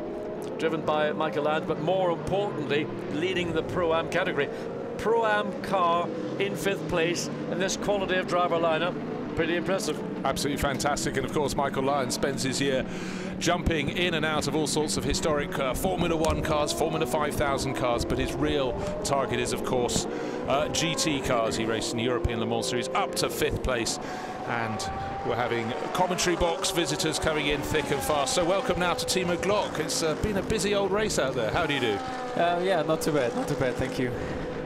driven by Michael Lyons, but more importantly, leading the Pro-Am category. Pro-Am car in 5th place in this quality of driver lineup. Pretty impressive. Absolutely fantastic. And of course, Michael Lyons spends his year jumping in and out of all sorts of historic Formula 1 cars, Formula 5000 cars, but his real target is, of course, GT cars. He raced in the European Le Mans Series up to 5th place, and we're having commentary box visitors coming in thick and fast. So welcome now to Timo Glock. It's been a busy old race out there. How do you do? Yeah, not too bad, thank you.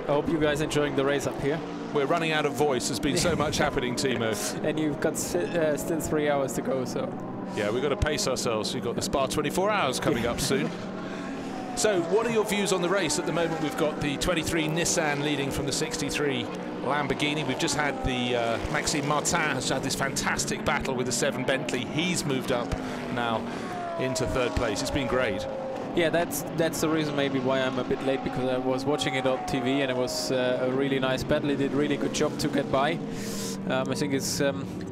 I hope you guys enjoying the race up here. We're running out of voice. There's been so much happening, Timo. And you've got still 3 hours to go, so. Yeah, we've got to pace ourselves. We've got the Spa 24 hours coming up soon. So what are your views on the race? At the moment, we've got the 23 Nissan leading from the 63 Lamborghini. We've just had the Maxime Martin has had this fantastic battle with the 7 Bentley. He's moved up now into 3rd place. It's been great. Yeah, that's the reason maybe why I'm a bit late, because I was watching it on TV and it was a really nice battle. He did a really good job to get by. I think it's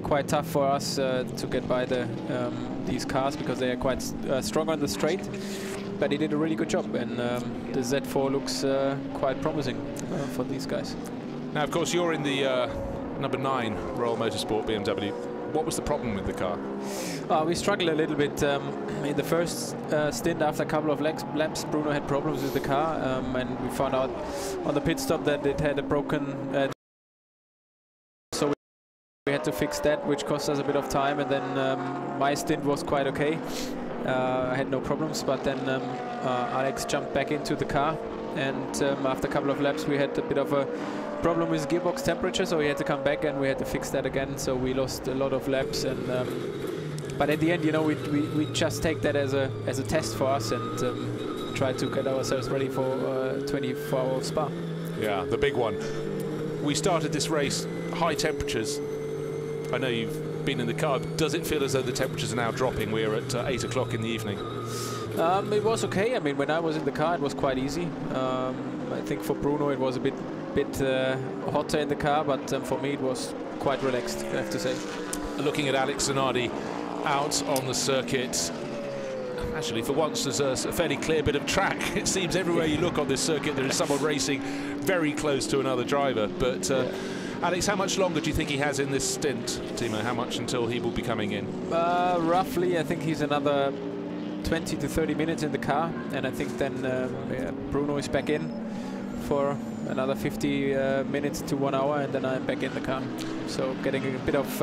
quite tough for us to get by these cars, because they are quite strong on the straight. But he did a really good job, and the Z4 looks quite promising for these guys. Now, of course, you're in the number 9 Royal Motorsport BMW. What was the problem with the car? We struggled a little bit in the first stint. After a couple of laps, Bruno had problems with the car, and we found out on the pit stop that it had a broken. So we had to fix that, which cost us a bit of time. And then my stint was quite okay. I had no problems, but then Alex jumped back into the car, and after a couple of laps, we had a bit of a problem with gearbox temperature, so we had to come back and we had to fix that again. So we lost a lot of laps, and but at the end, you know, we just take that as a test for us and try to get ourselves ready for 24-hour Spa. Yeah, the big one. We started this race high temperatures. I know you've been in the car. Does it feel as though the temperatures are now dropping? We're at 8 o'clock in the evening. It was okay. I mean, when I was in the car, it was quite easy. I think for Bruno it was a bit hotter in the car, but for me it was quite relaxed, I have to say. Looking at Alex Zanardi out on the circuit, actually for once there's a fairly clear bit of track. It seems everywhere you look on this circuit there is someone racing very close to another driver. But Alex, how much longer do you think he has in this stint, Timo? How much until he will be coming in? Roughly, I think he's another 20 to 30 minutes in the car, and I think then Bruno is back in for another 50 minutes to 1 hour, and then I'm back in the car. So getting a bit of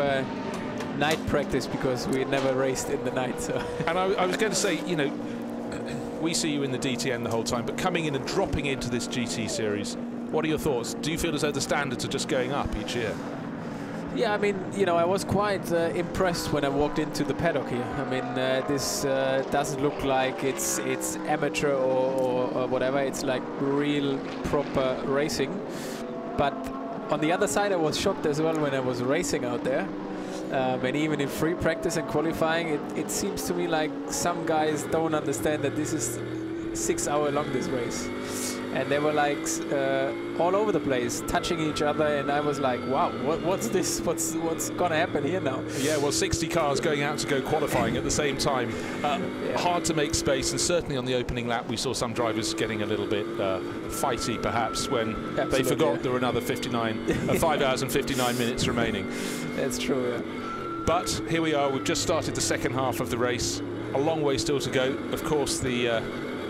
night practice, because we never raced in the night. So. And I was going to say, you know, we see you in the DTN the whole time, but coming in and dropping into this GT series, what are your thoughts? Do you feel as though the standards are just going up each year? Yeah, I mean, you know, I was quite impressed when I walked into the paddock here. I mean, this doesn't look like it's amateur or whatever. It's like real proper racing. But on the other side, I was shocked as well when I was racing out there. And even in free practice and qualifying, it seems to me like some guys don't understand that this is 6 hours long, this race. And they were like all over the place, touching each other, and I was like, wow, what's this? What's gonna happen here now? Yeah, well, 60 cars going out to go qualifying at the same time. Hard to make space, and certainly on the opening lap we saw some drivers getting a little bit fighty, perhaps, when they forgot there were another 5 hours and 59 minutes remaining. That's true, yeah. But here we are, we've just started the second half of the race. A long way still to go. Of course, the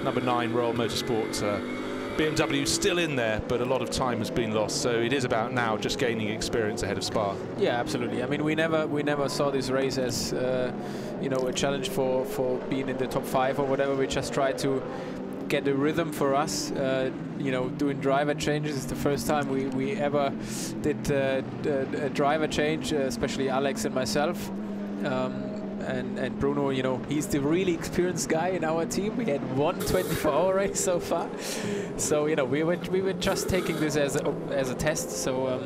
number 9 Royal Motorsport BMW still in there, but a lot of time has been lost, so it is about now just gaining experience ahead of Spa. Yeah, absolutely. I mean, we never saw this race as you know, a challenge for being in the top 5 or whatever. We just tried to get a rhythm for us. You know, doing driver changes is the first time we ever did a driver change, especially Alex and myself. And Bruno, you know, he's the really experienced guy in our team. We had one 24-hour race so far, so you know, we were just taking this as a test. So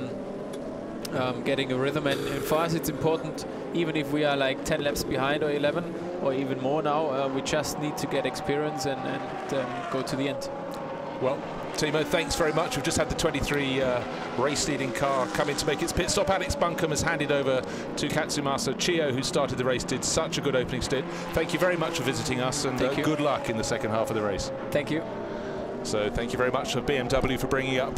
getting a rhythm, and for us it's important, even if we are like 10 laps behind or 11 or even more now, we just need to get experience and go to the end. Well, Timo, thanks very much. We've just had the 23 race-leading car come in to make its pit stop. Alex Buncombe has handed over to Katsumasa Chio, who started the race, did such a good opening stint. Thank you very much for visiting us, and good luck in the second half of the race. Thank you. So thank you very much for BMW for bringing up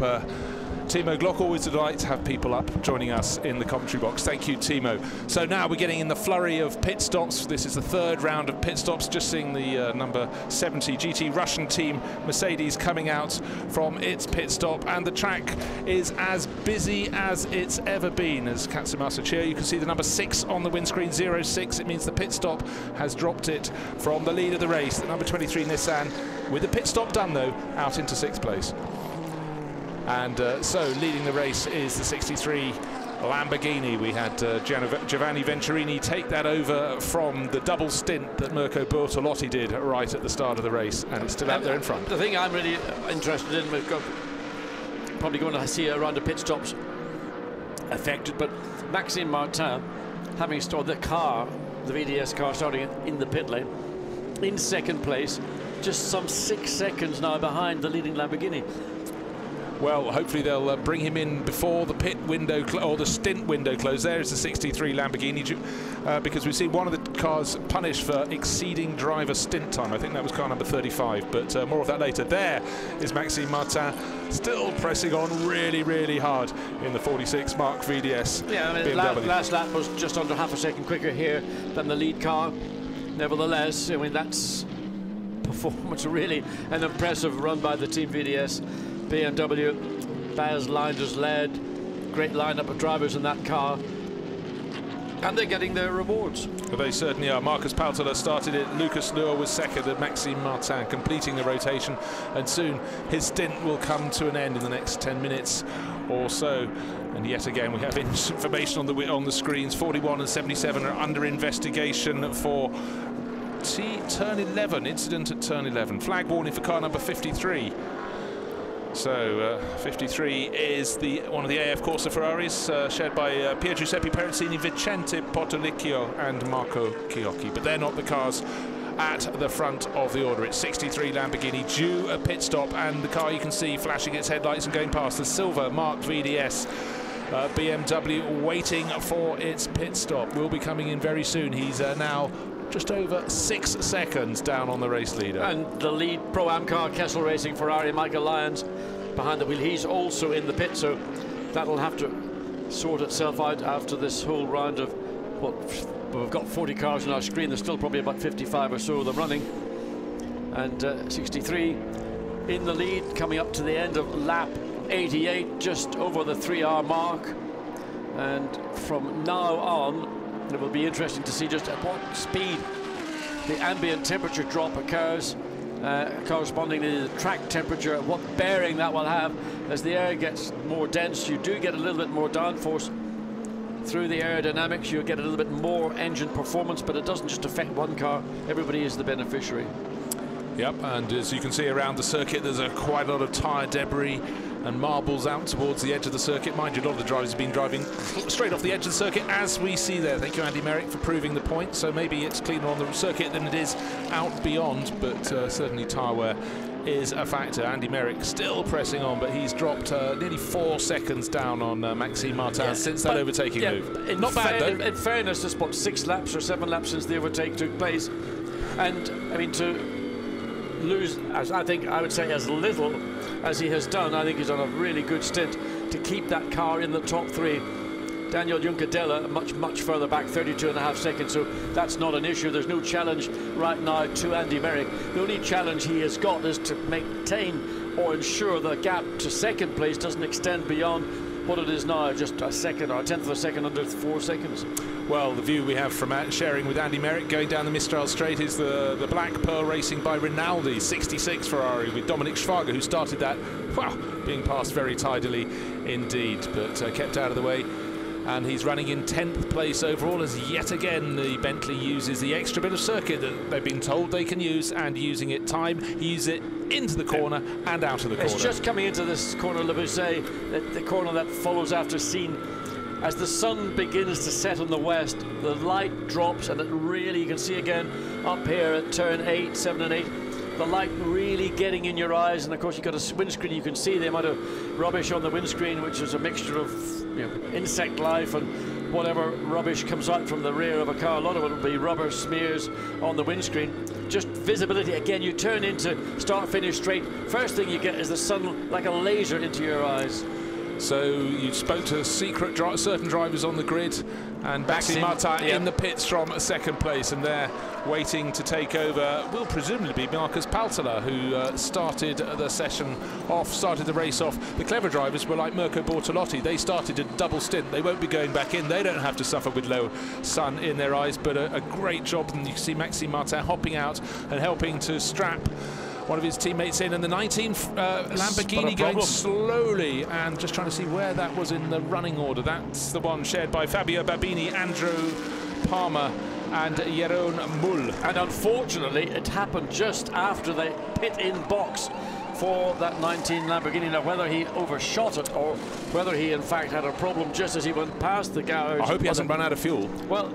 Timo Glock. Always a delight to have people up joining us in the commentary box. Thank you, Timo. So now we're getting in the flurry of pit stops. This is the third round of pit stops. Just seeing the number 70 GT Russian team Mercedes coming out from its pit stop, and the track is as busy as it's ever been. As Katsumasa Chio, you can see the number 6 on the windscreen, 06. It means the pit stop has dropped it from the lead of the race. The number 23 Nissan, with the pit stop done though, out into 6th place. And so leading the race is the 63 Lamborghini. We had Giovanni Venturini take that over from the double stint that Mirko Bortolotti did right at the start of the race, and it's still out there in front. The thing I'm really interested in, we've got probably going to see a round of pit stops affected, but Maxime Martin, having started the car, the VDS car, starting in the pit lane, in 2nd place, just some 6 seconds now behind the leading Lamborghini. Well, hopefully they'll bring him in before the pit window or the stint window close. There is the 63 Lamborghini, because we've seen one of the cars punished for exceeding driver stint time. I think that was car number 35, but more of that later. There is Maxime Martin, still pressing on really, really hard in the 46 Mark VDS. Yeah, I mean, last lap was just under half a second quicker here than the lead car. Nevertheless, I mean, that's performance, really an impressive run by the Team VDS. BMW, Baz Linders led, great lineup of drivers in that car, and they're getting their rewards. Well, they certainly are. Marcus Paltela started it, Lucas Luhr was second, and Maxime Martin completing the rotation, and soon his stint will come to an end in the next 10 minutes or so. And yet again we have information on the screens. 41 and 77 are under investigation for turn 11, incident at turn 11. Flag warning for car number 53. So 53 is one of the AF Corsa Ferraris, shared by Pier Giuseppe Perezzini, Vicente Portolicchio and Marco Chiocchi. But they're not the cars at the front of the order. It's 63 Lamborghini due a pit stop, and the car you can see flashing its headlights and going past, the silver marked VDS. BMW waiting for its pit stop. Will be coming in very soon. He's now just over 6 seconds down on the race leader. And the lead Pro-Am car, Kessel Racing Ferrari, Michael Lyons behind the wheel. He's also in the pit, so that'll have to sort itself out after this whole round of what, we've got 40 cars on our screen. There's still probably about 55 or so of them running. And 63 in the lead, coming up to the end of lap 88, just over the 3-hour mark. And from now on, it will be interesting to see just at what speed the ambient temperature drop occurs, corresponding to the track temperature, what bearing that will have. As the air gets more dense, you do get a little bit more downforce through the aerodynamics. You get a little bit more engine performance, but it doesn't just affect one car. Everybody is the beneficiary. Yep, and as you can see around the circuit, there's quite a lot of tyre debris and marbles out towards the edge of the circuit. Mind you, a lot of the drivers have been driving straight off the edge of the circuit, as we see there. Thank you, Andy Merrick, for proving the point. So maybe it's cleaner on the circuit than it is out beyond, but certainly tyre wear is a factor. Andy Merrick still pressing on, but he's dropped nearly 4 seconds down on Maxime Martin since that overtaking move. Not bad, though. In fairness, it's what, 6 laps or 7 laps since the overtake took place. And, I mean, to lose, as I think I would say, as little as he has done, I think he's done a really good stint to keep that car in the top 3. Daniel Juncadella much further back, 32.5 seconds, so that's not an issue. There's no challenge right now to Andy Merrick. The only challenge he has got is to maintain or ensure the gap to second place doesn't extend beyond what it is now, just a second or a tenth of a second, under 4 seconds. Well, the view we have from sharing with Andy Merrick going down the Mistral Straight is the Black Pearl Racing by Rinaldi 66 Ferrari with Dominic Schwager, who started that, wow, being passed very tidily indeed, but kept out of the way. And he's running in 10th place overall, as yet again the Bentley uses the extra bit of circuit that they've been told they can use, and using it time. He uses it into the corner and out of the corner. It's just coming into this corner, Le Bousset, the corner that follows after Scene. As the sun begins to set on the west, the light drops, and it really, you can see again up here at turn 8, 7 and 8, the light really getting in your eyes. And of course you've got a windscreen, you can see the amount of rubbish on the windscreen, which is a mixture of insect life and whatever rubbish comes out from the rear of a car. A lot of it will be rubber smears on the windscreen. Just visibility, again, you turn into start-finish straight, first thing you get is the sun like a laser into your eyes. So you spoke to certain drivers on the grid, and Maxime Martin in the pits from second place, and they're waiting to take over will presumably be Marcus Paltela, who started the race off. The clever drivers were like Mirko Bortolotti. They started a double stint. They won't be going back in. They don't have to suffer with low sun in their eyes, but a great job. And you can see Maxime Martin hopping out and helping to strap one of his teammates in, and the 19 Lamborghini going slowly, and just trying to see where that was in the running order. That's the one shared by Fabio Babini, Andrew Palmer and Jeroen Mull. And unfortunately it happened just after the pit-in box for that 19 Lamborghini. Now whether he overshot it or whether he in fact had a problem just as he went past the garage. I hope he hasn't run out of fuel. Well,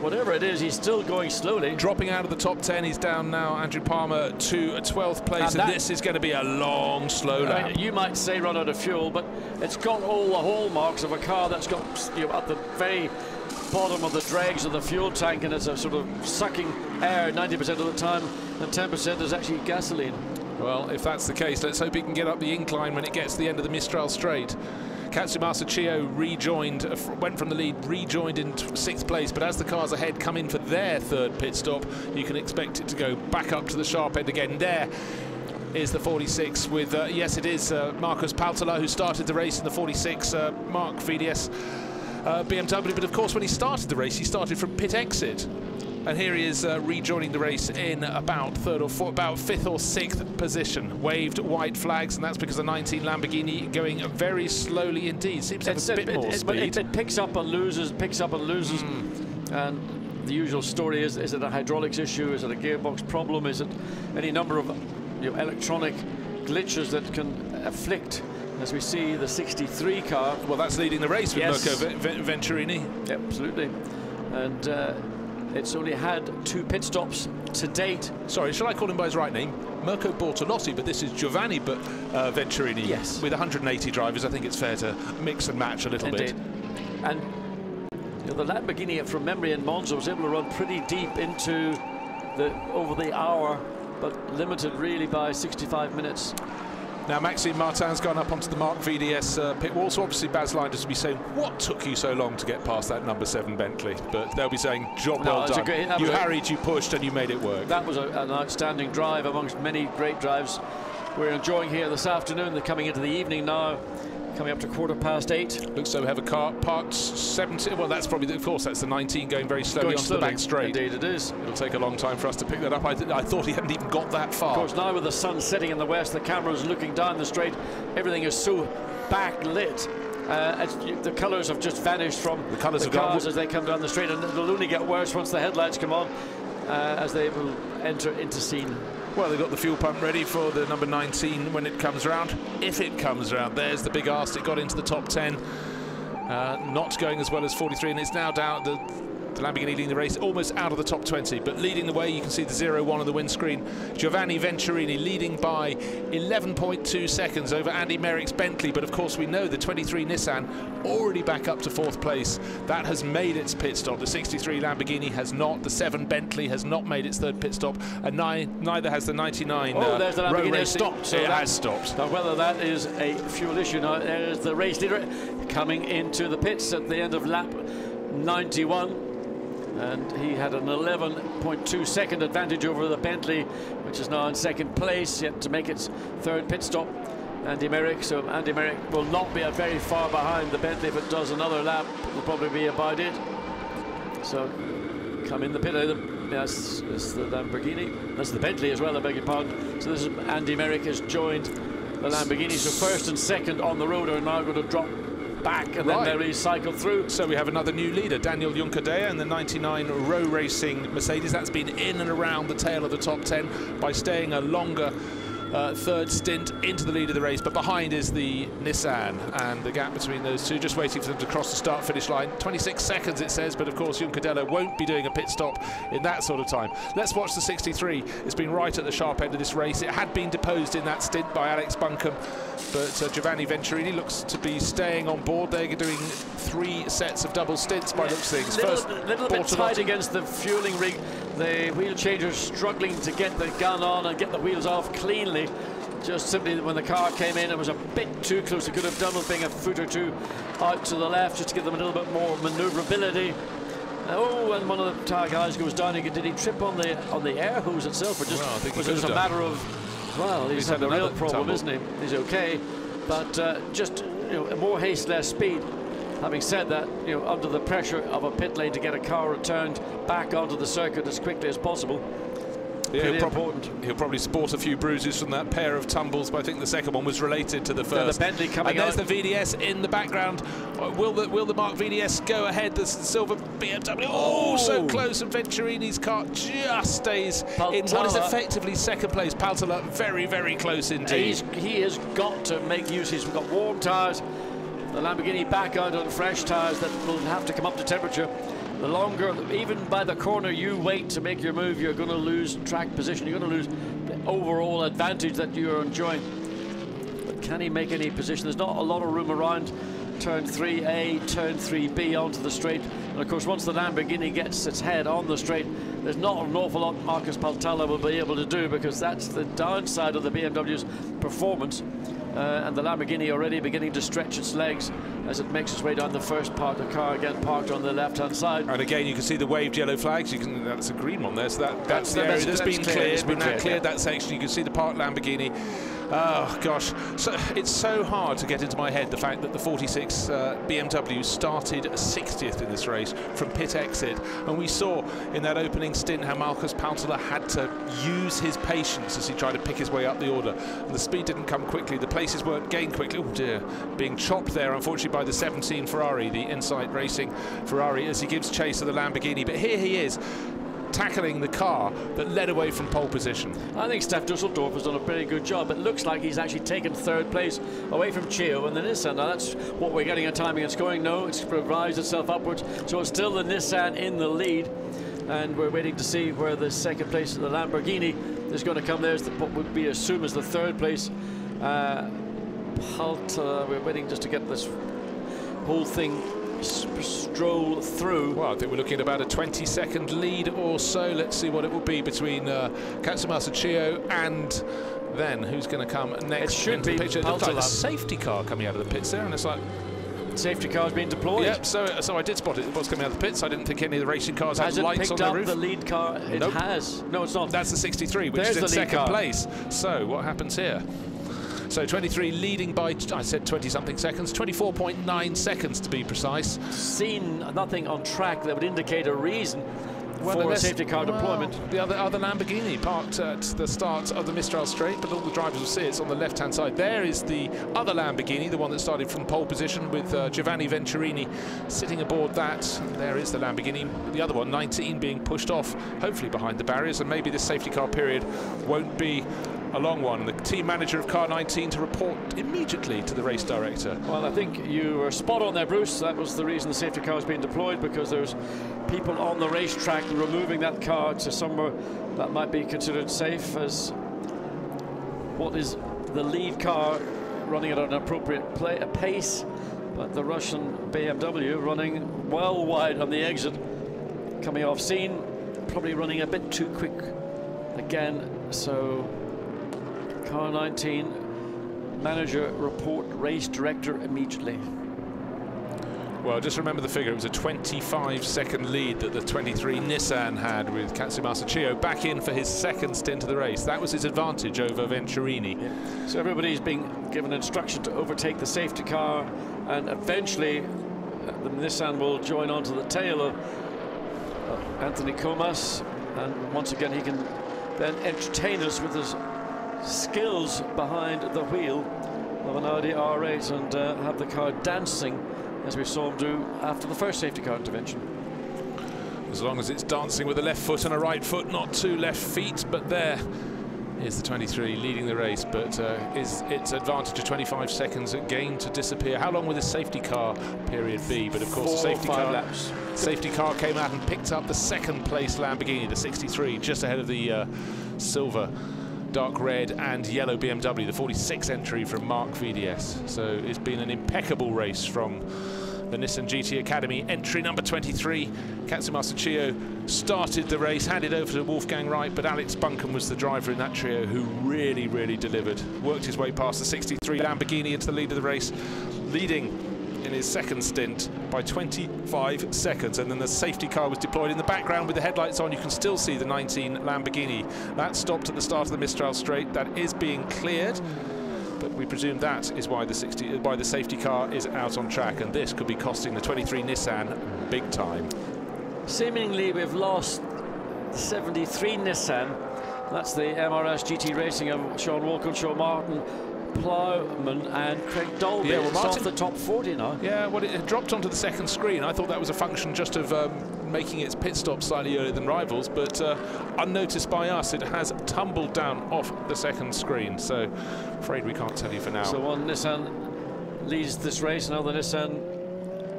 whatever it is, he's still going slowly. Dropping out of the top 10, he's down now, Andrew Palmer, to a 12th place, and this is going to be a long, slow lap. I mean, you might say run out of fuel, but it's got all the hallmarks of a car that's got, at the very bottom of the dregs of the fuel tank, and it's a sort of sucking air 90% of the time, and 10% is actually gasoline. Well, if that's the case, let's hope he can get up the incline when it gets to the end of the Mistral Straight. Katsumasa Chio rejoined, went from the lead, rejoined in 6th place, but as the cars ahead come in for their 3rd pit stop, you can expect it to go back up to the sharp end again. There is the 46 with, yes, it is Marcus Paltela, who started the race in the 46 Mark VDS BMW, but of course when he started the race, he started from pit exit. And here he is rejoining the race in about 5th or 6th position. Waved white flags, and that's because the 19 Lamborghini going very slowly indeed. Seems to have a bit more speed. It picks up and loses, and the usual story is it a hydraulics issue? Is it a gearbox problem? Is it any number of electronic glitches that can afflict, as we see the 63 car? Well, that's leading the race with Mirko Venturini. Yeah, absolutely. And it's only had 2 pit stops to date. Sorry, shall I call him by his right name? Mirko Bortolotti, but this is Giovanni Venturini. Yes. With 180 drivers, I think it's fair to mix and match a little bit. And the Lamborghini, from memory, in Monza was able to run pretty deep into over the hour, but limited really by 65 minutes. Now Maxime Martin's gone up onto the Mark VDS pit wall, so obviously Baz Linders will be saying, what took you so long to get past that number 7 Bentley? But they'll be saying, job well done. You harried, you pushed, and you made it work. That was an outstanding drive amongst many great drives we're enjoying here this afternoon. They're coming into the evening now, coming up to 8:15. Looks so we have a car parked 70. Well, that's probably, of course, that's the 19 going very slowly onto the back straight. Indeed it is. It'll take a long time for us to pick that up. I thought he hadn't even got that far. Of course, now with the sun setting in the west, the camera's looking down the straight. Everything is so backlit. The colours have just vanished from the cars as they come down the straight, and it'll only get worse once the headlights come on, as they will enter into scene. Well, they've got the fuel pump ready for the number 19 when it comes round. If it comes round, there's the big arse. It got into the top 10. Not going as well as 43, and it's now down the Lamborghini leading the race almost out of the top 20, but leading the way. You can see the 0-1 on the windscreen. Giovanni Venturini leading by 11.2 seconds over Andy Merrick's Bentley, but of course we know the 23 Nissan already back up to 4th place. That has made its pit stop. The 63 Lamborghini has not. The 7 Bentley has not made its 3rd pit stop, and neither has the 99 there's the Lamborghini has stopped. So it has stopped. Now whether that is a fuel issue, now there's the race leader coming into the pits at the end of lap 91. And he had an 11.2 second advantage over the Bentley, which is now in 2nd place, yet to make its 3rd pit stop. Andy Merrick, so Andy Merrick will not be very far behind the Bentley. If it does another lap, it'll probably be about it. So come in the pit. Yes, it's the Lamborghini. That's the Bentley as well, I beg your pardon. So this is Andy Merrick has joined the Lamborghini. So 1st and 2nd on the road are now going to drop back, and then they recycle through. So we have another new leader, Daniel Juncadella, and the 99 Row Racing Mercedes. That's been in and around the tail of the top 10 by staying a longer 3rd stint into the lead of the race, but behind is the Nissan, and the gap between those two, just waiting for them to cross the start-finish line. 26 seconds it says, but of course Juncadella won't be doing a pit stop in that sort of time. Let's watch the 63. It's been right at the sharp end of this race. It had been deposed in that stint by Alex Buncombe, but Giovanni Venturini looks to be staying on board. They're doing 3 sets of double stints by looks things. Little bit tight against the fueling rig. The wheel changer's struggling to get the gun on and get the wheels off cleanly. Just simply when the car came in, it was a bit too close. It could have done with being a foot or two out to the left, just to give them a little bit more manoeuvrability. And one of the tire guys goes down. Did he trip on the air hose itself, or just I think was it just a matter of? Well, he's had a real problem, isn't he? He's okay, but just more haste, less speed. Having said that, under the pressure of a pit lane to get a car returned back onto the circuit as quickly as possible. Yeah, he'll probably sport a few bruises from that pair of tumbles, but I think the second one was related to the first. The Bentley coming and there's the VDS in the background. Will the Mark VDS go ahead? The silver BMW. Oh, so close, and Venturini's car just stays in what is effectively 2nd place. Paltala very, very close indeed. He has got to make use. He's got warm tyres. The Lamborghini back out on fresh tyres that will have to come up to temperature. The longer, even by the corner you wait to make your move, you're going to lose track position. You're going to lose the overall advantage that you're enjoying. But can he make any position? There's not a lot of room around turn 3A, turn 3B onto the straight. And of course, once the Lamborghini gets its head on the straight, there's not an awful lot Marcus Paltala will be able to do, because that's the downside of the BMW's performance. And the Lamborghini already beginning to stretch its legs as it makes its way down the first part of the car, again parked on the left-hand side. And again, you can see the waved yellow flags. That's a green one there, so that's the area that's been cleared. We've now cleared that section. You can see the parked Lamborghini. Oh gosh, so it's so hard to get into my head the fact that the 46 BMW started 60th in this race from pit exit, and we saw in that opening stint how Marcus Paltala had to use his patience as he tried to pick his way up the order, and the speed didn't come quickly, the places weren't gained quickly. Oh dear, being chopped there unfortunately by the 17 Ferrari, the Insight Racing Ferrari, as he gives chase to the Lamborghini. But here he is, tackling the car that led away from pole position. I think Steph Dusseldorf has done a pretty good job. It looks like he's actually taken 3rd place away from Chio and the Nissan. Now that's what we're getting at timing and scoring. No, it's revised itself upwards, so it's still the Nissan in the lead, and we're waiting to see where the 2nd place of the Lamborghini is going to come. There's what would be assumed as the 3rd place. We're waiting just to get this whole thing stroll through. Well, I think we're looking at about a 20-second lead or so. Let's see what it will be between Katsumasa Chio and then who's going to come next. It should be the picture. It looks like a safety car coming out of the pits there, and it's like safety car's been deployed. Yep, so I did spot it. It was coming out of the pits. I didn't think any of the racing cars had lights on their roof. Has it picked up the lead car? It Nope. has. No, it's not. That's the 63, which is in second place. So what happens here? So 23 leading by, I said 20-something seconds, 24.9 seconds to be precise. Seen nothing on track that would indicate a reason for a safety car deployment. The other Lamborghini parked at the start of the Mistral Straight, but all the drivers will see it's on the left-hand side. There is the other Lamborghini, the one that started from pole position with Giovanni Venturini sitting aboard that. There is the Lamborghini, the other one, 19, being pushed off, hopefully behind the barriers, and maybe this safety car period won't be a long one. And the team manager of car 19 to report immediately to the race director. Well, I think you were spot on there, Bruce. That was the reason the safety car has been deployed, because there's people on the racetrack removing that car to somewhere that might be considered safe, as what is the lead car running at an appropriate pace, but the Russian BMW running well wide on the exit, coming off scene, probably running a bit too quick again. So car 19 manager report race director immediately. Well, just remember the figure. It was a 25-second lead that the 23 Nissan had, with Katsumasa Chiyo back in for his second stint of the race. That was his advantage over Venturini. Yeah. So everybody's been given instruction to overtake the safety car, and eventually the Nissan will join onto the tail of Anthony Comas, and once again he can then entertain us with his skills behind the wheel of an Audi R8 and have the car dancing, as we saw him do after the first safety car intervention. As long as it's dancing with a left foot and a right foot, not two left feet. But there is the 23 leading the race, but is its advantage of 25 seconds again to disappear? How long will this safety car period be? But of course, the safety car came out and picked up the second place Lamborghini, the 63, just ahead of the silver, dark red and yellow BMW, the 46 entry from Mark VDS. So it's been an impeccable race from the Nissan GT Academy. Entry number 23, Katsumasa Chiyo, started the race, handed over to Wolfgang Wright, but Alex Bunkum was the driver in that trio who really, really delivered. Worked his way past the 63 Lamborghini into the lead of the race, leading in his second stint by 25 seconds, and then the safety car was deployed in the background with the headlights on. You can still see the 19 Lamborghini. That stopped at the start of the Mistral Straight. That is being cleared, but we presume that is why the safety car is out on track, and this could be costing the 23 Nissan big time. Seemingly we've lost the 73 Nissan. That's the MRS GT Racing of Sean Walcott, Sean Martin, Plowman and Craig Dolby. Yeah, well, it's off the top 40 now. Yeah, well, it had dropped onto the second screen. I thought that was a function just of making its pit stop slightly earlier than rivals, but unnoticed by us, it has tumbled down off the second screen. So, afraid we can't tell you for now. So one Nissan leads this race, another Nissan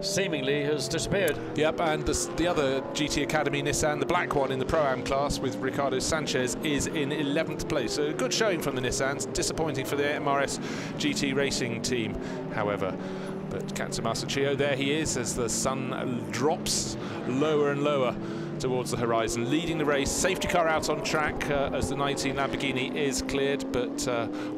seemingly has disappeared. Yep, and the other GT Academy Nissan, the black one in the Pro-Am class with Ricardo Sanchez, is in 11th place. So a good showing from the Nissans, disappointing for the MRS GT Racing team, however. But Katsumasa Chiyo, there he is as the sun drops lower and lower towards the horizon, leading the race. Safety car out on track as the 19 Lamborghini is cleared, but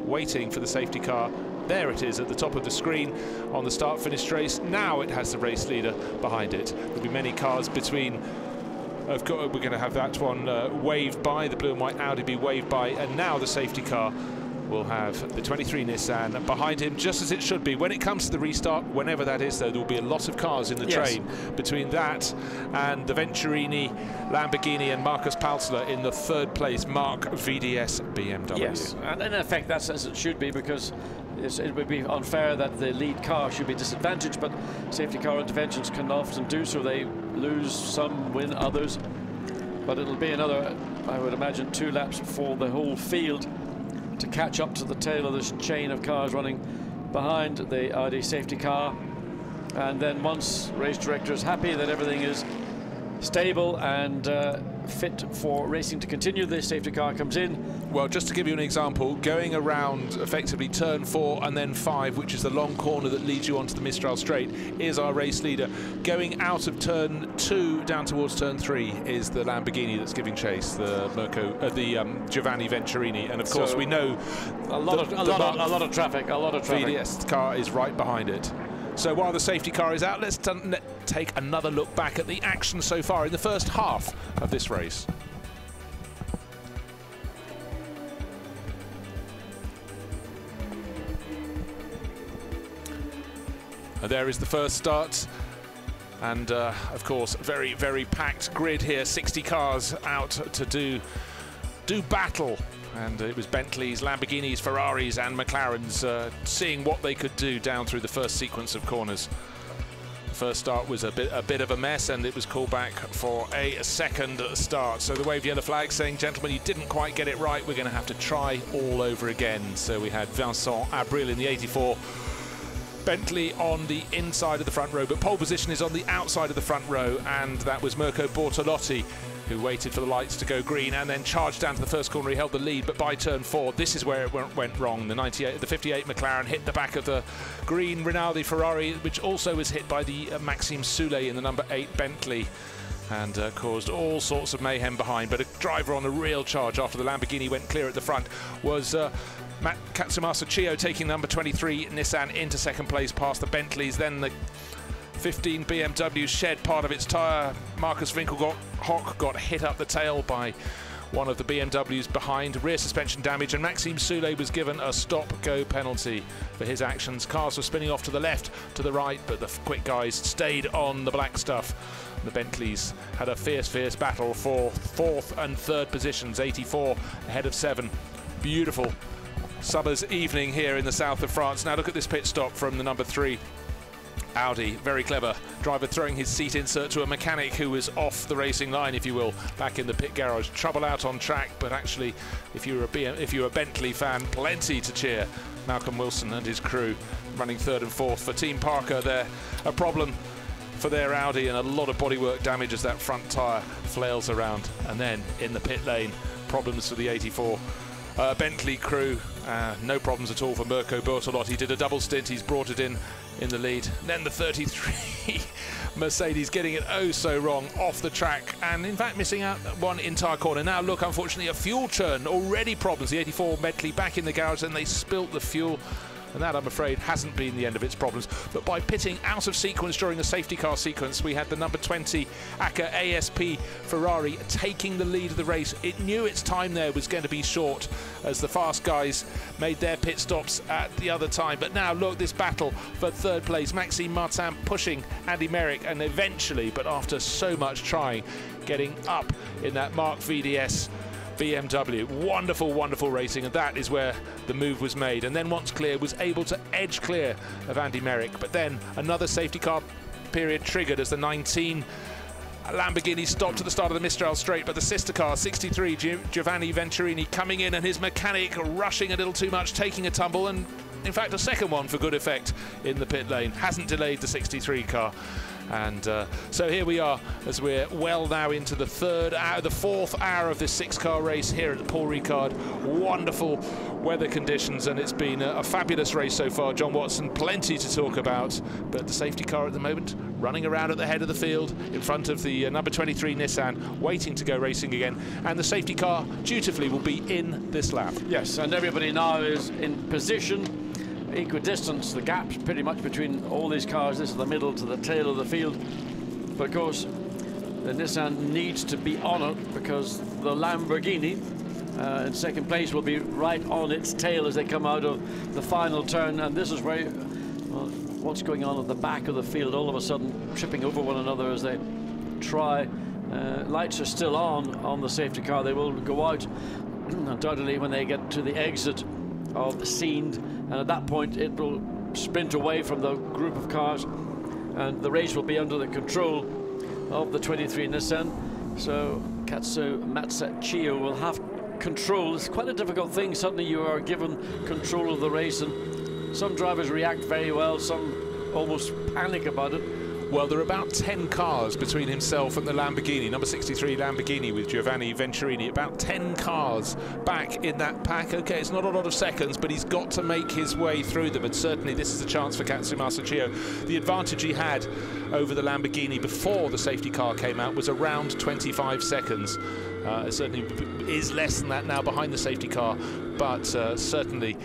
waiting for the safety car. There it is at the top of the screen on the start-finish race. Now it has the race leader behind it. There'll be many cars between. Of course, we're going to have that one waved by, the blue and white Audi be waved by, and now the safety car will have the 23 Nissan behind him, just as it should be. When it comes to the restart, whenever that is, though, there will be a lot of cars in the train between that and the Venturini, Lamborghini and Marcus Palsler in the third place Mark VDS BMW. Yes, and in effect that's as it should be, because it would be unfair that the lead car should be disadvantaged, but safety car interventions can often do so. They lose some, win others, but it'll be another, I would imagine, 2 laps for the whole field to catch up to the tail of this chain of cars running behind the Audi safety car. And then once race director is happy that everything is stable and fit for racing to continue, the safety car comes in. Well, just to give you an example, going around effectively turn 4 and then 5, which is the long corner that leads you onto the Mistral Straight, is our race leader. Going out of turn 2 down towards turn 3 is the Lamborghini that's giving chase, the Giovanni Venturini, and of course we know a lot of traffic. VDS car is right behind it. So while the safety car is out, let's take another look back at the action so far in the first half of this race. And there is the first start. And of course, very, very packed grid here. 60 cars out to do battle. And it was Bentleys, Lamborghinis, Ferraris and McLarens seeing what they could do down through the first sequence of corners. The first start was a bit of a mess, and it was called back for a second start. So the waved yellow flag saying, gentlemen, you didn't quite get it right. We're going to have to try all over again. So we had Vincent Abril in the 84. Bentley on the inside of the front row, but pole position is on the outside of the front row, and that was Mirko Bortolotti, who waited for the lights to go green and then charged down to the first corner. He held the lead, but by turn 4, this is where it went wrong. The 58 McLaren hit the back of the green Rinaldi Ferrari, which also was hit by the Maxime Soulet in the number 8 Bentley, and caused all sorts of mayhem behind. But a driver on a real charge after the Lamborghini went clear at the front was Katsumasa Chiyo, taking number 23 Nissan into second place past the Bentleys. Then the 15 BMW shed part of its tyre. Marcus Winkelhock got hit up the tail by one of the BMWs behind, rear suspension damage, and Maxime Soulet was given a stop-go penalty for his actions. Cars were spinning off to the left, to the right, but the quick guys stayed on the black stuff. The Bentleys had a fierce battle for 4th and 3rd positions, 84 ahead of 7. Beautiful summer's evening here in the south of France. Now look at this pit stop from the number 3 Audi. Very clever driver, throwing his seat insert to a mechanic who was off the racing line, if you will, back in the pit garage. Trouble out on track, but actually, if you're a Bentley fan, plenty to cheer. Malcolm Wilson and his crew running 3rd and 4th for Team Parker. They're a problem for their Audi, and a lot of bodywork damage as that front tyre flails around. And then in the pit lane, problems for the 84 Bentley crew. No problems at all for Mirko Bortolotti. He did a double stint. He's brought it in the lead. Then the 33 Mercedes getting it oh so wrong off the track, and in fact missing out one entire corner. Now look, unfortunately, a fuel churn, already problems. The 84 Bentley back in the garage, and they spilt the fuel. And that, I'm afraid, hasn't been the end of its problems. But by pitting out of sequence during the safety car sequence, we had the number 20 ACA ASP Ferrari taking the lead of the race. It knew its time there was going to be short as the fast guys made their pit stops at the other time. But now, look, this battle for 3rd place. Maxime Martin pushing Andy Merrick, and eventually, but after so much trying, getting up in that Mark VDS BMW. Wonderful racing, and that is where the move was made. And then once clear, was able to edge clear of Andy Merrick. But then another safety car period triggered as the 19 Lamborghini stopped at the start of the Mistral straight, but the sister car, 63 Giovanni Venturini, coming in, and his mechanic rushing a little too much, taking a tumble, and in fact a second one for good effect in the pit lane. Hasn't delayed the 63 car. And so here we are, as we're well now into the 4th hour of this 6-car race here at the Paul Ricard. Wonderful weather conditions, and it's been a fabulous race so far. John Watson, plenty to talk about, but the safety car at the moment running around at the head of the field in front of the number 23 Nissan, waiting to go racing again, and the safety car dutifully will be in this lap. Yes, and everybody now is in position, equidistance. The gap pretty much between all these cars. This is the middle to the tail of the field. But of course, the Nissan needs to be on it, because the Lamborghini in second place will be right on its tail as they come out of the final turn. And this is where, well, what's going on at the back of the field, all of a sudden tripping over one another as they try. Lights are still on the safety car. They will go out undoubtedly when they get to the exit of the scene, and at that point it will sprint away from the group of cars, and the race will be under the control of the 23 Nissan. So Katsumasa Chiyo will have control. It's quite a difficult thing. Suddenly you are given control of the race, and some drivers react very well, some almost panic about it. Well, there are about 10 cars between himself and the Lamborghini, number 63 Lamborghini with Giovanni Venturini. About 10 cars back in that pack. Okay, it's not a lot of seconds, but he's got to make his way through them, and certainly this is a chance for Katsumasa Chiyo. The advantage he had over the Lamborghini before the safety car came out was around 25 seconds. It certainly is less than that now behind the safety car, but certainly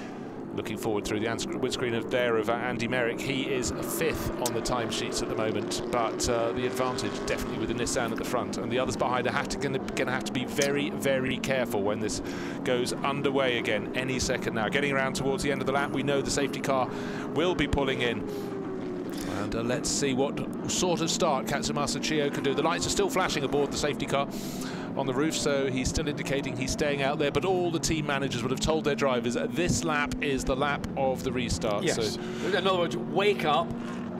looking forward through the windscreen of Andy Merrick. He is 5th on the timesheets at the moment, but the advantage definitely with the Nissan at the front, and the others behind are going to have to be very, very careful when this goes underway again any second now. Getting around towards the end of the lap, we know the safety car will be pulling in. And let's see what sort of start Katsumasa Chiyo can do. The lights are still flashing aboard the safety car on the roof, so he's still indicating he's staying out there, but all the team managers would have told their drivers this lap is the lap of the restart. Yes. So in other words, wake up,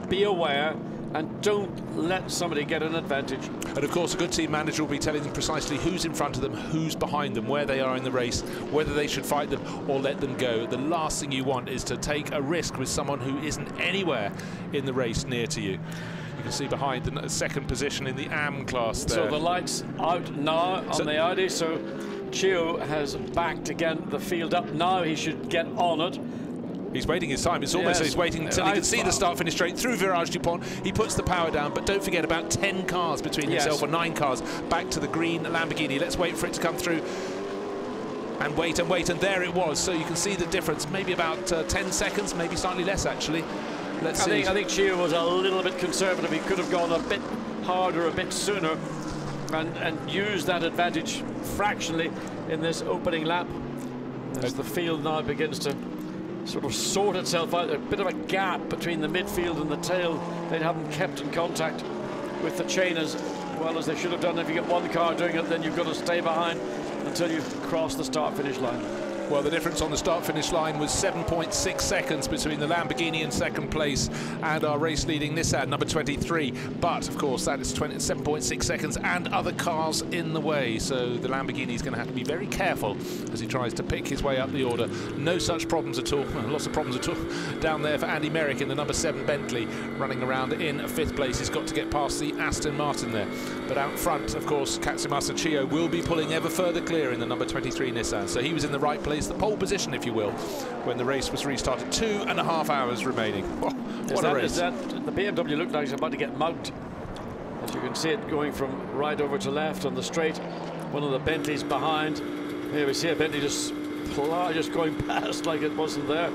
be aware, and don't let somebody get an advantage. And of course, a good team manager will be telling them precisely who's in front of them, who's behind them, where they are in the race, whether they should fight them or let them go. The last thing you want is to take a risk with someone who isn't anywhere in the race near to you. You can see behind the second position in the AM class there. So the lights out now on the Audi, so Chiyo has backed again the field up. Now he should get on it. He's waiting his time. It's almost like he's waiting until he can see the start-finish straight through Virage Dupont. He puts the power down, but don't forget about 10 cars between himself, or 9 cars, back to the green Lamborghini. Let's wait for it to come through. And wait, and there it was. So you can see the difference. Maybe about 10 seconds, maybe slightly less, actually. Let's see. I think Chiyo was a little bit conservative. He could have gone a bit harder, a bit sooner, and used that advantage fractionally in this opening lap. As the field now begins to sort of sort itself out, a bit of a gap between the midfield and the tail. They haven't kept in contact with the chain as well as they should have done. If you get one car doing it, then you've got to stay behind until you cross the start-finish line. Well, the difference on the start-finish line was 7.6 seconds between the Lamborghini in second place and our race-leading Nissan, number 23. But, of course, that is 7.6 seconds and other cars in the way. So the Lamborghini is going to have to be very careful as he tries to pick his way up the order. No such problems at all. Lots of problems at all down there for Andy Merrick in the number 7 Bentley, running around in 5th place. He's got to get past the Aston Martin there. But out front, of course, Katsumasa Chiyo will be pulling ever further clear in the number 23 Nissan. So he was in the right place, the pole position, if you will, when the race was restarted. 2.5 hours remaining. What a race. The BMW looked like it's about to get mugged. As you can see it going from right over to left on the straight. One of the Bentleys behind. Here we see a Bentley just going past like it wasn't there.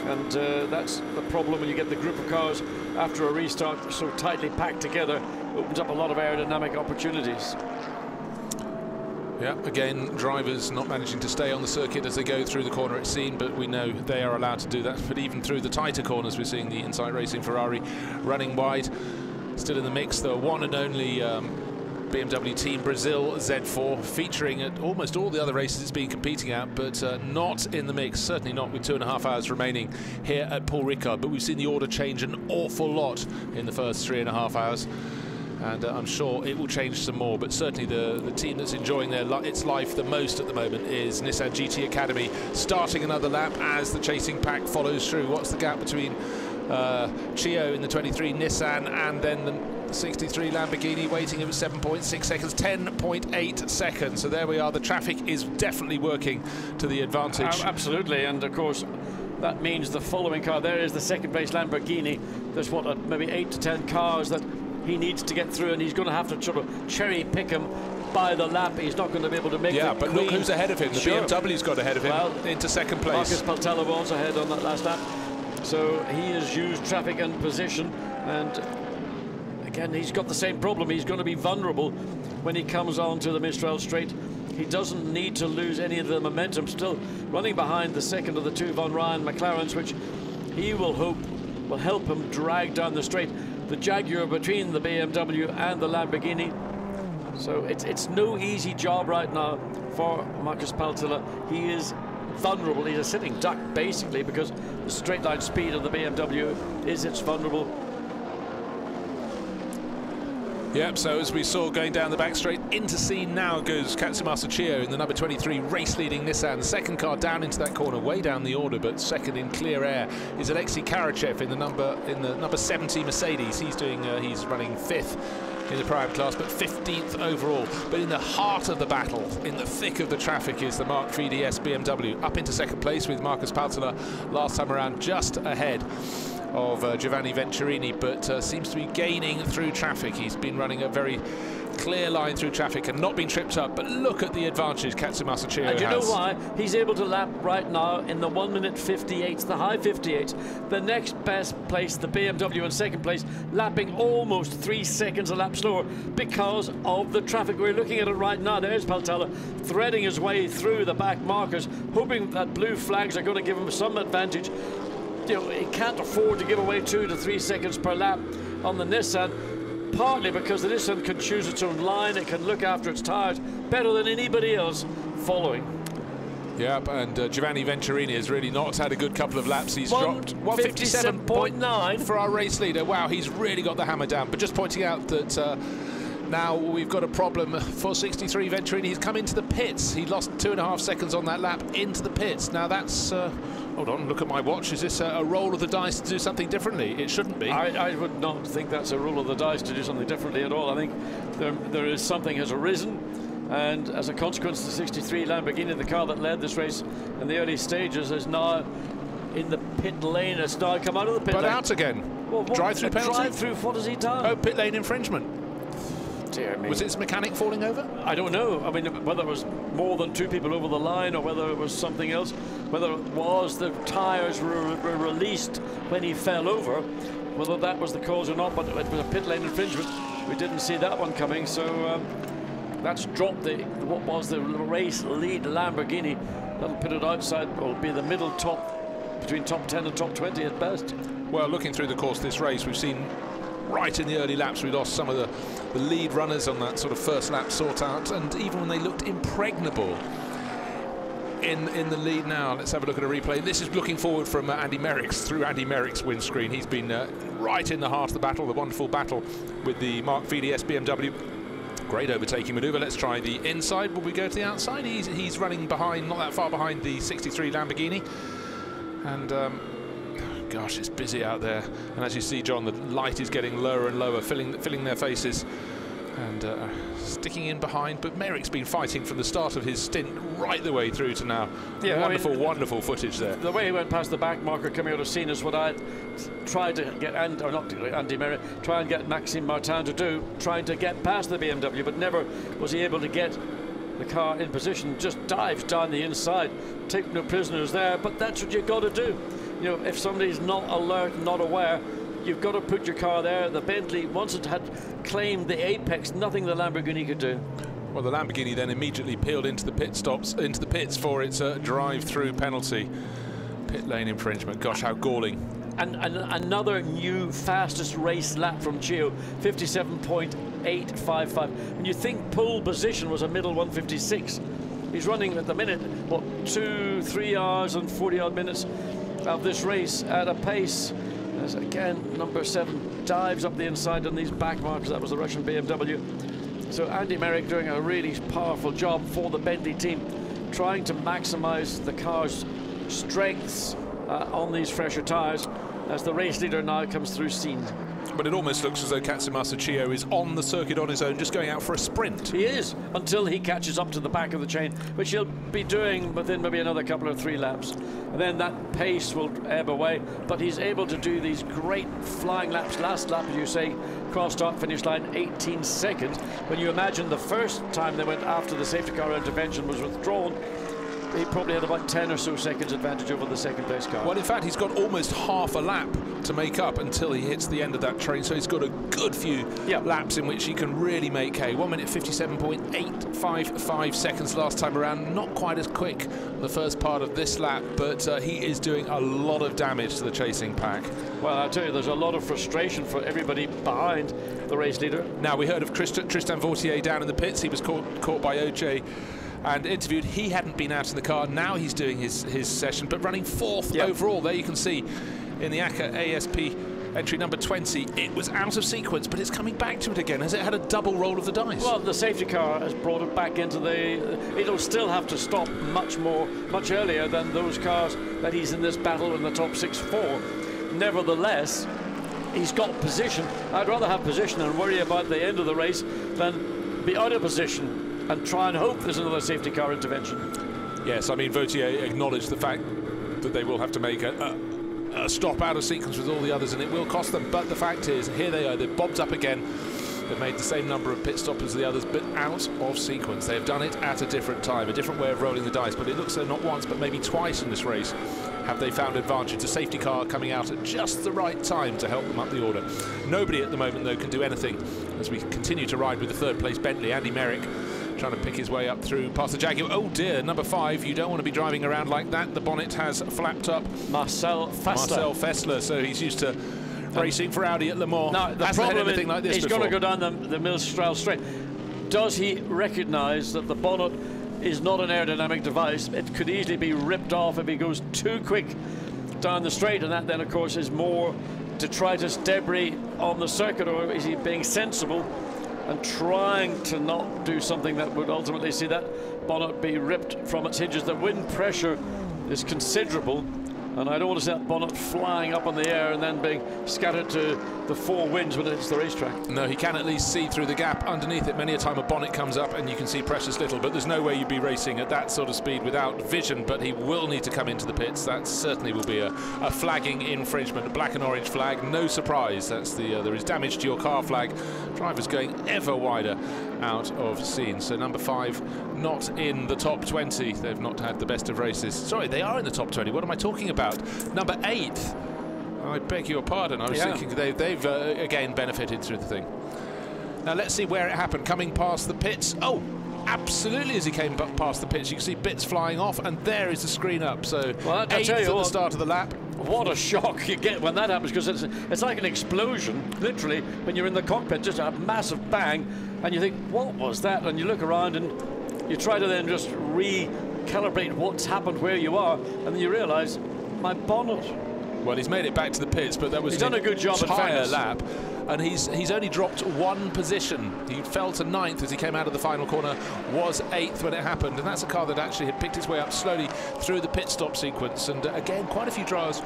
And that's the problem when you get the group of cars after a restart so tightly packed together. Opens up a lot of aerodynamic opportunities. Yeah, again, drivers not managing to stay on the circuit as they go through the corner, it's seen, but we know they are allowed to do that. But even through the tighter corners, we're seeing the Insight Racing Ferrari running wide. Still in the mix, the one and only BMW Team Brazil Z4, featuring at almost all the other races it's been competing at, but not in the mix, certainly not with 2.5 hours remaining here at Paul Ricard. But we've seen the order change an awful lot in the first 3.5 hours. And I'm sure it will change some more, but certainly the team that's enjoying its life the most at the moment is Nissan GT Academy, starting another lap as the chasing pack follows through. What's the gap between Chiyo in the 23 Nissan and then the 63 Lamborghini, waiting at 7.6 seconds, 10.8 seconds. So there we are. The traffic is definitely working to the advantage. Absolutely, and of course that means the following car there is the second place Lamborghini. There's what, maybe 8 to 10 cars that he needs to get through, and he's going to have to sort of cherry pick him by the lap. He's not going to be able to make but look who's ahead of him. The BMW's got ahead of him into second place. Marcus Paltella was ahead on that last lap. So he has used traffic and position, and again, he's got the same problem. He's going to be vulnerable when he comes on to the Mistral Straight. He doesn't need to lose any of the momentum. Still running behind the second of the 2 Von Ryan McLarens, which he will hope will help him drag down the straight. The Jaguar between the BMW and the Lamborghini. So it's no easy job right now for Marcus Paltella. He is vulnerable. He's a sitting duck, basically, because the straight line speed of the BMW is its vulnerable. Yep, so as we saw going down the back straight, into scene now goes Katsumasa Chiyo in the number 23 race-leading Nissan. The second car down into that corner, way down the order, but second in clear air is Alexei Karachev in the number 70 Mercedes. He's running 5th in the Prime class, but 15th overall. But in the heart of the battle, in the thick of the traffic, is the Mark 3DS BMW, up into second place with Marcus Paltella last time around, just ahead of Giovanni Venturini, but seems to be gaining through traffic. He's been running a very clear line through traffic and not been tripped up. But look at the advantage Katsumasa Chiyo has. And you know why? He's able to lap right now in the 1:58, the high 58. The next best place, the BMW in second place, lapping almost 3 seconds a lap slower because of the traffic. We're looking at it right now. There's Paltella threading his way through the back markers, hoping that blue flags are going to give him some advantage. You know, he can't afford to give away 2 to 3 seconds per lap on the Nissan, partly because the Nissan can choose its own line, it can look after its tyres better than anybody else following. Yep, and Giovanni Venturini has really not had a good couple of laps. He's dropped 1:57.9 for our race leader. Wow, he's really got the hammer down. But just pointing out that now we've got a problem for 63 Venturini. He's come into the pits. He lost 2.5 seconds on that lap into the pits. Now that's, hold on, look at my watch. Is this a roll of the dice to do something differently? It shouldn't be. I would not think that's a roll of the dice to do something differently at all. I think there is something has arisen. And as a consequence, the 63 Lamborghini, the car that led this race in the early stages, is now in the pit lane. It's now come out of the pit lane. But out again. Well, drive-through penalty? Drive-through, what has he done? Oh, pit lane infringement. Dear me. Was his mechanic falling over? I don't know. I mean, whether it was more than 2 people over the line or whether it was something else, whether it was the tyres were released when he fell over, whether that was the cause or not, but it was a pit lane infringement. We didn't see that one coming, so that's dropped what was the race lead Lamborghini. That'll put it outside, or be the middle top, between top 10 and top 20 at best. Well, looking through the course of this race, we've seen right in the early laps we lost some of the lead runners on that sort of first lap sort out, and even when they looked impregnable in the lead now. Let's have a look at a replay. This is looking forward from Andy Merrick's, through Andy Merrick's windscreen. He's been right in the heart of the battle, the wonderful battle with the Mark VDS BMW. Great overtaking manoeuvre. Let's try the inside. Will we go to the outside? He's running behind, not that far behind the 63 Lamborghini. And gosh, it's busy out there. And as you see, John, the light is getting lower and lower, filling their faces and sticking in behind. But Merrick's been fighting from the start of his stint right the way through to now. Yeah, wonderful, wonderful footage there. The way he went past the back marker coming out of scene is what I tried to get, or not Andy Merrick, try and get Maxime Martin to do, trying to get past the BMW, but never was he able to get the car in position. Just dives down the inside, take no prisoners there, but that's what you've got to do. You know, if somebody's not alert, not aware, you've got to put your car there. The Bentley, once it had claimed the apex, nothing the Lamborghini could do. Well, the Lamborghini then immediately peeled into the pits for its drive-through penalty. Pit lane infringement. Gosh, how galling. And another new fastest race lap from Chiyo, 57.855. And you think pole position was a middle 156. He's running at the minute, what, 2-3 hours and 40-odd minutes of this race at a pace. As again, number 7 dives up the inside on these back markers. That was the Russian BMW. So Andy Merrick doing a really powerful job for the Bentley team, trying to maximize the car's strengths on these fresher tyres as the race leader now comes through scene. But it almost looks as though Katsumasa Chiyo is on the circuit on his own, just going out for a sprint. He is, until he catches up to the back of the chain, which he'll be doing within maybe another couple of 3 laps. And then that pace will ebb away, but he's able to do these great flying laps. Last lap, as you say, cross-start finish line, 18 seconds. When you imagine the first time they went after the safety car intervention was withdrawn, he probably had about 10 or so seconds advantage over the second place car. Well, in fact, he's got almost half a lap to make up until he hits the end of that train, so he's got a good few laps in which he can really make hay. 1 minute 57.855 seconds last time around. Not quite as quick the first part of this lap, but he is doing a lot of damage to the chasing pack. Well, I'll tell you, there's a lot of frustration for everybody behind the race leader. Now, we heard of Tristan Vautier down in the pits. He was caught by OJ and interviewed. He hadn't been out in the car. Now he's doing his session, but running 4th overall. There you can see in the ACA ASP entry number 20, it was out of sequence, but it's coming back to it again. Has it had a double roll of the dice? Well, the safety car has brought it back into the... It'll still have to stop much earlier than those cars that he's in this battle in the top 6 for. Nevertheless, he's got position. I'd rather have position and worry about the end of the race than be out of position and try and hope there's another safety car intervention. Yes, I mean, Vautier acknowledged the fact that they will have to make a stop out of sequence with all the others, and it will cost them. But the fact is, here they are, they're bobbed up again. They've made the same number of pit stops as the others, but out of sequence. They have done it at a different time, a different way of rolling the dice, but it looks so not once, but maybe twice in this race have they found advantage. A safety car coming out at just the right time to help them up the order. Nobody at the moment, though, can do anything as we continue to ride with the third place Bentley. Andy Merrick trying to pick his way up through past the Jaguar. Oh dear, number 5, you don't want to be driving around like that. The bonnet has flapped up. Marcel Fessler, so he's used to racing for Audi at Le Mans. Now, the problem is like he's going to go down the Millstrail straight. Does he recognise that the bonnet is not an aerodynamic device? It could easily be ripped off if he goes too quick down the straight, and that then, of course, is more detritus debris on the circuit. Or is he being sensible and trying to not do something that would ultimately see that bonnet be ripped from its hinges? The wind pressure is considerable, and I don't want to see that bonnet flying up in the air and then being scattered to the 4 winds when it's the racetrack. No, he can at least see through the gap underneath it. Many a time a bonnet comes up and you can see precious little, but there's no way you'd be racing at that sort of speed without vision. But he will need to come into the pits. That certainly will be a flagging infringement, a black and orange flag. No surprise, that's the there is damage to your car flag. Drivers going ever wider out of scene. So number 5 not in the top 20. They've not had the best of races. Sorry, they are in the top 20. What am I talking about? Number 8. I beg your pardon. I was thinking they've again benefited through the thing. Now let's see where it happened. Coming past the pits. Oh, absolutely! As he came past the pits, you can see bits flying off, and there is the screen up. So 8th at the start of the lap. What a shock you get when that happens, because it's like an explosion, literally, when you're in the cockpit, just a massive bang, and you think, what was that? And you look around and you try to then just recalibrate what's happened where you are, and then you realise, my bonnet. Well, he's made it back to the pits, but that was he's done a good job at entire lap, and he's only dropped 1 position. He fell to 9th as he came out of the final corner, was 8th when it happened, and that's a car that actually had picked its way up slowly through the pit stop sequence. And again, quite a few drivers,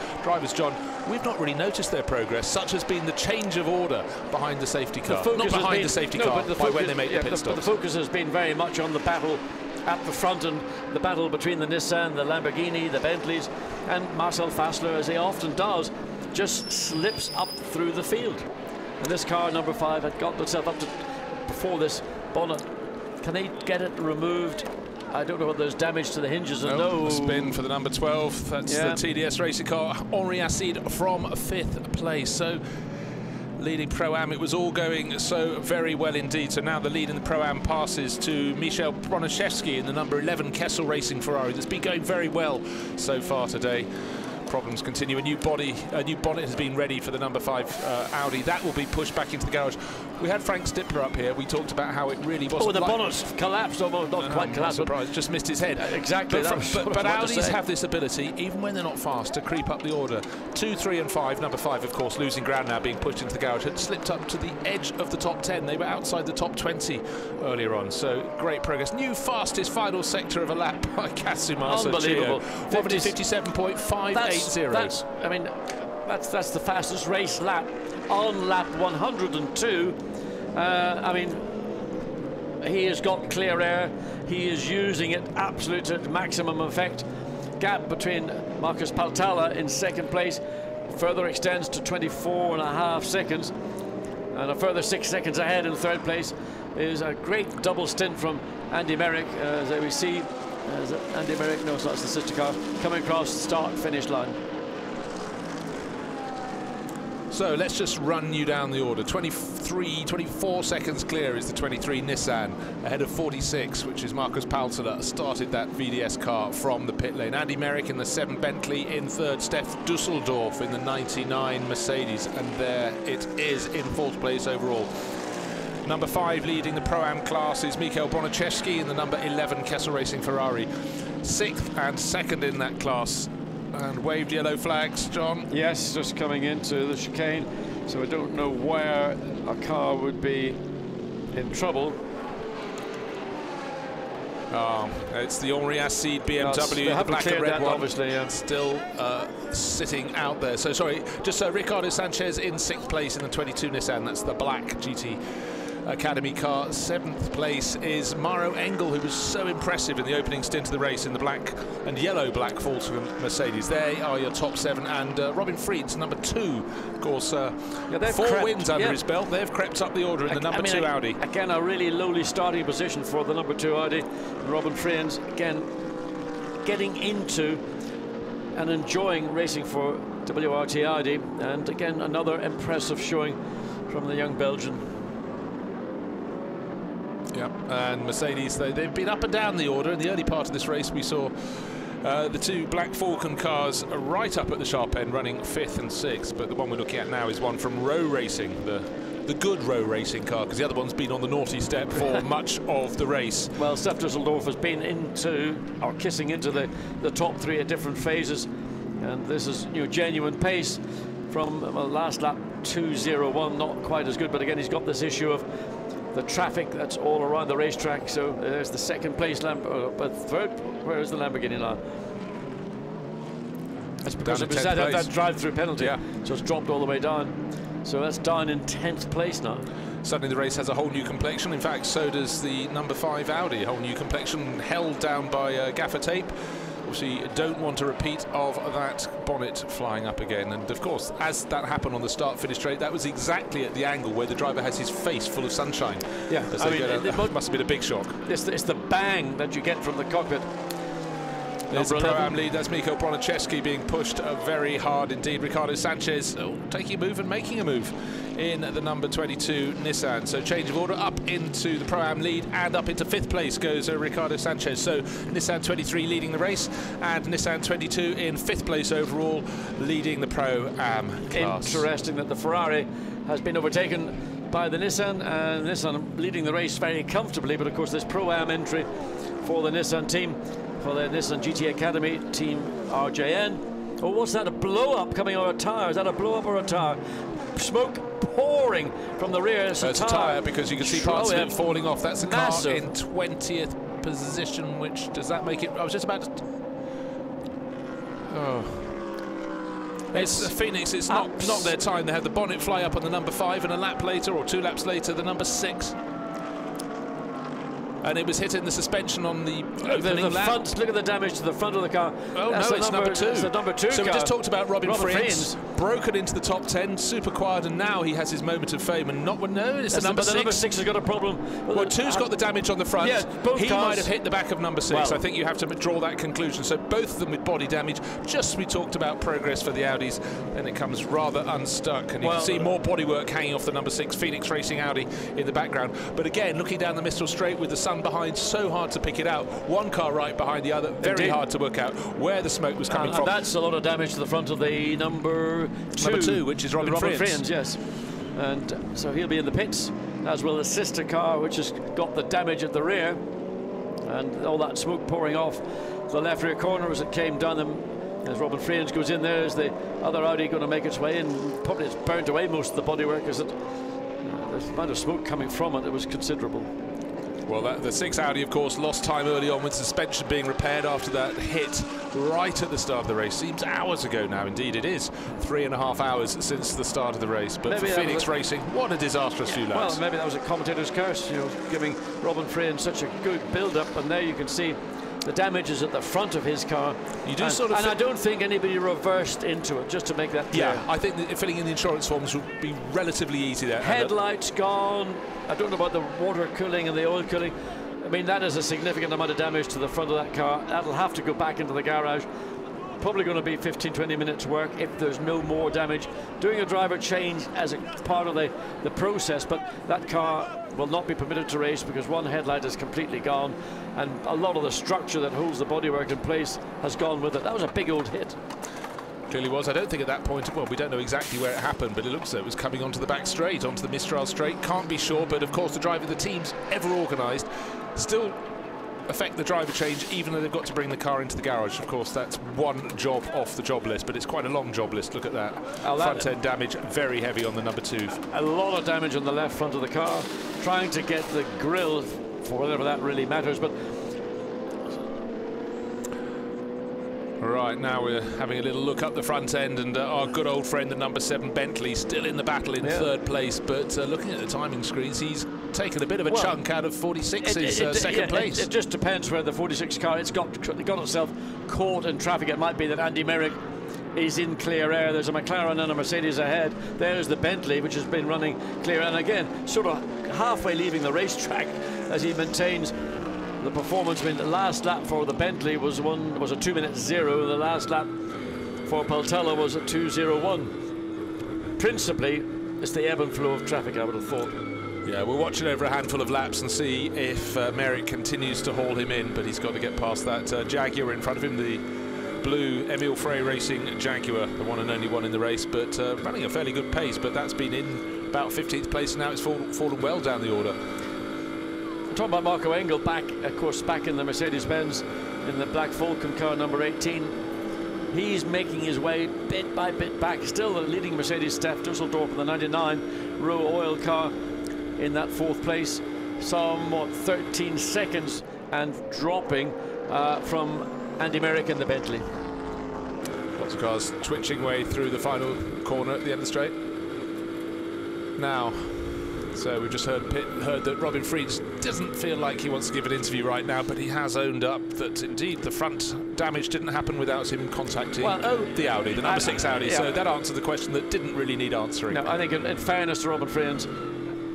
John, we've not really noticed their progress. Such has been the change of order behind the safety car, not behind the safety car, but by when they make the pit stops. The focus has been very much on the battle at the front, and the battle between the Nissan, the Lamborghini, the Bentleys, and Marcel Fessler, as he often does, just slips up through the field. And this car, number 5, had gotten itself up to before this bonnet. Can they get it removed? I don't know whether there's damage to the hinges. No spin for the number 12. That's the TDS racing car. Henri Acide from 5th place. So leading Pro-Am, it was all going so very well indeed. So now the lead in the Pro-Am passes to Michał Broniszewski in the number 11 Kessel Racing Ferrari. That's been going very well so far today. Problems continue. A new bonnet has been ready for the number 5 Audi. That will be pushed back into the garage. We had Frank Stippler up here. We talked about how it really wasn't. Oh, the bonnet's collapsed, almost not quite collapsed. Surprised, just missed his head. Exactly. But Audis have this ability, even when they're not fast, to creep up the order. 2, 3, and 5. Number 5, of course, losing ground now, being pushed into the garage. Had slipped up to the edge of the top 10. They were outside the top 20 earlier on. So great progress. New fastest final sector of a lap by Katsumasa. Unbelievable. 57.580. I mean, that's the fastest race lap on lap 102. I mean, he has got clear air. He is using it absolutely to maximum effect. Gap between Marcus Paltala in 2nd place further extends to 24.5 seconds, and a further 6 seconds ahead in 3rd place is a great double stint from Andy Merrick, as we see as Andy Merrick, no, so that's the sister car, coming across the start-finish line. So let's just run you down the order. 24 seconds clear is the 23 Nissan, ahead of 46, which is Marcus Paltala, started that VDS car from the pit lane. Andy Merrick in the 7 Bentley in 3rd, Steph Dusseldorf in the 99 Mercedes, and there it is in 4th place overall. Number 5 leading the Pro-Am class is Michał Broniszewski in the number 11 Kessel Racing Ferrari. 6th and 2nd in that class. And waved yellow flags, John. Yes, just coming into the chicane, so I don't know where a car would be in trouble. It's the Henri Acide BMW, the black and red one, obviously, still sitting out there. So sorry, just Ricardo Sanchez in 6th place in the 22 Nissan. That's the black GT Academy car. 7th place is Maro Engel, who was so impressive in the opening stint of the race in the black and yellow Black Volkswagen Mercedes. They are your top 7, and Robin Fried's number 2. Of course, 4 wins under his belt. They've crept up the order in the number 2 Audi. Again, a really lowly starting position for the number 2 Audi. Robin Fried, again, getting into and enjoying racing for WRT Audi, and again another impressive showing from the young Belgian. Yeah, and Mercedes, they've been up and down the order. In the early part of this race, we saw the 2 Black Falcon cars right up at the sharp end, running 5th and 6th. But the one we're looking at now is one from Row Racing, the good Row Racing car, because the other one's been on the naughty step for much of the race. Well, Steph Dusseldorf has been into, or kissing into the top 3 at different phases, and this is genuine pace from last lap 2:01. Not quite as good, but again he's got this issue of the traffic that's all around the racetrack. So there's the 2nd place but 3rd. Where is the Lamborghini now? That's because it was that drive-through penalty. Yeah. So it's dropped all the way down. So that's down in 10th place now. Suddenly the race has a whole new complexion. In fact, so does the number 5 Audi. A whole new complexion, held down by gaffer tape. Obviously, don't want a repeat of that bonnet flying up again. And of course, as that happened on the start-finish straight, that was exactly at the angle where the driver has his face full of sunshine. Yeah, it must have been a big shock. It's the bang that you get from the cockpit. There's the Pro-Am lead. That's Miko Bronichewski being pushed very hard indeed. Ricardo Sanchez taking a move and making a move in the number 22 Nissan. So change of order, up into the Pro-Am lead, and up into 5th place goes Ricardo Sanchez. So Nissan 23 leading the race, and Nissan 22 in 5th place overall, leading the Pro-Am class. Interesting that the Ferrari has been overtaken by the Nissan, and Nissan leading the race very comfortably. But of course, this Pro-Am entry for the Nissan team, for the Nissan GT Academy team RJN. Oh, what's that? A blow-up coming out of a tyre? Is that a blow-up or a tyre? Smoke pouring from the rear. It's a tyre, because you can see parts of it falling off. That's a car in 20th position, which does that make it? I was just about to. Oh. It's Phoenix. It's not their time. They had the bonnet fly up on the number 5, and a lap later, or 2 laps later, the number 6. And it was hitting the suspension on the opening lap. Front, look at the damage to the front of the car. Oh, no, it's number 2. It's the number 2 So car. we just talked about Robin Friends, broken into the top 10, super quiet, and now he has his moment of fame. And no, it's the number 6. The number 6 has got a problem. Well, 2's got the damage on the front. Yeah, both he cars might have hit the back of number 6. Well, I think you have to draw that conclusion. So both of them with body damage. Just as we talked about progress for the Audis, then it comes rather unstuck. And you can see more bodywork hanging off the number 6 Phoenix Racing Audi in the background. But again, looking down the Mistral Straight with the sun behind, so hard to pick it out. One car right behind the other, very hard to work out where the smoke was coming from. That's a lot of damage to the front of the number 2. Number 2, which is Robin Friends. Yes. And so he'll be in the pits, as will the sister car, which has got the damage at the rear. And all that smoke pouring off the left rear corner as it came down them. As Robin Friends goes in there, is the other Audi going to make its way in? Probably it's burnt away most of the bodywork, because the amount of smoke coming from it was considerable. Well, the 6 Audi, of course, lost time early on with suspension being repaired after that hit right at the start of the race. Seems hours ago now. Indeed, it is 3.5 hours since the start of the race. But maybe for Phoenix Racing, what a disastrous few laps. Well, maybe that was a commentator's curse, giving Robin Friend such a good build-up. And there you can see the damage is at the front of his car. You do and I don't think anybody reversed into it, just to make that clear. Yeah, I think that filling in the insurance forms would be relatively easy there. Headlights gone. I don't know about the water cooling and the oil cooling. I mean, that is a significant amount of damage to the front of that car. That'll have to go back into the garage. Probably going to be 15-20 minutes work if there's no more damage. Doing a driver change as a part of the process, but that car will not be permitted to race because one headlight is completely gone, and a lot of the structure that holds the bodywork in place has gone with it. That was a big old hit. Clearly was. I don't think at that point, well, we don't know exactly where it happened, but it looks like it was coming onto the back straight, onto the Mistral straight. Can't be sure, but of course the driver, the team's ever organised, still affect the driver change, even though they've got to bring the car into the garage. Of course, that's one job off the job list, but it's quite a long job list. Look at that. Front end damage, very heavy on the number 2. A lot of damage on the left front of the car, trying to get the grille, for whatever that really matters, but right, now we're having a little look up the front end, and our good old friend, the number 7 Bentley, still in the battle in 3rd place, but looking at the timing screens, he's taken a bit of a chunk out of 46's second place. It just depends where the 46 car it's got itself caught in traffic. It might be that Andy Merrick is in clear air. There's a McLaren and a Mercedes ahead. There's the Bentley, which has been running clear, and again sort of halfway leaving the racetrack as he maintains the performance. I mean, the last lap for the Bentley was a 2:00. The last lap for Paltella was a 2:01. Principally, it's the ebb and flow of traffic, I would have thought. Yeah, we're watching over a handful of laps and see if Merrick continues to haul him in, but he's got to get past that Jaguar in front of him, the blue Emile Frey Racing Jaguar, the one and only one in the race, but running a fairly good pace. But that's been in about 15th place, and now it's fallen well down the order. Talking about Marco Engel, back in the Mercedes-Benz in the black Falcon car number 18. He's making his way bit by bit back. Still the leading Mercedes, Steph Dusseldorp in the 99 Rowe oil car in that 4th place. Somewhat 13 seconds and dropping from Andy Merrick in the Bentley. Lots of cars twitching way through the final corner at the end of the straight. Now, so we've just heard that Robin Frieds doesn't feel like he wants to give an interview right now, but he has owned up that indeed the front damage didn't happen without him contacting the Audi, the number 6 Audi. Yeah. So that answered the question that didn't really need answering. No, I think in fairness to Robin Frieds,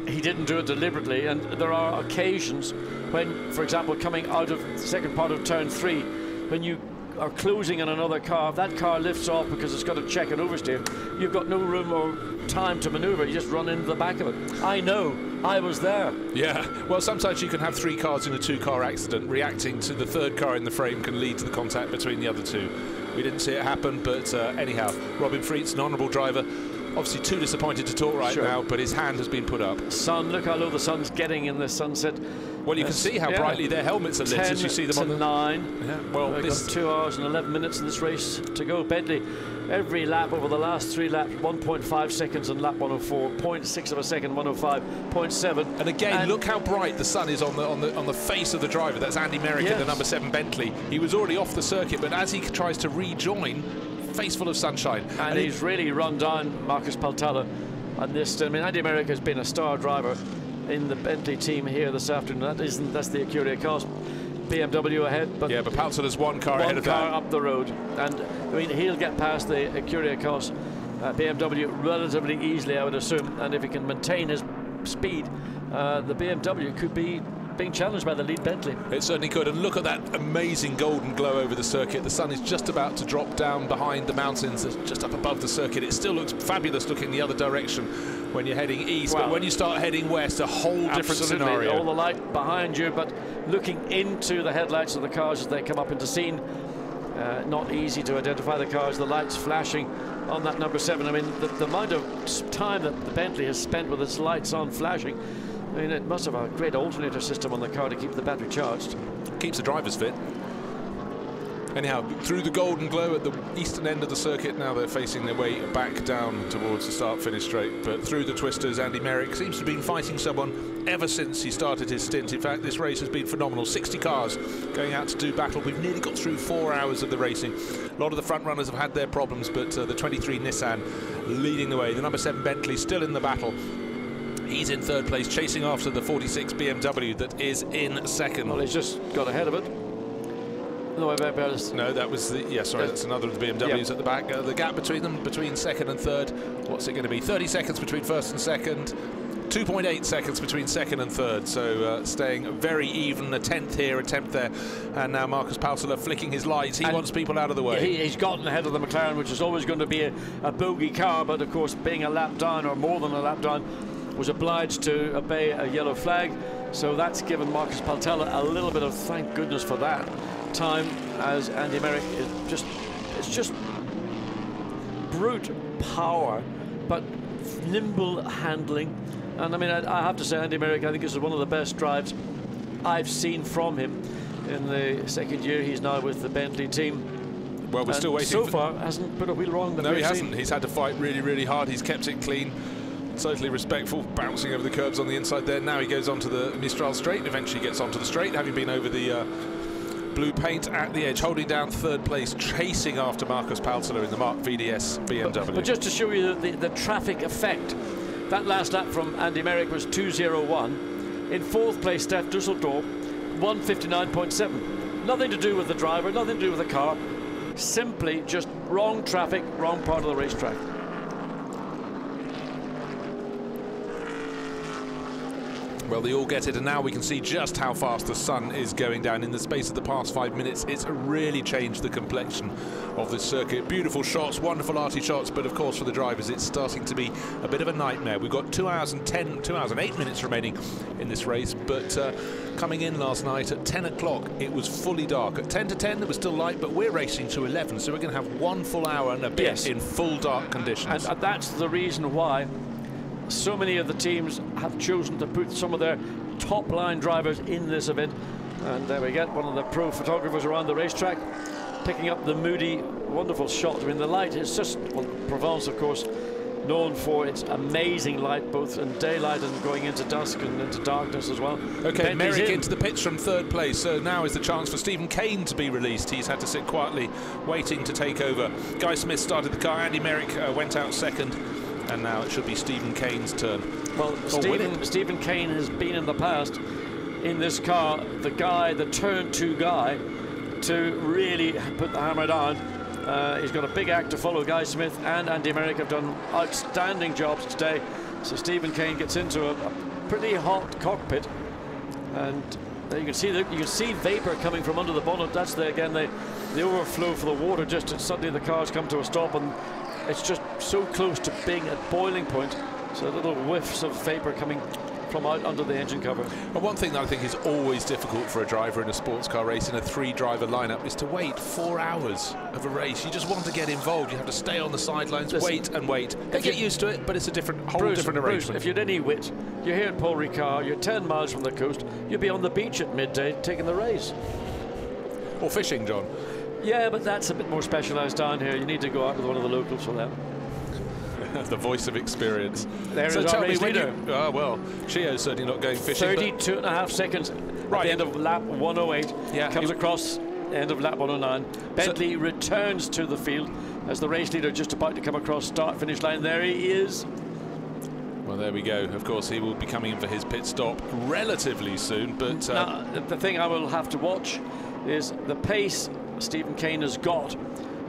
he didn't do it deliberately, and there are occasions when, for example, coming out of the second part of turn 3, when you are closing on another car, if that car lifts off because it's got to check an oversteer, you've got no room or time to maneuver. You just run into the back of it. I know, I was there. Yeah, well, sometimes you can have 3 cars in a 2-car accident. Reacting to the 3rd car in the frame can lead to the contact between the other 2. We didn't see it happen, but anyhow, Robin Frieds, an honourable driver, obviously too disappointed to talk right now, but his hand has been put up. Sun, look how low the sun's getting in the sunset. Well, you can see how brightly their helmets are lit as you see them on the 9. Yeah, well, we've got 2 hours and 11 minutes in this race to go. Bentley, every lap over the last 3 laps, 1.5 seconds on lap 104, 0.6 of a second, 105, 0.7. And again, look how bright the sun is on the face of the driver. That's Andy Merrick in the number 7 Bentley. He was already off the circuit, but as he tries to rejoin, face full of sunshine. And he's really run down Marcus Paltella on this. I mean, Andy Merrick has been a star driver in the Bentley team here this afternoon. That's the Acuria Cost. BMW ahead, but yeah, but Paltella's one car ahead of that. One car up the road, and I mean he'll get past the Acuria Cost BMW relatively easily, I would assume. And if he can maintain his speed, the BMW could be being challenged by the lead Bentley. It certainly could, and look at that amazing golden glow over the circuit. The sun is just about to drop down behind the mountains, just up above the circuit. It still looks fabulous looking the other direction when you're heading east, but when you start heading west, a whole different scenario. All the light behind you, but looking into the headlights of the cars as they come up into scene, not easy to identify the cars. The lights flashing on that number 7. I mean, the amount of time that the Bentley has spent with its lights on flashing, I mean, it must have a great alternator system on the car to keep the battery charged. Keeps the drivers fit. Anyhow, through the golden glow at the eastern end of the circuit, now they're facing their way back down towards the start-finish straight. But through the twisters, Andy Merrick seems to have been fighting someone ever since he started his stint. In fact, this race has been phenomenal. 60 cars going out to do battle. We've nearly got through 4 hours of the racing. A lot of the front runners have had their problems, but the 23 Nissan leading the way. The number 7 Bentley still in the battle. He's in 3rd place, chasing after the 46 BMW that is in 2nd. Well, he's just got ahead of it. No, that was the... Yeah, sorry, that's another of the BMWs at the back. The gap between them, between 2nd and 3rd, what's it going to be? 30 seconds between 1st and 2nd. 2.8 seconds between 2nd and 3rd, so staying very even. A 10th here, a 10th there, and now Marcus Paltella flicking his lights. He wants people out of the way. He's gotten ahead of the McLaren, which is always going to be a bogey car, but of course being a lap down or more than a lap down, was obliged to obey a yellow flag, so that's given Marcus Paltella a little bit of thank goodness for that time, as Andy Merrick is it's just brute power but nimble handling. And I mean, I have to say, Andy Merrick, I think this is one of the best drives I've seen from him in the 2nd year he's now with the Bentley team. Well, we're still waiting. So far hasn't put a wheel wrong. No, he hasn't. He's had to fight really, really hard. He's kept it clean, totally respectful, bouncing over the curbs on the inside there. Now he goes onto the Mistral straight, eventually gets onto the straight, having been over the blue paint at the edge, holding down 3rd place, chasing after Marcus Paltella in the Mark VDS BMW. But just to show you the traffic effect, that last lap from Andy Merrick was 2:01. In 4th place, Steph Dusseldorf, 1:59.7. Nothing to do with the driver, nothing to do with the car. Simply just wrong traffic, wrong part of the racetrack. Well, they all get it, and now we can see just how fast the sun is going down. In the space of the past 5 minutes, it's really changed the complexion of this circuit. Beautiful shots, wonderful arty shots, but of course for the drivers it's starting to be a bit of a nightmare. We've got 2 hours and 8 minutes remaining in this race, but coming in last night at 10 o'clock it was fully dark. At 10 to 10 it was still light, but we're racing to 11, so we're going to have 1 full hour and a bit in full dark conditions. And that's the reason why so many of the teams have chosen to put some of their top-line drivers in this event. And there we get one of the pro photographers around the racetrack picking up the moody, wonderful shot. I mean, the light is just, well, Provence, of course, known for its amazing light, both in daylight and going into dusk and into darkness as well. Okay, Merrick into the pits from 3rd place, so now is the chance for Stephen Kane to be released. He's had to sit quietly waiting to take over. Guy Smith started the car, Andy Merrick went out 2nd, and now it should be Stephen Kane's turn. Well, Stephen Kane has been in the past in this car the turn 2 guy to really put the hammer down. He's got a big act to follow. Guy Smith and Andy Merrick have done outstanding jobs today. So Stephen Kane gets into a pretty hot cockpit, and you can see vapor coming from under the bonnet. That's the overflow for the water. Just suddenly the cars come to a stop, and it's just so close to being at boiling point. So little whiffs of vapor coming from out under the engine cover. And one thing that I think is always difficult for a driver in a sports car race in a 3-driver lineup is to wait 4 hours of a race. You just want to get involved. You have to stay on the sidelines, wait and wait. They get used to it, but it's a whole different arrangement. If you had any wit, you're here at Paul Ricard, you're 10 miles from the coast, you'd be on the beach at midday taking the race. Or fishing, John. Yeah, but that's a bit more specialised down here. You need to go out with one of the locals for that. The voice of experience. There is our race leader. Well, Chio's certainly not going fishing. 32.5 seconds at the end of lap 108. Yeah, comes across the end of lap 109. Bentley returns to the field as the race leader just about to come across start-finish line. There he is. Well, there we go. Of course, he will be coming in for his pit stop relatively soon. But now, the thing I will have to watch is the pace Stephen Kane has got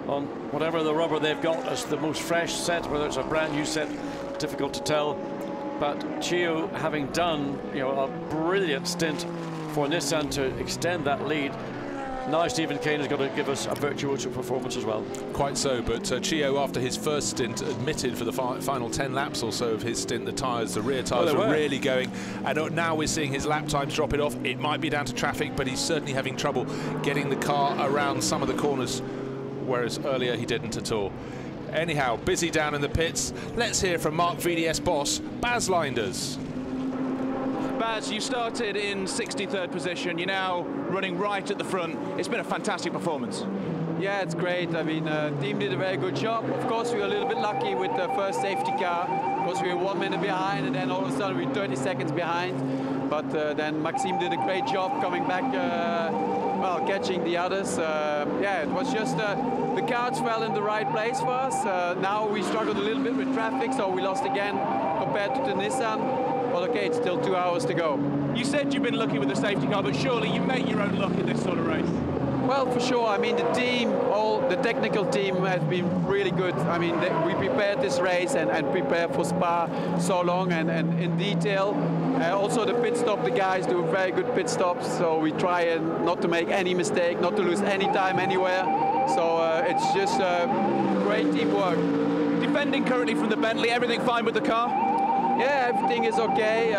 on whatever the rubber they've got as the most fresh set, whether it's a brand new set, difficult to tell. But Chio, having done a brilliant stint for Nissan to extend that lead, now Stephen Kane has got to give us a virtuoso performance as well. Quite so, but Chio, after his first stint, admitted for the final 10 laps or so of his stint, the rear tyres were really going, and now we're seeing his lap times dropping off. It might be down to traffic, but he's certainly having trouble getting the car around some of the corners, whereas earlier he didn't at all. Anyhow, busy down in the pits. Let's hear from Mark VDS boss, Baz Linders. Baz, you started in 63rd position. You're now running right at the front. It's been a fantastic performance. Yeah, it's great. I mean, the team did a very good job. Of course, we were a little bit lucky with the first safety car, because we were 1 minute behind, and then all of a sudden we were 30 seconds behind. But then Maxime did a great job coming back, catching the others. Yeah, it was just the cards fell in the right place for us. Now we struggled a little bit with traffic, so we lost again compared to the Nissan. Well, okay, it's still 2 hours to go. You said you've been lucky with the safety car, but surely you make your own luck in this sort of race. Well, for sure. I mean, the team, the technical team has been really good. I mean, we prepared this race and prepared for Spa so long and in detail. Also, the pit stop, the guys do very good pit stops, so we try not to make any mistake, not to lose any time anywhere. So it's just great teamwork. Defending currently from the Bentley, everything fine with the car? Yeah, everything is okay.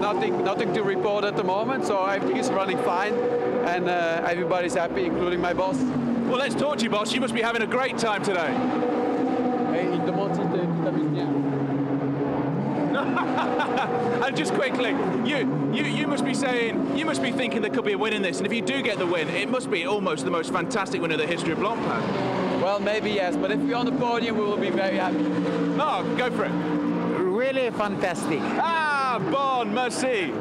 Nothing to report at the moment, so everything is running fine, and everybody's happy, including my boss. Well, let's talk to you, boss. You must be having a great time today. And just quickly, you must be thinking there could be a win in this, and if you do get the win, it must be almost the most fantastic win in the history of Blancpain. Well, maybe yes, but if we're on the podium, we will be very happy. No, go for it. Really fantastic. Ah, bon, merci.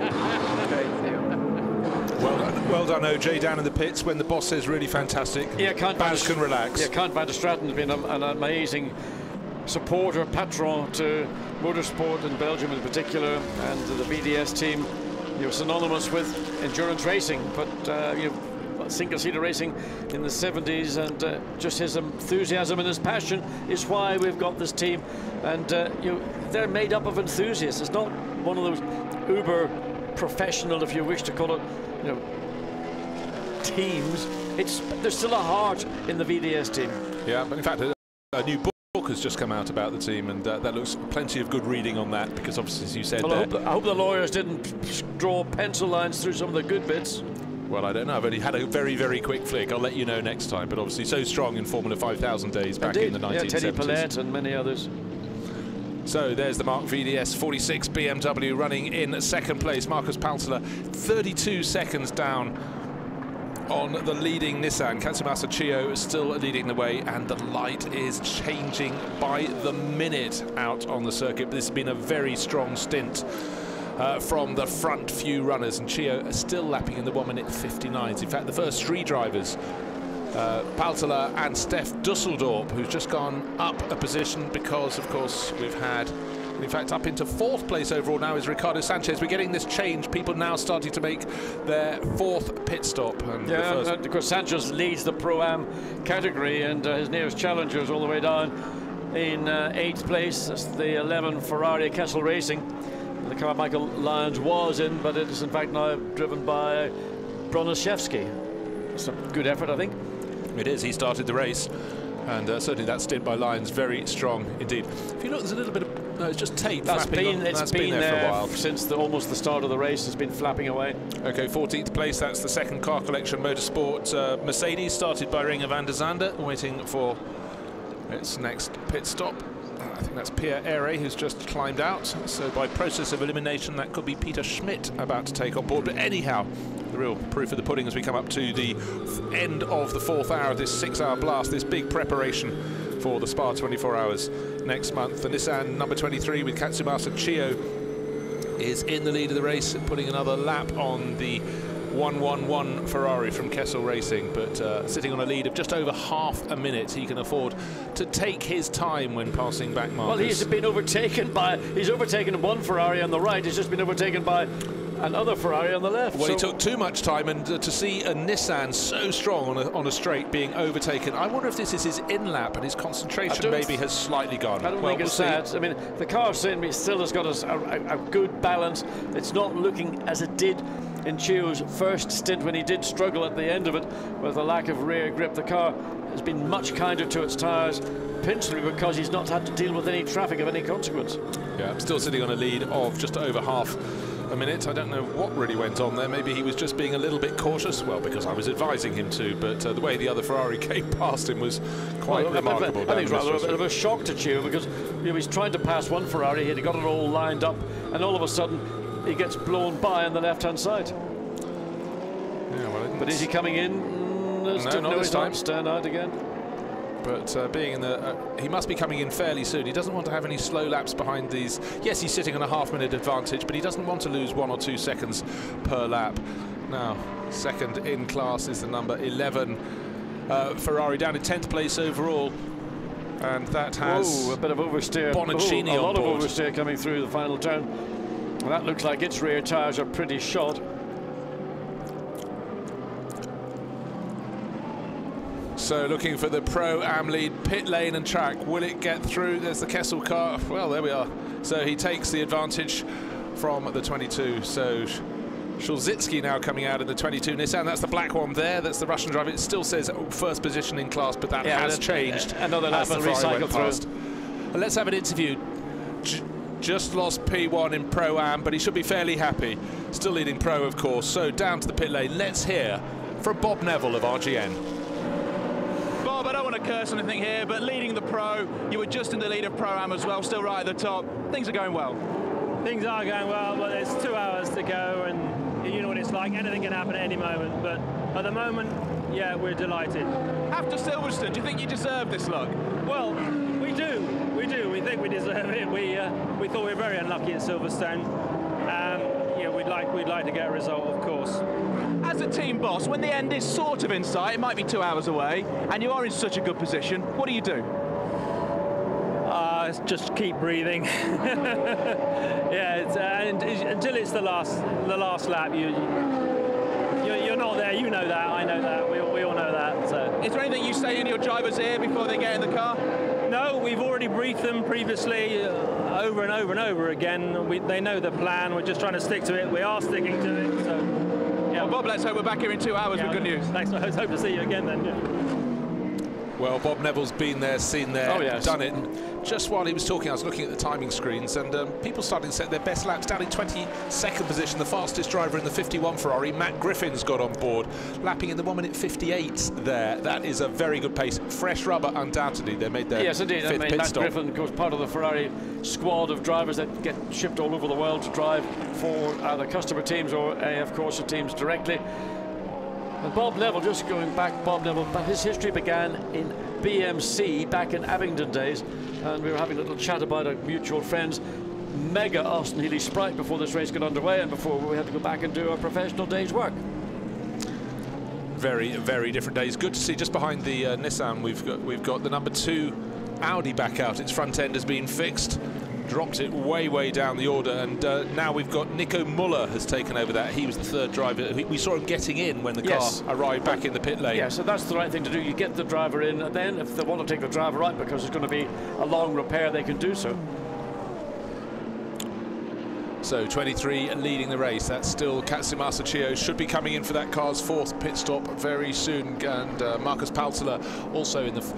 Well done, OJ, down in the pits when the boss says really fantastic. Yeah, Baz can relax. Yeah, Count van der Straten has been an amazing supporter, patron to motorsport in Belgium in particular, and the VDS team you're synonymous with endurance racing, but single-seater racing in the 70s, and just his enthusiasm and his passion is why we've got this team. And they're made up of enthusiasts. It's not one of those uber professional, if you wish to call it, teams. There's still a heart in the VDS team. Yeah, but in fact, a new book has just come out about the team, and that looks plenty of good reading on that, because obviously, as you said, well, I hope the lawyers didn't draw pencil lines through some of the good bits. Well, I don't know. I've only had a very, very quick flick. I'll let you know next time. But obviously, so strong in Formula 5000 days back in the 1970s. Yeah, Teddy Paulette and many others. So there's the Mark VDS 46 BMW running in second place. Marcus Paltela 32 seconds down on the leading Nissan. Katsumasa Chiyo is still leading the way, and the light is changing by the minute out on the circuit. This has been a very strong stint from the front few runners, and Chiyo are still lapping in the 1:59. In fact, the first three drivers, Paltela and Steph Dusseldorp, who's just gone up a position because, of course, we've had, in fact, up into fourth place overall now is Ricardo Sanchez. We're getting this change. People now starting to make their fourth pit stop. And yeah, and of course, Sanchez leads the Pro-Am category, and his nearest challenger is all the way down in 8th place. That's the 11 Ferrari Kessel Racing. The car Michael Lyons was in, but it is in fact now driven by Broniszewski. It's a good effort, I think. It is. He started the race, and certainly that stint by Lyons very strong indeed. If you look, there's a little bit of it's just tape. It's been there for a while since almost the start of the race. It's been flapping away. Okay, 14th place. That's the second Car Collection Motorsport Mercedes, started by Renger van der Zande, waiting for its next pit stop. I think that's Pierre Ere, who's just climbed out. So by process of elimination, that could be Peter Schmidt about to take on board. But anyhow, the real proof of the pudding as we come up to the end of the 4th hour of this 6-hour blast, this big preparation for the Spa 24 Hours next month. The Nissan number 23 with Katsumasa Chiyo is in the lead of the race, putting another lap on the 111 Ferrari from Kessel Racing, but sitting on a lead of just over half a minute. He can afford to take his time when passing back Marcus. Well, he's been overtaken by, he's overtaken one Ferrari on the right, he's just been overtaken by another Ferrari on the left. Well, he took too much time, and to see a Nissan so strong on a straight being overtaken, I wonder if this is his in-lap and his concentration maybe has slightly gone. I don't think it's that. I mean, the car still has got a good balance. It's not looking as it did in Chiyo's first stint when he did struggle at the end of it with a lack of rear grip. The car has been much kinder to its tyres, principally because he's not had to deal with any traffic of any consequence. Yeah, I'm still sitting on a lead of just over half a minute. I don't know what really went on there. Maybe he was just being a little bit cautious. Well, because I was advising him to, but the way the other Ferrari came past him was quite remarkable. I think it's rather a bit of a shock to Chiyo, because he's trying to pass one Ferrari, he'd got it all lined up, and all of a sudden he gets blown by on the left-hand side. Yeah, well, but is he coming in? No, not this time. Stand out again. But being in the, he must be coming in fairly soon. He doesn't want to have any slow laps behind these. Yes, he's sitting on a half-minute advantage, but he doesn't want to lose 1 or 2 seconds per lap. Now, second in class is the number 11 Ferrari, down in 10th place overall, and that has a bit of oversteer. Bonaccini a lot on board. of oversteer coming through the final turn. And that looks like its rear tyres are pretty shot. So looking for the Pro-Am lead, pit lane and track. Will it get through? There's the Kessel car. Well, there we are. So he takes the advantage from the 22. So Szulzicki now coming out in the 22 Nissan. That's the black one there. That's the Russian driver. It still says first position in class, but that has changed. Another lap and recycle through. Let's have an interview. Just lost P1 in Pro-Am, but he should be fairly happy. Still leading Pro, of course. So down to the pit lane. Let's hear from Bob Neville of RGN. Bob, I don't want to curse anything here, but leading the Pro, you were just in the lead of Pro-Am as well, still right at the top. Things are going well. Things are going well, but there's 2 hours to go, and you know what it's like. Anything can happen at any moment, but at the moment, yeah, we're delighted. After Silverstone, do you think you deserve this luck? Well, we do. We think we deserve it. We thought we were very unlucky at Silverstone. Yeah, we'd like to get a result, of course. As a team boss, when the end is sort of in sight, it might be 2 hours away, and you are in such a good position, what do you do? just keep breathing. Yeah, until it's the last lap, you're not there. You know that. I know that. We all know that. So. Is there anything you say in your driver's ear before they get in the car? No, we've already briefed them previously, over and over and over again. They know the plan. We're just trying to stick to it. We are sticking to it. So, yeah. Well, Bob, let's hope we're back here in 2 hours with good news. Thanks. I hope to see you again then. Yeah. Well, Bob Neville's been there, seen there, oh, yes. done it. And just while he was talking, I was looking at the timing screens, and people starting to set their best laps down in 22nd position. The fastest driver in the 51 Ferrari, Matt Griffin's got on board, lapping in the 1:58 there. That is a very good pace. Fresh rubber, undoubtedly. They made their yes, indeed. fifth pit Matt stop. Griffin, of course, part of the Ferrari squad of drivers that get shipped all over the world to drive for either customer teams or, of course, the teams directly. And Bob Neville, just going back, Bob Neville, but his history began in BMC back in Abingdon days, and we were having a little chat about our mutual friends, Mega Austin Healey Sprite, before this race got underway and before we had to go back and do our professional day's work. Very, very different days. Good to see. Just behind the Nissan, we've got the number 2 Audi back out. Its front end has been fixed. Dropped it way down the order, and now we've got Nico Muller has taken over that. He was the third driver. We saw him getting in when the car arrived back in the pit lane. Yeah, so that's the right thing to do. You get the driver in, and then if they want to take the driver out because it's going to be a long repair, they can do so. So 23 leading the race. That's still Katsumasa Chiyo. Should be coming in for that car's 4th pit stop very soon, and Marcus Paltela also in the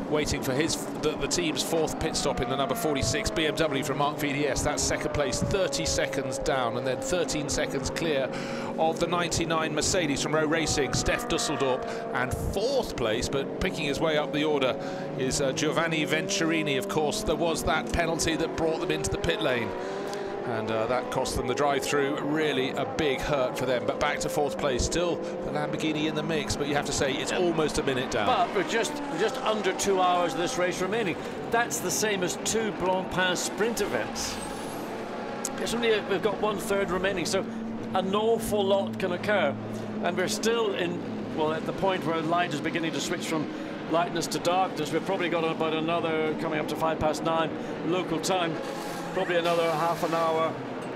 waiting for the team's 4th pit stop in the number 46 BMW from Mark VDS. That's second place, 30 seconds down, and then 13 seconds clear of the 99 Mercedes from Rowe Racing, Steph Dusseldorp, and 4th place, but picking his way up the order is Giovanni Venturini. Of course, there was that penalty that brought them into the pit lane, and that cost them the drive-through. Really a big hurt for them, but back to 4th place. Still the Lamborghini in the mix, but you have to say it's almost a minute down. But we're just under 2 hours of this race remaining. That's the same as 2 Blancpain sprint events. It's only we've got 1/3 remaining, so an awful lot can occur, and we're still at the point where light is beginning to switch from lightness to darkness. We've probably got about another, coming up to 9:05 local time, probably another half an hour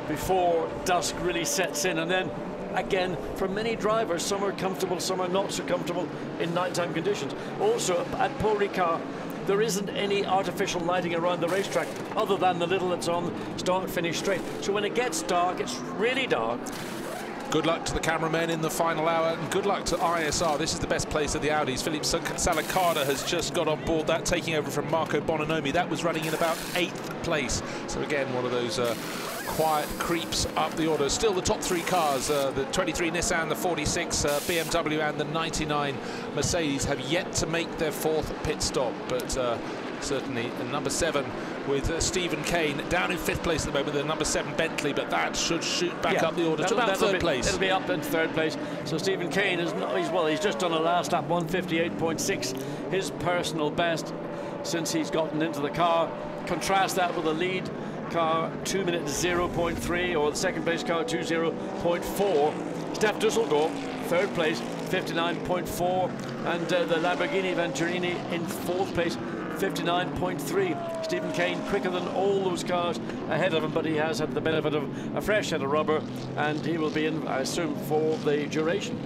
before dusk really sets in, and then again, for many drivers, some are comfortable, some are not so comfortable in nighttime conditions. Also at Paul Ricard, there isn't any artificial lighting around the racetrack other than the little that's on start finish straight, so when it gets dark, it's really dark. Good luck to the cameramen in the final hour, and good luck to ISR. This is the best place of the Audis. Philippe Salacada has just got on board that, taking over from Marco Bononomi. That was running in about 8th place. So again, one of those quiet creeps up the order. Still the top 3 cars, the 23 Nissan, the 46 BMW, and the 99 Mercedes have yet to make their 4th pit stop. But certainly number 7 with Stephen Kane down in 5th place at the moment, the number 7 Bentley, but that should shoot back up the order to about 3rd place. It'll be up in 3rd place. So Stephen Kane is not, he's just done a last lap, 1:58.6, his personal best since he's gotten into the car. Contrast that with the lead car, 2 minutes 0.3, or the second place car, 2:0.4. Steph Dusseldorp, 3rd place, 59.4, and the Lamborghini Venturini in 4th place, 59.3. Stephen Kane quicker than all those cars ahead of him, but he has had the benefit of a fresh set of rubber, and he will be in, I assume, for the duration.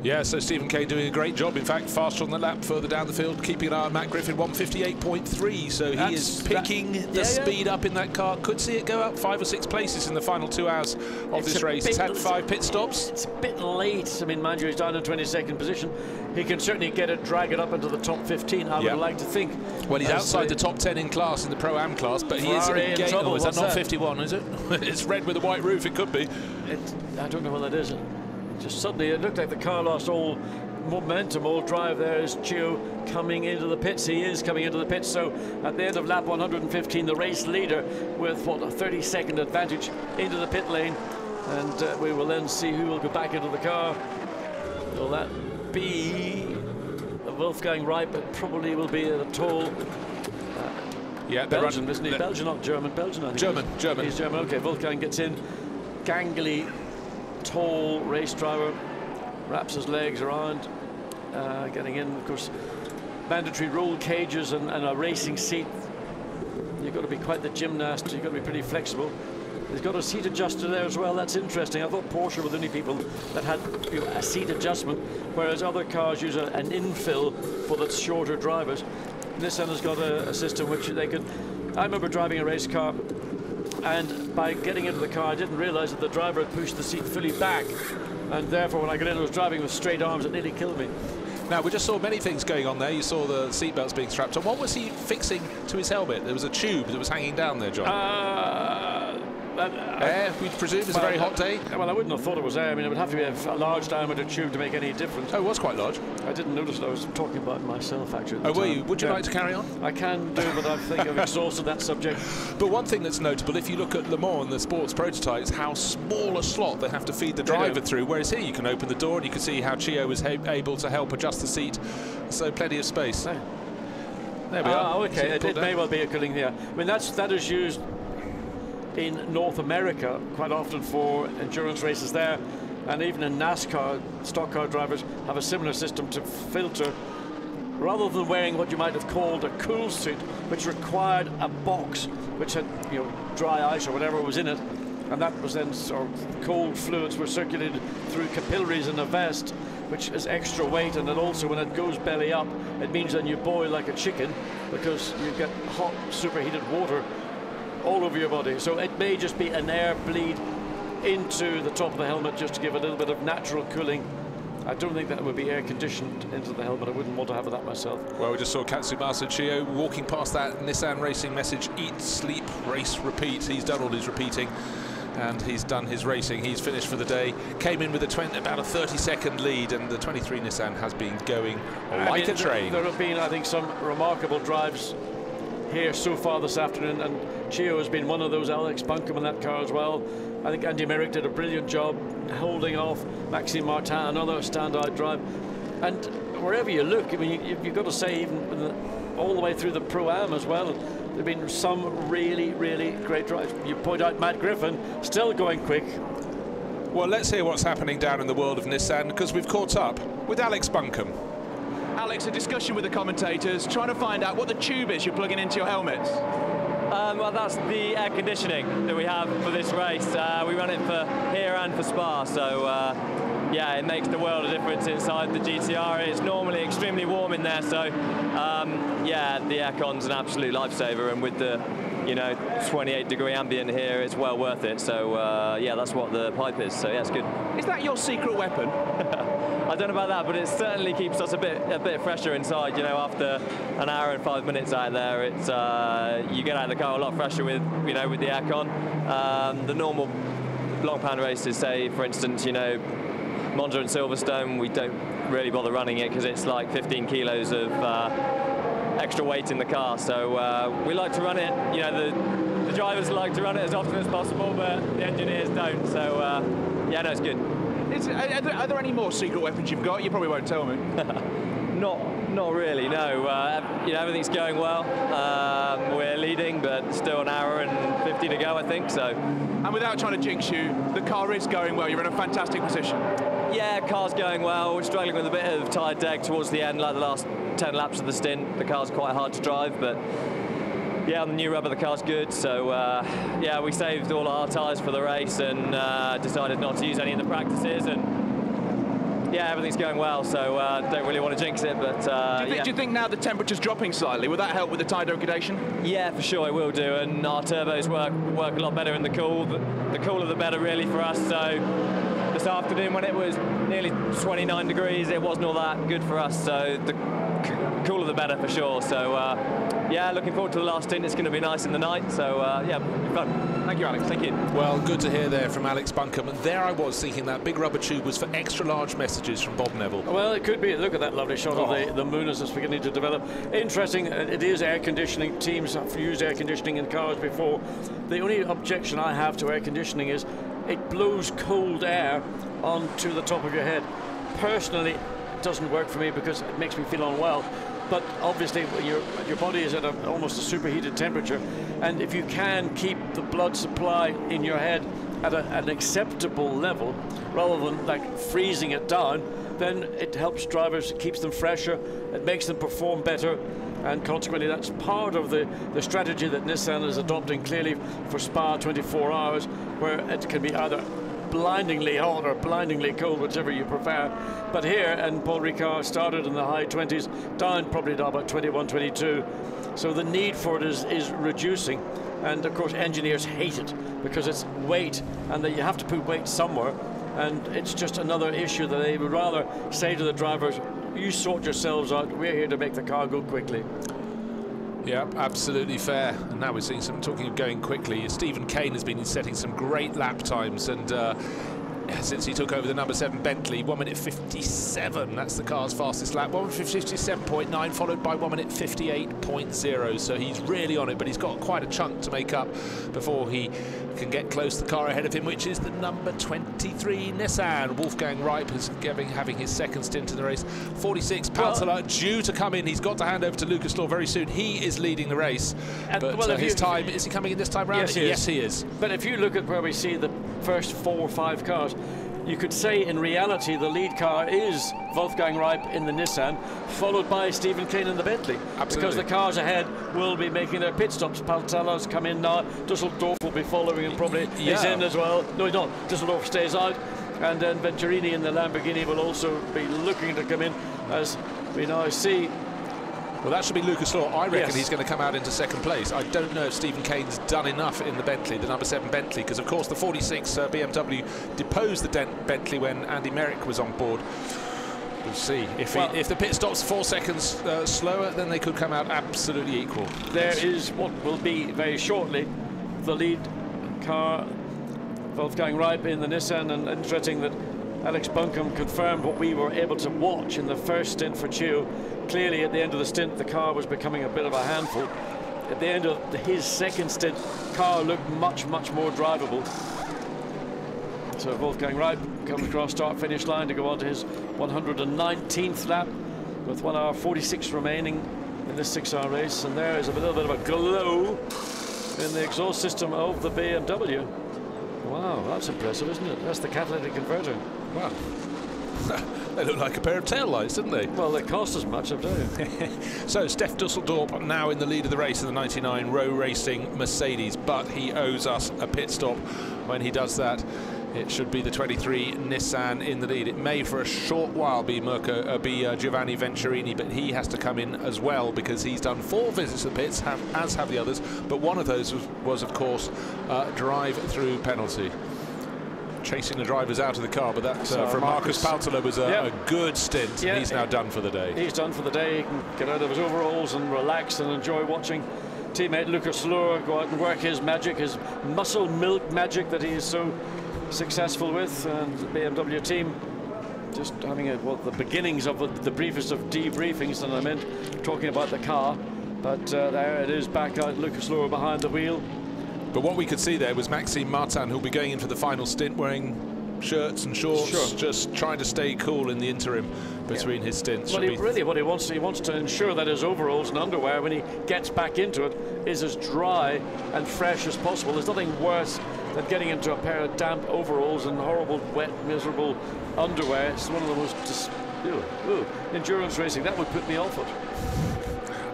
Yeah, so Stephen Kane doing a great job. In fact, faster on the lap, further down the field, keeping an eye on Matt Griffin, 1:58.3. So he is picking the speed up in that car. Could see it go up 5 or 6 places in the final 2 hours of this race. He's had 5 pit stops. It's a bit late. I mean, mind you, he's down in 22nd position. He can certainly drag it up into the top 15, I would like to think. Well, he's outside the top 10 in class, in the Pro-Am class, but he is in gate. Oh, is that not 51, is it? It's red with a white roof, it could be. I don't know what that is. Just suddenly it looked like the car lost all momentum, all drive. There is Chiyo coming into the pits. He is coming into the pits. So at the end of lap 115, the race leader with a 30-second advantage into the pit lane, and we will then see who will go back into the car. Will that be Wolfgang Reip? But probably will be the tall Belgian, isn't he? Belgian, not German. Belgian, I think. German. He's German. Okay, Wolfgang gets in. Gangly, tall race driver, wraps his legs around, getting in. Of course, mandatory roll cages and a racing seat you've got to be quite the gymnast. You've got to be pretty flexible. He's got a seat adjuster there as well. That's interesting. I thought Porsche were the only people that had a seat adjustment, whereas other cars use an infill for the shorter drivers. Nissan has got a system which they can. I remember driving a race car, and by getting into the car, I didn't realise that the driver had pushed the seat fully back, and therefore when I got in, I was driving with straight arms. It nearly killed me. Now, we just saw many things going on there. You saw the seatbelts being strapped on. What was he fixing to his helmet? There was a tube that was hanging down there, John. Air, we presume, is a very hot day? Well, I wouldn't have thought it was air. I mean, it would have to be a large diameter tube to make any difference. Oh, it was quite large. I didn't notice it. I was talking about it myself, actually. Oh, were you? Would you like to carry on? I can do, but I think I've exhausted that subject. But one thing that's notable, if you look at Le Mans and the sports prototypes, how small a slot they have to feed the driver through, whereas here you can open the door and you can see how Chio was able to help adjust the seat, so plenty of space. Oh. There we are. Oh, okay. It may well be a cooling there. I mean, that is used in North America quite often for endurance races there, and even in NASCAR, stock car drivers have a similar system to filter, rather than wearing what you might have called a cool suit, which required a box which had dry ice or whatever was in it, and that was then sort of cold fluids were circulated through capillaries in a vest, which is extra weight, and then also when it goes belly up, it means then you boil like a chicken because you get hot superheated water all over your body. So it may just be an air bleed into the top of the helmet just to give a little bit of natural cooling. I don't think that would be air conditioned into the helmet. I wouldn't want to have that myself. Well, we just saw Katsumasa Chio walking past that Nissan Racing message: eat, sleep, race, repeat. He's done all his repeating and he's done his racing. He's finished for the day. Came in with about a 30-second lead, and the 23 Nissan has been going like a train. There have been, I think, some remarkable drives here so far this afternoon, and Chio has been one of those. Alex Buncombe in that car as well. I think Andy Merrick did a brilliant job holding off Maxime Martin, another standout drive. And wherever you look, I mean, you've got to say, even all the way through the Pro-Am as well, there have been some really, really great drives. You point out Matt Griffin, still going quick. Well, let's hear what's happening down in the world of Nissan, because we've caught up with Alex Buncombe. Alex, a discussion with the commentators, trying to find out what the tube is you're plugging into your helmets. Well, that's the air conditioning that we have for this race. We run it for here and for Spa, so yeah, it makes the world of difference inside the GTR. It's normally extremely warm in there, so yeah, the aircon's an absolute lifesaver, and with the 28-degree ambient here, it's well worth it. So yeah, that's what the pipe is. So yeah, it's good. Is that your secret weapon? I don't know about that, but it certainly keeps us a bit fresher inside. After an hour and 5 minutes out there, it's you get out of the car a lot fresher with with the aircon. The normal Blancpain races, say for instance, Monza and Silverstone, we don't really bother running it because it's like 15 kilos of extra weight in the car. So we like to run it. The drivers like to run it as often as possible, but the engineers don't. So yeah, no, it's good. Are there any more secret weapons you've got? You probably won't tell me. Not really, no. Everything's going well. We're leading, but still an hour and 50 to go, I think. So. And without trying to jinx you, the car is going well. You're in a fantastic position. Yeah, car's going well. We're struggling with a bit of tyre deg towards the end, like the last 10 laps of the stint. The car's quite hard to drive, but yeah, on the new rubber, the car's good. So yeah, we saved all our tyres for the race and decided not to use any in the practices, and yeah, everything's going well. So don't really want to jinx it, but do you think now the temperature's dropping slightly, will that help with the tyre degradation? Yeah, for sure it will do, and our turbos work a lot better in the cool. The cooler the better, really, for us. So this afternoon, when it was nearly 29 degrees, it wasn't all that good for us. So the cooler the better, for sure. So yeah, looking forward to the last stint. It's going to be nice in the night. So yeah, fun. Thank you, Alex. Thank you. Well, good to hear there from Alex Buncombe. And there I was thinking that big rubber tube was for extra large messages from Bob Neville. Well, it could be. Look at that lovely shot of the moon as it's beginning to develop. Interesting. It is air conditioning. Teams have used air conditioning in cars before. The only objection I have to air conditioning is it blows cold air onto the top of your head. Personally, it doesn't work for me because it makes me feel unwell. But obviously your body is at almost a superheated temperature, and if you can keep the blood supply in your head at an acceptable level rather than like freezing it down, then it helps drivers, it keeps them fresher, it makes them perform better. and consequently that's part of the strategy that Nissan is adopting clearly for Spa 24 hours, where it can be either blindingly hot or blindingly cold, whichever you prefer. But here, and Paul Ricard started in the high 20s, down probably to about 21, 22. So the need for it is reducing. And of course, engineers hate it because it's weight, and that you have to put weight somewhere. And it's just another issue that they would rather say to the drivers, you sort yourselves out, we're here to make the car go quickly. Yeah, absolutely fair. And now we're seeing some, talking of going quickly, Stephen Kane has been setting some great lap times, and since he took over the number 7 Bentley, 1 minute 57, that's the car's fastest lap. 1 minute 57.9, followed by 1 minute 58.0, so he's really on it, but he's got quite a chunk to make up before he can get close to the car ahead of him, which is the number 23 Nissan. Wolfgang Reip is having his second stint in the race. 46 Paltala due to come in. He's got to hand over to Lucas Law very soon. He is leading the race, but his time, is he coming in this time round? Yes, he is. But if you look at where we see the first 4 or 5 cars, you could say in reality the lead car is Wolfgang Reip in the Nissan, followed by Stephen Kane in the Bentley. Absolutely. Because the cars ahead will be making their pit stops. Paltala's come in now. Dusseldorf will be following him probably. Yeah. He's in as well. No, he's not. Dusseldorf stays out. And then Venturini in the Lamborghini will also be looking to come in, as we now see. Well, that should be Lucas Law. I reckon he's going to come out into second place. I don't know if Stephen Kane's done enough in the Bentley, the number 7 Bentley, because of course the 46 BMW deposed the Bentley when Andy Merrick was on board. We'll see. If the pit stops 4 seconds slower, then they could come out absolutely equal. There is what will be very shortly the lead car, Wolfgang Reip in the Nissan, and interesting that Alex Buncombe confirmed what we were able to watch in the first stint for Chio. Clearly, at the end of the stint, the car was becoming a bit of a handful. At the end of his second stint, car looked much, much more drivable. So Wolfgang Reip comes across start-finish line to go on to his 119th lap with 1 hour 46 remaining in this 6-hour race. And there is a little bit of a glow in the exhaust system of the BMW. Wow, that's impressive, isn't it? That's the catalytic converter. Wow. They look like a pair of taillights, didn't they? Well, they cost as much, I'll tell you. So, Steph Dusseldorp now in the lead of the race in the 99 Row Racing Mercedes, but he owes us a pit stop. When he does that, it should be the 23 Nissan in the lead. It may for a short while be Giovanni Venturini, but he has to come in as well because he's done 4 visits to the pits, as have the others, but one of those was of course, drive-through penalty. Chasing the drivers out of the car, but that from Marcus Paltala was a good stint. Yeah, he's now done for the day. He's done for the day. He can get out of his overalls and relax and enjoy watching teammate Lucas Law go out and work his magic, his muscle milk magic that he is so successful with. And the BMW team just having the beginnings of the briefest of debriefings, and I meant talking about the car. But there it is, back out, Lucas Law behind the wheel. But what we could see there was Maxime Martin, who'll be going in for the final stint wearing shirts and shorts, just trying to stay cool in the interim between his stints. Well, what he wants to ensure that his overalls and underwear, when he gets back into it, is as dry and fresh as possible. There's nothing worse than getting into a pair of damp overalls and horrible, wet, miserable underwear. It's one of the most endurance racing. That would put me off it.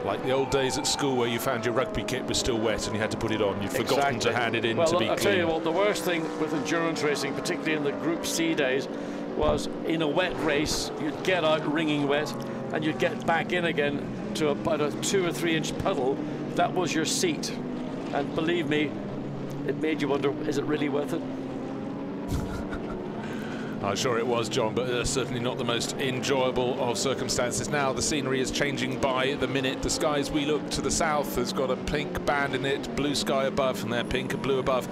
Like the old days at school where you found your rugby kit was still wet and you had to put it on. You'd forgotten to hand it in to be clean. I'll tell you what, the worst thing with endurance racing, particularly in the Group C days, was in a wet race, you'd get out wringing wet and you'd get back in again to about a 2 or 3 inch puddle. That was your seat. And believe me, it made you wonder, is it really worth it? I'm sure it was, John, but certainly not the most enjoyable of circumstances. Now the scenery is changing by the minute. The skies we look to the south has got a pink band in it, blue sky above, and they're pink and blue above.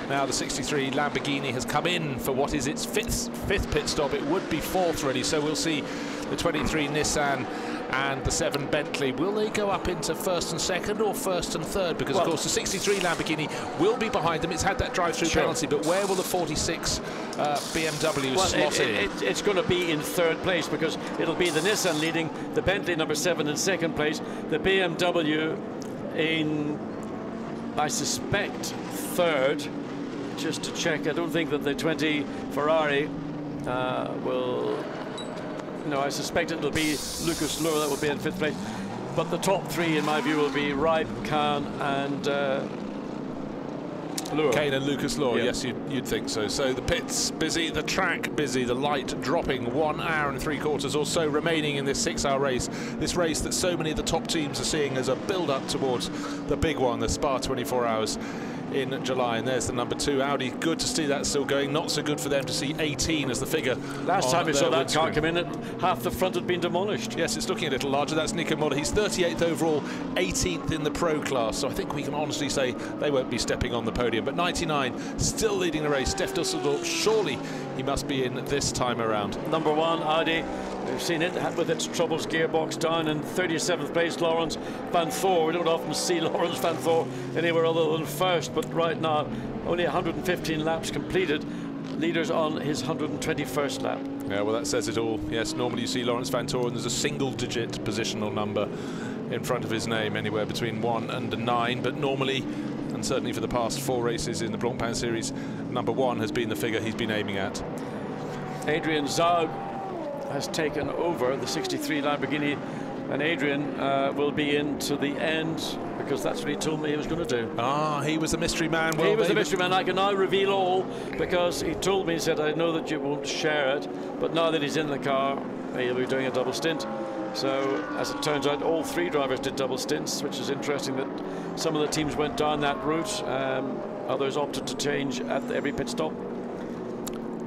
Now the 63 Lamborghini has come in for what is its fifth pit stop. It would be 4th really, so we'll see the 23 Nissan and the 7 Bentley. Will they go up into 1st and 2nd or 1st and 3rd? Because of course the 63 Lamborghini will be behind them. It's had that drive-through penalty, but where will the 46 BMW slot in? It's going to be in 3rd place because it'll be the Nissan leading, the Bentley number 7 in 2nd place, the BMW in, I suspect, 3rd. Just to check, I don't think that the 20 Ferrari will. No, I suspect it'll be Lucas Law that will be in 5th place. But the top three, in my view, will be Ribe, Kahn, and Luhr. Kane and Lucas Luhr, yeah. yes, you'd think so. So the pit's busy, the track busy, the light dropping. 1 hour and 3/4 or so remaining in this 6-hour race. This race that so many of the top teams are seeing as a build-up towards the big one, the Spa 24 Hours in July. And there's the number 2 Audi. Good to see that still going. Not so good for them to see 18 as the figure. Last time we saw that car come in, half the front had been demolished. Yes, it's looking a little larger. That's Nico Muller. He's 38th overall, 18th in the pro class. So I think we can honestly say they won't be stepping on the podium. But 99 still leading the race. Stef Dusseldorp, surely he must be in this time around. Number 1 Audi. We've seen it with its troubles, gearbox down in 37th place. Lawrence Van Thor. We don't often see Lawrence Van Thor anywhere other than first, but right now only 115 laps completed. Leaders on his 121st lap. Yeah, well, that says it all. Yes, normally you see Lawrence Van Thor and there's a single-digit positional number in front of his name, anywhere between 1 and 9, but normally, and certainly for the past 4 races in the Blancpain series, number 1 has been the figure he's been aiming at. Adrian Zaug has taken over the 63 Lamborghini, and Adrian will be in to the end, because that's what he told me he was going to do. Ah, he was the mystery man. Well, he was the mystery man. I can now reveal all, because he told me, he said, I know that you won't share it, but now that he's in the car, he'll be doing a double stint. So, as it turns out, all 3 drivers did double stints, which is interesting that some of the teams went down that route. Others opted to change at every pit stop.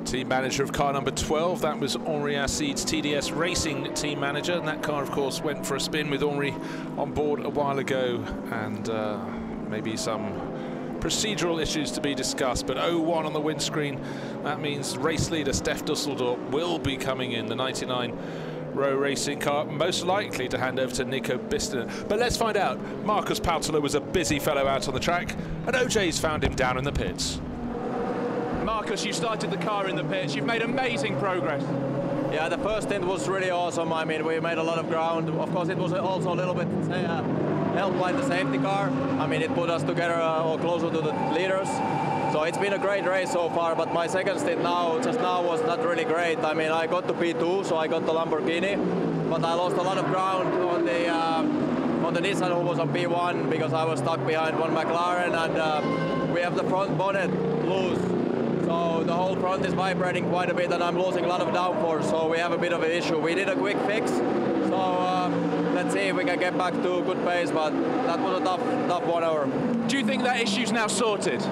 Team manager of car number 12, that was Henri Asside's TDS Racing team manager, and that car, of course, went for a spin with Henri on board a while ago, and maybe some procedural issues to be discussed. But 0-1 on the windscreen, that means race leader Stef Dusseldorp will be coming in, the 99 Row Racing car, most likely to hand over to Nico Bistner. But let's find out. Marcus Pautala was a busy fellow out on the track, and OJ's found him down in the pits. Marcus, you started the car in the pits. You've made amazing progress. Yeah, the first stint was really awesome. I mean, we made a lot of ground. Of course, it was also a little bit helped by the safety car. I mean, it put us together or closer to the leaders. So it's been a great race so far, but my second stint just now was not really great. I mean, I got to P2, so I got the Lamborghini, but I lost a lot of ground on the Nissan, who was on P1, because I was stuck behind one McLaren, and we have the front bonnet loose. So the whole front is vibrating quite a bit, and I'm losing a lot of downforce, so we have a bit of an issue. We did a quick fix, so let's see if we can get back to a good pace, but that was a tough 1 hour. Do you think that issue's now sorted?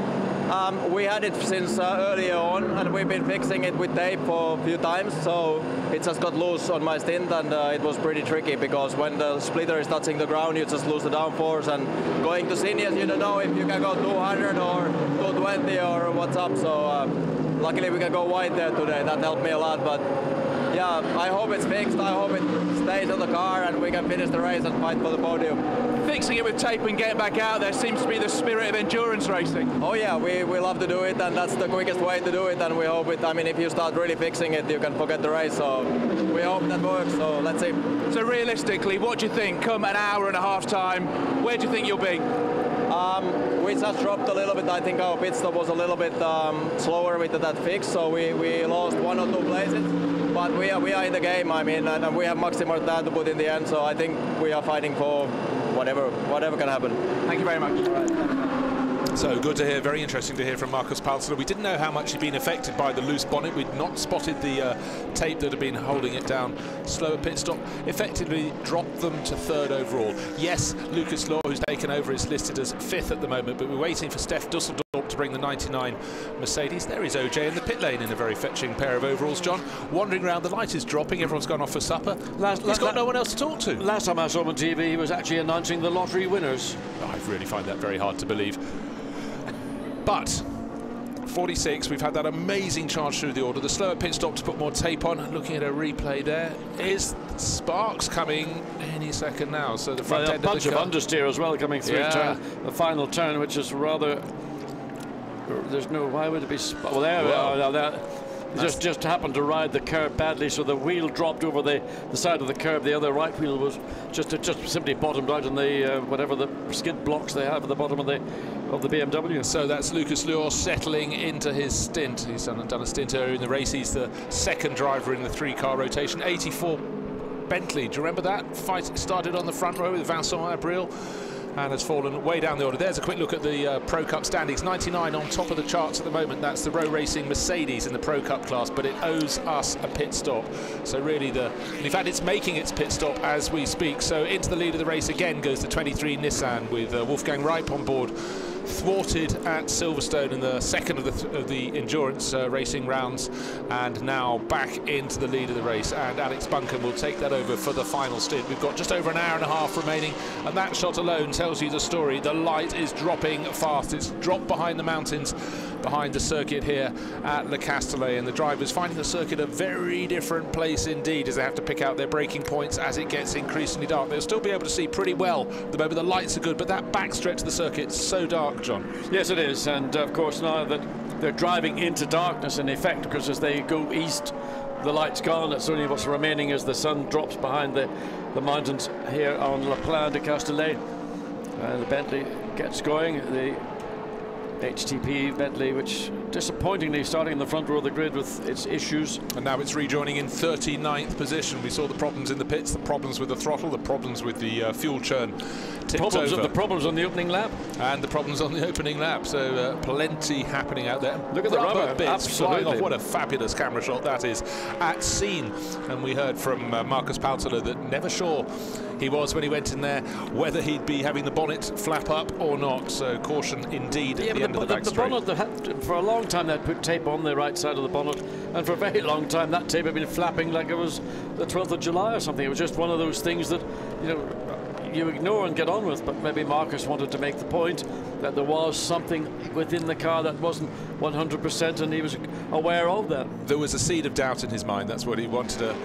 We had it since earlier on, and we've been fixing it with tape for a few times, so it just got loose on my stint, and it was pretty tricky, because when the splitter is touching the ground, you just lose the downforce, and going to seniors, you don't know if you can go 200 or 220 or what's up, so luckily we can go wide there today. That helped me a lot, but yeah, I hope it's fixed. I hope it stays on the car and we can finish the race and fight for the podium. Fixing it with tape and getting back out there seems to be the spirit of endurance racing. Oh yeah, we love to do it, and that's the quickest way to do it, and we hope it. I mean, if you start really fixing it, you can forget the race, so we hope that works, so let's see. So realistically, what do you think, come an hour and a half time, where do you think you'll be? We just dropped a little bit. I think our pit stop was a little bit slower with that fix, so we lost 1 or 2 places. But we are in the game, I mean, and we have maximal time to put in the end, so I think we are fighting for whatever can happen. Thank you very much. All right. So good to hear, very interesting to hear from Marcus Pautala. We didn't know how much he'd been affected by the loose bonnet. We'd not spotted the tape that had been holding it down. Slower pit stop effectively dropped them to 3rd overall. Yes, Lucas Luhr, who's taken over, is listed as 5th at the moment, but we're waiting for Stef Dusseldorp to bring the 99 Mercedes. There is OJ in the pit lane in a very fetching pair of overalls, John. Wandering around, the light is dropping, everyone's gone off for supper. He's got no one else to talk to. Last time I saw him on TV, he was actually announcing the lottery winners. I really find that very hard to believe. But 46, we've had that amazing charge through the order. The slower pit stop to put more tape on. Looking at a replay there, is Sparks coming any second now. So the front end a bunch of the of understeer as well coming through the final turn, which is rather. There's no. Why would it be? Well, there we are. There. Just happened to ride the curb badly, so the wheel dropped over the side of the curb. The other right wheel was just simply bottomed out on the whatever the skid blocks they have at the bottom of the BMW. So that's Lucas Luhr settling into his stint. He's done a stint earlier in the race. He's the 2nd driver in the 3-car rotation. 84 Bentley. Do you remember that fight? Started on the front row with Vincent Abril and has fallen way down the order. There's a quick look at the Pro Cup standings. 99 on top of the charts at the moment. That's the Row Racing Mercedes in the Pro Cup class, but it owes us a pit stop. So really in fact, it's making its pit stop as we speak. So into the lead of the race again goes the 23 Nissan with Wolfgang Reip on board. Thwarted at Silverstone in the second of the endurance racing rounds, and now back into the lead of the race, and Alex Buncombe will take that over for the final stint. We've got just over an hour and a half remaining, and that shot alone tells you the story. The light is dropping fast. It's dropped behind the mountains, behind the circuit here at Le Castellet, and the drivers finding the circuit a very different place indeed as they have to pick out their braking points as it gets increasingly dark. They'll still be able to see pretty well at the moment. The lights are good, but that back stretch of the circuit's so dark, John. Yes, it is, and of course now that they're driving into darkness in effect, because as they go east the light's gone. It's only what's remaining as the sun drops behind the mountains here on Le Plain de Castellet. The Bentley gets going, the HTP Bentley, which disappointingly starting in the front row of the grid with its issues. And now it's rejoining in 39th position. We saw the problems in the pits, the problems with the throttle, the problems with the fuel churn. The problems on the opening lap. And the problems on the opening lap. So plenty happening out there. Look at the rubber bits flying off. Absolutely. What a fabulous camera shot that is at scene. And we heard from Marcus Pautala that never sure he was when he went in there whether he'd be having the bonnet flap up or not. So caution indeed at the end of the back straight. Bonnet, for a long time they had put tape on the right side of the bonnet, and for a very long time that tape had been flapping like it was the 12th of July or something. It was just one of those things that, you know, you ignore and get on with. But maybe Marcus wanted to make the point that there was something within the car that wasn't 100%, and he was aware of that. There was a seed of doubt in his mind. That's what he wanted to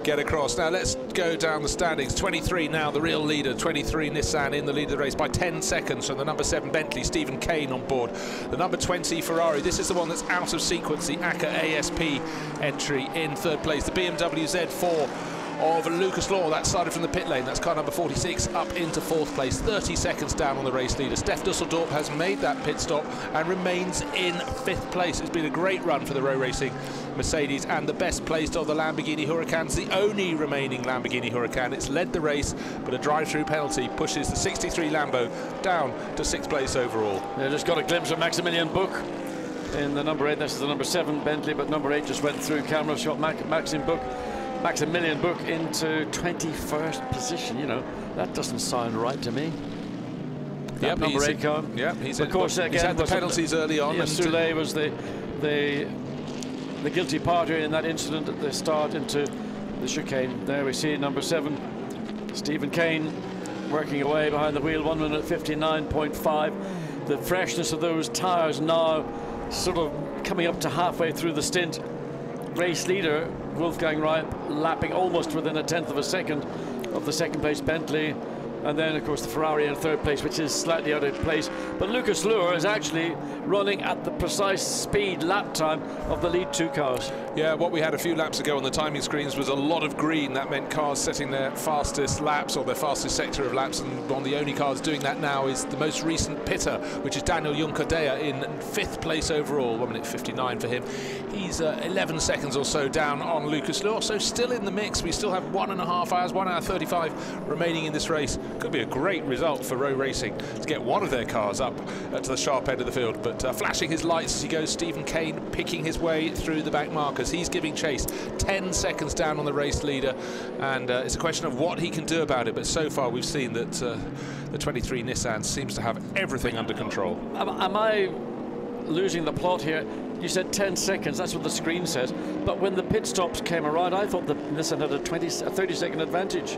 get across. Now let's go down the standings. 23 now, the real leader. 23 Nissan in the lead of the race by 10 seconds from the number 7 Bentley, Stephen Kane on board. The number 20 Ferrari, this is the one that's out of sequence, the ACA ASP entry in third place. The BMW Z4 of Lucas Law, that started from the pit lane. That's car number 46 up into fourth place, 30 seconds down on the race leader. Steph Dusseldorp has made that pit stop and remains in fifth place. It's been a great run for the Row Racing Mercedes, and the best placed of the Lamborghini Huracan's the only remaining Lamborghini Huracan. It's led the race, but a drive-through penalty pushes the 63 Lambo down to sixth place overall. Yeah, just got a glimpse of Maximilian Buch in the number 8. This is the number 7 Bentley, but number 8 just went through camera shot. Maximilian Buch into 21st position. You know, that doesn't sound right to me. Yep, number 8 car. Yeah, he's of course, again, he's had the penalties early on. Yes, Soulé was the guilty party in that incident at the start into the chicane. There we see number 7, Stephen Kane, working away behind the wheel, 1 minute 59.5. The freshness of those tyres now sort of coming up to halfway through the stint. Race leader Wolfgang Reip lapping almost within a tenth of a second of the second place Bentley, and then of course the Ferrari in third place, which is slightly out of place. But Lucas Luhr is actually running at the precise speed lap time of the lead 2 cars. Yeah, what we had a few laps ago on the timing screens was a lot of green. That meant cars setting their fastest laps or their fastest sector of laps, and one of the only cars doing that now is the most recent pitter, which is Daniel Juncadella in 5th place overall, 1 minute 59 for him. He's 11 seconds or so down on Lucas Luhr, so still in the mix. We still have 1.5 hours, 1 hour 35 remaining in this race. Could be a great result for Row Racing to get one of their cars up to the sharp end of the field, but flashing his lights as he goes, Stephen Kane picking his way through the back markers. He's giving chase, 10 seconds down on the race leader, and it's a question of what he can do about it. But so far we've seen that the 23 Nissan seems to have everything under control. Am I losing the plot here? You said 10 seconds, that's what the screen says, but when the pit stops came around, I thought that Nissan had a 30-second advantage.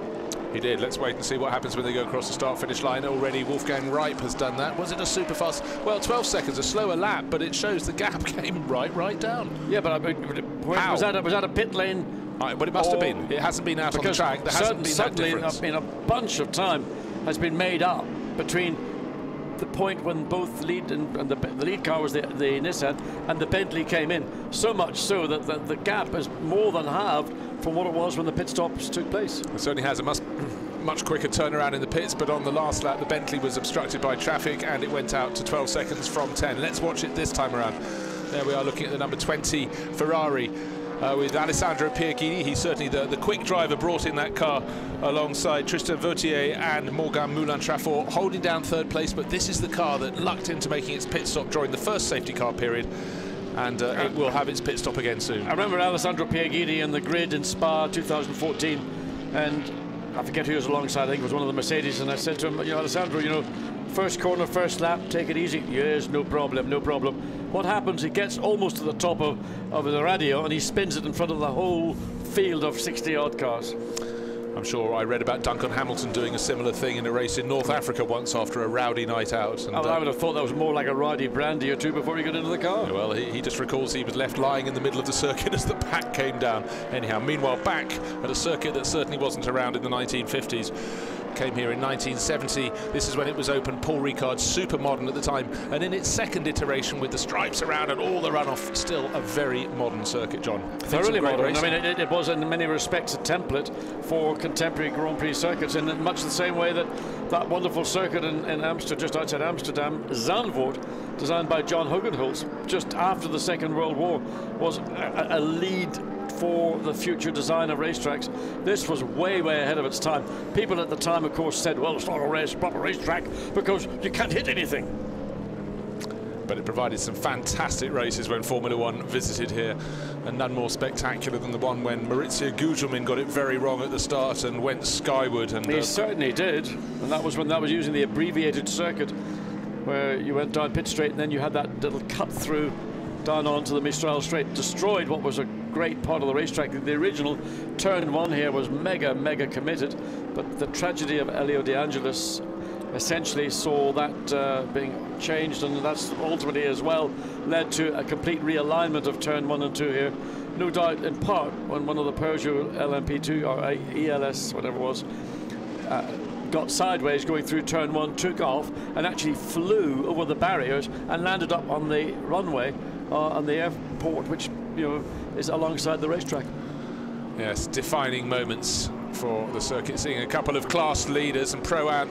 He did. Let's wait and see what happens when they go across the start-finish line. Already Wolfgang Reip has done that. Was it a super fast? Well, 12 seconds, a slower lap, but it shows the gap came right down. Yeah, but I mean, was that a pit lane? But it must have been. It hasn't been out on the track. There hasn't been that difference. A bunch of time has been made up between the point when both lead and the lead car was the Nissan and the Bentley came in, so much so that the gap is more than halved from what it was when the pit stops took place. It certainly has a much quicker turnaround in the pits, but on the last lap the Bentley was obstructed by traffic and it went out to 12 seconds from 10. Let's watch it this time around. There we are looking at the number 20 Ferrari. with Alessandro Pierguidi. He's certainly the quick driver, brought in that car alongside Tristan Vautier and Morgan Moulin-Trafort, holding down third place. But this is the car that lucked into making its pit stop during the first safety car period, and it will have its pit stop again soon. I remember Alessandro Pierguidi in the grid in Spa 2014, and I forget who was alongside. I think it was one of the Mercedes, and I said to him, you know, Alessandro, you know, first corner, first lap, take it easy. Yes, no problem, no problem. What happens, he gets almost to the top of the radio and he spins it in front of the whole field of 60-odd cars. I'm sure I read about Duncan Hamilton doing a similar thing in a race in North Africa once after a rowdy night out. And, I would have thought that was more like a rowdy brandy or two before he got into the car. Well, he just recalls he was left lying in the middle of the circuit as the pack came down. Anyhow, meanwhile, back at a circuit that certainly wasn't around in the 1950s. Came here in 1970. This is when it was open. Paul Ricard, super modern at the time, and in its second iteration with the stripes around and all the runoff, still a very modern circuit, John. Thoroughly modern. I mean, it was in many respects a template for contemporary Grand Prix circuits, in much the same way that wonderful circuit in Amsterdam, just outside Amsterdam, Zandvoort, designed by John Hogenholz just after the Second World War, was a lead for the future design of racetracks. This was way ahead of its time. People at the time, of course, said, well, it's not a proper racetrack because you can't hit anything. But it provided some fantastic races when Formula One visited here, and none more spectacular than the one when Maurizio Gugelmin got it very wrong at the start and went skyward. And he certainly did, and that was when that was using the abbreviated circuit, where you went down pit straight and then you had that little cut through down onto the Mistral Straight. Destroyed what was a great part of the racetrack. The original turn one here was mega committed, but the tragedy of Elio De Angelis essentially saw that being changed, and that's ultimately as well led to a complete realignment of turn 1 and 2 here. No doubt in part when one of the Peugeot LMP2 or ELS, whatever it was, got sideways going through turn 1, took off and actually flew over the barriers and landed up on the runway on the airport, which, you know, is alongside the racetrack. Yes, defining moments for the circuit, seeing a couple of class leaders. And Pro-Am,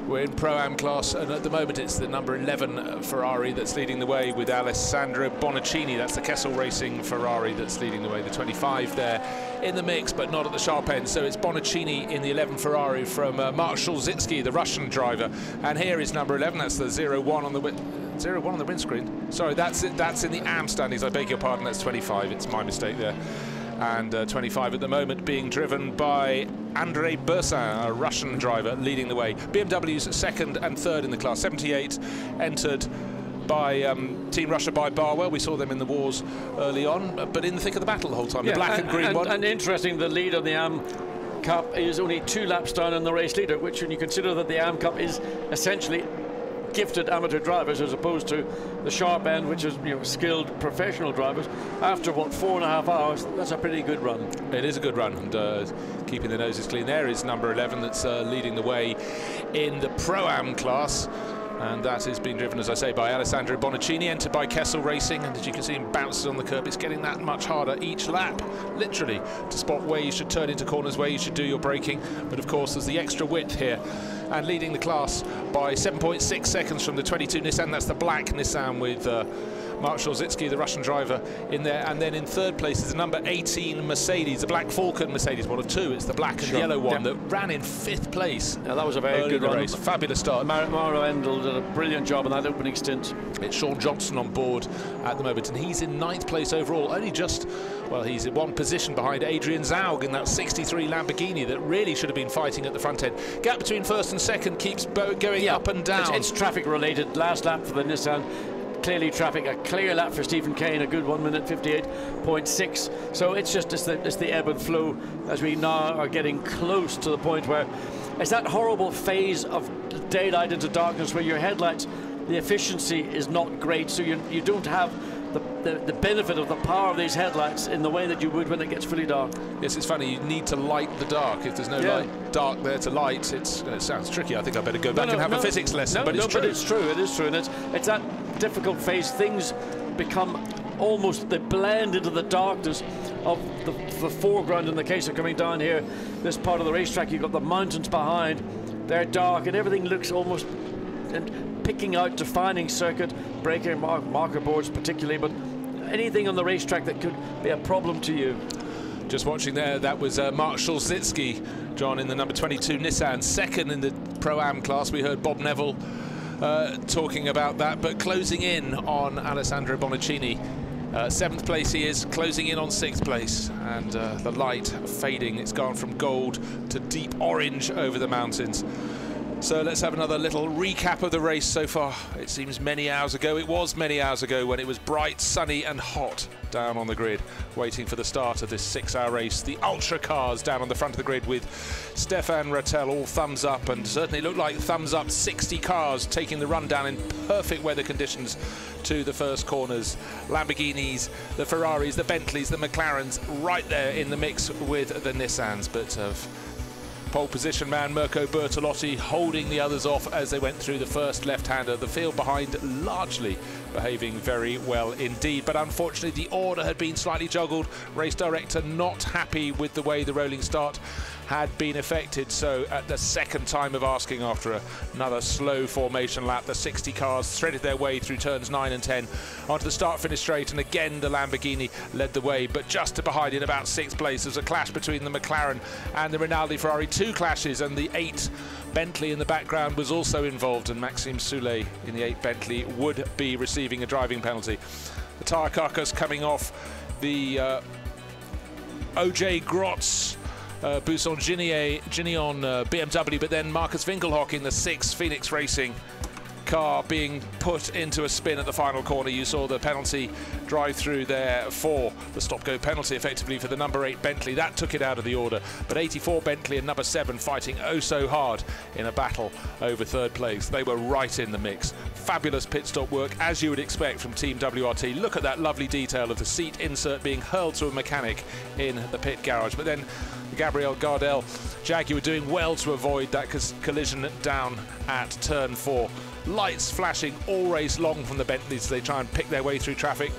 we're in Pro-Am class, and at the moment it's the number 11 Ferrari that's leading the way with Alessandro Bonaccini. That's the Kessel Racing Ferrari that's leading the way. The 25 there in the mix, but not at the sharp end. So it's Bonaccini in the 11 Ferrari from Mark Szulzicki, the Russian driver. And here is number 11. That's the 0-1 on the 0-1 on the windscreen. Sorry, that's it. That's in the AM standings. I beg your pardon. That's 25. It's my mistake there. And 25 at the moment being driven by Andrei Bursin, a Russian driver, leading the way. BMW's second and third in the class. 78 entered by Team Russia by Barwell. We saw them in the wars early on, but in the thick of the battle the whole time. Yeah, the black and green one. And interesting, the lead on the AM Cup is only 2 laps down in the race leader, which, when you consider that the AM Cup is essentially gifted amateur drivers as opposed to the sharp end, which is, you know, skilled professional drivers. After what, 4.5 hours, that's a pretty good run. It is a good run, and keeping the noses clean. There is number 11 that's leading the way in the Pro-Am class, and that is being driven, as I say, by Alessandro Bonaccini, entered by Kessel Racing. And as you can see, him bounces on the curb. It's getting that much harder each lap, literally, to spot where you should turn into corners, where you should do your braking. But of course, there's the extra width here, and leading the class by 7.6 seconds from the 22 Nissan. That's the black Nissan with Mark Szulzicki, the Russian driver, in there. And then in third place is the number 18 Mercedes, the Black Falcon Mercedes, one of two. It's the black and yellow one that ran in 5th place. Yeah, that was a very good race. Fabulous start. Mauro Endel did a brilliant job in that opening stint. It's Sean Johnson on board at the moment, and he's in 9th place overall. Only just, well, he's in 1 position behind Adrian Zaug in that 63 Lamborghini that really should have been fighting at the front end. Gap between first and second keeps going up and down. It's traffic related. Last lap for the Nissan. Clearly traffic, a clear lap for Stephen Kane, a good 1 minute 58.6. So it's the ebb and flow as we now are getting close to the point where it's that horrible phase of daylight into darkness where your headlights, the efficiency is not great, so you don't have the benefit of the power of these headlights in the way that you would when it gets fully dark. Yes, it's funny, you need to light the dark. If there's no light, dark there to light, it sounds tricky. I think I better go back and have a physics lesson, but it's true. But it's true, it is true, and it's that difficult phase. Things become almost, they blend into the darkness of the foreground. In the case of coming down here, this part of the racetrack, you've got the mountains behind, they're dark, and everything looks almost, and picking out defining circuit, braking marker boards particularly, but anything on the racetrack that could be a problem to you? Just watching there, that was Mark Szulzicki, John, in the number 22 Nissan, second in the Pro-Am class. We heard Bob Neville talking about that, but closing in on Alessandro Bonaccini. 7th place he is, closing in on 6th place, and the light fading. It's gone from gold to deep orange over the mountains. So let's have another little recap of the race so far. It seems many hours ago. It was many hours ago when it was bright, sunny and hot down on the grid, waiting for the start of this 6-hour race. The ultra cars down on the front of the grid with Stefan Rattel all thumbs up, and certainly looked like thumbs up 60 cars taking the run down in perfect weather conditions to the first corners. Lamborghinis, the Ferraris, the Bentleys, the McLarens right there in the mix with the Nissans, but pole position man Mirko Bertolotti holding the others off as they went through the first left-hander. The field behind largely behaving very well indeed, but unfortunately the order had been slightly juggled. Race director not happy with the way the rolling start had been affected, so at the second time of asking after another slow formation lap, the 60 cars threaded their way through turns 9 and 10 onto the start-finish straight, and again the Lamborghini led the way, but just behind in about 6th place there's a clash between the McLaren and the Rinaldi Ferrari. 2 clashes, and the 8 Bentley in the background was also involved, and Maxime Soulet in the 8 Bentley would be receiving a driving penalty. The tyre carcass coming off the OJ Grotz Buisson Ginion BMW, but then Marcus Winkelhock in the 6 Phoenix Racing car being put into a spin at the final corner. You saw the penalty drive through there for the stop-go penalty effectively for the number 8 Bentley. That took it out of the order, but 84 Bentley and number 7 fighting oh so hard in a battle over 3rd place. They were right in the mix. Fabulous pit stop work, as you would expect from Team WRT. Look at that lovely detail of the seat insert being hurled to a mechanic in the pit garage. But then Gabriel Gardel Jaguar doing well to avoid that collision down at turn 4. Lights flashing all race long from the Bentleys as they try and pick their way through traffic.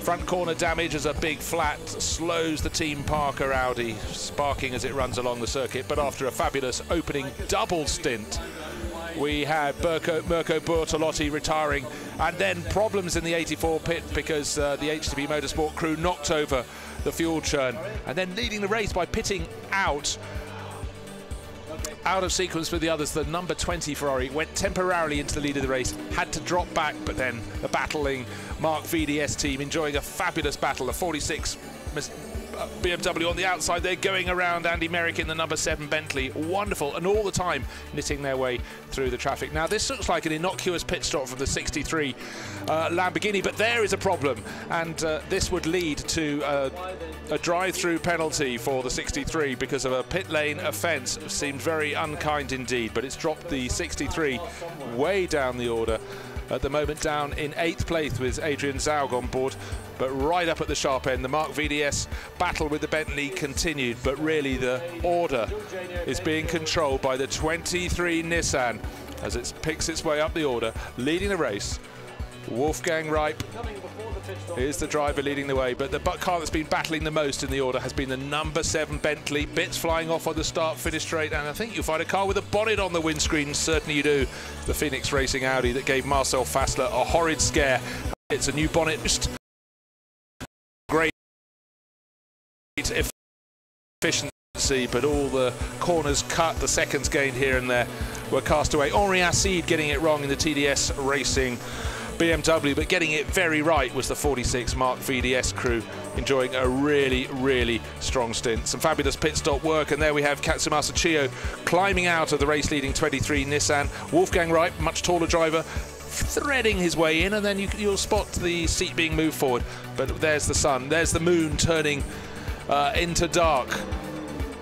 Front corner damage as a big flat slows the Team Parker Audi, sparking as it runs along the circuit. But after a fabulous opening double stint, we had Mirko Bertolotti retiring, and then problems in the 84 pit because the HTB Motorsport crew knocked over the fuel churn, and then leading the race by pitting out of sequence with the others. The number 20 Ferrari went temporarily into the lead of the race, had to drop back, but then the battling Mark VDS team enjoying a fabulous battle. The 46 BMW on the outside, they're going around Andy Merrick in the number 7 Bentley. Wonderful, and all the time knitting their way through the traffic. Now this looks like an innocuous pit stop from the 63 Lamborghini, but there is a problem, and this would lead to a drive-through penalty for the 63 because of a pit lane offence. Seemed very unkind indeed, but it's dropped the 63 way down the order. At the moment down in 8th place with Adrian Zaug on board, but right up at the sharp end. The Mark VDS battle with the Bentley continued, but really the order is being controlled by the 23 Nissan as it picks its way up the order, leading the race. Wolfgang Reip is the driver leading the way, but the car that's been battling the most in the order has been the number 7 Bentley. Bits flying off on the start-finish straight, and I think you'll find a car with a bonnet on the windscreen. Certainly you do. The Phoenix Racing Audi that gave Marcel Fassler a horrid scare. It's a new bonnet. Great efficiency, but all the corners cut, the seconds gained here and there were cast away. Henri Acide getting it wrong in the TDS Racing BMW, but getting it very right was the 46 Mark VDS crew, enjoying a really, really strong stint. Some fabulous pit stop work, and there we have Katsumasa Chiyo climbing out of the race-leading 23 Nissan. Wolfgang Reip, much taller driver, threading his way in, and then you'll spot the seat being moved forward. But there's the sun, there's the moon turning into dark.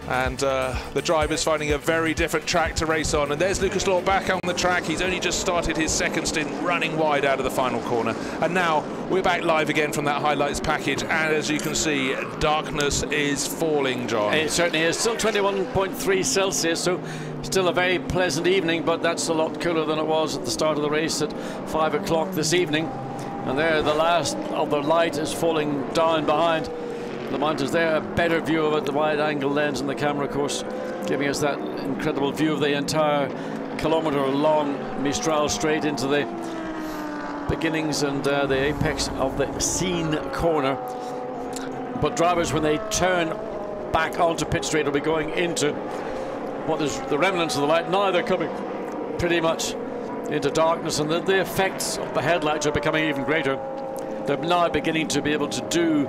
And the driver's finding a very different track to race on. And there's Lucas Law back on the track. He's only just started his second stint, running wide out of the final corner. And now we're back live again from that highlights package. And as you can see, darkness is falling, John. It certainly is. Still 21.3 Celsius, so still a very pleasant evening, but that's a lot cooler than it was at the start of the race at 5 o'clock this evening. And there, the last of the light is falling down behind the mountains there. A better view of it, the wide-angle lens and the camera, of course, giving us that incredible view of the entire kilometre-long Mistral straight into the beginnings and the apex of the Scene corner. But drivers, when they turn back onto pit straight, will be going into what is the remnants of the light. Now they're coming pretty much into darkness, and the effects of the headlights are becoming even greater. They're now beginning to be able to do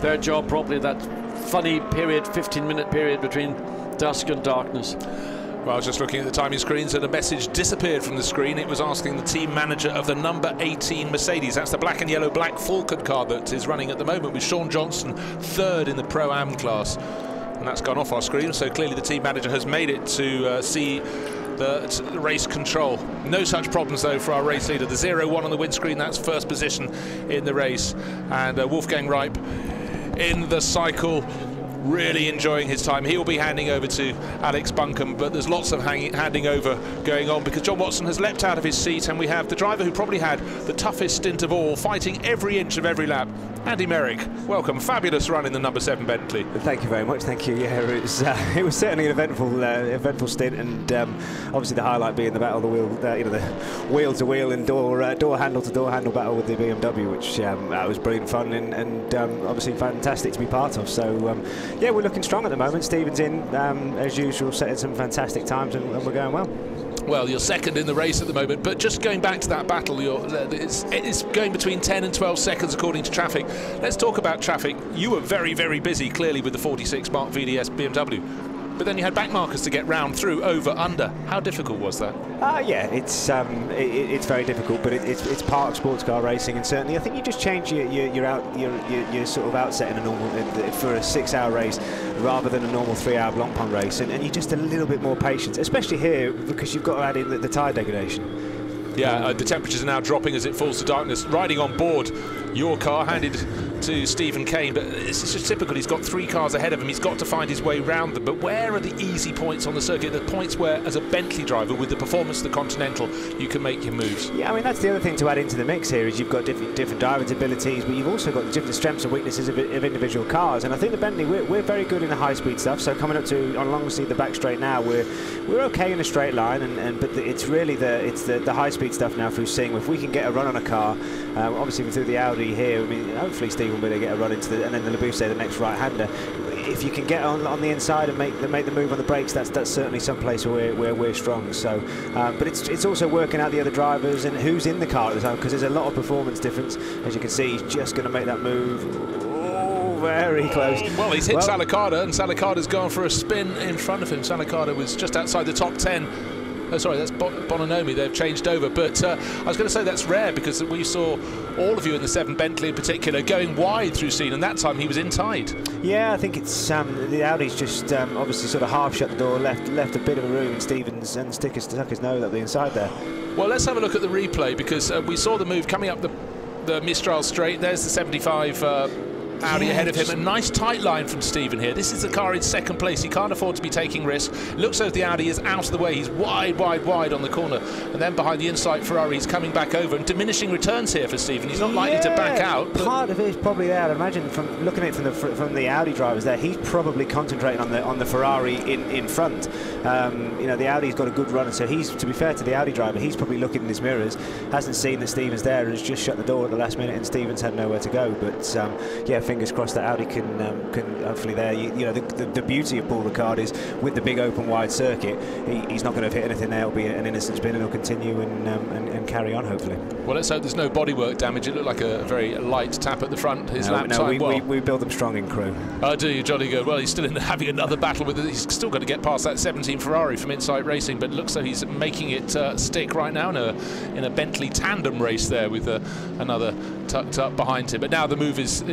their job properly, that funny period, 15-minute period between dusk and darkness. Well, I was just looking at the timing screens and a message disappeared from the screen. It was asking the team manager of the number 18 Mercedes. That's the black and yellow Black Falcon car that is running at the moment, with Sean Johnson third in the Pro-Am class. And that's gone off our screen, so clearly the team manager has made it to see the race control. No such problems though for our race leader. The 0-1 on the windscreen, that's first position in the race. And Wolfgang Reip in the cycle, really enjoying his time. He will be handing over to Alex Buncombe, but there's lots of handing over going on, because John Watson has leapt out of his seat, and we have the driver who probably had the toughest stint of all, fighting every inch of every lap. Andy Merrick, welcome. Fabulous run in the number 7 Bentley. Thank you very much. Thank you. Yeah, it was certainly an eventful stint, and obviously the highlight being the battle of the wheel, the wheel-to-wheel and door handle-to-door handle battle with the BMW, which was brilliant fun and obviously fantastic to be part of. So yeah, we're looking strong at the moment. Stephen's in as usual, setting some fantastic times, and we're going well. Well, you're second in the race at the moment, but just going back to that battle, it's going between 10 and 12 seconds according to traffic. Let's talk about traffic. You were very, very busy, clearly, with the 46 Mark VDS BMW. But then you had back markers to get round, through, over, under. How difficult was that? Yeah, it's very difficult, but it's part of sports car racing, and certainly I think you just change your sort of outset in a normal for a 6-hour race rather than a normal 3-hour Blancpain race, and you're just a little bit more patient, especially here because you've got to add in the tyre degradation. Yeah, the temperatures are now dropping as it falls to darkness. Riding on board your car, handed to Stephen Kane, but it's just typical. He's got 3 cars ahead of him. He's got to find his way round them. But where are the easy points on the circuit? The points where, as a Bentley driver, with the performance of the Continental, you can make your moves. Yeah, I mean, that's the other thing to add into the mix here, is you've got different driving abilities, but you've also got different strengths and weaknesses of individual cars. And I think the Bentley, we're very good in the high-speed stuff. So coming up to alongside the back straight now, we're okay in a straight line, but it's really the high-speed stuff now through seeing if we can get a run on a car. Obviously through the Audi here, I mean, hopefully Steve will be able to get a run into and then the Labuse, the next right-hander. If you can get on the inside and make the move on the brakes, that's certainly some place where we're strong. So, but it's also working out the other drivers and who's in the car at the time, because there's a lot of performance difference. As you can see, he's just going to make that move. Oh, very close. Well, he's hit Salicata, and Salicata's gone for a spin in front of him. Salicata was just outside the top 10. Oh, sorry, that's Bononomi. They've changed over. But I was going to say that's rare, because we saw all of you in the 7 Bentley in particular going wide through Scene, and that time he was inside. Yeah, I think it's the Audi's just obviously sort of half shut the door, left a bit of a room, and Stevens and stuck his nose up the inside there. Well, let's have a look at the replay, because we saw the move coming up the Mistral straight. There's the 75 Audi ahead of him. A nice tight line from Stephen here. This is the car in second place. He can't afford to be taking risks. Looks as the Audi is out of the way. He's wide on the corner. And then behind the Insight Ferrari, he's coming back over, and diminishing returns here for Stephen. He's not likely to back out. Part of it is probably there. I'd imagine from looking at it from the Audi drivers there, he's probably concentrating on the Ferrari in front. You know, the Audi's got a good run, so he's, to be fair to the Audi driver, he's probably looking in his mirrors, hasn't seen that Stevens there, and has just shut the door at the last minute, and Stevens had nowhere to go. But yeah, fingers crossed that Audi can hopefully there. You know, the beauty of Paul Ricard is with the big open wide circuit, he's not going to have hit anything there. It'll be an innocent spin, and he'll continue and carry on hopefully. Well, let's hope there's no bodywork damage. It looked like a very light tap at the front. His lap time. We build them strong in crew. Oh, do you? Jolly good. Well, he's still having another battle with it. He's still got to get past that 17 Ferrari from Insight Racing, but it looks like he's making it stick right now in a Bentley tandem race there with another tucked up behind him. But now the move is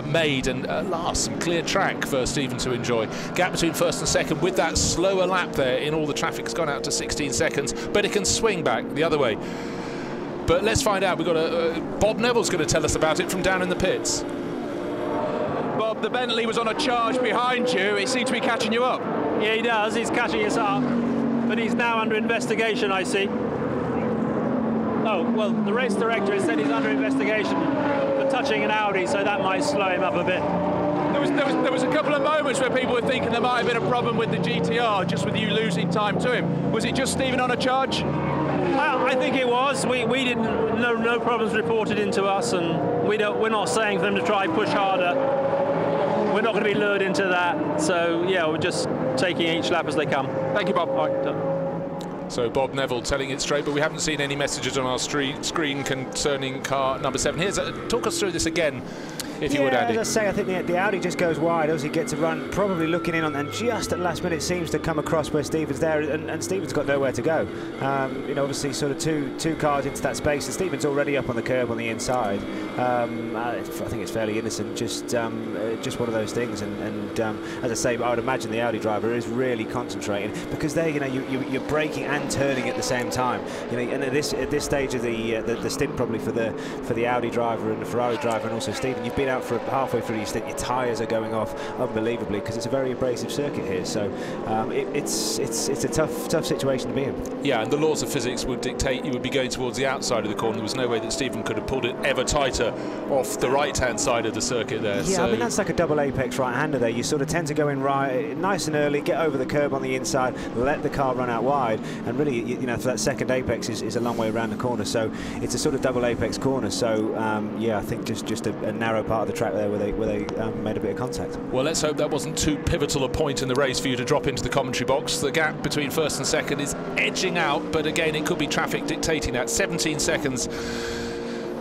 made, and last, some clear track for Stephen to enjoy. Gap between first and second with that slower lap there in all the traffic has gone out to 16 seconds, but it can swing back the other way. But let's find out. We've got Bob Neville's going to tell us about it from down in the pits. Bob, the Bentley was on a charge behind you. It seemed to be catching you up. Yeah, he does. He's catching us up, but he's now under investigation, I see. Oh, well, the race director has said he's under investigation for touching an Audi, so that might slow him up a bit. There was a couple of moments where people were thinking there might have been a problem with the GTR, just with you losing time to him. Was it just Stephen on a charge? I think it was. We didn't. No problems reported into us, and we're not saying for them to try push harder. We're not going to be lured into that. So yeah, we're just taking each lap as they come. Thank you, Bob. All right, done. So Bob Neville telling it straight, but we haven't seen any messages on our screen concerning car number 7. Here's talk us through this again, if you would, Andy. As I say, I think the Audi just goes wide. Obviously gets a run, probably looking in on, and just at last minute seems to come across where Stephen's there, and Stephen's got nowhere to go. You know, obviously sort of two cars into that space, and Stephen's already up on the curb on the inside. I think it's fairly innocent, just one of those things. And as I say, I would imagine the Audi driver is really concentrating, because there, you know, you're braking and turning at the same time. You know, and at this stage of the stint, probably for the Audi driver and the Ferrari driver, and also Stephen, you've been out for halfway through your stint, your tyres are going off unbelievably, because it's a very abrasive circuit here. So it's a tough situation to be in. Yeah, and the laws of physics would dictate you would be going towards the outside of the corner. There was no way that Stephen could have pulled it ever tighter off the right-hand side of the circuit there. Yeah, so I mean, that's like a double apex right-hander there. You sort of tend to go in right, nice and early, get over the curb on the inside, let the car run out wide, and really, you know, for that second apex is a long way around the corner. So it's a sort of double apex corner. So yeah, I think just a narrow part of the track there where they made a bit of contact. Well, let's hope that wasn't too pivotal a point in the race for you to drop into the commentary box. The gap between first and second is edging out, but again, it could be traffic dictating that. 17 seconds.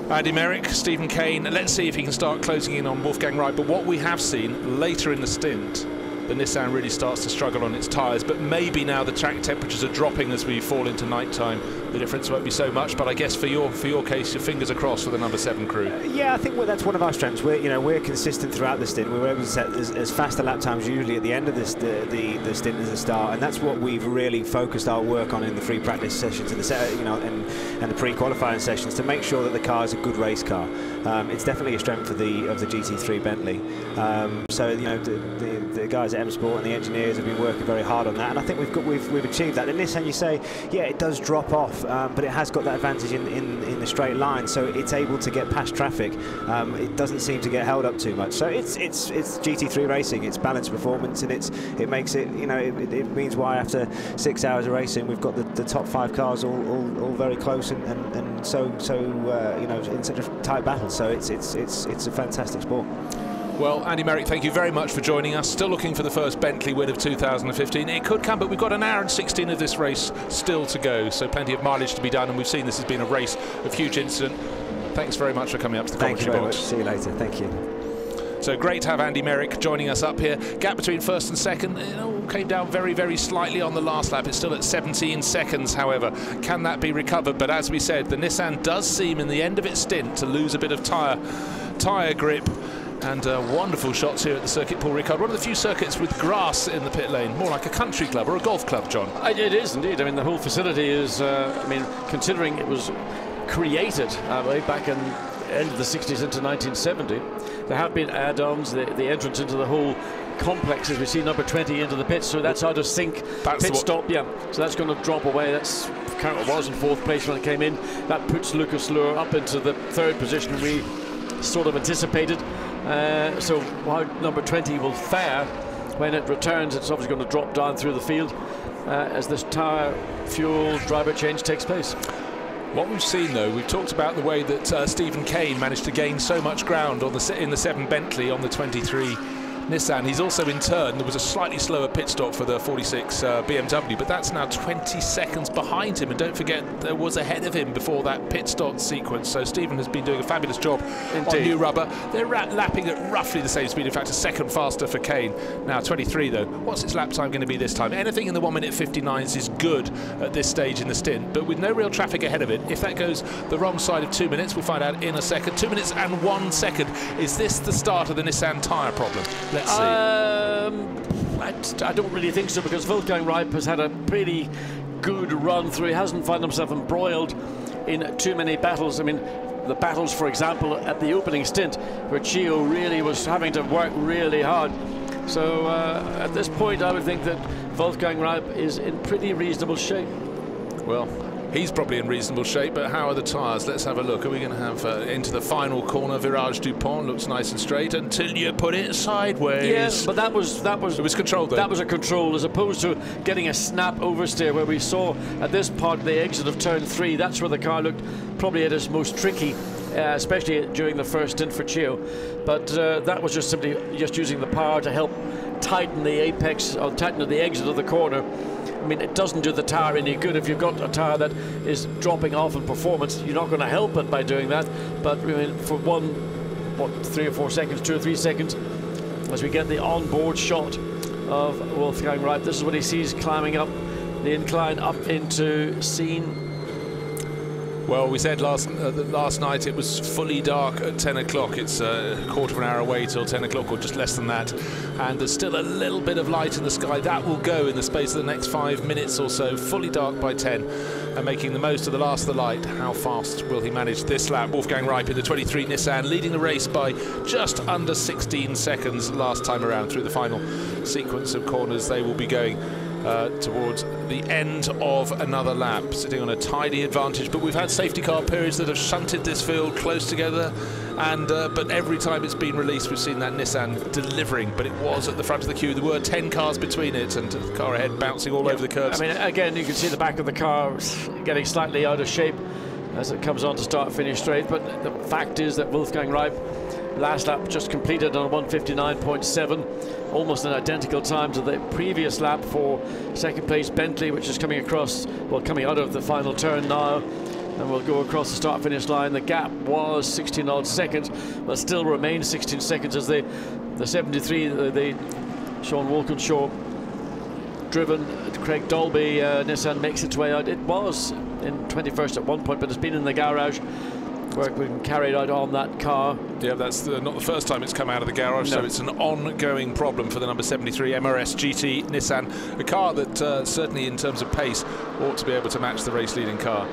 Andy Merrick, Stephen Kane. Let's see if he can start closing in on Wolfgang Wright. But what we have seen later in the stint, the Nissan really starts to struggle on its tyres, but maybe now the track temperatures are dropping as we fall into night time, the difference won't be so much. But I guess for your case, your fingers are crossed for the number 7 crew. Yeah, I think that's one of our strengths. We're consistent throughout the stint. We were able to set as fast a lap times usually at the end of the stint as the start, and that's what we've really focused our work on in the free practice sessions and the pre-qualifying sessions, to make sure that the car is a good race car. It's definitely a strength of the GT3 Bentley. So you know, the guys at M Sport and the engineers have been working very hard on that, and I think we've achieved that. And Nissan, you say, yeah, it does drop off, but it has got that advantage in the straight line, so it's able to get past traffic. It doesn't seem to get held up too much. So it's GT3 racing. It's balanced performance, and it makes it, you know, it means why after 6 hours of racing we've got the top 5 cars all very close and so you know, in such a tight battle. So it's a fantastic sport. Well, Andy Merrick, thank you very much for joining us. Still looking for the first Bentley win of 2015. It could come, but we've got an hour and 16 of this race still to go, so plenty of mileage to be done, and we've seen this has been a race of huge incident. Thanks very much for coming up to the commentary box. Thank you very much. See you later. Thank you. So great to have Andy Merrick joining us up here. Gap between first and second, it all came down very, very slightly on the last lap. It's still at 17 seconds, however. Can that be recovered? But as we said, the Nissan does seem in the end of its stint to lose a bit of tyre grip. And wonderful shots here at the circuit, Paul Ricard. One of the few circuits with grass in the pit lane, more like a country club or a golf club, John. It is indeed. I mean, the whole facility is, I mean, considering it was created way back in the end of the 60s into 1970, there have been add-ons, the entrance into the whole complex, as we see number 20 into the pits, so that's out of sync. Pit stop, yeah, so that's going to drop away. That's currently was in 4th place when it came in. That puts Lucas Luhr up into the 3rd position we sort of anticipated. So how number 20 will fare when it returns, it's obviously going to drop down through the field as this tyre, fuel, driver change takes place. What we've seen, though, we've talked about the way that Stephen Kane managed to gain so much ground on in the 7 Bentley on the 23 Nissan. He's also, in turn, there was a slightly slower pit stop for the 46 BMW, but that's now 20 seconds behind him. And don't forget, there was ahead of him before that pit stop sequence. So Stephen has been doing a fabulous job on new rubber. They're lapping at roughly the same speed. In fact, a second faster for Kane. Now 23, though. What's his lap time going to be this time? Anything in the 1:59s is good at this stage in the stint, but with no real traffic ahead of it. If that goes the wrong side of 2 minutes, we'll find out in a second. 2 minutes and 1 second. Is this the start of the Nissan tyre problem? Let's see. I don't really think so, because Wolfgang Wright has had a pretty good run through. He hasn't found himself embroiled in too many battles. I mean, the battles, for example, at the opening stint, where Chio really was having to work really hard. So at this point, I would think that Wolfgang Wright is in pretty reasonable shape. Well, He's probably in reasonable shape, but how are the tyres? Let's have a look. Are we going to have into the final corner? Virage Dupont looks nice and straight until you put it sideways. Yes, but that was it was controlled. That was a control, as opposed to getting a snap oversteer where we saw at this part of the exit of turn 3. That's where the car looked probably at its most tricky, especially during the first stint for Chio. But that was just simply using the power to help tighten the apex or tighten the exit of the corner. I mean, it doesn't do the tyre any good. If you've got a tyre that is dropping off in performance, you're not going to help it by doing that. But I mean, for 3 or 4 seconds, 2 or 3 seconds, as we get the onboard shot of Wolfgang Reip, this is what he sees climbing up the incline up into Scene. Well, we said last night it was fully dark at 10 o'clock. It's a quarter of an hour away till 10 o'clock, or just less than that. And there's still a little bit of light in the sky. That will go in the space of the next 5 minutes or so. Fully dark by 10, and making the most of the last of the light. How fast will he manage this lap? Wolfgang Reip in the 23 Nissan, leading the race by just under 16 seconds last time around through the final sequence of corners. They will be going towards the end of another lap, sitting on a tidy advantage. But we've had safety car periods that have shunted this field close together, and but every time it's been released, we've seen that Nissan delivering. But it was at the front of the queue. There were 10 cars between it, and the car ahead bouncing all over the curbs. I mean, again, you can see the back of the car getting slightly out of shape as it comes on to start-finish straight. But the fact is that Wolfgang Reip, last lap just completed on 1:59.7, almost an identical time to the previous lap for second place Bentley, which is coming across, well, coming out of the final turn now, and we'll go across the start-finish line. The gap was 16 odd seconds, but still remains 16 seconds as the 73, the Sean Walkinshaw driven Craig Dolby Nissan makes its way out. It was in 21st at one point, but it's been in the garage, work being carried out on that car. Yeah, that's not the first time it's come out of the garage, so it's an ongoing problem for the number 73 MRS GT Nissan, a car that certainly in terms of pace ought to be able to match the race-leading car.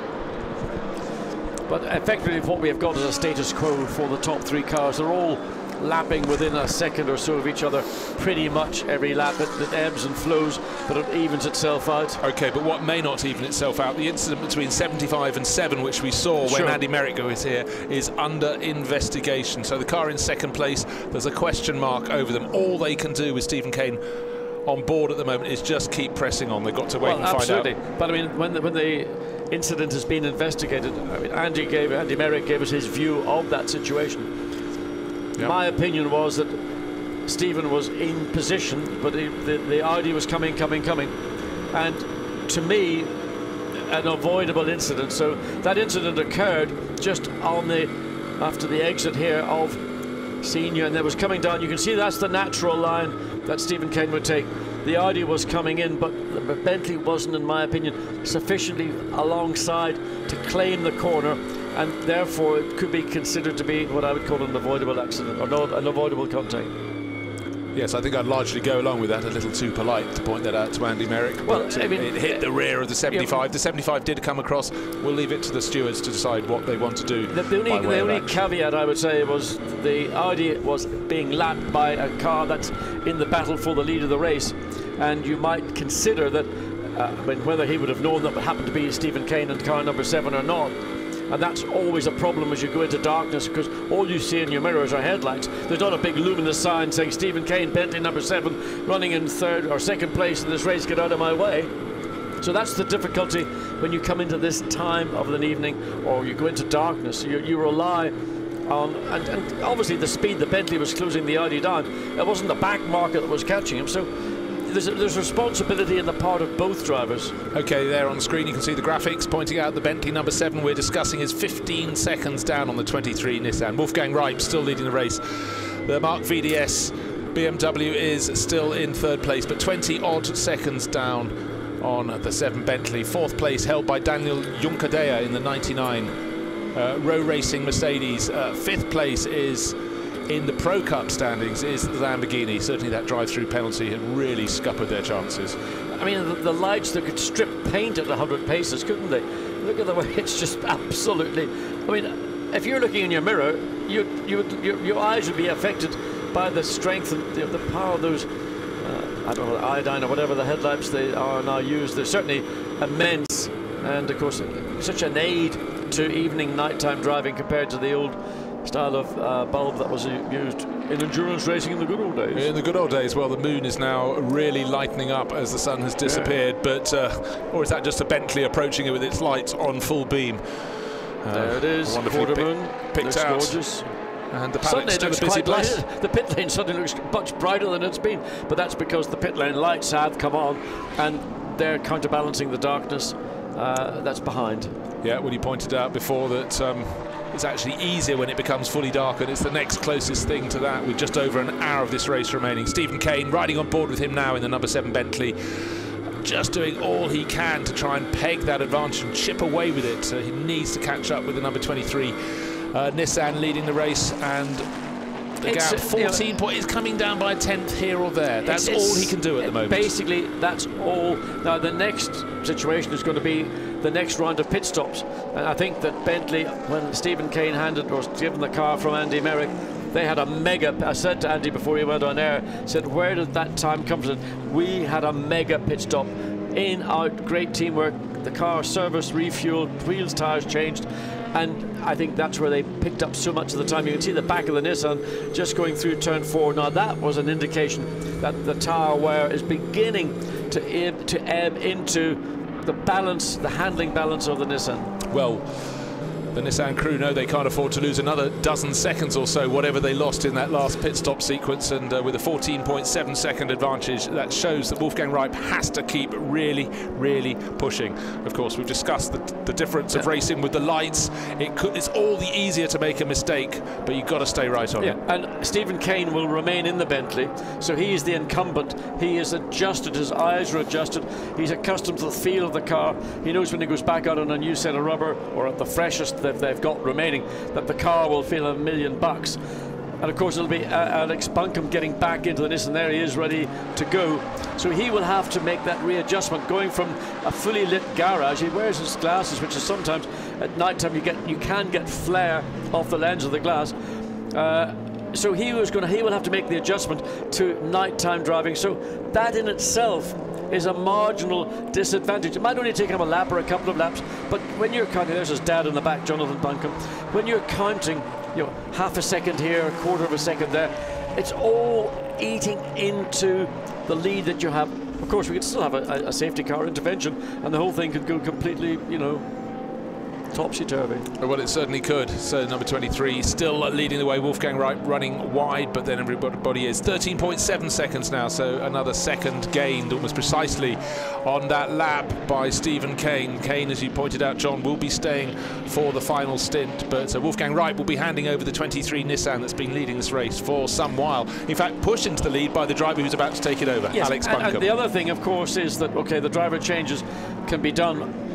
But effectively what we have got is a status quo for the top 3 cars. They're all lapping within a second or so of each other pretty much every lap. It ebbs and flows, but it evens itself out. Okay, but what may not even itself out, the incident between 75 and 7, which we saw when Andy Merrick was here, is under investigation. So the car in second place, there's a question mark over them. All they can do with Stephen Kane on board at the moment is just keep pressing on. They've got to wait and find out. But I mean, when the incident has been investigated, I mean, Andy Merrick gave us his view of that situation. Yep. My opinion was that Stephen was in position, but the Audi was coming, and to me, an avoidable incident. So that incident occurred just on after the exit here of Senior, and there was coming down. You can see that's the natural line that Stephen Kane would take. The Audi was coming in, but Bentley wasn't, in my opinion, sufficiently alongside to claim the corner, and therefore it could be considered to be what I would call an avoidable accident, or not an avoidable contact. Yes, I think I'd largely go along with that. A little too polite to point that out to Andy Merrick. Well, I mean, it hit the rear of the 75. Yeah. The 75 did come across. We'll leave it to the stewards to decide what they want to do. The only caveat I would say was the Audi was being lapped by a car that's in the battle for the lead of the race, and you might consider that whether he would have known that it happened to be Stephen Kane and car number 7 or not. And that's always a problem as you go into darkness, because all you see in your mirrors are headlights. There's not a big luminous sign saying Stephen Kane, Bentley number 7, running in third or second place in this race, get out of my way. So that's the difficulty when you come into this time of an evening, or you go into darkness. You rely on, and obviously the speed that Bentley was closing the Audi down, it wasn't the back marker that was catching him. So there's responsibility in the part of both drivers. Okay, there on the screen you can see the graphics pointing out the Bentley number 7 we're discussing is 15 seconds down on the 23 Nissan. Wolfgang Reip still leading the race. The Mark VDS BMW is still in third place, but 20 odd seconds down on the 7 Bentley. Fourth place held by Daniel Juncadella in the 99 Row Racing Mercedes. Fifth place is in the Pro Cup standings is the Lamborghini. Certainly that drive-through penalty had really scuppered their chances. I mean, the lights that could strip paint at 100 paces, couldn't they? Look at the way it's just absolutely... I mean, if you're looking in your mirror, your eyes would be affected by the strength and the power of those, I don't know, iodine or whatever the headlamps they are now used. They're certainly immense and of course such an aid to evening nighttime driving compared to the old style of bulb that was used in endurance racing in the good old days. In the good old days, well, the moon is now really lightening up as the sun has disappeared, but or is that just a Bentley approaching it with its lights on full beam? There it is, quarter moon, picked out. Gorgeous. And the paddock still a busy place. The pit lane suddenly looks much brighter than it's been, but that's because the pit lane lights have come on and they're counterbalancing the darkness that's behind. Yeah, well, you pointed out before that it's actually easier when it becomes fully dark, and it's the next closest thing to that with just over an hour of this race remaining. Stephen Kane riding on board with him now in the number 7 Bentley, just doing all he can to try and peg that advantage and chip away with it. He needs to catch up with the number 23 Nissan leading the race, and the gap 14 points is coming down by a tenth here or there. That's all he can do at the moment. Basically, that's all. Now, the next situation is going to be the next round of pit stops. And I think that Bentley, when Stephen Kane handed or given the car from Andy Merrick, they had a mega. I said to Andy before he went on air, said, where did that time come from? We had a mega pit stop in our great teamwork. The car serviced, refueled, wheels, tires changed. And I think that's where they picked up so much of the time. You can see the back of the Nissan just going through turn 4. Now that was an indication that the tire wear is beginning to ebb into the balance, the handling balance of the Nissan. Well, the Nissan crew know they can't afford to lose another dozen seconds or so, whatever they lost in that last pit stop sequence, and with a 14.7 second advantage, that shows that Wolfgang Reip has to keep really, really pushing. Of course, we've discussed the difference of racing with the lights. It's all the easier to make a mistake, but you've got to stay right on it. And Stephen Kane will remain in the Bentley, so he is the incumbent. He is adjusted, his eyes are adjusted, he's accustomed to the feel of the car. He knows when he goes back out on a new set of rubber, or at the freshest that they've got remaining, that the car will feel $1 million. And of course it'll be Alex Buncombe getting back into the Nissan. There he is, ready to go. So he will have to make that readjustment, going from a fully lit garage. He wears his glasses, which is sometimes at night time you can get flare off the lens of the glass. So he will have to make the adjustment to nighttime driving. So that in itself is a marginal disadvantage. It might only take him a lap or a couple of laps, but when you're counting, there's his dad in the back, Jonathan Buncombe, when you're counting, half a second here, a quarter of a second there, it's all eating into the lead that you have. Of course, we could still have a safety car intervention, and the whole thing could go completely, topsy-turvy. Well, it certainly could. So number 23 still leading the way. Wolfgang Reip running wide, but then everybody is 13.7 seconds now, so another second gained almost precisely on that lap by Stephen Kane. Kane, as you pointed out, John, will be staying for the final stint, but Wolfgang Reip will be handing over the 23 Nissan that's been leading this race for some while. In fact, pushed into the lead by the driver who's about to take it over, yes, Alex Buncombe. And the other thing, of course, is that, okay, the driver changes can be done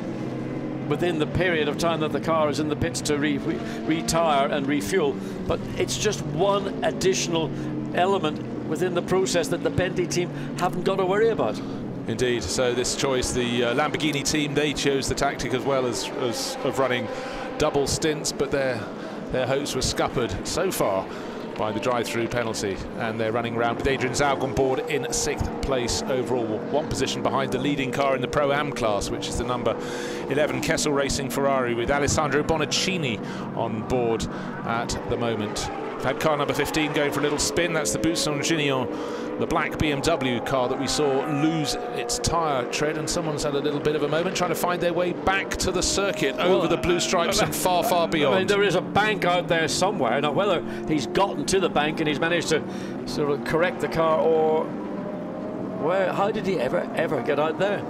within the period of time that the car is in the pits to retire and refuel, but it's just one additional element within the process that the Bentley team haven't got to worry about. Indeed. So this choice, the Lamborghini team, they chose the tactic as well as of running double stints, but their hopes were scuppered so far by the drive-through penalty, and they're running around with Adrian Zaug on board in 6th place overall, one position behind the leading car in the Pro-Am class, which is the number 11 Kessel Racing Ferrari, with Alessandro Bonaccini on board at the moment. We've had car number 15 going for a little spin. That's the Buisson-Gignon, the black BMW car that we saw lose its tyre tread, and someone's had a little bit of a moment trying to find their way back to the circuit over the blue stripes and far, far beyond. I mean, there is a bank out there somewhere. Now, whether he's gotten to the bank and he's managed to sort of correct the car, or how did he ever get out there?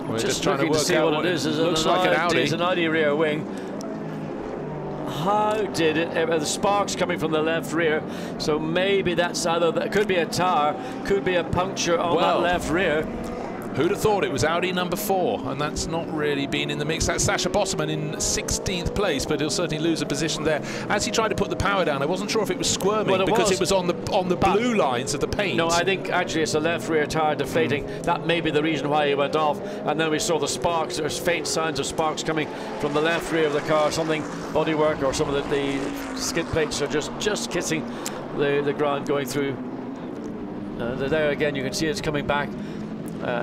We're just trying to work see out what it is. Looks like an Audi. It's an Audi rear wing. How did it ever? The sparks coming from the left rear, so maybe that's either that could be a tire, could be a puncture on that left rear. Who'd have thought it was Audi number 4, and that's not really been in the mix. That's Sasha Bosman in 16th place, but he'll certainly lose a position there. As he tried to put the power down, I wasn't sure if it was squirming because it was on the blue lines of the paint. No, I think actually it's the left rear tire deflating. That may be the reason why he went off. And then we saw the sparks. There's faint signs of sparks coming from the left rear of the car. Something bodywork or some of the skid plates are just kissing the ground going through. There again, you can see it's coming back.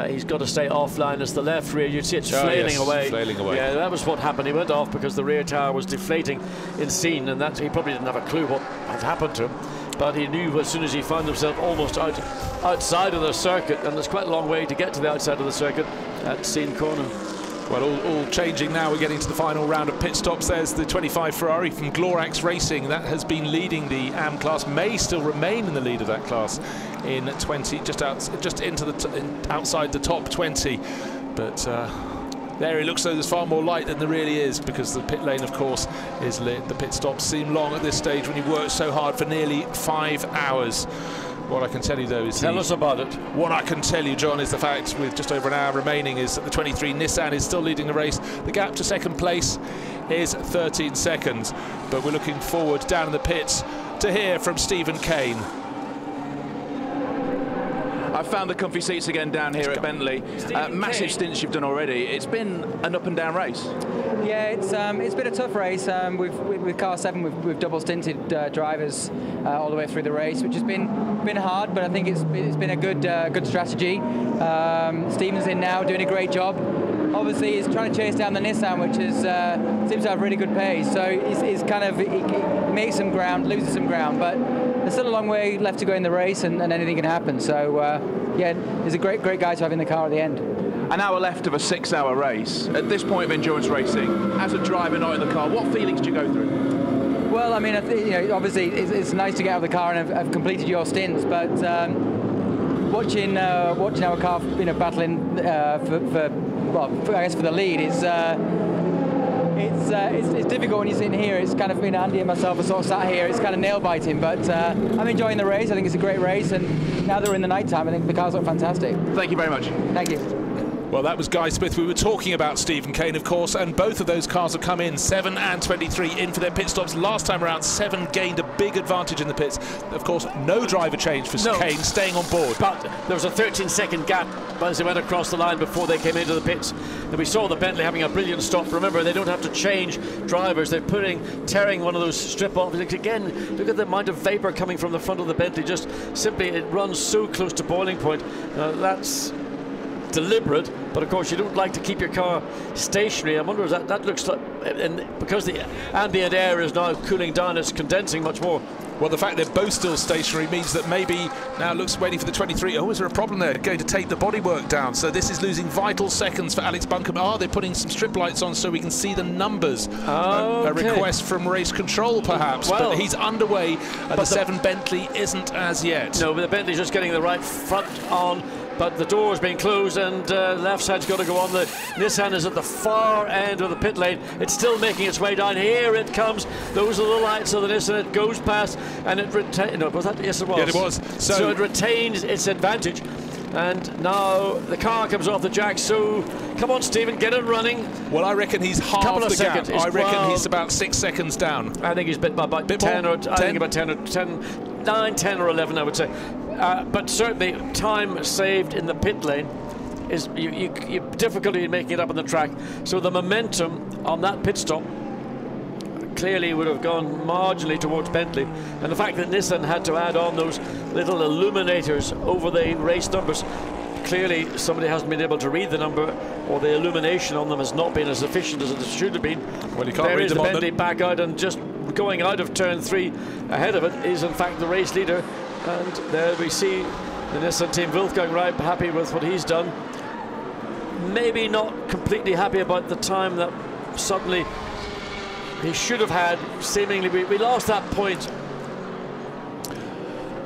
He's got to stay offline as the left rear. You see it flailing away. Flailing away. Yeah, that was what happened. He went off because the rear tyre was deflating in scene, and that he probably didn't have a clue what had happened to him. But he knew as soon as he found himself almost outside of the circuit, and there's quite a long way to get to the outside of the circuit at Scene Corner. Well, all changing now. We're getting to the final round of pit stops. There's the 25 Ferrari from Glorax Racing. That has been leading the AM class, may still remain in the lead of that class in 20, just into the outside the top 20. But there it looks like there's far more light than there really is, because the pit lane, of course, is lit. The pit stops seem long at this stage when you've worked so hard for nearly 5 hours. What I can tell you, though, is... Tell us about it. What I can tell you, John, is the fact, with just over an hour remaining, is that the 23 Nissan is still leading the race. The gap to second place is 13 seconds. But we're looking forward down in the pits to hear from Stephen Kane. I've found the comfy seats again down here at Bentley. Massive stints you've done already. It's been an up and down race. Yeah, it's been a tough race. With car 7, we've double stinted drivers all the way through the race, which has been hard, but I think it's been a good strategy. Stephen's in now, doing a great job. Obviously, he's trying to chase down the Nissan, which seems to have really good pace. So he makes some ground, loses some ground, but there's still a long way left to go in the race, and anything can happen. So yeah, he's a great guy to have in the car at the end. An hour left of a 6-hour race. At this point of endurance racing, as a driver not in the car, what feelings do you go through? Well, I mean, obviously it's nice to get out of the car and have completed your stints, but watching our car, battling for the lead is. It's difficult when you're sitting here. It's kind of, Andy and myself are sort of sat here. It's kind of nail biting, but I'm enjoying the race. I think it's a great race, and now that we're in the night time, I think the cars look fantastic. Thank you very much. Thank you. Well, that was Guy Smith. We were talking about Stephen Kane, of course, and both of those cars have come in, 7 and 23, in for their pit stops. Last time around, 7 gained a big advantage in the pits. Of course, no driver change for Kane, staying on board. But there was a 13-second gap as they went across the line before they came into the pits. And we saw the Bentley having a brilliant stop. Remember, they don't have to change drivers. They're tearing one of those strip-off. Again, look at the amount of vapour coming from the front of the Bentley. Just simply, it runs so close to boiling point. That's deliberate, but of course you don't like to keep your car stationary. I wonder if that looks like, and because the ambient air is now cooling down, it's condensing much more. Well, the fact they're both still stationary means that maybe now looks waiting for the 23. Oh, is there a problem there? Going to take the bodywork down. So this is losing vital seconds for Alex Buncombe. Oh, they're putting some strip lights on so we can see the numbers. A request from race control, perhaps. Well, but he's underway, and the 7 Bentley isn't as yet. No, but the Bentley's just getting the right front on. But the door's been closed, and left side's got to go on. The Nissan is at the far end of the pit lane. It's still making its way down. Here it comes. Those are the lights of the Nissan. It goes past, and it retains. No, was that? Yes, it was. Yeah, it was. So it retains its advantage. And now the car comes off the jack. So come on, Stephen, get it running. Well, I reckon he's half the gap. I reckon he's about 6 seconds down. I think he's about 10 or 10. I think about 10 or 10, 9, 10 or 11, I would say. But certainly time saved in the pit lane is you difficulty in making it up on the track. So the momentum on that pit stop clearly would have gone marginally towards Bentley, and the fact that Nissan had to add on those little illuminators over the race numbers, clearly somebody hasn't been able to read the number, or the illumination on them has not been as efficient as it should have been. Well, you can't there read is them the on Bentley back out, and just going out of turn 3 ahead of it is in fact the race leader. And there we see the Nissan team, Wolfgang Reib, happy with what he's done. Maybe not completely happy about the time that suddenly he should have had. Seemingly we lost that point.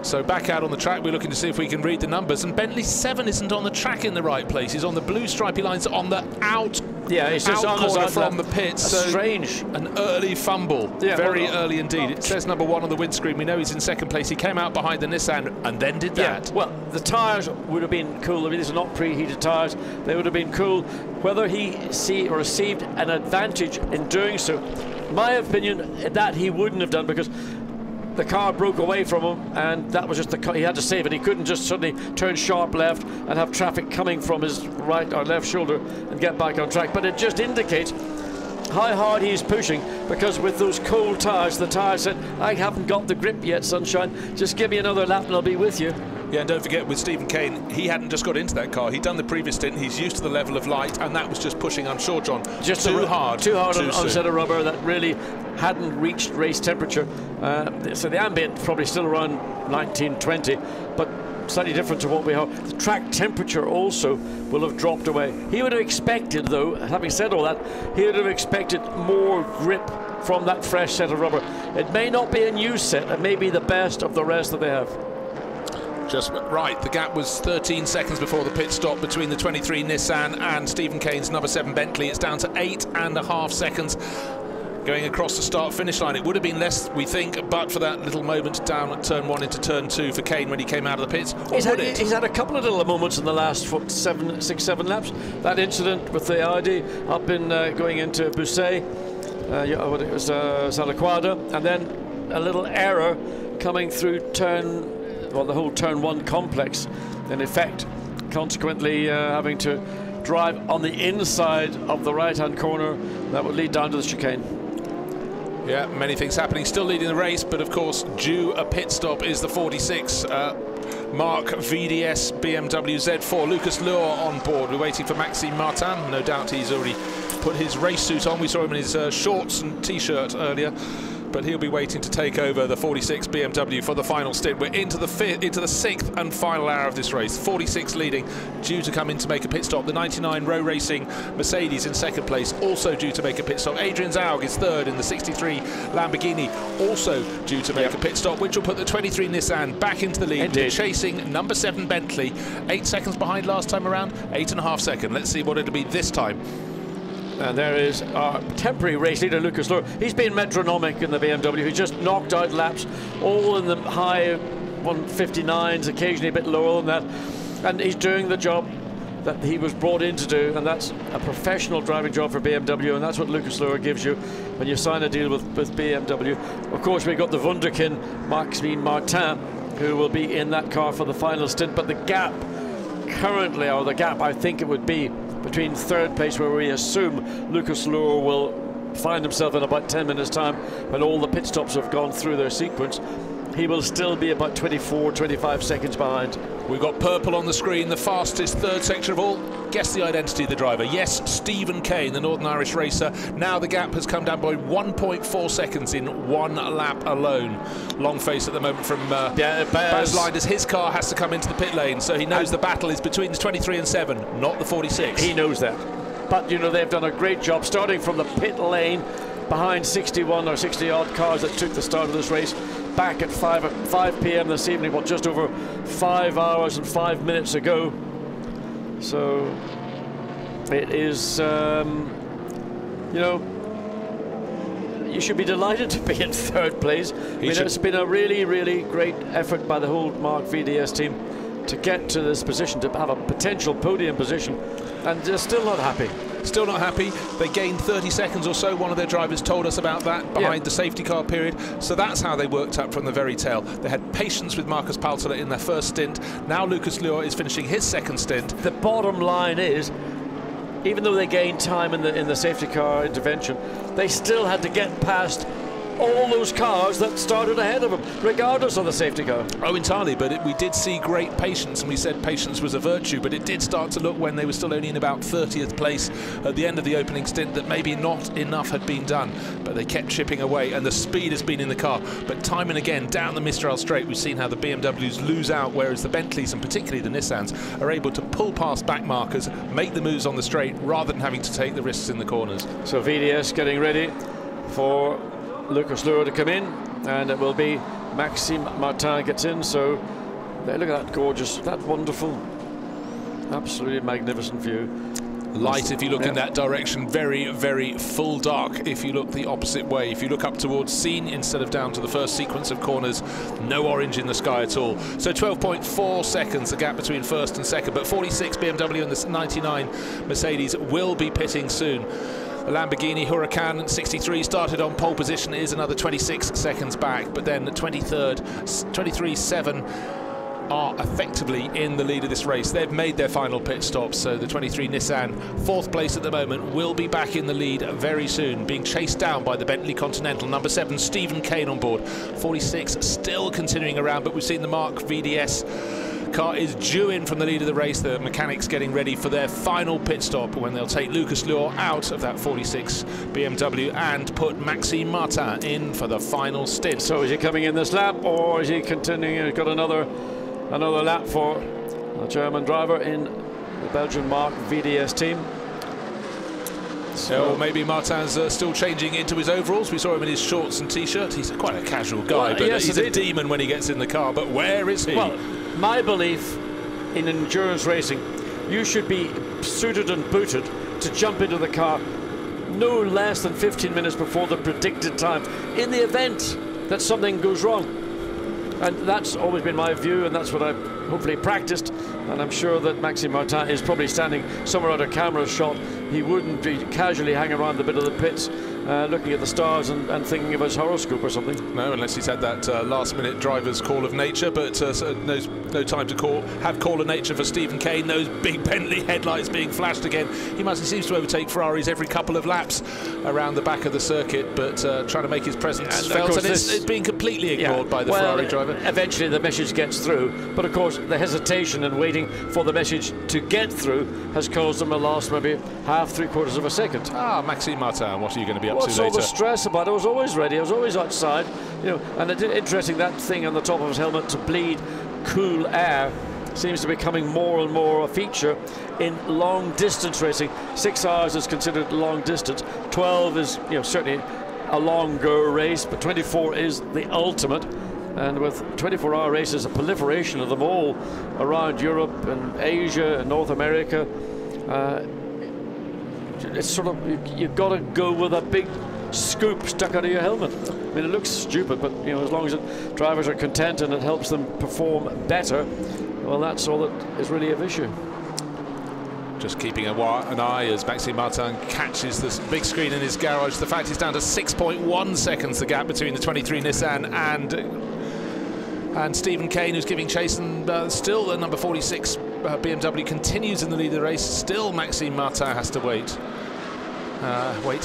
So back out on the track, we're looking to see if we can read the numbers. And Bentley 7 isn't on the track in the right place. He's on the blue stripy lines on the out. Yeah, it's just out corner from the pit. So strange. An early fumble. Yeah, very early indeed. It says number 1 on the windscreen. We know he's in second place. He came out behind the Nissan and then did that. Yeah, well, the tyres would have been cool. I mean, these are not preheated tyres. They would have been cool. Whether he received an advantage in doing so, my opinion, that he wouldn't have done, because the car broke away from him, and that was just the car. He had to save it. He couldn't just suddenly turn sharp left and have traffic coming from his right or left shoulder and get back on track. But it just indicates how hard he's pushing, because with those cold tyres, the tyre said, I haven't got the grip yet, sunshine. Just give me another lap and I'll be with you. Yeah, and don't forget with Stephen Kane, he hadn't just got into that car. He'd done the previous stint. He's used to the level of light, and that was just pushing, I'm sure, John, just too hard on a set of rubber that really hadn't reached race temperature. So the ambient probably still around 19, 20, but slightly different to what we have. The track temperature also will have dropped away. He would have expected, though, having said all that, he would have expected more grip from that fresh set of rubber. It may not be a new set, it may be the best of the rest that they have. Just right, the gap was 13 seconds before the pit stop between the 23 Nissan and Stephen Kane's number 7 Bentley. It's down to 8.5 seconds going across the start-finish line. It would have been less, we think, but for that little moment down at turn 1 into turn 2 for Kane when he came out of the pits. He's had a couple of little moments in the last 6, 7 laps. That incident with the Audi up in going into Busset, it was Salaquada, and then a little error coming through the whole turn 1 complex, in effect, consequently having to drive on the inside of the right-hand corner that would lead down to the chicane. Yeah, many things happening, still leading the race, but of course due a pit stop is the 46 Mark VDS BMW Z4. Lucas Luhr on board. We're waiting for Maxime Martin. No doubt he's already put his race suit on. We saw him in his shorts and t-shirt earlier, but he'll be waiting to take over the 46 BMW for the final stint. We're into the 6th and final hour of this race. 46 leading, due to come in to make a pit stop. The 99 Row Racing Mercedes in 2nd place, also due to make a pit stop. Adrian Zaug is 3rd in the 63 Lamborghini, also due to make a pit stop, which will put the 23 Nissan back into the lead, chasing number 7 Bentley. 8 seconds behind last time around, 8.5 seconds. Let's see what it'll be this time. And there is our temporary race leader, Lucas Luhr. He's been metronomic in the BMW. He just knocked out laps, all in the high 159s, occasionally a bit lower than that. And he's doing the job that he was brought in to do, and that's a professional driving job for BMW, and that's what Lucas Luhr gives you when you sign a deal with BMW. Of course, we've got the wunderkind, Maxime Martin, who will be in that car for the final stint. But the gap currently, or the gap I think it would be, between 3rd place, where we assume Lucas Luhr will find himself in about 10 minutes time when all the pit stops have gone through their sequence, he will still be about 24, 25 seconds behind. We've got purple on the screen, the fastest 3rd sector of all. Guess the identity of the driver. Yes, Stephen Kane, the Northern Irish racer. Now the gap has come down by 1.4 seconds in 1 lap alone. Long face at the moment from Baz Linders. His car has to come into the pit lane, so he knows the battle is between the 23 and 7, not the 46. He knows that. But, you know, they've done a great job starting from the pit lane behind 61 or 60-odd cars that took the start of this race. Back at 5 p.m. this evening, well, just over 5 hours and 5 minutes ago. So it is, you know, you should be delighted to be in 3rd place. I mean, it's been a really, really great effort by the whole Mark VDS team to get to this position, to have a potential podium position, and they're still not happy. Still not happy. They gained 30 seconds or so. One of their drivers told us about that behind the safety car period. So that's how they worked up from the very tail. They had patience with Marcus Paltela in their 1st stint. Now Lucas Luhr is finishing his 2nd stint. The bottom line is, even though they gained time in the safety car intervention, they still had to get past all those cars that started ahead of them, regardless of the safety car. Oh, entirely, but we did see great patience, and we said patience was a virtue, but it did start to look, when they were still only in about 30th place at the end of the opening stint, that maybe not enough had been done, but they kept chipping away, and the speed has been in the car. But time and again, down the Mistral straight, we've seen how the BMWs lose out, whereas the Bentleys, and particularly the Nissans, are able to pull past back markers, make the moves on the straight, rather than having to take the risks in the corners. So VDS getting ready for Lucas Luhr to come in, and it will be Maxime Martin gets in. So look at that gorgeous, that wonderful, absolutely magnificent view. Light if you look in that direction, very, very full dark if you look the opposite way. If you look up towards Scene instead of down to the first sequence of corners, no orange in the sky at all. So 12.4 seconds the gap between 1st and 2nd, but 46 BMW and the 99 Mercedes will be pitting soon. The Lamborghini Huracan 63 started on pole position, is another 26 seconds back, but then the 23.7 are effectively in the lead of this race. They've made their final pit stops, so the 23 Nissan, 4th place at the moment, will be back in the lead very soon, being chased down by the Bentley Continental. Number 7, Stephen Kane on board. 46 still continuing around, but we've seen the Mark VDS car is due in from the lead of the race. The mechanics getting ready for their final pit stop when they'll take Lucas Luhr out of that 46 BMW and put Maxime Martin in for the final stint. So is he coming in this lap, or is he continuing? He's got another lap for the German driver in the Belgian Mark VDS team. So maybe Martin's still changing into his overalls. We saw him in his shorts and t-shirt. He's quite a casual guy, but yes, he's a demon when he gets in the car. But where is he? Well, my belief in endurance racing, you should be suited and booted to jump into the car no less than 15 minutes before the predicted time in the event that something goes wrong. And that's always been my view, and that's what I've hopefully practiced. And I'm sure that Maxime Martin is probably standing somewhere out of camera shot. He wouldn't be casually hanging around the bit of the pits looking at the stars and thinking of his horoscope or something. No, unless he's had that last-minute driver's call of nature, but no time to have call of nature for Stephen Kane. Those big Bentley headlights being flashed again. He seems to overtake Ferraris every couple of laps around the back of the circuit, but trying to make his presence felt, and it's being completely ignored by the Ferrari driver. Eventually the message gets through, but of course the hesitation and waiting for the message to get through has caused them a loss maybe half, 3/4 of a second. Maxime Martin, what are you going to be up What's to later? All the stress about it? I was always ready, I was always outside, you know. And it's interesting, that thing on the top of his helmet to bleed cool air seems to be becoming more and more a feature in long distance racing. 6 hours is considered long distance, 12 is, you know, certainly a longer race, but 24 is the ultimate. And with 24-hour races, a proliferation of them all around Europe and Asia and North America, it's sort of, you've got to go with a big scoop stuck out of your helmet. I mean, it looks stupid, but you know, as long as drivers are content and it helps them perform better, well, that's all that is really of issue. Just keeping an eye as Maxime Martin catches this big screen in his garage. The fact is down to 6.1 seconds, the gap between the 23 Nissan and Stephen Kane, who's giving chase, and still the number 46 BMW continues in the lead of the race. Still Maxime Martin has to wait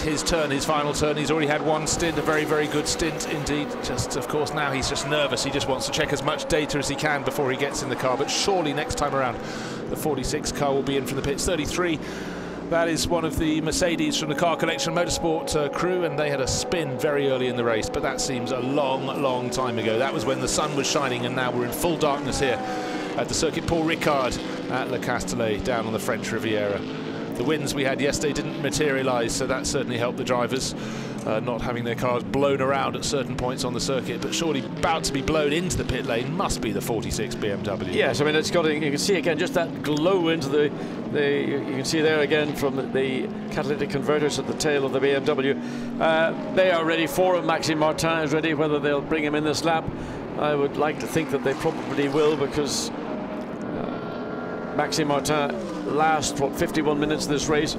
his turn, his final turn. He's already had one stint, a very, very good stint indeed. Just, of course, now he's just nervous. He just wants to check as much data as he can before he gets in the car. But surely next time around, the 46 car will be in from the pits. 33, that is one of the Mercedes from the Car Collection Motorsport crew, and they had a spin very early in the race, but that seems a long, long time ago. That was when the sun was shining, and now we're in full darkness here at the circuit Paul Ricard at Le Castellet down on the French Riviera. The winds we had yesterday didn't materialise, so that certainly helped the drivers, not having their cars blown around at certain points on the circuit, but surely about to be blown into the pit lane must be the 46 BMW. Yes, I mean, it's got, you can see again just that glow into the you can see there again from the catalytic converters at the tail of the BMW. They are ready for him. Maxime Martin is ready. Whether they'll bring him in this lap, I would like to think that they probably will, because Maxime Martin last 51 minutes of this race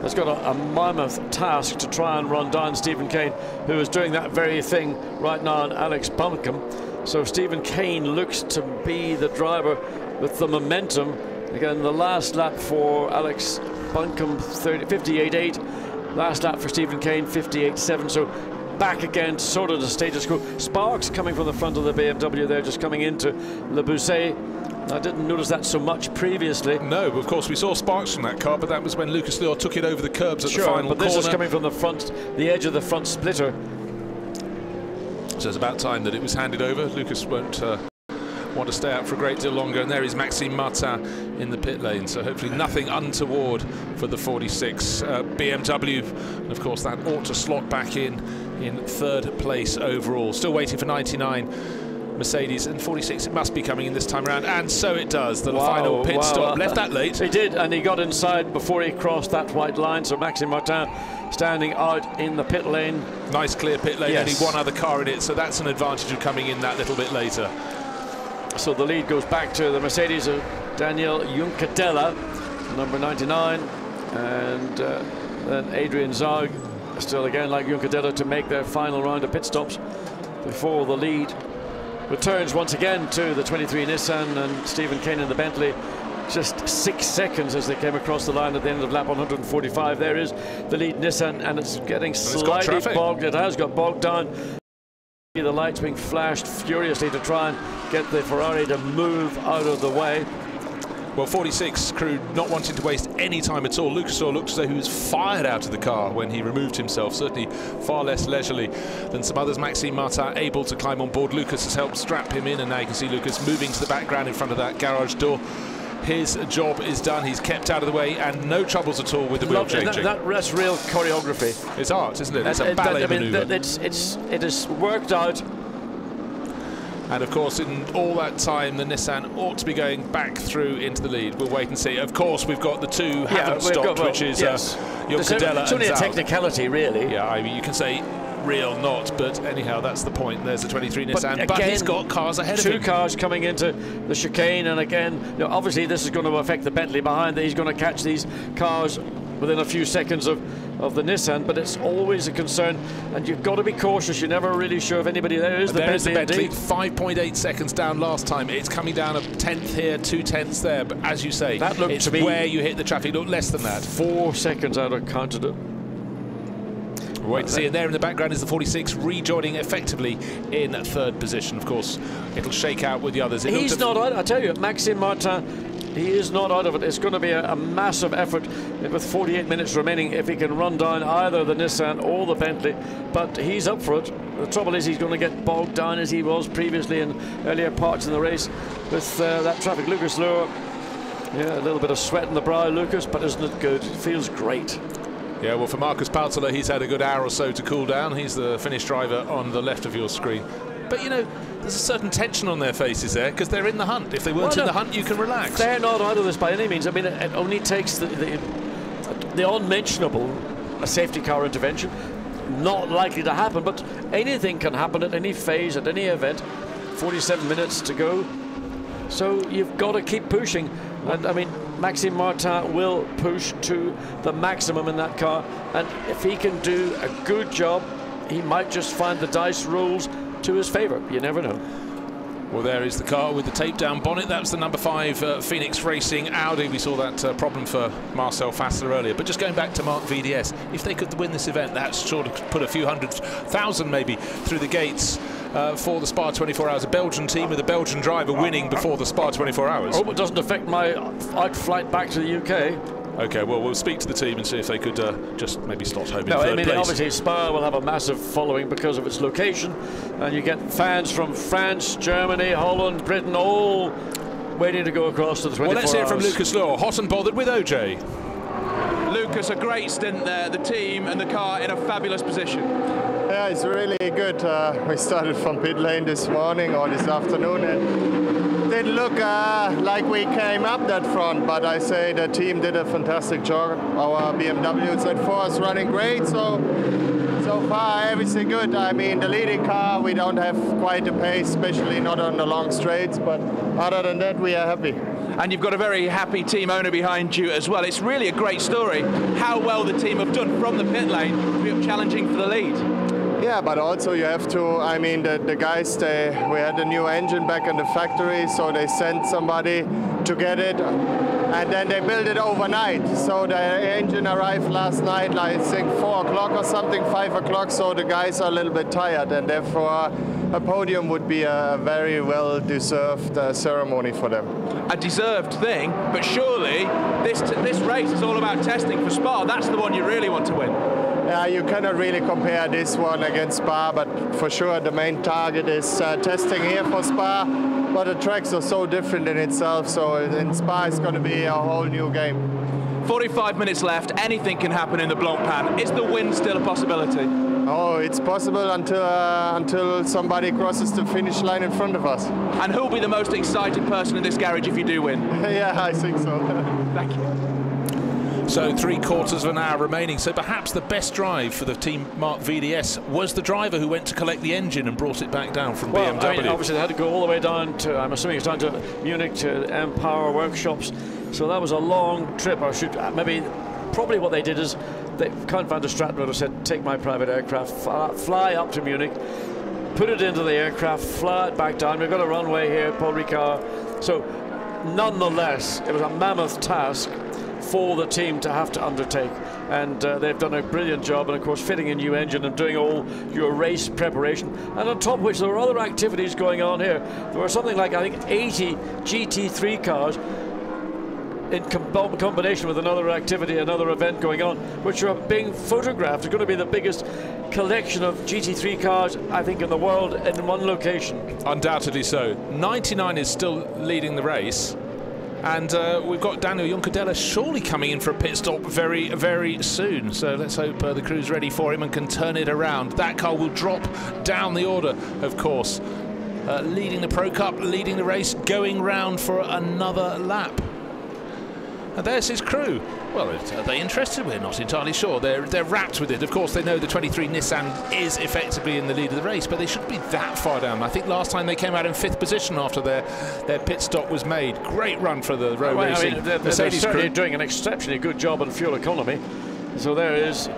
has got a mammoth task to try and run down Stephen Kane, who is doing that very thing right now on Alex Buncombe. So Stephen Kane looks to be the driver with the momentum. Again, the last lap for Alex Buncombe 58.8, last lap for Stephen Kane 58.7. So back again, sort of the status quo. Sparks coming from the front of the BMW there, just coming into Le Bousset. I didn't notice that so much previously. No, of course we saw sparks from that car, but that was when Lucas Luhr took it over the curbs at the final but this corner. is coming from the front, the edge of the front splitter. So it's about time that it was handed over. Lucas won't want to stay out for a great deal longer, and there is Maxime Martin in the pit lane, so hopefully nothing untoward for the 46 BMW, and of course that ought to slot back in third place overall. Still waiting for 99 Mercedes, and 46 it must be coming in this time around, and so it does. The final pit stop. Left that late. He did, and he got inside before he crossed that white line, so Maxime Martin standing out in the pit lane. Nice clear pit lane, yes. Only one other car in it, so that's an advantage of coming in that little bit later. So the lead goes back to the Mercedes of Daniel Juncadella, number 99, and then Adrian Zaug, still again like Juncadella, to make their final round of pit stops before the lead returns once again to the 23 Nissan and Stephen Kane in the Bentley. Just 6 seconds as they came across the line at the end of lap 145. There is the lead Nissan, and it's getting slightly bogged. It has got bogged down. The lights being flashed furiously to try and get the Ferrari to move out of the way. Well, 46 crew not wanting to waste any time at all. Lucas Oil looked as though he was fired out of the car when he removed himself, certainly far less leisurely than some others. Maxime Martin able to climb on board. Lucas has helped strap him in, and now you can see Lucas moving to the background in front of that garage door. His job is done. He's kept out of the way, and no troubles at all with the wheel changing. That's real choreography. It's art, isn't it? It's a ballet manoeuvre. It is worked out. And of course, in all that time, the Nissan ought to be going back through into the lead. We'll wait and see. Of course, we've got the two haven't stopped, which is Cadella. It's only a technicality, really. Yeah, I mean, you can say real not, but anyhow, that's the point. There's the 23 Nissan, but he's got cars ahead of him. Two cars coming into the chicane, and again, obviously this is going to affect the Bentley behind. He's going to catch these cars within a few seconds of the Nissan, but it's always a concern, and you've got to be cautious. You're never really sure if anybody there is. There is the Bentley, 5.8 seconds down last time. It's coming down a tenth here, 2/10 there, but as you say, that looked it's to be where you hit the traffic. Look, less than that. 4 seconds out of counted it. We'll wait to see. And there in the background is the 46 rejoining effectively in third position. Of course, it'll shake out with the others. He's not out. I tell you, Maxime Martin, he is not out of it. It's going to be a massive effort with 48 minutes remaining if he can run down either the Nissan or the Bentley, but he's up for it. The trouble is he's going to get bogged down as he was previously in earlier parts in the race with that traffic. Lucas Lohr, yeah, a little bit of sweat in the brow, Lucas, but isn't it good? It feels great. Yeah, well, for Marcus Paltela, he's had a good hour or so to cool down. He's the Finnish driver on the left of your screen. But, you know, there's a certain tension on their faces there because they're in the hunt. If they weren't in the hunt, you can relax. They're not out of this by any means. I mean, it only takes the unmentionable, a safety car intervention. Not likely to happen, but anything can happen at any phase, at any event. 47 minutes to go. So you've got to keep pushing. And, I mean, Maxime Martin will push to the maximum in that car. And if he can do a good job, he might just find the dice rolls to his favour. You never know. Well, there is the car with the tape-down bonnet. That's the number 5 Phoenix Racing Audi. We saw that problem for Marcel Fassler earlier. But just going back to Mark VDS, if they could win this event, that's sort of put a few 100,000 maybe through the gates for the Spa 24 Hours. A Belgian team with a Belgian driver winning before the Spa 24 Hours. Oh, it doesn't affect my flight back to the UK. OK, well, we'll speak to the team and see if they could just maybe slot home in third place. I mean, obviously Spa will have a massive following because of its location, and you get fans from France, Germany, Holland, Britain, all waiting to go across to the 24 Well, let's hear hours. from Lucas Lohr, hot and bothered with OJ. Lucas, a great stint there. The team and the car in a fabulous position. Yeah, it's really good. We started from pit lane this morning or this afternoon, and didn't look like we came up that front, but I say the team did a fantastic job. Our BMW Z4 is running great, so far everything good. I mean, the leading car, we don't have quite the pace, especially not on the long straights, but other than that, we are happy. And you've got a very happy team owner behind you as well. It's really a great story how well the team have done from the pit lane to be challenging for the lead. Yeah, but also you have to, I mean, the guys, we had a new engine back in the factory, so they sent somebody to get it, and then they built it overnight. So the engine arrived last night, like I think 4 o'clock or something, 5 o'clock, so the guys are a little bit tired, and therefore a podium would be a very well-deserved ceremony for them. A deserved thing, but surely this race is all about testing for Spa. That's the one you really want to win. Yeah, you cannot really compare this one against Spa, but for sure the main target is testing here for Spa. But the tracks are so different in itself, so in Spa it's going to be a whole new game. 45 minutes left, anything can happen in the Blancpain. Is the win still a possibility? Oh, it's possible until somebody crosses the finish line in front of us. And who'll be the most excited person in this garage if you do win? Yeah, I think so. Thank you. So 3/4 of an hour remaining. So perhaps the best drive for the team Mark VDS was the driver who went to collect the engine and brought it back down from BMW. I mean, obviously they had to go all the way down to, I'm assuming it's down to Munich to Empower workshops. So that was a long trip. I should probably what they did is Count van der Straten would have said, take my private aircraft, fly up to Munich, put it into the aircraft, fly it back down. We've got a runway here, Paul Ricard. So nonetheless, it was a mammoth task for the team to have to undertake. and they've done a brilliant job, and of course fitting a new engine and doing all your race preparation, and on top of which there were other activities going on here. There were something like, I think, 80 GT3 cars in combination with another activity, another event going on, which are being photographed. It's going to be the biggest collection of GT3 cars, I think, in the world in one location. Undoubtedly so. 99 is still leading the race, and we've got Daniel Juncadella surely coming in for a pit stop very, very soon. So let's hope the crew's ready for him and can turn it around. That car will drop down the order, of course. Leading the Pro Cup, leading the race, going round for another lap. And there's his crew. Well, are they interested? We're not entirely sure. They're wrapped with it. Of course, they know the 23 Nissan is effectively in the lead of the race, but they shouldn't be that far down. I think last time they came out in 5th position after their pit stop was made. Great run for the road racing Mercedes they're certainly crew. doing an exceptionally good job on fuel economy. So there is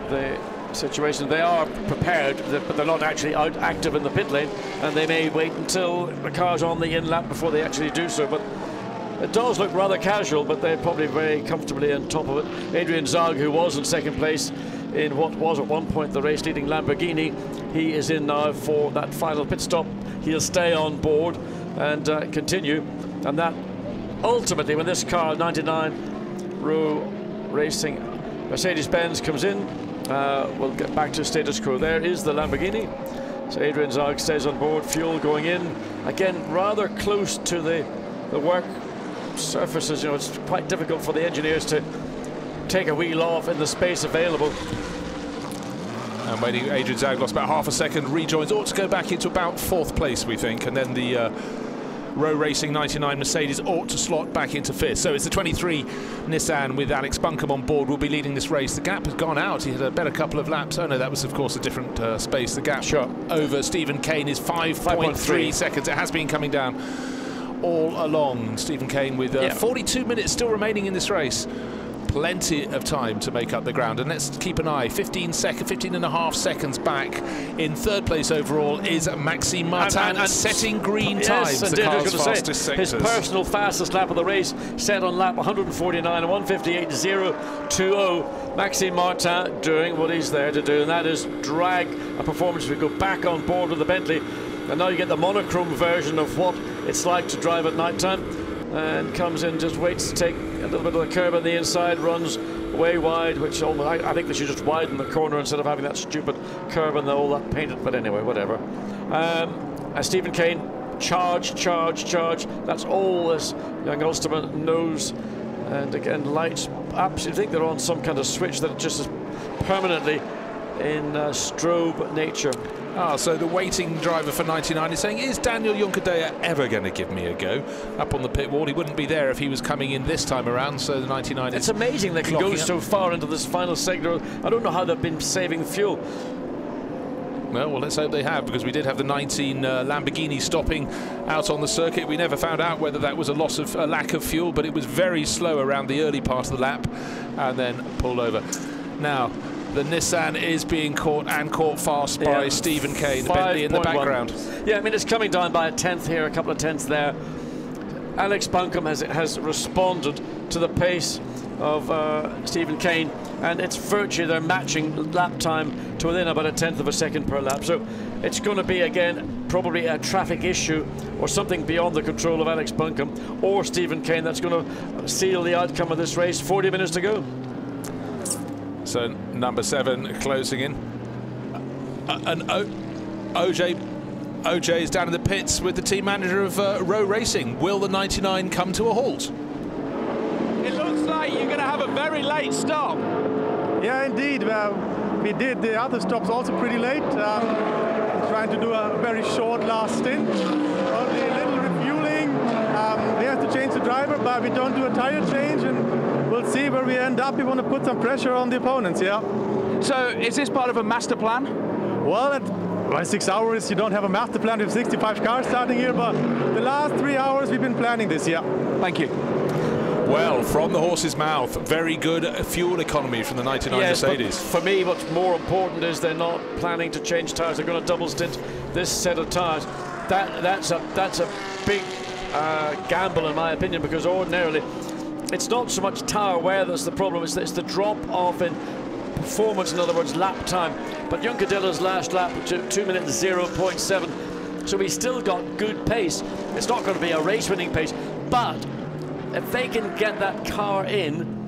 the situation. They are prepared, but they're not actually out active in the pit lane, and they may wait until the car's on the in lap before they actually do so. But it does look rather casual, but they're probably very comfortably on top of it. Adrian Zag, who was in 2nd place in what was at one point the race-leading Lamborghini, he is in now for that final pit stop. He'll stay on board and continue. And that ultimately, when this car, 99 Row Racing Mercedes-Benz, comes in, we'll get back to status quo. There is the Lamborghini. So Adrian Zag stays on board, fuel going in. Again, rather close to the work surfaces. You know, it's quite difficult for the engineers to take a wheel off in the space available. And waiting, Adrian Zag lost about half a second, rejoins, ought to go back into about 4th place, we think, and then the Row Racing 99 Mercedes ought to slot back into 5th. So it's the 23 Nissan with Alex Buncombe on board will be leading this race. The gap has gone out. He had a better couple of laps. Oh no, that was of course a different space. The gap over Stephen Kane is 5.3 seconds. It has been coming down all along. Stephen Kane with 42 minutes still remaining in this race. Plenty of time to make up the ground, and let's keep an eye. 15 and a half seconds back. In 3rd place overall is Maxime Martin, and setting green times. The car's fastest sectors. His personal fastest lap of the race set on lap 149 and 158.020. Maxime Martin doing what he's there to do, and that is drag a performance. We go back on board with the Bentley, and now you get the monochrome version of what it's like to drive at night time, and comes in, just waits to take a little bit of the curb on the inside, runs way wide, which almost, I think they should just widen the corner instead of having that stupid curb and all that painted, but anyway, whatever. Stephen Kane, charge. That's all this young Ulsterman knows. And again, lights, absolutely think they're on some kind of switch that just is permanently in strobe nature. So the waiting driver for 99 is saying, is Daniel Juncadella ever going to give me a go? Up on the pit wall, he wouldn't be there if he was coming in this time around, so the 99 It's amazing they can go so far into this final sector. I don't know how they've been saving fuel. Well, let's hope they have, because we did have the 19 Lamborghini stopping out on the circuit. We never found out whether that was a lack of fuel, but it was very slow around the early part of the lap and then pulled over. Now, the Nissan is being caught fast by Stephen Kane, the Bentley in the background. Yeah, I mean, it's coming down by a tenth here, a couple of tenths there. Alex Buncombe has responded to the pace of Stephen Kane, and it's virtually they're matching lap time to within about a tenth of a second per lap. So it's going to be, again, probably a traffic issue or something beyond the control of Alex Buncombe or Stephen Kane that's going to seal the outcome of this race. 40 minutes to go. So number 7 closing in. And OJ is down in the pits with the team manager of Row Racing. Will the 99 come to a halt? It looks like you're going to have a very late stop. Yeah, indeed. Well, we did the other stops also pretty late. Trying to do a very short last stint. Only a little refueling. We have to change the driver, but we don't do a tire change, and we'll see where we end up. We want to put some pressure on the opponents, yeah. So is this part of a master plan? Well, at 6 hours you don't have a master plan. We have 65 cars starting here, but the last 3 hours we've been planning this, yeah. Thank you. Well, from the horse's mouth, very good fuel economy from the 99 Mercedes. But for me, what's more important is they're not planning to change tyres. They're going to double stint this set of tyres. That's a big gamble, in my opinion, because ordinarily it's not so much tower wear that's the problem, it's the drop off in performance, in other words lap time. But Junckadillo's last lap 2 minutes 0.7, so he's still got good pace. It's not going to be a race winning pace, but if they can get that car in,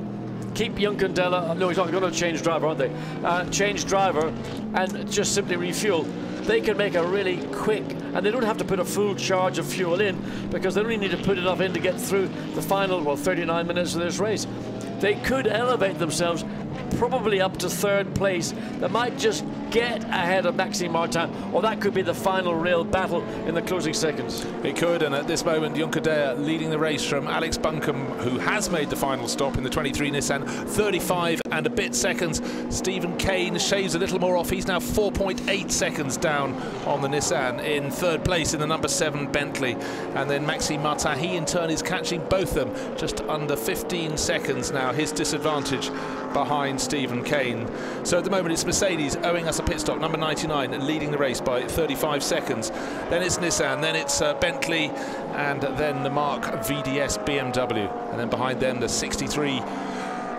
keep Junckadillo, no, he's not going to change driver, aren't they? Change driver and just simply refuel. They can make a really quick, and they don't have to put a full charge of fuel in, because they only need to put enough in to get through the final, well, 39 minutes of this race. They could elevate themselves probably up to third place. They might just get ahead of Maxime Martin, or that could be the final real battle in the closing seconds. It could, and at this moment Junckadillo leading the race from Alex Buncombe, who has made the final stop in the 23 Nissan, 35 and a bit seconds. Stephen Kane shaves a little more off. He's now 4.8 seconds down on the Nissan in third place in the number 7 Bentley, and then Maxime Martin, he in turn is catching both them just under 15 seconds now, his disadvantage behind Stephen Kane. So at the moment it's Mercedes owing us a pit stop, number 99 leading the race by 35 seconds. Then it's Nissan, then it's Bentley, and then the Mark VDS BMW, and then behind them the 63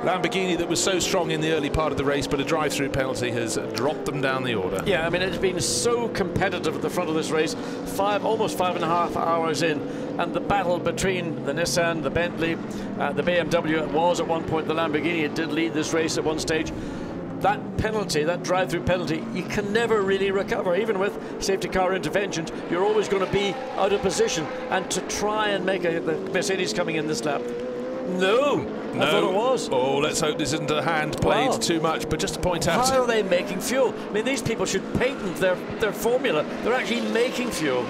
Lamborghini that was so strong in the early part of the race, but a drive-through penalty has dropped them down the order. Yeah, I mean, it's been so competitive at the front of this race, almost 5.5 hours in, and the battle between the Nissan, the Bentley, the BMW, it was at one point the Lamborghini, it did lead this race at one stage. That penalty, that drive-through penalty, you can never really recover. Even with safety car interventions, you're always going to be out of position. And to try and make the Mercedes coming in this lap, no, I thought it was. Oh, let's hope this isn't a hand played too much, but just to point out, how are they making fuel? I mean, these people should patent their formula. They're actually making fuel.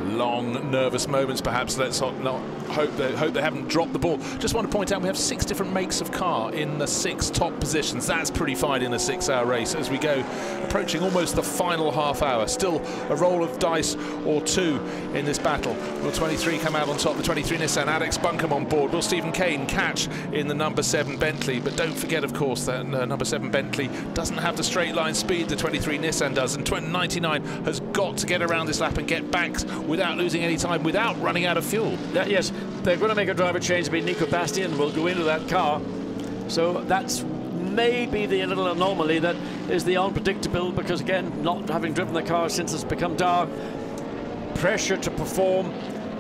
Long, nervous moments, perhaps. Let's not hope they haven't dropped the ball. Just want to point out we have 6 different makes of car in the 6 top positions. That's pretty fine in a 6-hour race as we go approaching almost the final half hour. Still a roll of dice or two in this battle. Will 23 come out on top? The 23 Nissan, Alex Buncombe on board. Will Stephen Kane catch in the number 7 Bentley? But don't forget, of course, that number 7 Bentley doesn't have the straight line speed the 23 Nissan does, and 99 has got to get around this lap and get back without losing any time, without running out of fuel. Yes, they're going to make a driver change. Nico Bastien will go into that car. So that's maybe the little anomaly that is the unpredictable, because again, not having driven the car since it's become dark, pressure to perform,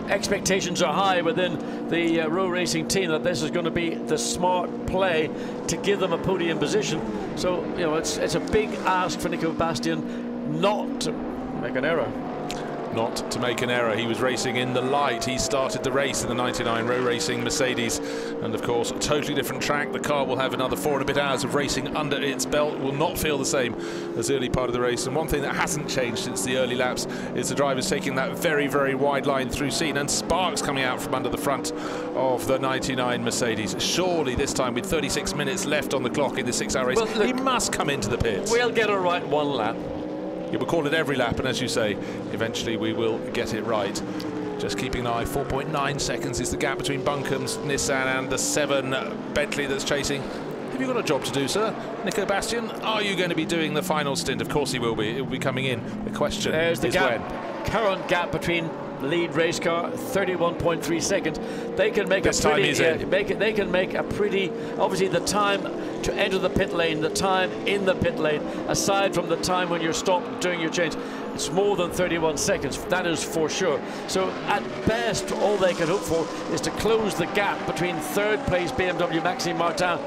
expectations are high within the Rowe Racing team that this is going to be the smart play to give them a podium position. So, you know, it's a big ask for Nico Bastien not to make an error. Not to make an error. He was racing in the light. He started the race in the 99 Rowe Racing Mercedes, and of course a totally different track. The car will have another 4 and a bit hours of racing under its belt. Will not feel the same as the early part of the race. And one thing that hasn't changed since the early laps is the drivers taking that very, very wide line through scene, and sparks coming out from under the front of the 99 Mercedes. Surely this time, with 36 minutes left on the clock in the 6-hour race, he must come into the pits. We'll get it right one lap. You will call it every lap, and as you say, eventually we will get it right. Just keeping an eye, 4.9 seconds is the gap between Buncombe's Nissan and the 7 Bentley that's chasing. Have you got a job to do, sir? Nico Bastien, are you going to be doing the final stint? Of course he will be. It will be coming in. The question is when. Current gap between lead race car, 31.3 seconds. They can make they can make a pretty, obviously the time to enter the pit lane, the time in the pit lane, aside from the time when you're stopped doing your change, it's more than 31 seconds, that is for sure. So at best, all they can hope for is to close the gap between third place BMW Maxime Martin.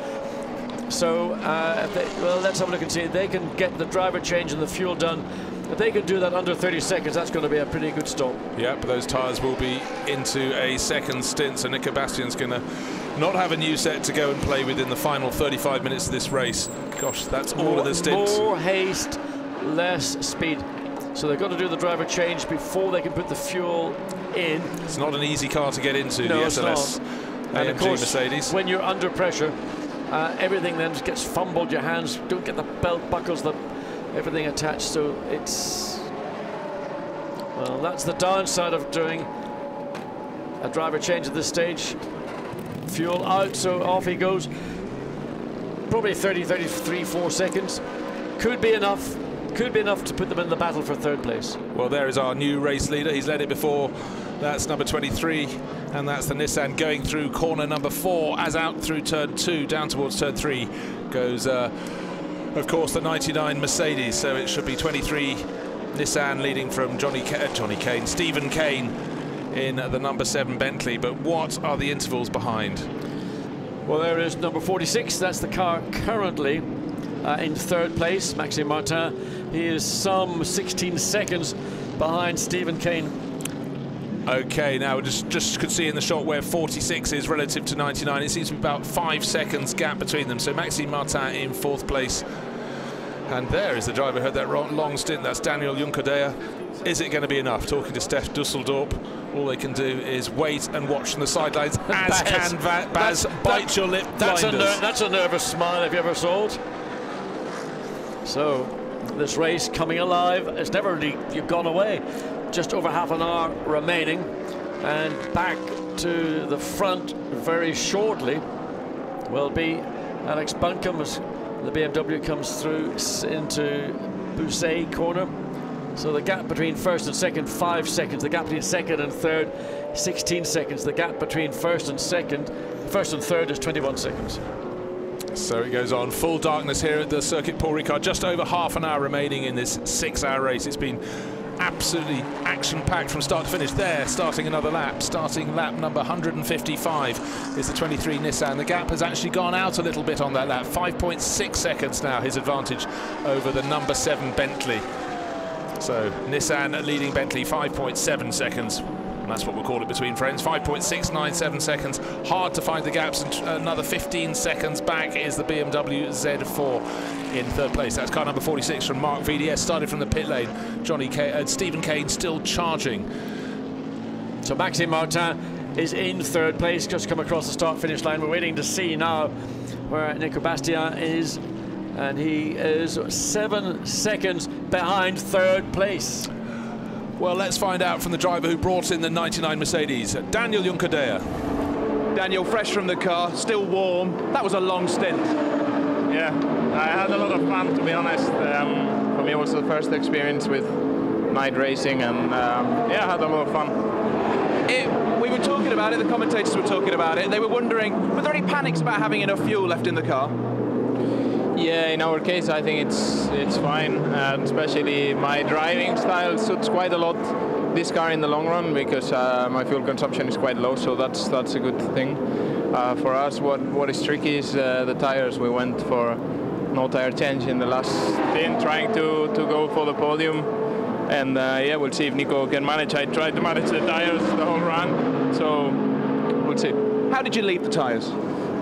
So well, let's have a look and see. They can get the driver change and the fuel done. If they can do that under 30 seconds, that's going to be a pretty good stop. Yeah, but those tyres will be into a second stint, so Nico Bastien's going to not have a new set to go and play with in the final 35 minutes of this race. Gosh, that's all of the stints. More haste, less speed. So they've got to do the driver change before they can put the fuel in. It's not an easy car to get into, no, the SLS and of course, Mercedes. When you're under pressure, everything then gets fumbled, your hands don't get the belt buckles, everything attached, so it's, well, that's the downside of doing a driver change at this stage. Fuel out, so off he goes. Probably 33-4 seconds. Could be enough to put them in the battle for third place. Well, there is our new race leader. He's led it before That's number 23, and that's the Nissan going through corner number 4 as out through turn 2, down towards turn 3 goes, of course, the 99 Mercedes. So it should be 23 Nissan leading from Stephen Kane in the number 7 Bentley. But what are the intervals behind? Well, there is number 46. That's the car currently in 3rd place, Maxime Martin. He is some 16 seconds behind Stephen Kane. Okay, now just could see in the shot where 46 is relative to 99. It seems to be about 5 seconds gap between them. So Maxime Martin in 4th place. And there is the driver who had that long stint. That's Daniel Juncadella. Is it going to be enough? Talking to Steph Dusseldorp, all they can do is wait and watch from the sidelines, as can Baz. Bite your lip blinders. That's a nervous smile if you ever saw it. So this race coming alive. It's never really gone away. Just over half an hour remaining, and back to the front very shortly will be Alex Buncombe as the BMW comes through into Bousset corner. So the gap between 1st and 2nd, 5 seconds. The gap between 2nd and 3rd, 16 seconds. The gap between 1st and 3rd is 21 seconds. So it goes on. Full darkness here at the circuit Paul Ricard. Just over half an hour remaining in this 6-hour race. It's been absolutely action-packed from start to finish. There, starting another lap. Starting lap number 155 is the 23 Nissan. The gap has actually gone out a little bit on that lap. 5.6 seconds now, his advantage over the number 7 Bentley. So Nissan leading Bentley 5.7 seconds. And that's what we'll call it between friends. 5.697 seconds. Hard to find the gaps. And another 15 seconds back is the BMW Z4 in 3rd place. That's car number 46 from Mark VDS. Started from the pit lane. Stephen Kane still charging. So Maxime Martin is in 3rd place. Just come across the start-finish line. We're waiting to see now where Nico Bastien is. And he is 7 seconds behind 3rd place. Well, let's find out from the driver who brought in the 99 Mercedes, Daniel Juncadella. Daniel, fresh from the car, still warm. That was a long stint. Yeah, I had a lot of fun, to be honest. For me, it was the first experience with night racing, and yeah, I had a lot of fun. We were talking about it, the commentators were talking about it. They were wondering, were there any panics about having enough fuel left in the car? Yeah, in our case, I think it's fine, and especially my driving style suits quite a lot this car in the long run, because my fuel consumption is quite low, so that's a good thing. For us, what is tricky is the tires. We went for no tire change in the last stint, trying to go for the podium, and yeah, we'll see if Nico can manage. I tried to manage the tires the whole run, so we'll see. How did you leave the tires?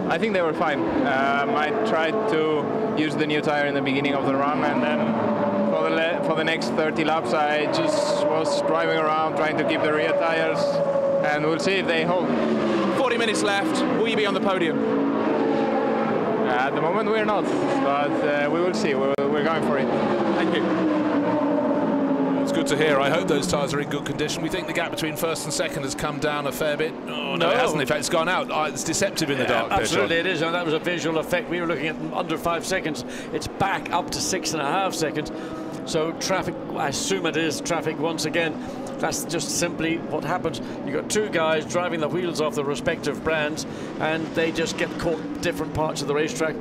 I think they were fine. I tried to use the new tire in the beginning of the run, and then for the next 30 laps I just was driving around trying to keep the rear tires, and we'll see if they hold. 40 minutes left. Will you be on the podium? At the moment we're not, but we will see. We're going for it. Thank you. It's good to hear. I hope those tyres are in good condition. We think the gap between 1st and 2nd has come down a fair bit. Oh, no, it hasn't. In fact, it's gone out. It's deceptive in the dark. Absolutely, it is. And that was a visual effect. We were looking at under 5 seconds. It's back up to 6.5 seconds. So traffic, I assume it is traffic once again. That's just simply what happens. You've got 2 guys driving the wheels off the respective brands, and they just get caught in different parts of the racetrack.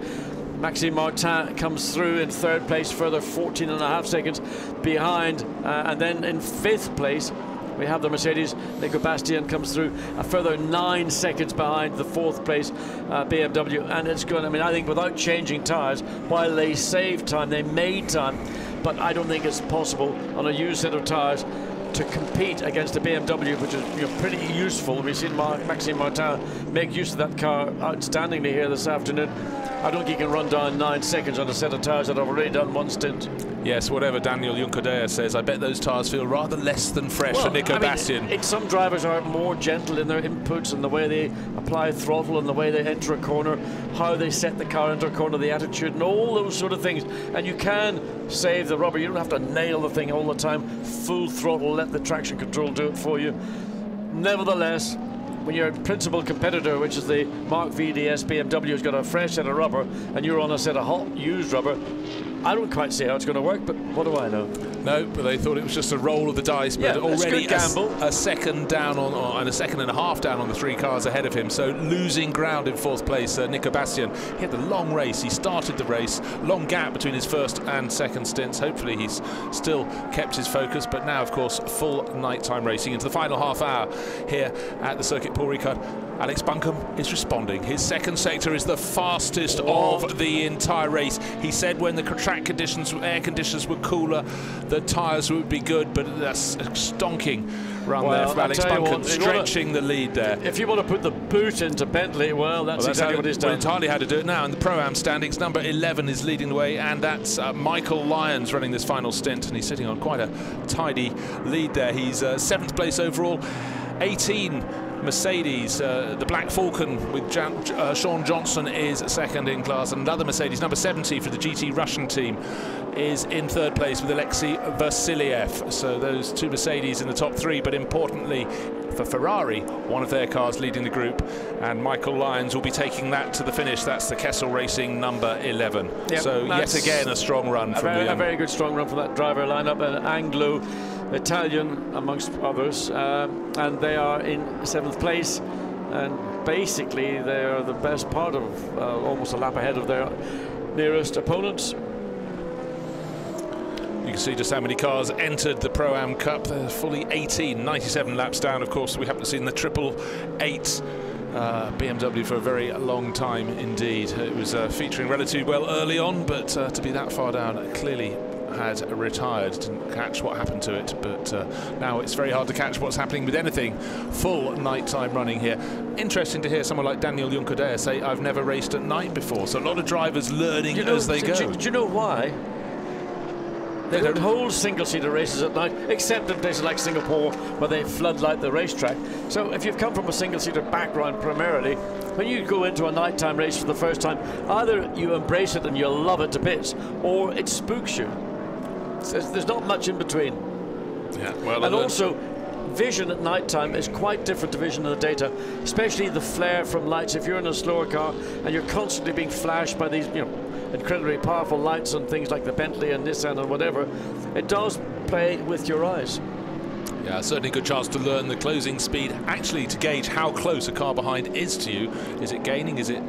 Maxime Martin comes through in 3rd place, further 14.5 seconds behind, and then in 5th place we have the Mercedes. Nico Bastien comes through a further 9 seconds behind the 4th place BMW, and it's going. I mean, I think without changing tyres, while they saved time, they made time, but I don't think it's possible on a used set of tyres to compete against a BMW, which is pretty useful. We've seen Maxime Martin make use of that car outstandingly here this afternoon. I don't think he can run down 9 seconds on a set of tyres that have already done 1 stint. Yes, whatever Daniel Juncadella says, I bet those tyres feel rather less than fresh for Nico Bastien. Some drivers are more gentle in their inputs and the way they apply throttle and the way they enter a corner, how they set the car into a corner, the attitude and all those sort of things. And you can save the rubber. You don't have to nail the thing all the time. Full throttle, let the traction control do it for you. Nevertheless, when your principal competitor, which is the Mark VDS BMW, has got a fresh set of rubber and you're on a set of hot used rubber, I don't quite see how it's going to work, but what do I know? No, but they thought it was just a roll of the dice. But already a second down and a second and a half down on the 3 cars ahead of him. So losing ground in 4th place, Nico Bastian. He had the long race. He started the race. Long gap between his first and second stints. Hopefully he's still kept his focus. But now, of course, full nighttime racing into the final half hour here at the circuit. Paul Ricard. Alex Buncombe is responding. His second sector is the fastest of the entire race. He said when the track conditions, air conditions were cooler, the tyres would be good, but that's a stonking run there from Alex Buncombe, stretching the lead there. If you want to put the boot into Bentley, well, that's exactly what he's done. Entirely how to do it now. And the Pro-Am standings, number 11 is leading the way, and that's Michael Lyons running this final stint, and he's sitting on quite a tidy lead there. He's 7th place overall, 18 Mercedes. The Black Falcon with Sean Johnson is second in class. Another Mercedes, number 70 for the GT Russian team, is in 3rd place with Alexei Vasiliev. So those 2 Mercedes in the top 3, but importantly for Ferrari, one of their cars leading the group, and Michael Lyons will be taking that to the finish. That's the Kessel Racing number 11. Yep, so yet again a strong run from a very good strong run from that driver lineup, an Anglo-Italian amongst others, and they are in 7th place, and basically they are the best part of almost a lap ahead of their nearest opponents. You can see just how many cars entered the Pro-Am Cup. There's fully 18, 97 laps down. Of course, we haven't seen the 888 BMW for a very long time indeed. It was featuring relatively well early on, but to be that far down, clearly had retired. Didn't catch what happened to it, but now it's very hard to catch what's happening with anything. Full nighttime running here. Interesting to hear someone like Daniel Juncadella say, I've never raced at night before. So a lot of drivers learning as they go. Do you know why? They don't hold single-seater races at night, except in places like Singapore, where they floodlight the racetrack. So if you've come from a single-seater background primarily, when you go into a nighttime race for the first time, either you embrace it and you'll love it to bits, or it spooks you. There's not much in between. Yeah, well, and also, vision at nighttime is quite different to vision in the daytime, especially the flare from lights. If you're in a slower car and you're constantly being flashed by these, incredibly powerful lights on things like the Bentley and Nissan and whatever, it does play with your eyes. Yeah, certainly a good chance to learn the closing speed, actually to gauge how close a car behind is to you. Is it gaining? Is it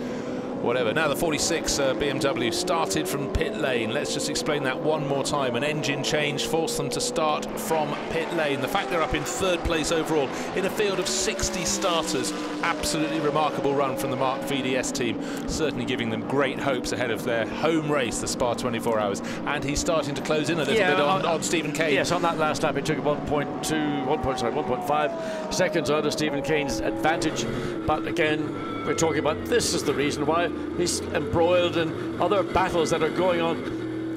whatever? Now the 46 BMW started from pit lane. Let's just explain that one more time. An engine change forced them to start from pit lane. The fact they're up in 3rd place overall in a field of 60 starters, absolutely remarkable run from the Mark VDS team, certainly giving them great hopes ahead of their home race, the Spa 24 Hours. And he's starting to close in a little bit on Stephen Kane. Yes, on that last lap it took 1.5 seconds out of Stephen Kane's advantage, but again, we're talking about this is the reason why he's embroiled in other battles that are going on.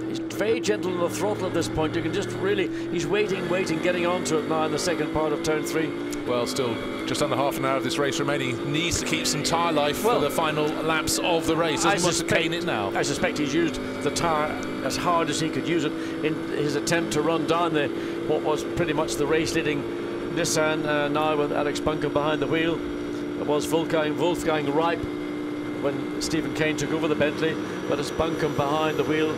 He's very gentle on the throttle at this point. You can just really, he's waiting, getting onto it now in the second part of turn 3. Well, still just under half an hour of this race remaining. Needs to keep some tyre life for the final laps of the race. Doesn't want to cane it now. I suspect he's used the tyre as hard as he could use it in his attempt to run down what was pretty much the race-leading Nissan now with Alex Buncombe behind the wheel. It was Wolfgang Reip when Stephen Kane took over the Bentley, but it's Buncombe behind the wheel,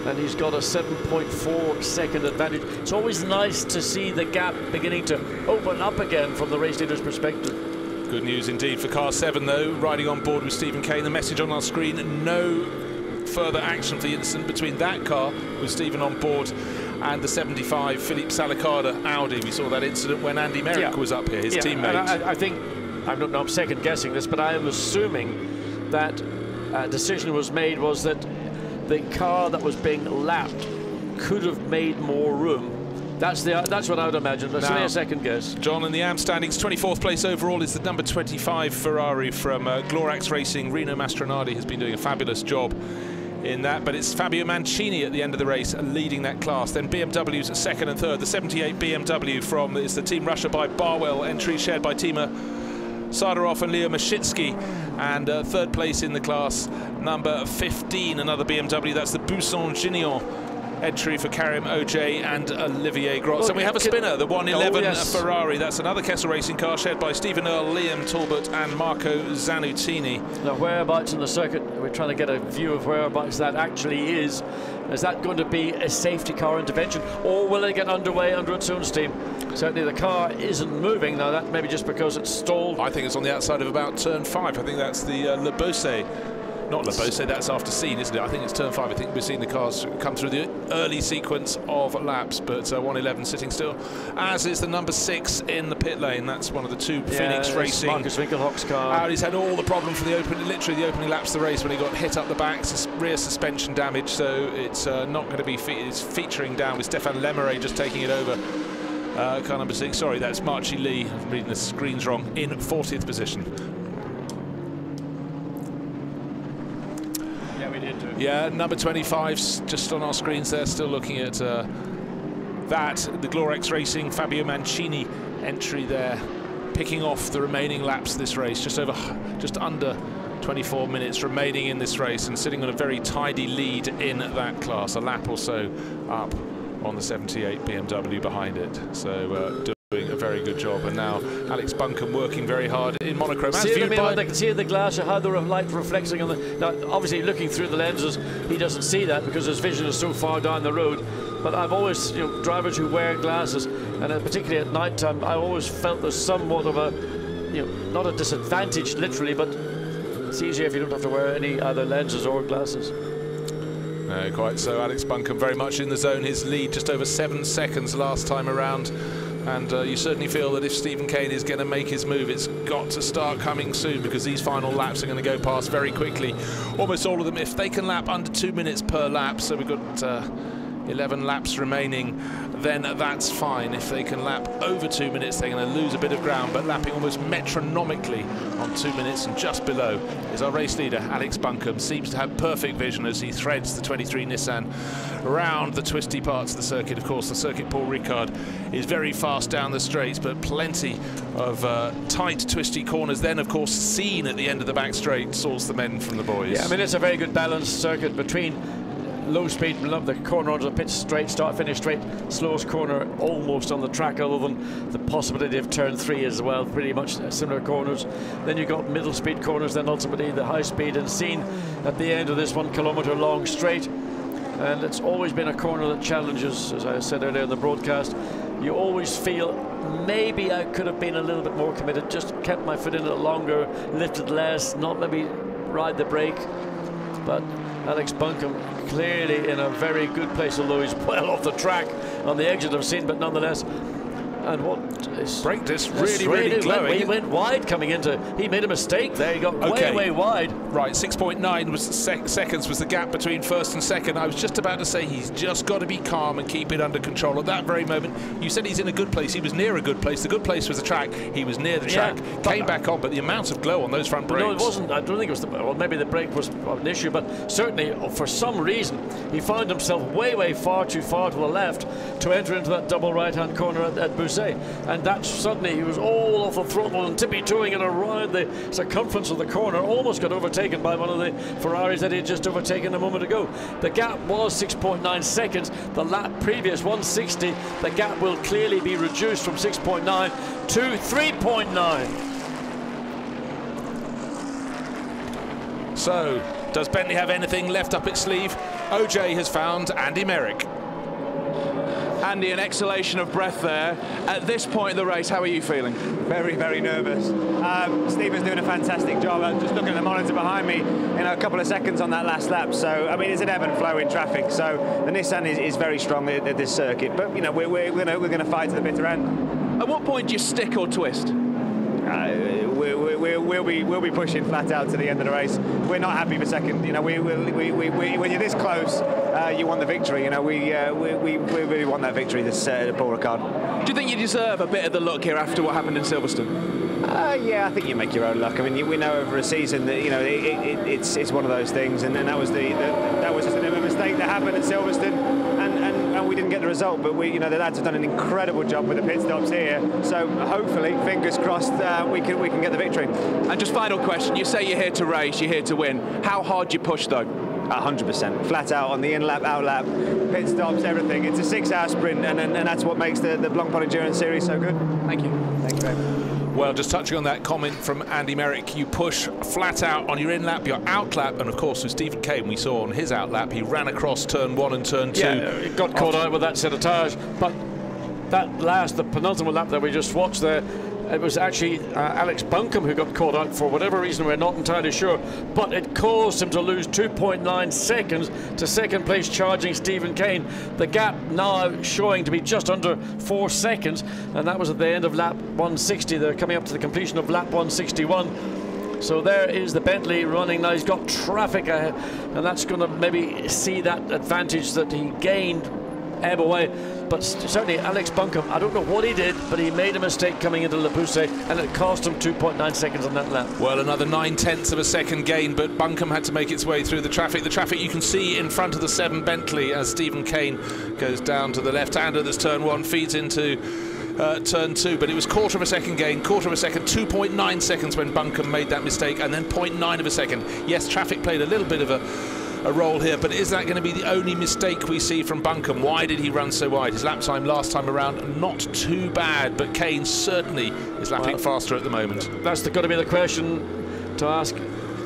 and he's got a 7.4 second advantage. It's always nice to see the gap beginning to open up again from the race leader's perspective. Good news indeed for car 7 though, riding on board with Stephen Kane. The message on our screen, no further action for the incident between that car with Stephen on board and the 75 Philippe Salicada Audi. We saw that incident when Andy Merrick was up here, his teammate. And I think, I'm second guessing this, but I am assuming that decision was made was that the car that was being lapped could have made more room. That's what I would imagine. That's only a second guess. John, in the AM standings, 24th place overall is the number 25 Ferrari from Glorax Racing. Rino Mastronardi has been doing a fabulous job in that, but it's Fabio Mancini at the end of the race leading that class. Then BMW's 2nd and 3rd. The 78 BMW is the Team Russia by Barwell, entry shared by Tima Sadarov and Leo Mashitsky, and 3rd place in the class, number 15, another BMW. That's the Buisson-Gignon entry for Karim OJ and Olivier Grotz. And we have a spinner, the 111 Ferrari. That's another Kessel Racing car shared by Stephen Earle, Liam Talbot and Marco Zanutini. The whereabouts in the circuit, we're trying to get a view of whereabouts that actually is. Is that going to be a safety car intervention, or will it get underway under its own steam? Certainly the car isn't moving. Now that may be just because it's stalled. I think it's on the outside of about turn 5. I think that's the Le Beausset. Not Le Beausset, that's after scene, isn't it? I think it's turn 5. I think we've seen the cars come through the early sequence of laps, but 111 sitting still, as is the number 6 in the pit lane. That's one of the 2 Phoenix Racing. Marcus Winkelhock's car. He's had all the problem from the literally the opening laps of the race when he got hit up the back, rear suspension damage, so it's not going to be it's featuring down with Stefan Lemeray just taking it over. Car number 6, sorry, that's Marchie Lee, I'm reading the screens wrong, in 40th position. Yeah, number 25's just on our screens there, still looking at that. The Glorex Racing, Fabio Mancini entry there, picking off the remaining laps of this race, just under 24 minutes remaining in this race, and sitting on a very tidy lead in that class, a lap or so up on the 78 BMW behind it. So doing a very good job, and now Alex Buncombe working very hard in monochrome. See what I mean? They can see in the glass how the light reflecting on the. Now, obviously, looking through the lenses, he doesn't see that because his vision is so far down the road. But I've always, drivers who wear glasses, and particularly at night time, I always felt there's somewhat of a, not a disadvantage literally, but it's easier if you don't have to wear any other lenses or glasses. No, quite so. Alex Buncombe very much in the zone. His lead just over 7 seconds last time around. And you certainly feel that if Stephen Kane is going to make his move, it's got to start coming soon, because these final laps are going to go past very quickly. Almost all of them, if they can lap under 2 minutes per lap, so we've got 11 laps remaining, then that's fine. If they can lap over 2 minutes, they're going to lose a bit of ground, but lapping almost metronomically on 2 minutes and just below is our race leader, Alex Buncombe. Seems to have perfect vision as he threads the 23 Nissan around the twisty parts of the circuit. Of course, the circuit Paul Ricard is very fast down the straights, but plenty of tight, twisty corners. Then, of course, seen at the end of the back straight sorts the men from the boys. Yeah, I mean, it's a very good balanced circuit between low speed, love the corner onto the pit straight, start finish straight, slowest corner almost on the track, other than the possibility of turn 3 as well, pretty much similar corners. Then you've got middle speed corners, then ultimately the high speed, and seen at the end of this 1 kilometre long straight. And it's always been a corner that challenges, as I said earlier in the broadcast. You always feel maybe I could have been a little bit more committed, just kept my foot in it longer, lifted less, not maybe ride the brake. But Alex Buncombe clearly in a very good place, although he's well off the track on the exit of scene, but nonetheless. And what is brake disc really glowing. He went wide coming into. He made a mistake there. He got way wide. Right, 6.9 was seconds was the gap between first and second. I was just about to say he's just got to be calm and keep it under control. At that very moment, you said he's in a good place. He was near a good place. The good place was the track. He was near the track. Came back on, but the amount of glow on those front brakes. No, it wasn't. I don't think it was. Well, maybe the brake was an issue, but certainly for some reason he found himself way far too far to the left to enter into that double right-hand corner at Bousset. And that suddenly he was all off the throttle and tippy-toeing it around the circumference of the corner, almost got overtaken by one of the Ferraris that he had just overtaken a moment ago. The gap was 6.9 seconds. The lap previous, 160, the gap will clearly be reduced from 6.9 to 3.9. So, does Bentley have anything left up its sleeve? OJ has found Andy Merrick. Andy, an exhalation of breath there. At this point of the race, how are you feeling? Very nervous. Stephen's doing a fantastic job. I'm just looking at the monitor behind me in a couple of seconds on that last lap. So, I mean, it's an ebb and flow in traffic. So the Nissan is very strong at this circuit. But, we're going to fight to the bitter end. At what point do you stick or twist? We'll be pushing flat out to the end of the race. We're not happy for second. When you're this close, you want the victory. We really want that victory. This Paul Ricard. Do you think you deserve a bit of the luck here after what happened in Silverstone? Yeah, I think you make your own luck. I mean, we know over a season that it's one of those things, and that was that was just a mistake that happened at Silverstone, and we didn't get the result. But the lads have done an incredible job with the pit stops here. So hopefully, fingers crossed, we can get the victory. And just final question: you say you're here to race, you're here to win. How hard do you push though? 100%, flat out on the in-lap, out-lap, pit stops, everything. It's a 6-hour sprint, and that's what makes the Blancpain Endurance Series so good. Thank you. Thank you very much. Well, just touching on that comment from Andy Merrick, you push flat out on your in-lap, your out-lap, and of course with Stephen Kane, we saw on his out-lap, he ran across turn 1 and turn 2. Yeah, he got caught out with that set of tyres, but the penultimate lap that we just watched there, it was actually Alex Buncombe who got caught out for whatever reason, we're not entirely sure, but it caused him to lose 2.9 seconds to second place charging Stephen Kane. The gap now showing to be just under 4 seconds, and that was at the end of lap 160. They're coming up to the completion of lap 161. So there is the Bentley running. Now he's got traffic ahead, and that's going to maybe see that advantage that he gained ebb away. But certainly Alex Buncombe, I don't know what he did, but he made a mistake coming into Le Poussey, and it cost him 2.9 seconds on that lap. Well, another 9/10 of a second gain, but Buncombe had to make its way through the traffic. The traffic you can see in front of the 7 Bentley as Stephen Kane goes down to the left-hander. There's turn 1, feeds into turn 2, but it was quarter of a second gain, quarter of a second, 2.9 seconds when Buncombe made that mistake, and then 0.9 of a second. Yes, traffic played a little bit of a role here, but is that going to be the only mistake we see from Buncombe? Why did he run so wide? His lap time last time around not too bad, but Kane certainly is lapping faster at the moment. That's got to be the question to ask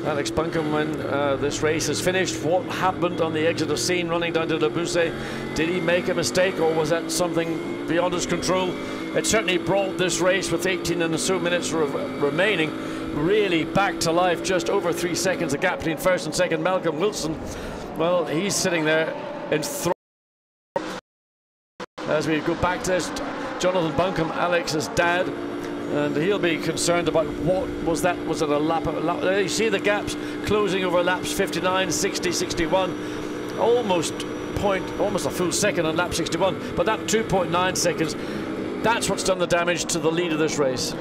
Alex Buncombe when this race is finished. What happened on the edge of the scene running down to Le Poussey? Did he make a mistake, or was that something beyond his control? It certainly brought this race, with 18 and so minutes remaining, really back to life. Just over 3 seconds the gap between first and second. Malcolm Wilson, well, he's sitting there enthralled. As we go back to this, Jonathan Buncombe, Alex's dad, and he'll be concerned about what was that. Was it a lap? You see the gaps closing over laps 59, 60, 61, almost a full second on lap 61, but that 2.9 seconds, that's what's done the damage to the lead of this race.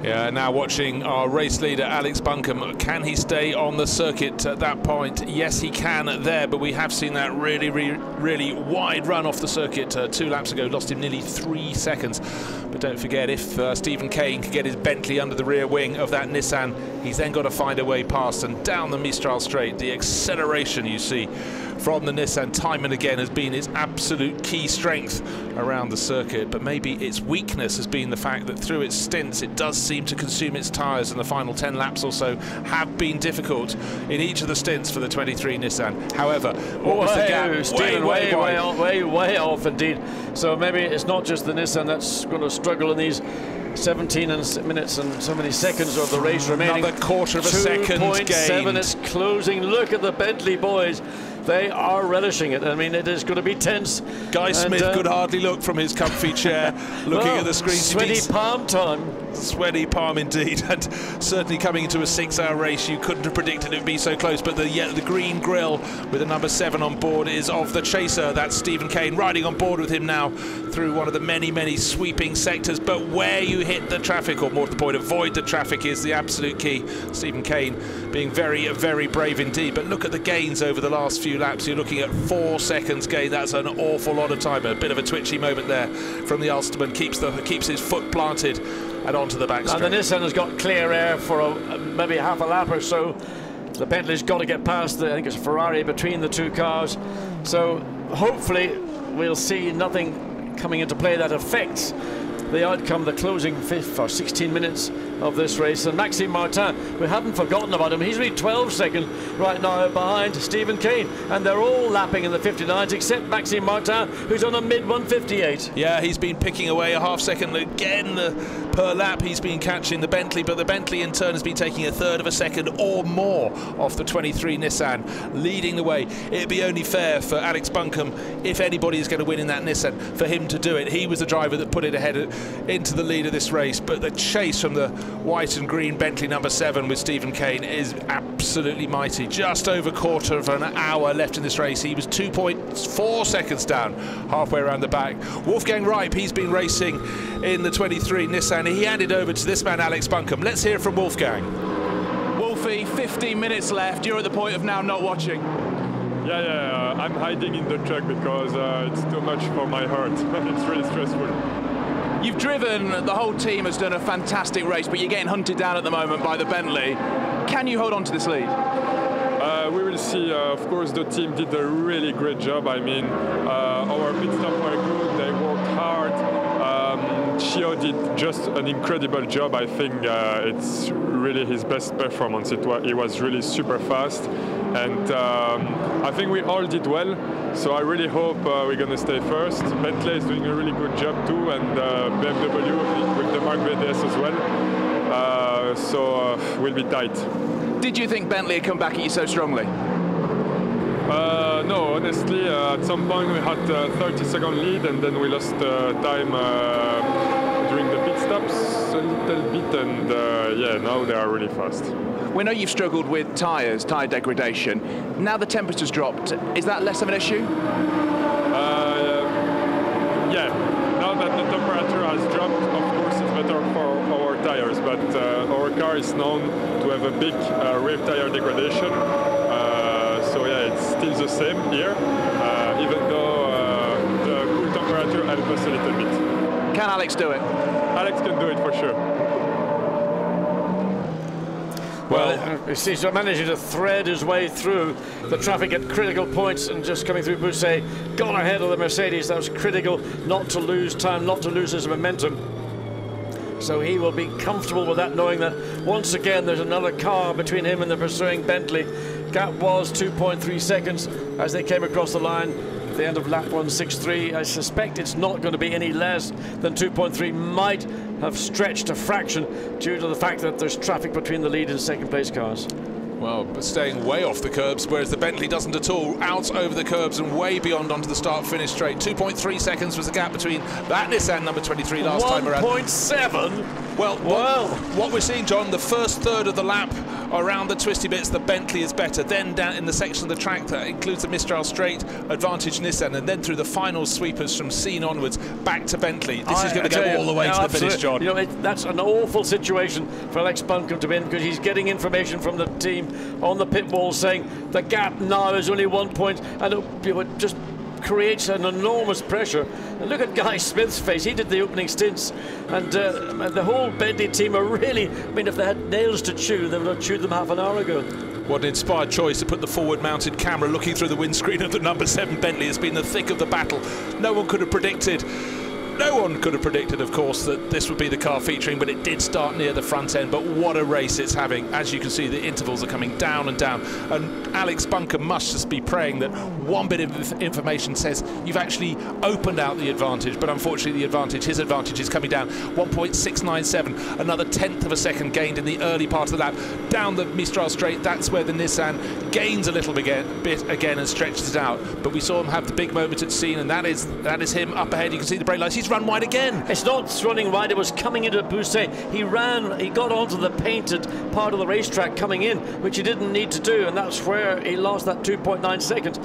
Yeah, now watching our race leader Alex Buncombe. Can he stay on the circuit at that point? Yes, he can there, but we have seen that really wide run off the circuit 2 laps ago. Lost him nearly 3 seconds. But don't forget, if Stephen Kane can get his Bentley under the rear wing of that Nissan, he's then got to find a way past and down the Mistral straight. The acceleration you see from the Nissan time and again has been its absolute key strength around the circuit, but maybe its weakness has been the fact that through its stints it does seem to consume its tyres, and the final 10 laps or so have been difficult in each of the stints for the 23 Nissan. However, what was the gap? Stephen, way off indeed. So maybe it's not just the Nissan that's going to struggle in these 17 minutes and so many seconds of the race remaining. Another quarter of a second gain. 2.7, it's closing. Look at the Bentley boys. They are relishing it. I mean, it is going to be tense. Guy Smith could hardly look from his comfy chair looking at the screen. Sweaty palm time. Sweaty palm indeed, and certainly coming into a 6-hour race you couldn't have predicted it would be so close. But the green grill with the number 7 on board is of the chaser. That's Stephen Kane riding on board with him now through one of the many sweeping sectors. But where you hit the traffic, or more to the point, avoid the traffic, is the absolute key. Stephen Kane being very brave indeed. But look at the gains over the last few laps. You're looking at 4 seconds gain. That's an awful lot of time. A bit of a twitchy moment there from the Ulsterman. Keeps his foot planted and onto the back straight. And the Nissan has got clear air for maybe half a lap or so. The Bentley's got to get past I think it's Ferrari between the 2 cars. So hopefully we'll see nothing coming into play that affects the outcome, the closing 5 or 16 minutes of this race. And Maxime Martin, we haven't forgotten about him. He's really 12 seconds right now behind Stephen Kane, and they're all lapping in the 59s except Maxime Martin, who's on a mid 158. Yeah, he's been picking away a half second again per lap. He's been catching the Bentley, but the Bentley in turn has been taking a third of a second or more off the 23 Nissan, leading the way. It'd be only fair for Alex Buncombe, if anybody is going to win in that Nissan, for him to do it. He was the driver that put it ahead into the lead of this race, but the chase from the white and green Bentley number 7 with Stephen Kane is absolutely mighty. Just over quarter of an hour left in this race. He was 2.4 seconds down halfway around the back. Wolfgang Reip, he's been racing in the 23 Nissan. He handed over to this man Alex Buncombe. Let's hear from Wolfgang. Wolfie, 15 minutes left. You're at the point of now not watching. Yeah, I'm hiding in the truck because it's too much for my heart. It's really stressful. You've driven, the whole team has done a fantastic race, but you're getting hunted down at the moment by the Bentley. Can you hold on to this lead? We will see. Of course, the team did a really great job. I mean, our pit stop were good. They worked hard. Theo did just an incredible job. I think it's really his best performance. He was really super fast, and I think we all did well. So I really hope we're going to stay first. Bentley is doing a really good job too, and BMW with the Mark VDS as well. So we'll be tight. Did you think Bentley had come back at you so strongly? No, honestly, at some point we had a 30-second lead, and then we lost time during the pit stops a little bit, and yeah, now they are really fast. We know you've struggled with tyres, tyre degradation. Now the temperature's dropped, is that less of an issue? Yeah, now that the temperature has dropped, of course it's better for our tyres, but our car is known to have a big rear tyre degradation. So yeah, it's still the same here, even though the cool temperature helps us a little bit. Can Alex do it? Alex can do it for sure. Well, he's managing to thread his way through the traffic at critical points, and just coming through Bousset, got ahead of the Mercedes. That was critical, not to lose time, not to lose his momentum. So he will be comfortable with that, knowing that once again there's another car between him and the pursuing Bentley. Gap was 2.3 seconds as they came across the line at the end of lap 163. I suspect it's not going to be any less than 2.3. Might have stretched a fraction due to the fact that there's traffic between the lead and second place cars. Well, but staying way off the curbs, whereas the Bentley doesn't at all. Out over the curbs and way beyond onto the start-finish straight. 2.3 seconds was the gap between that Nissan number 23 last time around. 1.7? Well, what we're seeing, John, the first third of the lap around the twisty bits, the Bentley is better. Then down in the section of the track that includes the Mistral Straight, advantage Nissan, and then through the final sweepers from Scene onwards, back to Bentley. This is going to go all the way to the finish, John. You know, that's an awful situation for Alex Buncombe to be in, because he's getting information from the team on the pit wall saying the gap now is only 1 point, and it just creates an enormous pressure. And look at Guy Smith's face. He did the opening stints, and the whole Bentley team are really, I mean, if they had nails to chew, they would have chewed them half an hour ago. What an inspired choice to put the forward-mounted camera looking through the windscreen of the number 7 Bentley. Has been the thick of the battle. No one could have predicted, of course, that this would be the car featuring, but it did start near the front end. But what a race it's having. As you can see, the intervals are coming down and down. And Alex Buncombe must just be praying that one bit of information says you've actually opened out the advantage. But unfortunately, his advantage is coming down. 1.697, another tenth of a second gained in the early part of the lap. Down the Mistral Straight, that's where the Nissan gains a little bit again and stretches it out. But we saw him have the big moment at Scene, and that is him up ahead. You can see the brake lights. He's run wide again. It's not running wide, it was coming into Bousset. He got onto the painted part of the racetrack coming in, which he didn't need to do, and that's where he lost that 2.9 seconds.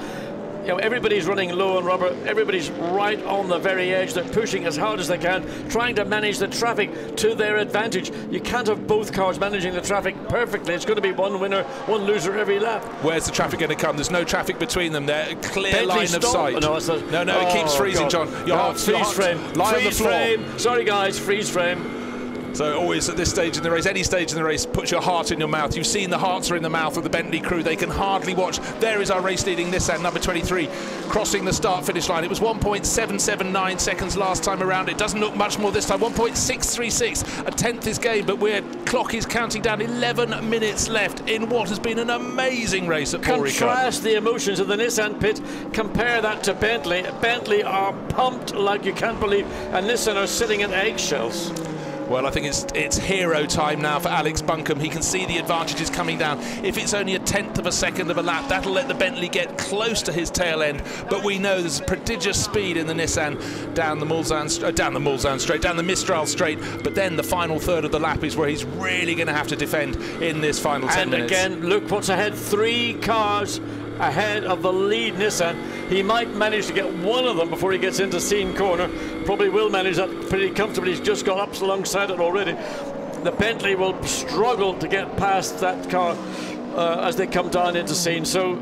You know, everybody's running low on rubber, everybody's right on the very edge. They're pushing as hard as they can, trying to manage the traffic to their advantage. You can't have both cars managing the traffic perfectly. It's going to be one winner, one loser every lap. Where's the traffic going to come? There's no traffic between them. They're a clear Bentley line of sight. No, it keeps freezing, John. Freeze frame. Freeze frame. Sorry, guys, freeze frame. So always at this stage in the race, any stage in the race, put your heart in your mouth. You've seen the hearts are in the mouth of the Bentley crew. They can hardly watch. There is our race-leading Nissan number 23 crossing the start-finish line. It was 1.779 seconds last time around. It doesn't look much more this time. 1.636. A tenth is gained, but clock is counting down. 11 minutes left in what has been an amazing race at Paul Ricard. Contrast the emotions of the Nissan pit. Compare that to Bentley. Bentley are pumped like you can't believe, and Nissan are sitting in eggshells. Well, I think it's hero time now for Alex Buncombe. He can see the advantages coming down. If it's only a tenth of a second of a lap, that'll let the Bentley get close to his tail end. But we know there's prodigious speed in the Nissan down the Mistral Straight. But then the final third of the lap is where he's really going to have to defend in this final 10 minutes. And again, look what's ahead. 3 cars ahead of the lead Nissan. He might manage to get one of them before he gets into Scene corner. Probably will manage that pretty comfortably. He's just got up alongside it already. The Bentley will struggle to get past that car as they come down into Scene. So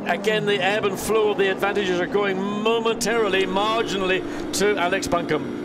again, the ebb and flow of the advantages are going momentarily, marginally to Alex Buncombe.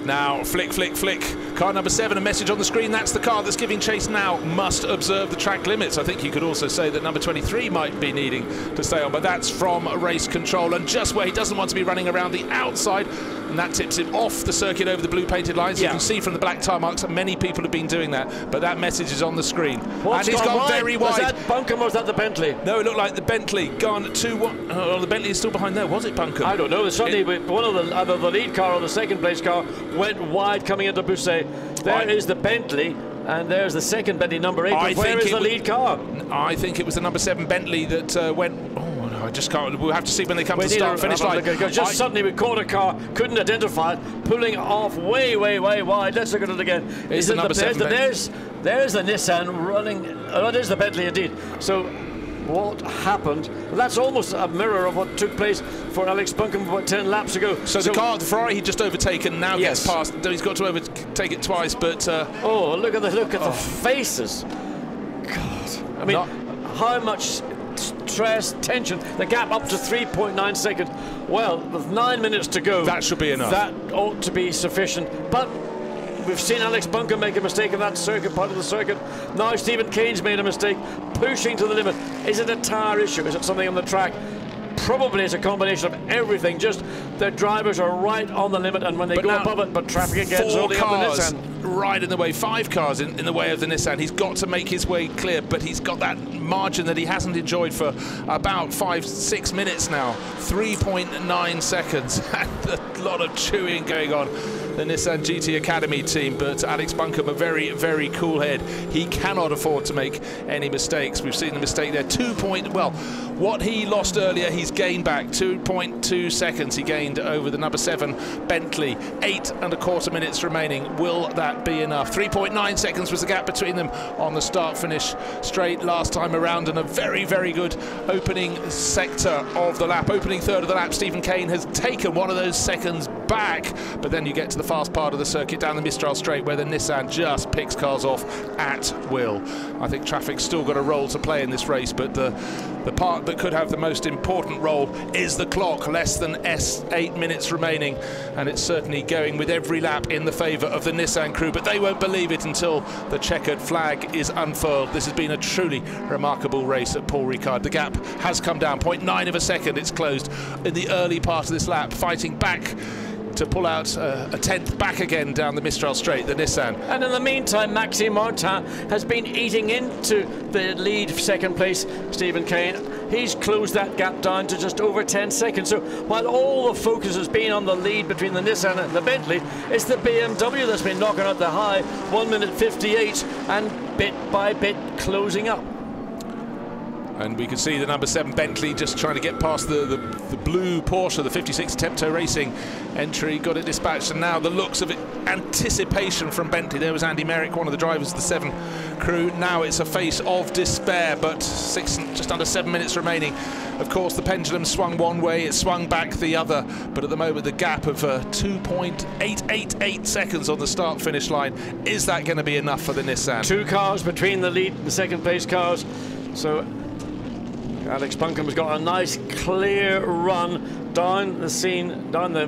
Now, flick, flick, flick. Car number 7, a message on the screen. That's the car that's giving chase now. Must observe the track limits. I think you could also say that number 23 might be needing to stay on, but that's from race control. And just where he doesn't want to be running around the outside, and that tips him off the circuit over the blue painted lines. You can see from the black tyre marks that many people have been doing that, but that message is on the screen. What's and he's gone very wide. Was that Buncombe or was that the Bentley? No, it looked like the Bentley gone 2-1. Oh, the Bentley is still behind there. Was it Buncombe? I don't know. Suddenly, one of the either the lead car or the second place car went wide coming into Busset. There is the Bentley, and there's the second Bentley, number 8. But where is the lead car? I think it was the number 7 Bentley that went. Oh no, I just can't. We'll have to see when they come to the start-finish line. Just suddenly we caught a car, couldn't identify it, pulling off way wide. Let's look at it again. Is it number 7? There's the Nissan running. Oh, it is the Bentley indeed. So what happened? Well, that's almost a mirror of what took place for Alex Buncombe about 10 laps ago. So the car, the Ferrari he just overtaken, now gets past. He's got to overtake it twice, but oh, look at the faces. God, I mean, how much stress, tension, the gap up to 3.9 seconds. Well, with 9 minutes to go, that should be enough. That ought to be sufficient. But we've seen Alex Buncombe make a mistake in that circuit, part of the circuit. Now Stephen Kane's made a mistake, pushing to the limit. Is it a tyre issue? Is it something on the track? Probably it's a combination of everything. Just the drivers are right on the limit, and when they go above it, but traffic again is holding up the Nissan. Right in the way, 5 cars in the way of the Nissan. He's got to make his way clear, but he's got that margin that he hasn't enjoyed for about 5-6 minutes now. 3.9 seconds. A lot of chewing going on. The Nissan GT Academy team, but Alex Buncombe, a very, very cool head. He cannot afford to make any mistakes. We've seen the mistake there. What he lost earlier, he's gained back 2.2 seconds. He gained over the number 7 Bentley. 8.25 minutes remaining. Will that be enough? 3.9 seconds was the gap between them on the start-finish straight last time around, and a very, very good opening sector of the lap. Opening third of the lap, Stephen Kane has taken one of those seconds back, but then you get to the fast part of the circuit down the Mistral Straight where the Nissan just picks cars off at will. I think traffic's still got a role to play in this race, but the part that could have the most important role is the clock. Less than 8 minutes remaining, and it's certainly going with every lap in the favour of the Nissan crew, but they won't believe it until the checkered flag is unfurled. This has been a truly remarkable race at Paul Ricard. The gap has come down 0.9 of a second. It's closed in the early part of this lap, fighting back to pull out a 10th back again down the Mistral Straight, the Nissan. And in the meantime, Maxime Martin has been eating into the lead second place, Stephen Kane. He's closed that gap down to just over 10 seconds. So while all the focus has been on the lead between the Nissan and the Bentley, it's the BMW that's been knocking out the high, 1 minute 58, and bit by bit closing up. And we can see the number 7 Bentley just trying to get past the blue Porsche, the 56 Tempo Racing entry, got it dispatched, and now the looks of it, anticipation from Bentley. There was Andy Merrick, one of the drivers of the 7 crew. Now it's a face of despair, but just under 7 minutes remaining. Of course, the pendulum swung one way, it swung back the other, but at the moment the gap of 2.888 seconds on the start-finish line. Is that going to be enough for the Nissan? 2 cars between the lead and the second place cars, so Alex Buncombe has got a nice clear run down the scene, down the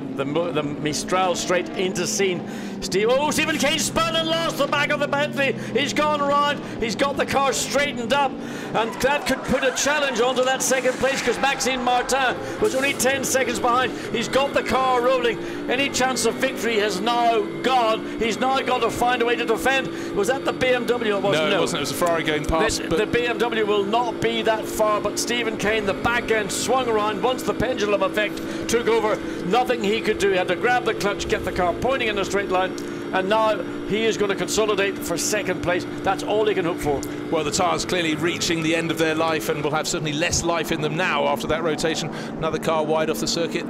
Mistral Straight into scene. Stephen Kane spun and lost the back of the Bentley. He's gone round, he's got the car straightened up, and that could put a challenge onto that second place because Maxime Martin was only 10 seconds behind. He's got the car rolling. Any chance of victory has now gone. He's now got to find a way to defend. Was that the BMW? It wasn't. No, it wasn't. It was a Ferrari going past. The BMW will not be that far, but Stephen Kane, the back end swung around once the pendulum effect took over. Nothing he could do. He had to grab the clutch, get the car pointing in a straight line, and now he is going to consolidate for second place. That's all he can hope for. Well, the tyres clearly reaching the end of their life and will have certainly less life in them now after that rotation. Another car wide off the circuit.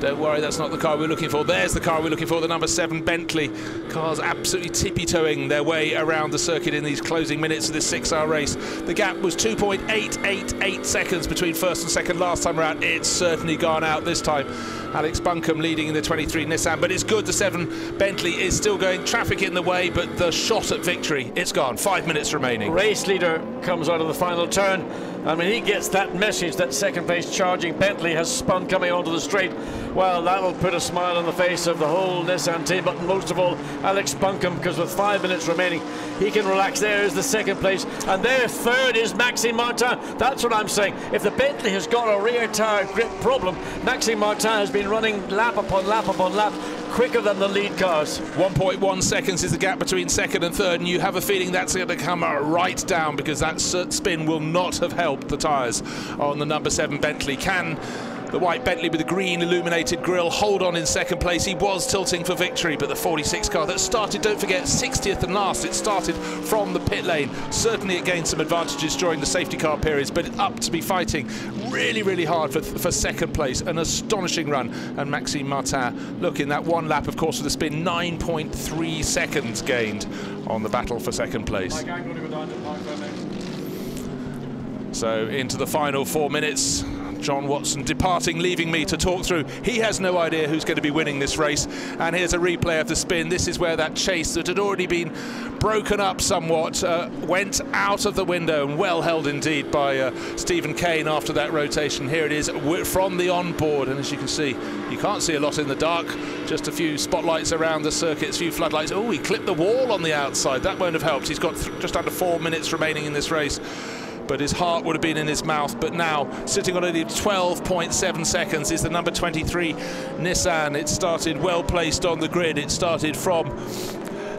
Don't worry, that's not the car we're looking for. There's the car we're looking for, the number 7 Bentley. Cars absolutely tippy-toeing their way around the circuit in these closing minutes of this 6-hour race. The gap was 2.888 seconds between first and second last time around. It's certainly gone out this time. Alex Buncombe leading in the 23 Nissan, but it's good the 7 Bentley is still going. Traffic in the way, but the shot at victory, it's gone. 5 minutes remaining. Race leader comes out of the final turn. I mean, he gets that message that second place charging Bentley has spun coming onto the straight. Well, that will put a smile on the face of the whole Nissan team, but most of all, Alex Buncombe, because with 5 minutes remaining, he can relax. There is the second place, and there third is Maxime Martin. That's what I'm saying. If the Bentley has got a rear tire grip problem, Maxime Martin has been running lap upon lap upon lap, quicker than the lead cars. 1.1 seconds is the gap between second and third, and you have a feeling that's going to come right down, because that spin will not have helped the tyres on the number 7 Bentley. Can the white Bentley with the green illuminated grille hold on in second place? He was tilting for victory, but the 46 car that started, don't forget, 60th and last, it started from the pit lane. Certainly it gained some advantages during the safety car periods, but it's up to be fighting really, really hard for second place. An astonishing run, and Maxime Martin, look, in that one lap, of course, with the spin, 9.3 seconds gained on the battle for second place. So into the final 4 minutes. John Watson departing, leaving me to talk through. He has no idea who's going to be winning this race. And here's a replay of the spin. This is where that chase that had already been broken up somewhat went out of the window, and well held indeed by Stephen Kane after that rotation. Here it is from the onboard, and as you can see, you can't see a lot in the dark, just a few spotlights around the circuits, a few floodlights. Oh, he clipped the wall on the outside. That won't have helped. He's got just under 4 minutes remaining in this race, but his heart would have been in his mouth. But now, sitting on only 12.7 seconds, is the number 23 Nissan. It started well placed on the grid. It started from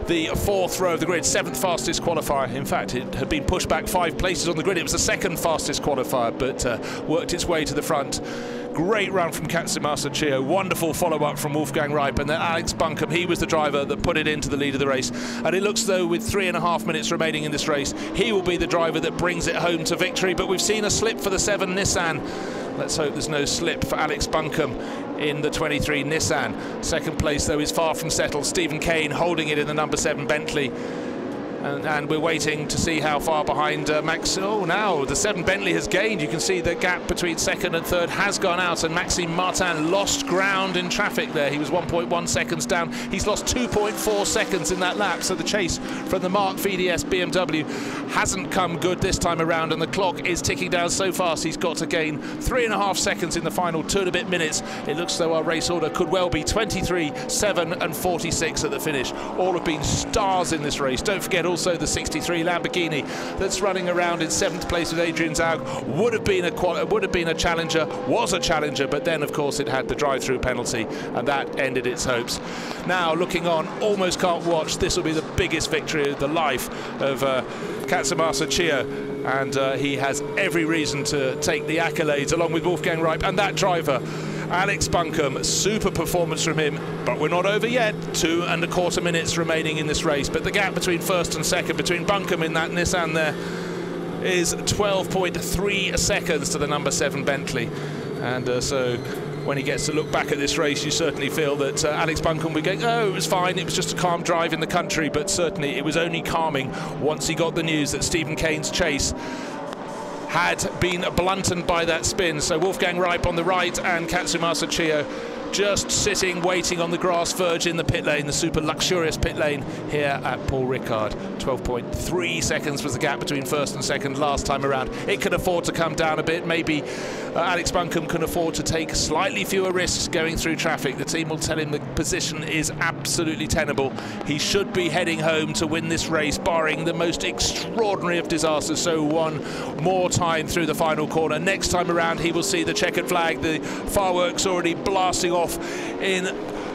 the 4th row of the grid, 7th fastest qualifier. In fact, it had been pushed back 5 places on the grid. It was the 2nd fastest qualifier, but worked its way to the front. Great run from Katsumasa Chiyo, wonderful follow-up from Wolfgang Reip, and then Alex Buncombe, he was the driver that put it into the lead of the race. And it looks as though with 3.5 minutes remaining in this race, he will be the driver that brings it home to victory. But we've seen a slip for the 7 Nissan. Let's hope there's no slip for Alex Buncombe in the 23 Nissan. Second place, though, is far from settled. Stephen Kane holding it in the number 7 Bentley. And we're waiting to see how far behind Max. Oh, now the 7 Bentley has gained. You can see the gap between second and third has gone out, and Maxime Martin lost ground in traffic there. He was 1.1 seconds down. He's lost 2.4 seconds in that lap. So the chase from the Mark VDS BMW hasn't come good this time around, and the clock is ticking down so fast. He's got to gain 3.5 seconds in the final 2 and a bit minutes. It looks as though our race order could well be 23, 7 and 46 at the finish. All have been stars in this race. Don't forget also the 63 Lamborghini that's running around in 7th place with Adrian Zaug would have been a challenger, was a challenger, but then of course it had the drive-through penalty, and that ended its hopes. Now looking on, almost can't watch. This will be the biggest victory of the life of Katsumasa Chiyo, and he has every reason to take the accolades along with Wolfgang Reip and that driver Alex Buncombe. Super performance from him, but we're not over yet. 2.25 minutes remaining in this race, but the gap between first and second, between Buncombe in that Nissan there, is 12.3 seconds to the number 7 Bentley. And so when he gets to look back at this race, you certainly feel that Alex Buncombe will be going, oh, it was fine, it was just a calm drive in the country, but certainly it was only calming once he got the news that Stephen Kane's chase had been blunted by that spin. So Wolfgang Reip on the right and Katsumasa Chiyo just sitting, waiting on the grass verge in the pit lane, the super luxurious pit lane here at Paul Ricard. 12.3 seconds was the gap between first and second last time around. It could afford to come down a bit. Maybe Alex Buncombe can afford to take slightly fewer risks going through traffic. The team will tell him the position is absolutely tenable. He should be heading home to win this race, barring the most extraordinary of disasters. So one more time through the final corner. Next time around, he will see the checkered flag, the fireworks already blasting off in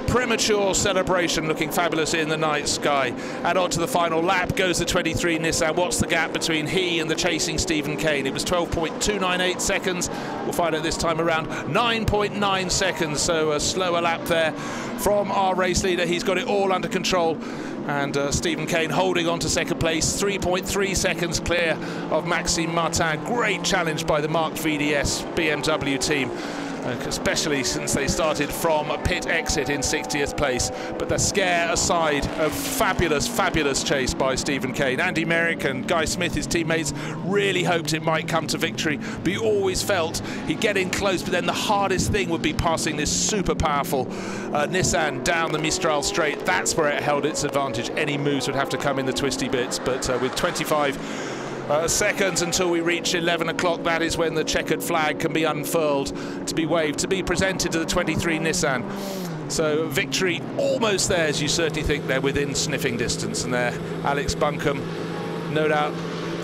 premature celebration, looking fabulous in the night sky. And on to the final lap goes the 23 Nissan. What's the gap between he and the chasing Stephen Kane? It was 12.298 seconds. We'll find out this time around 9.9 seconds, so a slower lap there from our race leader. He's got it all under control. And Stephen Kane holding on to second place, 3.3 seconds clear of Maxime Martin. Great challenge by the Mark VDS BMW team, especially since they started from a pit exit in 60th place. But the scare aside, a fabulous, fabulous chase by Stephen Kane. Andy Merrick and Guy Smith, his teammates, really hoped it might come to victory. But you always felt he'd get in close, but then the hardest thing would be passing this super powerful Nissan down the Mistral straight. That's where it held its advantage. Any moves would have to come in the twisty bits, but with 25 seconds until we reach 11 o'clock. That is when the checkered flag can be unfurled to be waved, to be presented to the 23 Nissan. So victory almost there, as you certainly think they're within sniffing distance. And there, Alex Buncombe, no doubt,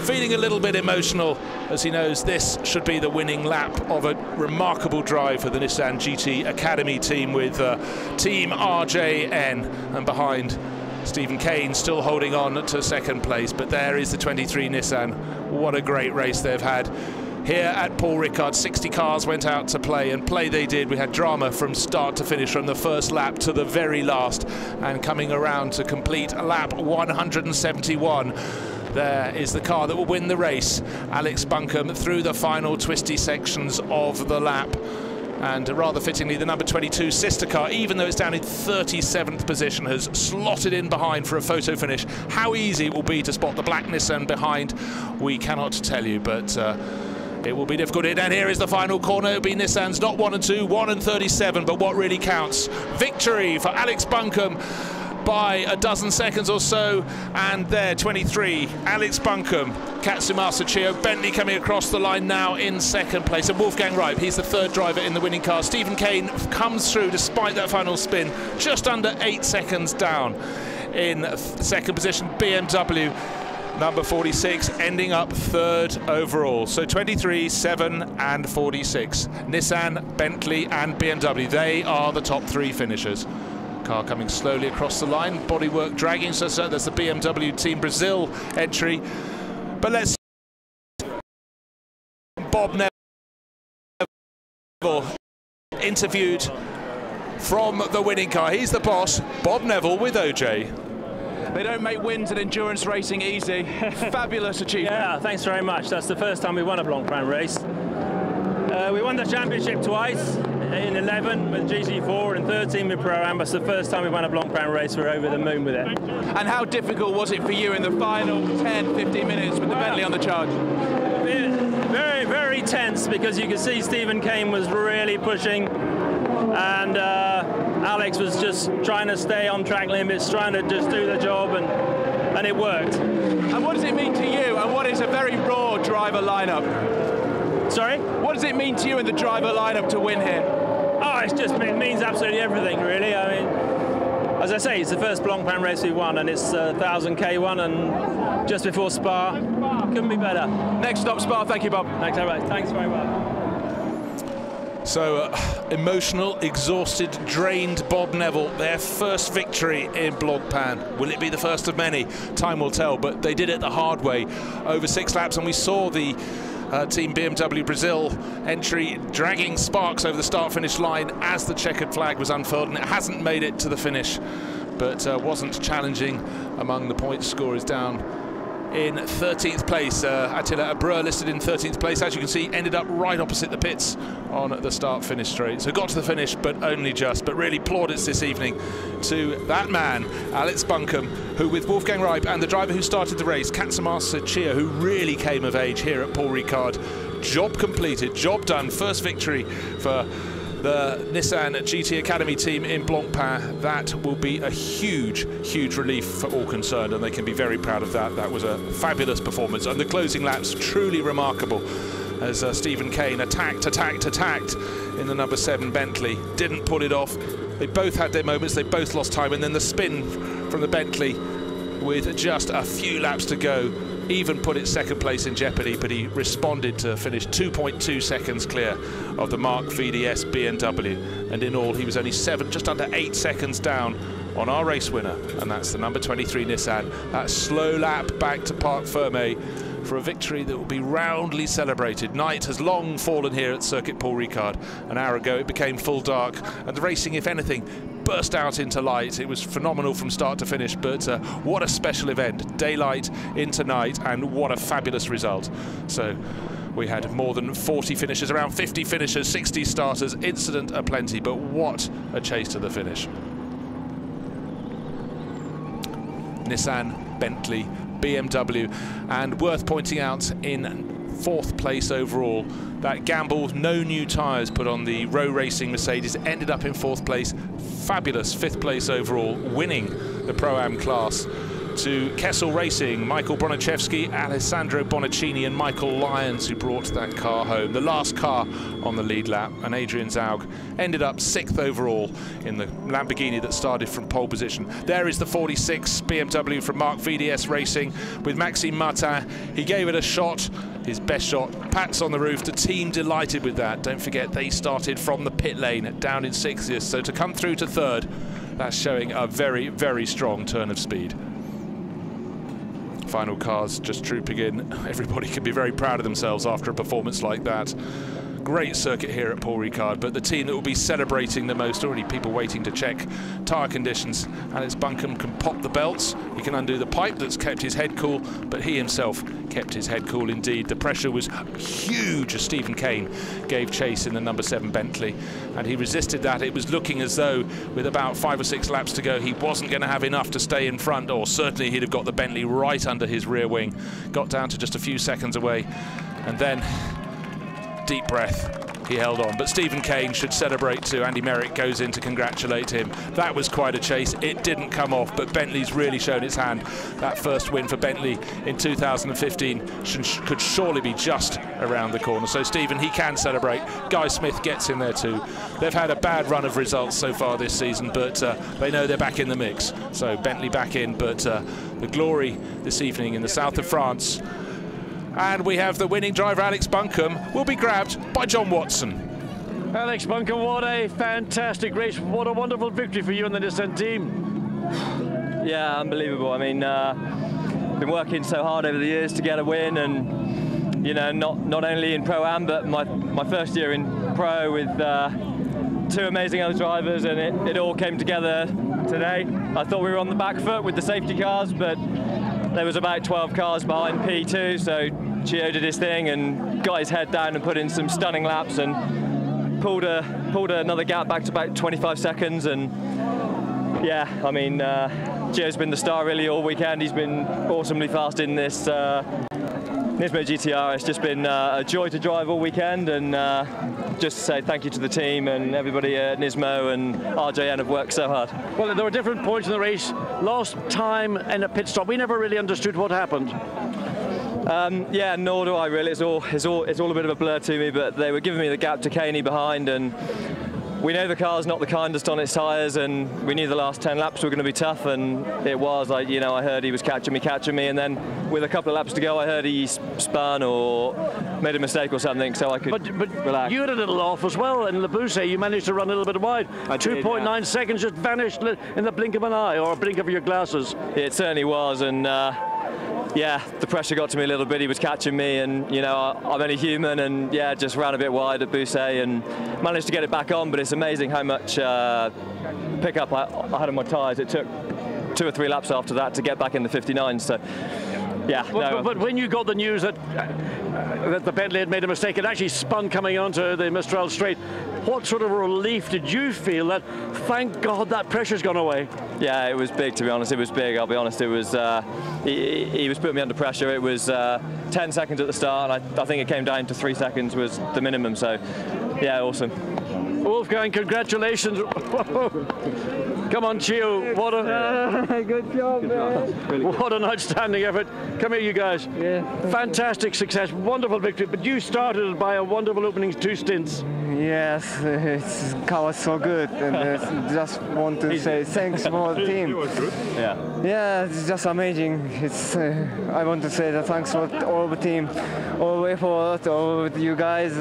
feeling a little bit emotional as he knows this should be the winning lap of a remarkable drive for the Nissan GT Academy team, with Team RJN, and behind Stephen Kane still holding on to second place. But there is the 23 Nissan. What a great race they've had here at Paul Ricard. 60 cars went out to play, and play they did. We had drama from start to finish, from the first lap to the very last, and coming around to complete lap 171. There is the car that will win the race. Alex Buncombe through the final twisty sections of the lap. And rather fittingly, the number 22 sister car, even though it's down in 37th position, has slotted in behind for a photo finish. How easy it will be to spot the black Nissan behind, we cannot tell you, but it will be difficult. And here is the final corner. It'll be Nissans, not 1 and 2, 1 and 37, but what really counts. Victory for Alex Buncombe by a dozen seconds or so, and there, 23, Alex Buncombe, Katsumasa Chio, Bentley coming across the line now in second place, and Wolfgang Reip, he's the third driver in the winning car. Stephen Kane comes through despite that final spin, just under 8 seconds down in second position. BMW, number 46, ending up third overall. So 23, 7 and 46. Nissan, Bentley and BMW, they are the top three finishers. Car coming slowly across the line, bodywork dragging, so that's the BMW Team Brazil entry. But let's Bob Neville interviewed from the winning car. He's the boss, Bob Neville with OJ. They don't make wins in endurance racing easy. Fabulous achievement. Yeah, thanks very much. That's the first time we won a Blancpain race. We won the championship twice, in 11 with GT4 and 13 with Pro-Am. It's the first time we won a Blancpain race. We're over the moon with it. And how difficult was it for you in the final 10, 15 minutes with the Bentley on the charge? Very, very tense, because you could see Stephen Kane was really pushing, and Alex was just trying to stay on track limits, trying to just do the job, and it worked. And what does it mean to you, and what is a very raw driver lineup? Sorry? What does it mean to you in the driver lineup to win here? Oh, it means absolutely everything, really. I mean, as I say, it's the first Blancpain race we won, and it's 1000k one, and just before Spa. Couldn't be better. Next stop, Spa. Thank you, Bob. Thanks very much. Thanks very much. So emotional, exhausted, drained Bob Neville, their first victory in Blancpain. Will it be the first of many? Time will tell, but they did it the hard way over 6 laps, and we saw the Team BMW Brazil entry dragging sparks over the start-finish line as the checkered flag was unfurled, and it hasn't made it to the finish, but wasn't challenging among the point scorers. Down in 13th place, Attila Abreu listed in 13th place, as you can see, ended up right opposite the pits on the start-finish straight. So got to the finish, but only just. But really plaudits this evening to that man, Alex Buncombe, who with Wolfgang Reip and the driver who started the race, Katsumasa Chia, who really came of age here at Paul Ricard. Job completed, job done, first victory for the Nissan GT Academy team in Blancpain. That will be a huge, huge relief for all concerned, and they can be very proud of that. That was a fabulous performance, and the closing laps truly remarkable, as Stephen Kane attacked in the number 7 Bentley, didn't pull it off. They both had their moments, they both lost time, and then the spin from the Bentley with just a few laps to go even put its second place in jeopardy, but he responded to finish 2.2 seconds clear of the Mark VDS BMW, and in all he was only just under 8 seconds down on our race winner, and that's the number 23 Nissan. That slow lap back to Parc Fermé for a victory that will be roundly celebrated. Night has long fallen here at Circuit Paul Ricard. An hour ago it became full dark, and the racing, if anything, burst out into light. It was phenomenal from start to finish, but what a special event. Daylight into night, and what a fabulous result. So we had more than 40 finishers, around 50 finishers, 60 starters, incident aplenty, but what a chase to the finish. Nissan, Bentley, BMW, and worth pointing out, in 4th place overall, that gamble, no new tyres put on the Row Racing Mercedes, ended up in 4th place. Fabulous 5th place overall, winning the Pro-Am class to Kessel Racing, Michael Bronichewski, Alessandro Bonaccini and Michael Lyons, who brought that car home. The last car on the lead lap, and Adrian Zaug ended up 6th overall in the Lamborghini that started from pole position. There is the 46 BMW from Marc VDS Racing with Maxime Martin. He gave it a shot, his best shot. Pats on the roof, the team delighted with that. Don't forget they started from the pit lane down in 6th, so to come through to 3rd, that's showing a very, very strong turn of speed. Final cars just trooping in. Everybody can be very proud of themselves after a performance like that. Great circuit here at Paul Ricard, but the team that will be celebrating the most, already people waiting to check tyre conditions. Alex Buncombe can pop the belts, he can undo the pipe that's kept his head cool, but he himself kept his head cool indeed. The pressure was huge as Stephen Kane gave chase in the number 7 Bentley, and he resisted that. It was looking as though with about 5 or 6 laps to go he wasn't going to have enough to stay in front, or certainly he'd have got the Bentley right under his rear wing. Got down to just a few seconds away, and then deep breath, he held on. But Stephen Kane should celebrate too. Andy Merrick goes in to congratulate him. That was quite a chase. It didn't come off, but Bentley's really shown its hand. That first win for Bentley in 2015 could surely be just around the corner. So Stephen, he can celebrate. Guy Smith gets in there too. They've had a bad run of results so far this season, but they know they're back in the mix. So Bentley back in, but the glory this evening in the south of France. And we have the winning driver, Alex Buncombe, will be grabbed by John Watson. Alex Buncombe, what a fantastic race. What a wonderful victory for you and the Nissan team. Yeah, unbelievable. I mean, been working so hard over the years to get a win, and, you know, not only in Pro-Am, but my first year in Pro with 2 amazing other drivers, and it all came together today. I thought we were on the back foot with the safety cars, but there was about 12 cars behind P2, so Gio did his thing and got his head down and put in some stunning laps and pulled another gap back to about 25 seconds. And yeah, I mean, Gio's been the star really all weekend. He's been awesomely fast in this Nismo GTR. It's just been a joy to drive all weekend, and just to say thank you to the team and everybody at Nismo and RJN have worked so hard. Well, there were different points in the race. Lost time in a pit stop. We never really understood what happened. Yeah, nor do I really. It's all a bit of a blur to me, but they were giving me the gap to Caney behind, and we know the car's not the kindest on its tyres, and we knew the last 10 laps were going to be tough, and it was. I heard he was catching me, and then with a couple of laps to go, I heard he spun or made a mistake or something, so I could relax. You had a little off as well, and Le Bousset, you managed to run a little bit wide. 2.9 seconds just vanished in the blink of an eye, or a blink of your glasses. It certainly was, and yeah, the pressure got to me a little bit. He was catching me, and you know, I'm only human, and yeah, just ran a bit wide at Bousset and managed to get it back on. But it's amazing how much pickup I had on my tyres. It took 2 or 3 laps after that to get back in the 59. So yeah. But when you got the news that the Bentley had made a mistake, it actually spun coming onto the Mistral straight, what sort of relief did you feel that, thank God, that pressure's gone away? Yeah, it was big, to be honest. It was big, I'll be honest. It was, he was putting me under pressure. It was 10 seconds at the start, and I think it came down to 3 seconds was the minimum. So, yeah, awesome. Wolfgang, congratulations. Come on, Gio. What a good job, man. Really what an outstanding effort. Come here, you guys. Yeah. Fantastic success, wonderful victory. But you started by a wonderful opening 2 stints. Yes, the car was so good, and just want to say thanks for the team. It was good. Yeah, it's just amazing. It's I want to say that thanks for all the team, all the effort, all you guys,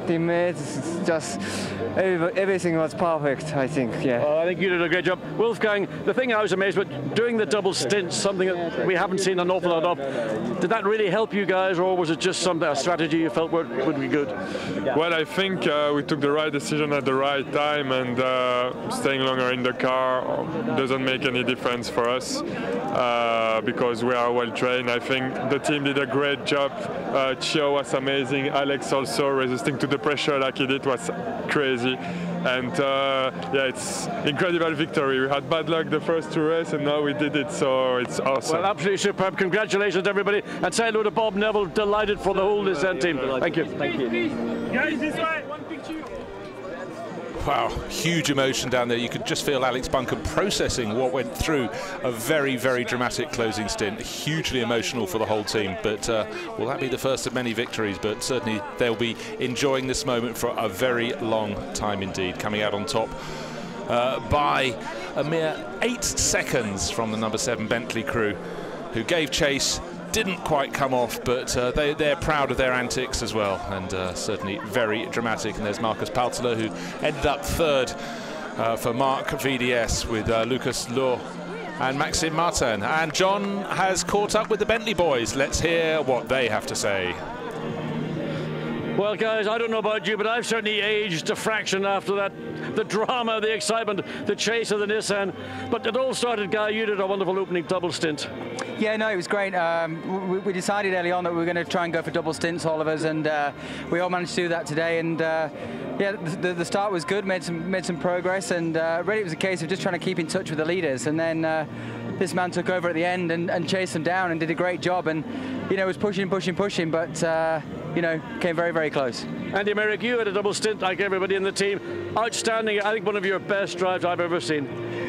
teammates. It's just everything was perfect, I think. Yeah. I think you did a great job, Wolfgang. The thing I was amazed with, doing the double stints, something that we haven't seen an awful lot of. Did that really help you guys, or was it just a strategy you felt would be good? Well, I think we took the right decision at the right time, and staying longer in the car doesn't make any difference for us because we are well trained. I think the team did a great job. Chio was amazing. Alex also resisting to the pressure like he did was crazy. And yeah, it's incredible victory. We had bad luck the first 2 races, and now we did it, so it's awesome. Well, absolutely superb. Congratulations, everybody. And say hello to Bob Neville. Delighted for the whole Nissan team. Thank you. Guys, this way. One picture. Wow, huge emotion down there. You could just feel Alex Buncombe processing what went through a very, very dramatic closing stint. Hugely emotional for the whole team. But will that be the first of many victories? But certainly they'll be enjoying this moment for a very long time indeed. Coming out on top by a mere 8 seconds from the number 7 Bentley crew, who gave chase. Didn't quite come off, but they're proud of their antics as well, and certainly very dramatic. And there's Marcus Paltela, who ended up 3rd for Mark VDS with Lucas Loh and Maxime Martin. And John has caught up with the Bentley boys. Let's hear what they have to say. Well, guys, I don't know about you, but I've certainly aged a fraction after that. The drama, the excitement, the chase of the Nissan. But it all started, Guy, you did a wonderful opening double stint. Yeah, no, it was great. We decided early on that we were going to try and go for double stints, all of us, and we all managed to do that today. And yeah, the start was good, made some progress, and really it was a case of just trying to keep in touch with the leaders. And then this man took over at the end and chased them down and did a great job. And you know, was pushing, but you know, came very, very close. Andy Merrick, you had a double stint like everybody in the team. Outstanding. I think one of your best drives I've ever seen.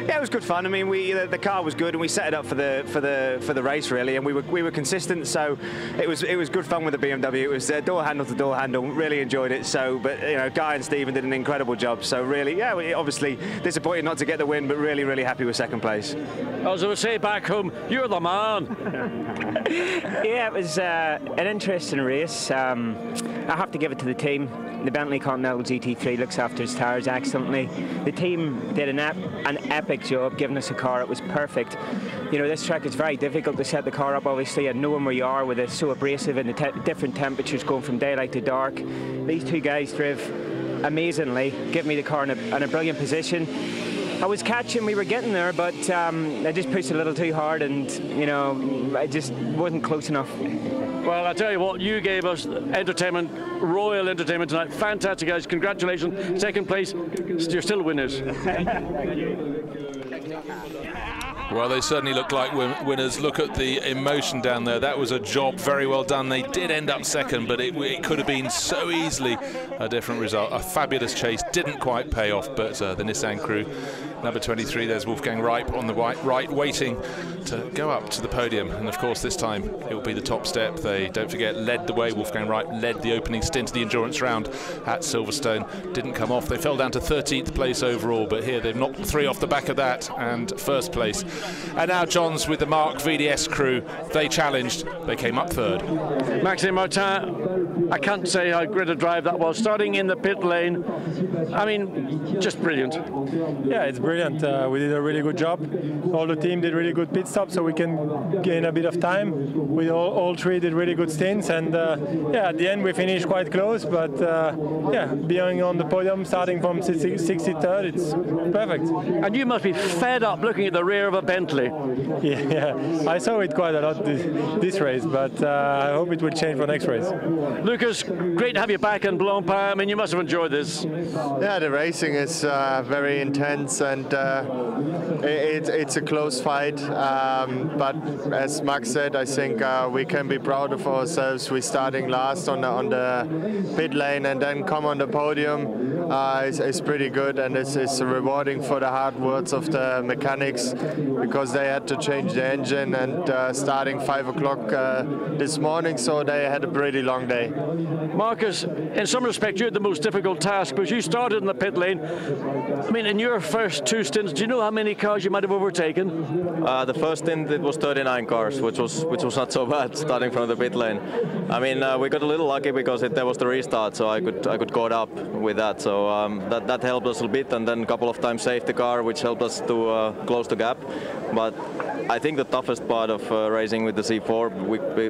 Yeah, it was good fun. I mean, the car was good, and we set it up for the race really, and we were consistent. So it was good fun with the BMW. It was door handle to door handle. Really enjoyed it. So, but you know, Guy and Stephen did an incredible job. So really, yeah, obviously disappointed not to get the win, but really, really happy with 2nd place. As I would say back home, you're the man. Yeah, it was an interesting race. I have to give it to the team. The Bentley Continental GT3 looks after its tyres excellently. The team did an epic job giving us a car. It was perfect. You know, this track is very difficult to set the car up, obviously, and knowing where you are with it, so abrasive and the different temperatures going from daylight to dark. These 2 guys drove amazingly, gave me the car in a brilliant position. I was catching, we were getting there, but I just pushed a little too hard, and you know, I just wasn't close enough. Well, I tell you what, you gave us entertainment, royal entertainment tonight. Fantastic, guys. Congratulations. 2nd place. You're still winners. Well, they certainly look like winners. Look at the emotion down there. That was a job very well done. They did end up 2nd, but it could have been so easily a different result. A fabulous chase, didn't quite pay off, but the Nissan crew, number 23, there's Wolfgang Reip on the right, waiting to go up to the podium. And of course, this time it will be the top step. They, don't forget, led the way. Wolfgang Reip led the opening stint of the endurance round at Silverstone. Didn't come off. They fell down to 13th place overall, but here they've knocked 3 off the back of that and 1st place. And now Johns with the Mark VDS crew. They challenged. They came up 3rd. Maxime Martin, I can't say how great a drive that was. Starting in the pit lane, I mean, just brilliant. Yeah, it's brilliant. We did a really good job. All the team did really good pit stops, so we can gain a bit of time. We all 3 did really good stints, and yeah, at the end we finished quite close. But yeah, being on the podium, starting from 63rd, it's perfect. And you must be fed up looking at the rear of a Bentley. Yeah, I saw it quite a lot this race, but I hope it will change for next race. Lucas, great to have you back in Blancpain. I mean, you must have enjoyed this. Yeah, the racing is very intense, and it's a close fight. But as Max said, I think we can be proud of ourselves. We're starting last on the pit lane and then come on the podium. It's pretty good, and it's rewarding for the hard works of the mechanics, because they had to change the engine, and starting 5 o'clock this morning, so they had a pretty long day. Marcus, in some respect, you had the most difficult task, because you started in the pit lane. I mean, in your first 2 stints, do you know how many cars you might have overtaken? The first stint, it was 39 cars, which was not so bad, starting from the pit lane. I mean, we got a little lucky because there was the restart, so I could go up with that. So that helped us a bit, and then a couple of times safety car, which helped us to close the gap. But I think the toughest part of racing with the C4,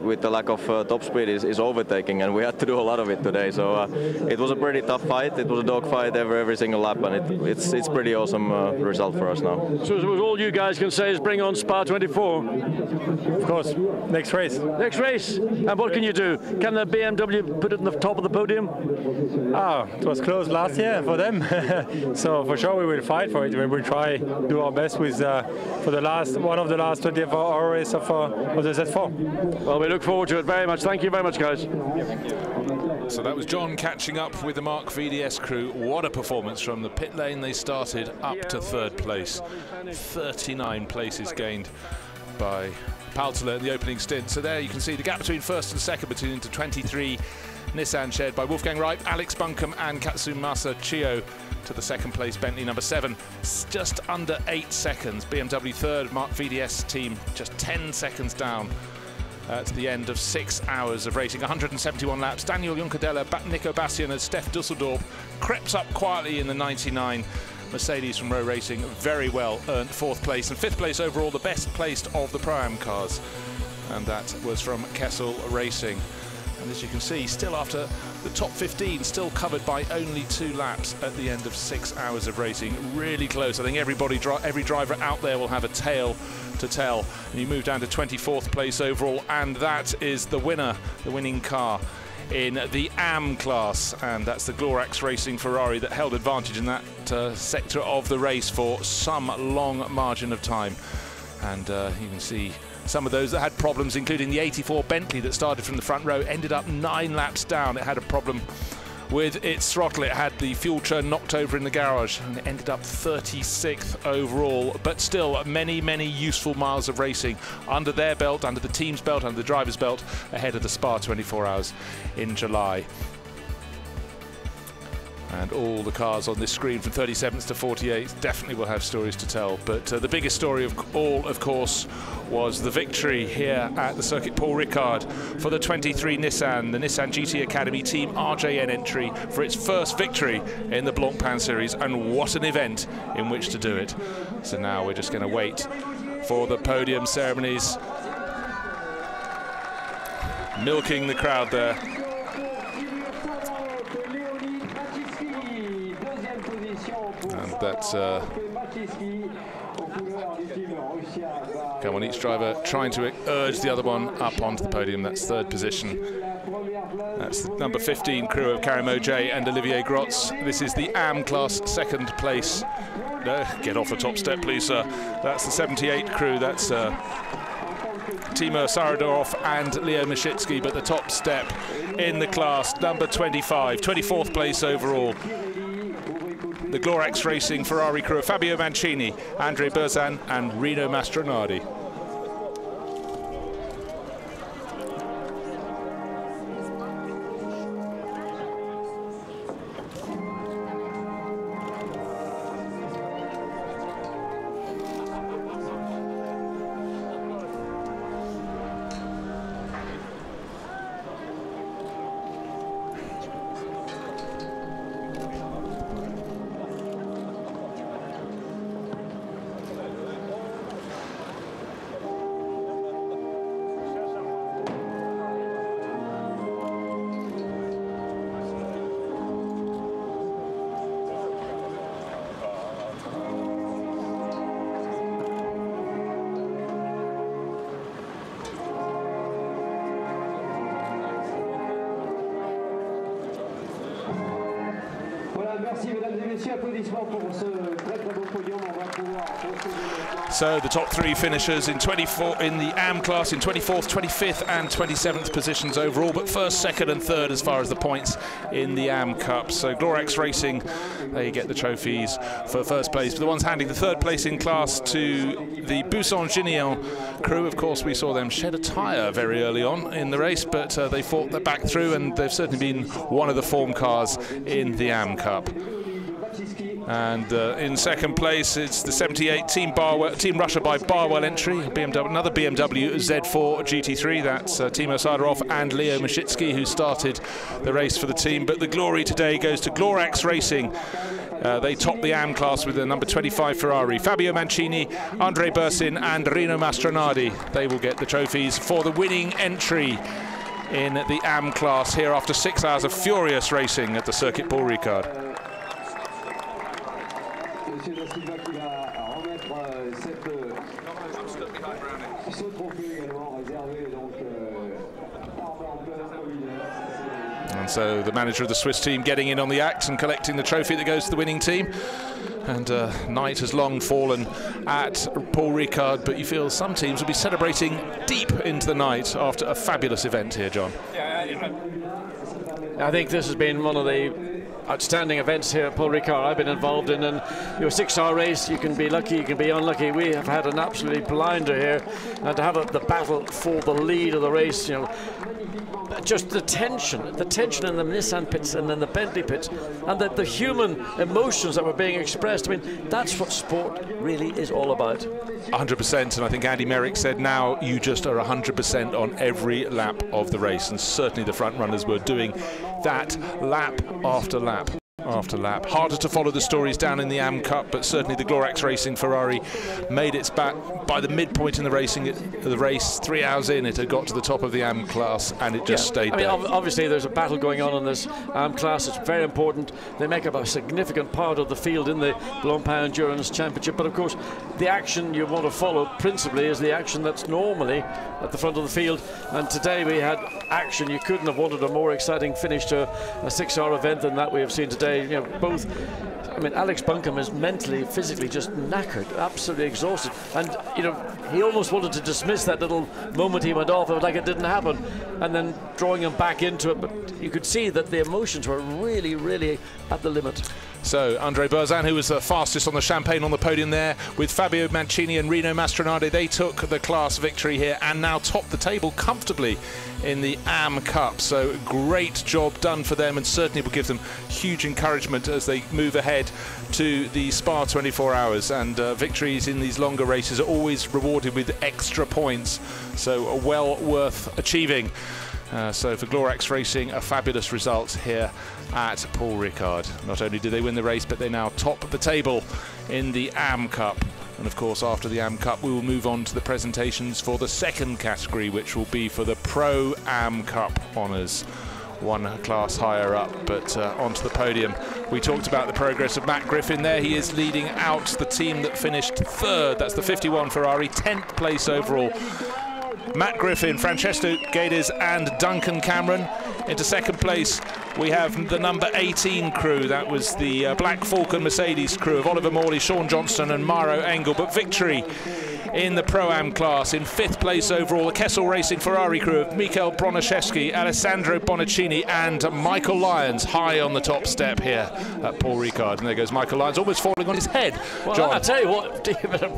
with the lack of top speed, is overtaking, and we had to do a lot of it today. So it was a pretty tough fight. It was a dog fight every single lap, and it's pretty awesome result for us now. So all you guys can say is bring on Spa 24. Of course, next race. Next race. And what can you do? Can the BMW put it on the top of the podium? It was close last year for them. So for sure we will fight for it. We will try do our best with for the one of the last 24-hour race of the Z4. Well, we look forward to it very much. Thank you very much, guys. So that was John catching up with the Mark VDS crew. What a performance from the pit lane. They started up to third place. 39 places gained by Paltela in the opening stint. So there you can see the gap between first and second between into 23 Nissan shared by Wolfgang Reip, Alex Buncombe and Katsumasa Chio to the second place Bentley number 7. Just under 8 seconds. BMW third, Mark VDS team just 10 seconds down. To the end of 6 hours of racing, 171 laps. Daniel Juncadella, Nico Bastian and Steph Dusseldorp crept up quietly in the 99. Mercedes from Rowe Racing very well earned 4th place and 5th place overall, the best placed of the Pro-Am cars. And that was from Kessel Racing. And as you can see, still after the top 15, still covered by only 2 laps at the end of 6 hours of racing. Really close. I think every driver out there will have a tale to tell. And you move down to 24th place overall, and that is the winner, the winning car in the AM class, and that's the Glorax Racing Ferrari that held advantage in that sector of the race for some long margin of time. And you can see some of those that had problems, including the 84 Bentley that started from the front row, ended up 9 laps down. It had a problem with its throttle. It had the fuel churn knocked over in the garage, and it ended up 36th overall. But still, many, many useful miles of racing under their belt, under the team's belt, under the driver's belt, ahead of the Spa 24 Hours in July. And all the cars on this screen from 37th to 48th definitely will have stories to tell. But the biggest story of all, of course, was the victory here at the circuit Paul Ricard for the 23 Nissan, the Nissan GT Academy Team RJN entry for its first victory in the Blancpain series. And what an event in which to do it. So now we're just going to wait for the podium ceremonies. Milking the crowd there. And that's come on, each driver trying to urge the other one up onto the podium. That's 3rd position. That's the number 15 crew of Karim Oj and Olivier Grotz. This is the AM class 2nd place. Get off the top step, please, sir. That's the 78 crew. That's Timur Saradorov and Leo Mashitsky, but the top step in the class, number 25, 24th place overall. The Glorax Racing Ferrari crew of Fabio Mancini, Andre Berzan and Rino Mastronardi. So the top 3 finishers in 24 in the AM class in 24th, 25th and 27th positions overall, but 1st, 2nd and 3rd as far as the points in the AM Cup. So Glorax Racing, they get the trophies for 1st place. But the ones handing the 3rd place in class to the Buisson-Gignon crew, of course, we saw them shed a tyre very early on in the race, but they fought that back through, and they've certainly been one of the form cars in the AM Cup. And in 2nd place, it's the 78 Team Russia by Barwell entry, another BMW Z4 GT3. That's Timo Sadarov and Leo Mashitsky, who started the race for the team. But the glory today goes to Glorax Racing. They topped the AM class with the number 25 Ferrari. Fabio Mancini, Andre Berzin and Rino Mastronardi. They will get the trophies for the winning entry in the AM class here after 6 hours of furious racing at the circuit Paul Ricard. And so the manager of the Swiss team getting in on the act and collecting the trophy that goes to the winning team. And night has long fallen at Paul Ricard, but you feel some teams will be celebrating deep into the night after a fabulous event here, John. I think this has been one of the outstanding events here at Paul Ricard I've been involved in, and your 6-hour race, you can be lucky, you can be unlucky. We have had an absolutely blinder here, and to have the battle for the lead of the race, you know, just the tension in the Nissan pits and then the Bentley pits, and the human emotions that were being expressed. I mean, that's what sport really is all about. 100%, and I think Andy Merrick said now you just are 100% on every lap of the race, and certainly the front runners were doing that lap after lap after lap. Harder to follow the stories down in the AM Cup, but certainly the Glorex Racing Ferrari made its back by the midpoint in the race. 3 hours in, it had got to the top of the AM class, and it just stayed there. Obviously there's a battle going on in this AM class. It's very important. They make up a significant part of the field in the Blancpain Endurance Championship, but of course the action you want to follow principally is the action that's normally at the front of the field, and today we had action. You couldn't have wanted a more exciting finish to a 6-hour event than that we have seen today. You know, both, I mean, Alex Buncombe is mentally, physically just knackered, absolutely exhausted, and you know, he almost wanted to dismiss that little moment he went off, it was like it didn't happen, and then drawing him back into it, but you could see that the emotions were really, really at the limit. So Andre Berzin, who was the fastest on the Champagne on the podium there, with Fabio Mancini and Rino Mastronardi, they took the class victory here and now top the table comfortably in the AM Cup. So great job done for them, and certainly will give them huge encouragement as they move ahead to the Spa 24 hours. And victories in these longer races are always rewarded with extra points, so well worth achieving. So for Glorex Racing, a fabulous result here at Paul Ricard. Not only did they win the race, but they now top the table in the AM Cup. And of course, after the AM Cup, we will move on to the presentations for the second category, which will be for the Pro AM Cup honours. One class higher up, but onto the podium. We talked about the progress of Matt Griffin there. He is leading out the team that finished third. That's the 51 Ferrari, 10th place overall. Matt Griffin, Francesco Guedes and Duncan Cameron. Into second place we have the number 18 crew. That was the Black Falcon Mercedes crew of Oliver Morley, Sean Johnston and Mauro Engel. But victory in the Pro-Am class. In 5th place overall, the Kessel Racing Ferrari crew of Michael Broniszewski, Alessandro Bonaccini and Michael Lyons, high on the top step here at Paul Ricard. And there goes Michael Lyons, almost falling on his head. Well, John. I'll tell you what, David,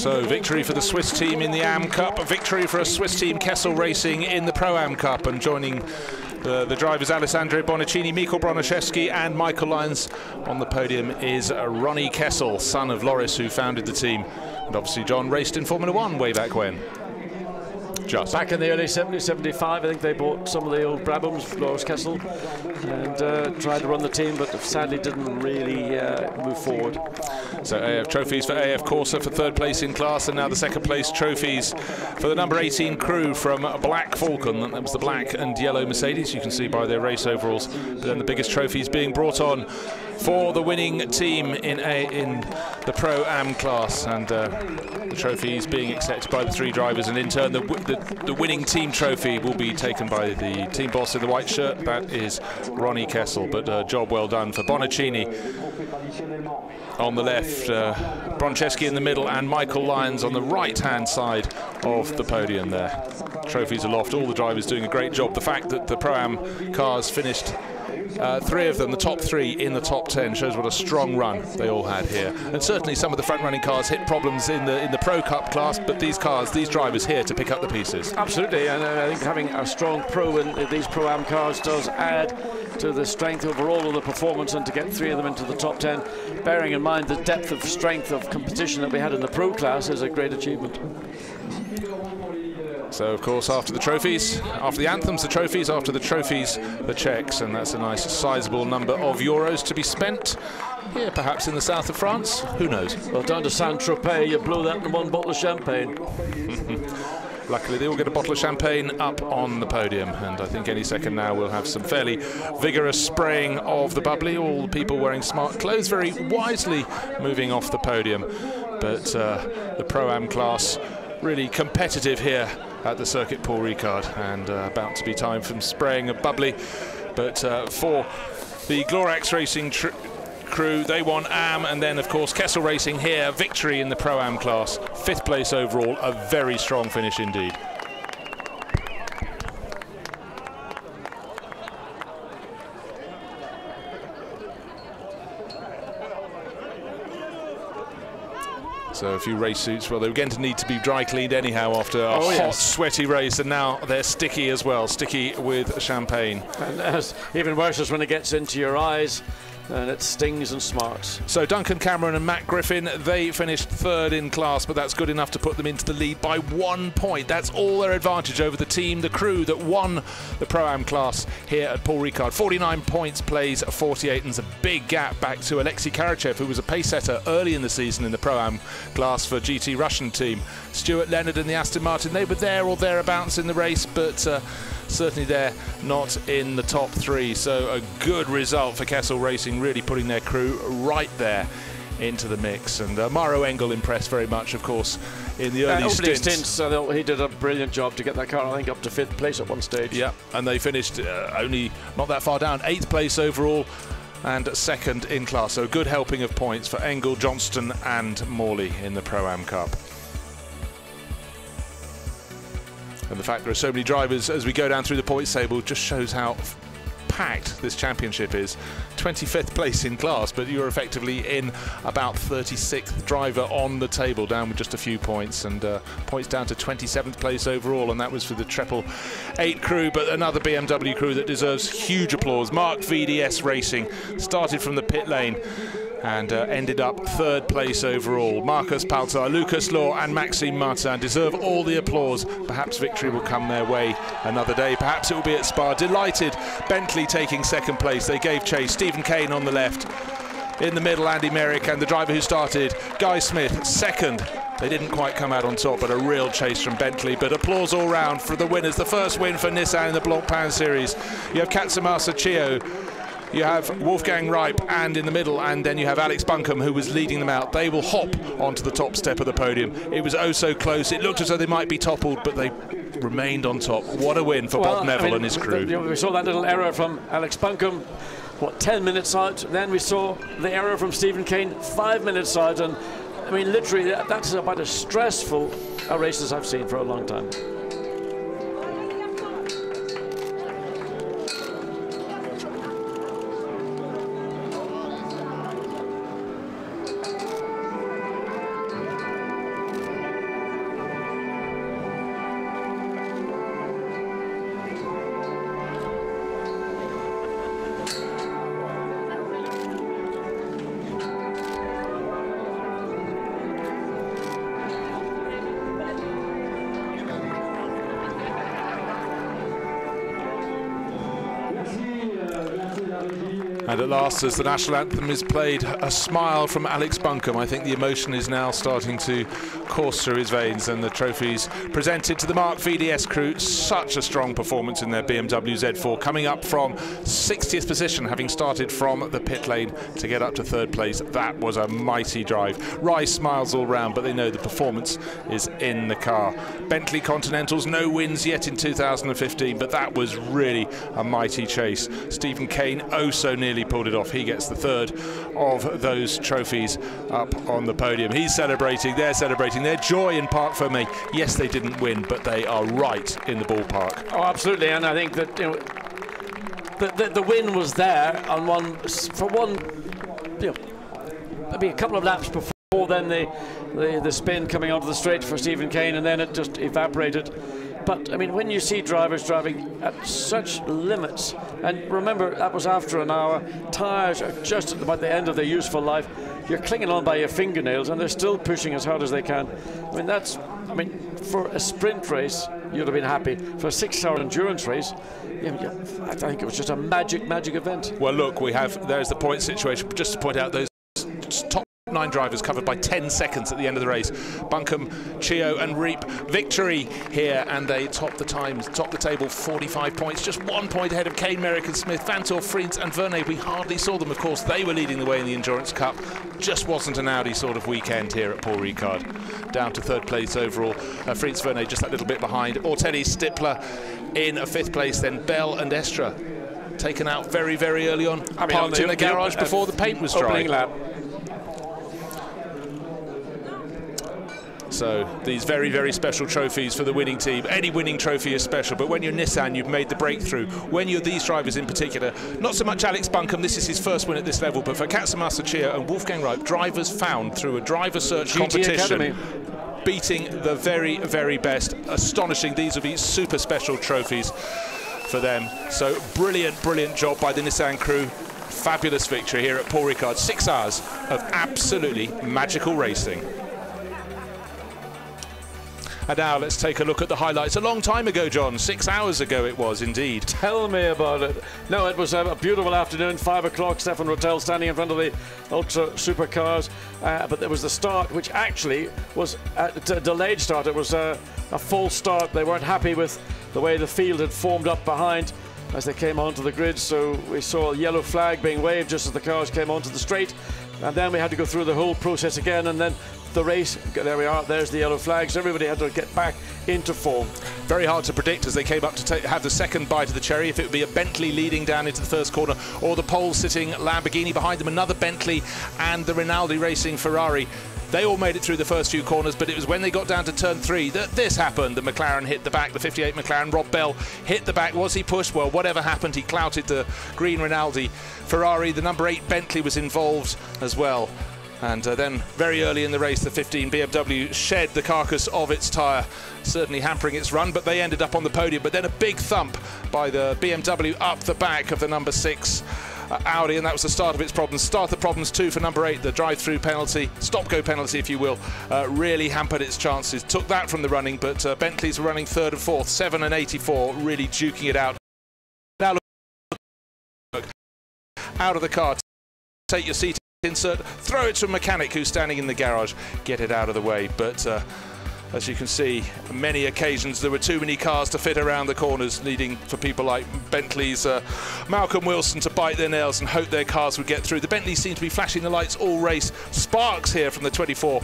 So victory for the Swiss team in the AM Cup, a victory for a Swiss team Kessel Racing in the Pro-Am Cup, and joining the drivers Alessandro Bonaccini, Michael Broniszewski and Michael Lyons on the podium is Ronnie Kessel, son of Loris, who founded the team, and obviously John raced in Formula 1 way back when. Just back in the early 70s, 75, I think they bought some of the old Brabhams, Loris Kessel, and tried to run the team, but sadly didn't really move forward. So AF trophies for AF Corsa for 3rd place in class, and now the 2nd place trophies for the number 18 crew from Black Falcon. That was the black and yellow Mercedes, you can see by their race overalls. But then the biggest trophies being brought on for the winning team in the Pro-Am class, and the trophies being accepted by the 3 drivers, and in turn the winning team trophy will be taken by the team boss in the white shirt. That is Ronnie Kessel, but job well done for Bonaccini on the left, Broniszewski in the middle and Michael Lyons on the right hand side of the podium there. Trophies aloft, all the drivers doing a great job. The fact that the Pro-Am cars finished Three of them, the top three in the top 10, shows what a strong run they all had here. And certainly some of the front-running cars hit problems in the Pro Cup class, but these drivers here to pick up the pieces. Absolutely, and I think having a strong pro in these Pro-Am cars does add to the strength overall of the performance, and to get three of them into the top 10, bearing in mind the depth of strength of competition that we had in the Pro class, is a great achievement. So, of course, after the trophies, after the anthems, the trophies, after the trophies, the checks, and that's a nice sizable number of euros to be spent here, perhaps in the south of France. Who knows? Well, down to Saint-Tropez, you blew that in one bottle of champagne. Luckily, they all get a bottle of champagne up on the podium, and I think any second now we'll have some fairly vigorous spraying of the bubbly. All the people wearing smart clothes, very wisely moving off the podium. But the Pro-Am class really competitive here at the circuit Paul Ricard, and about to be time for spraying of bubbly. But for the Glorax Racing crew, they won AM, and then of course Kessel Racing here, victory in the Pro-Am class, 5th place overall, a very strong finish indeed. So a few race suits, well, they're going to need to be dry cleaned anyhow after a hot, sweaty race, and now they're sticky as well, sticky with champagne. And even worse is when it gets into your eyes and it stings and smarts. So Duncan Cameron and Matt Griffin, they finished 3rd in class, but that's good enough to put them into the lead by 1 point. That's all their advantage over the team, the crew that won the Pro-Am class here at Paul Ricard. 49 points, plays 48, and it's a big gap back to Alexei Karachev, who was a pace setter early in the season in the Pro-Am class for GT Russian team. Stuart Leonard and the Aston Martin, they were there or thereabouts in the race, but certainly they're not in the top 3. So a good result for Kessel Racing, really putting their crew right there into the mix. And Maro Engel impressed very much, of course, in the early stints. He did a brilliant job to get that car, I think, up to 5th place at one stage. Yeah, and they finished only not that far down, 8th place overall and 2nd in class. So a good helping of points for Engel, Johnston and Morley in the Pro-Am Cup. And the fact there are so many drivers as we go down through the points table just shows how packed this championship is. 25th place in class, but you're effectively in about 36th driver on the table, down with just a few points, and points down to 27th place overall, and that was for the Triple 8 crew, but another BMW crew that deserves huge applause. Mark VDS Racing started from the pit lane and ended up 3rd place overall. Marcus Paltar, Lucas Law and Maxime Martin deserve all the applause. Perhaps victory will come their way another day. Perhaps it will be at Spa. Delighted Bentley taking 2nd place. They gave chase. Stephen Kane on the left. In the middle, Andy Merrick, and the driver who started, Guy Smith, 2nd. They didn't quite come out on top, but a real chase from Bentley. But applause all round for the winners. The first win for Nissan in the Blancpain series. You have Katsumasa Chio, you have Wolfgang Reip, and in the middle, and then you have Alex Buncombe, who was leading them out. They will hop onto the top step of the podium. It was oh so close. It looked as though they might be toppled, but they remained on top. What a win for Bob Neville and his crew. We saw that little error from Alex Buncombe, what, 10 minutes out. Then we saw the error from Stephen Kane, 5 minutes out. And I mean, literally, that's about as stressful a race as I've seen for a long time. And at last, as the national anthem is played, a smile from Alex Buncombe. I think the emotion is now starting to course through his veins, and the trophies presented to the Mark VDS crew. Such a strong performance in their BMW Z4, coming up from 60th position, having started from the pit lane to get up to 3rd place. That was a mighty drive. Rice smiles all round, but they know the performance is in the car. Bentley Continentals, no wins yet in 2015, but that was really a mighty chase. Stephen Kane oh so nearly pulled it off. He gets the 3rd of those trophies up on the podium. He's celebrating, they're celebrating. Their joy in Parc Fermé. Yes, they didn't win, but they are right in the ballpark. Oh, absolutely, and I think that, you know, the win was there on one, you know, maybe a couple of laps before then the spin coming onto the straight for Stephen Kane, and then it just evaporated. But I mean, when you see drivers driving at such limits, and remember that was after an hour, tyres are just about the end of their useful life. You're clinging on by your fingernails, and they're still pushing as hard as they can. I mean, for a sprint race, you'd have been happy. For a 6-hour endurance race, I think it was just a magic event. Well, look, there's the point situation. Just to point out, those top 9 drivers covered by 10 seconds at the end of the race. Buncombe, Chio and Reap, victory here, and they top the table, 45 points, just 1 point ahead of Kane, Merrick and Smith. Vantor, Friens and Vernet, we hardly saw them. Of course, they were leading the way in the Endurance Cup. Just wasn't an Audi sort of weekend here at Paul Ricard. Down to 3rd place overall. Friens, Vernet just that little bit behind. Ortelli, Stippler in a 5th place, then Bell and Estra taken out very, very early on. Parked in the garage before the paint was dry. Lap. So these very, very special trophies for the winning team. Any winning trophy is special, but when you're Nissan, you've made the breakthrough. When you're these drivers in particular, not so much Alex Buncombe, this is his first win at this level, but for Katsumasa Chio and Wolfgang Reip, drivers found through a driver search competition, beating the very, very best. Astonishing. These will be super special trophies for them. So brilliant job by the Nissan crew. Fabulous victory here at Paul Ricard. 6 hours of absolutely magical racing. And now let's take a look at the highlights. A long time ago, John, 6 hours ago it was indeed. Tell me about it. No, it was a beautiful afternoon, 5 o'clock, Stefan Rottel standing in front of the Ultra Supercars. But there was the start, which actually was a delayed start. It was a full start. They weren't happy with the way the field had formed up behind as they came onto the grid. So we saw a yellow flag being waved just as the cars came onto the straight. And then we had to go through the whole process again, and then the race, there we are, there's the yellow flags. Everybody had to get back into form. Very hard to predict as they came up to have the second bite of the cherry, if it would be a Bentley leading down into the first corner or the pole-sitting Lamborghini behind them, another Bentley, and the Rinaldi Racing Ferrari. They all made it through the first few corners, but it was when they got down to turn 3 that this happened. The McLaren hit the back, the 58 McLaren. Rob Bell hit the back. Was he pushed? Well, whatever happened, he clouted the green Rinaldi Ferrari. The number 8 Bentley was involved as well. And then very early in the race, the 15 BMW shed the carcass of its tyre, certainly hampering its run, but they ended up on the podium. But then a big thump by the BMW up the back of the number 6 Audi, and that was the start of its problems. Start the problems too for number 8, the drive-through penalty, stop-go penalty, if you will, really hampered its chances. Took that from the running, but Bentley's were running 3rd and 4th, 7 and 84, really duking it out. Now look out of the car, take your seat, insert, throw it to a mechanic who's standing in the garage, get it out of the way. But as you can see, many occasions there were too many cars to fit around the corners, needing for people like Bentley's Malcolm Wilson to bite their nails and hope their cars would get through. The Bentleys seem to be flashing the lights all race. Sparks here from the 24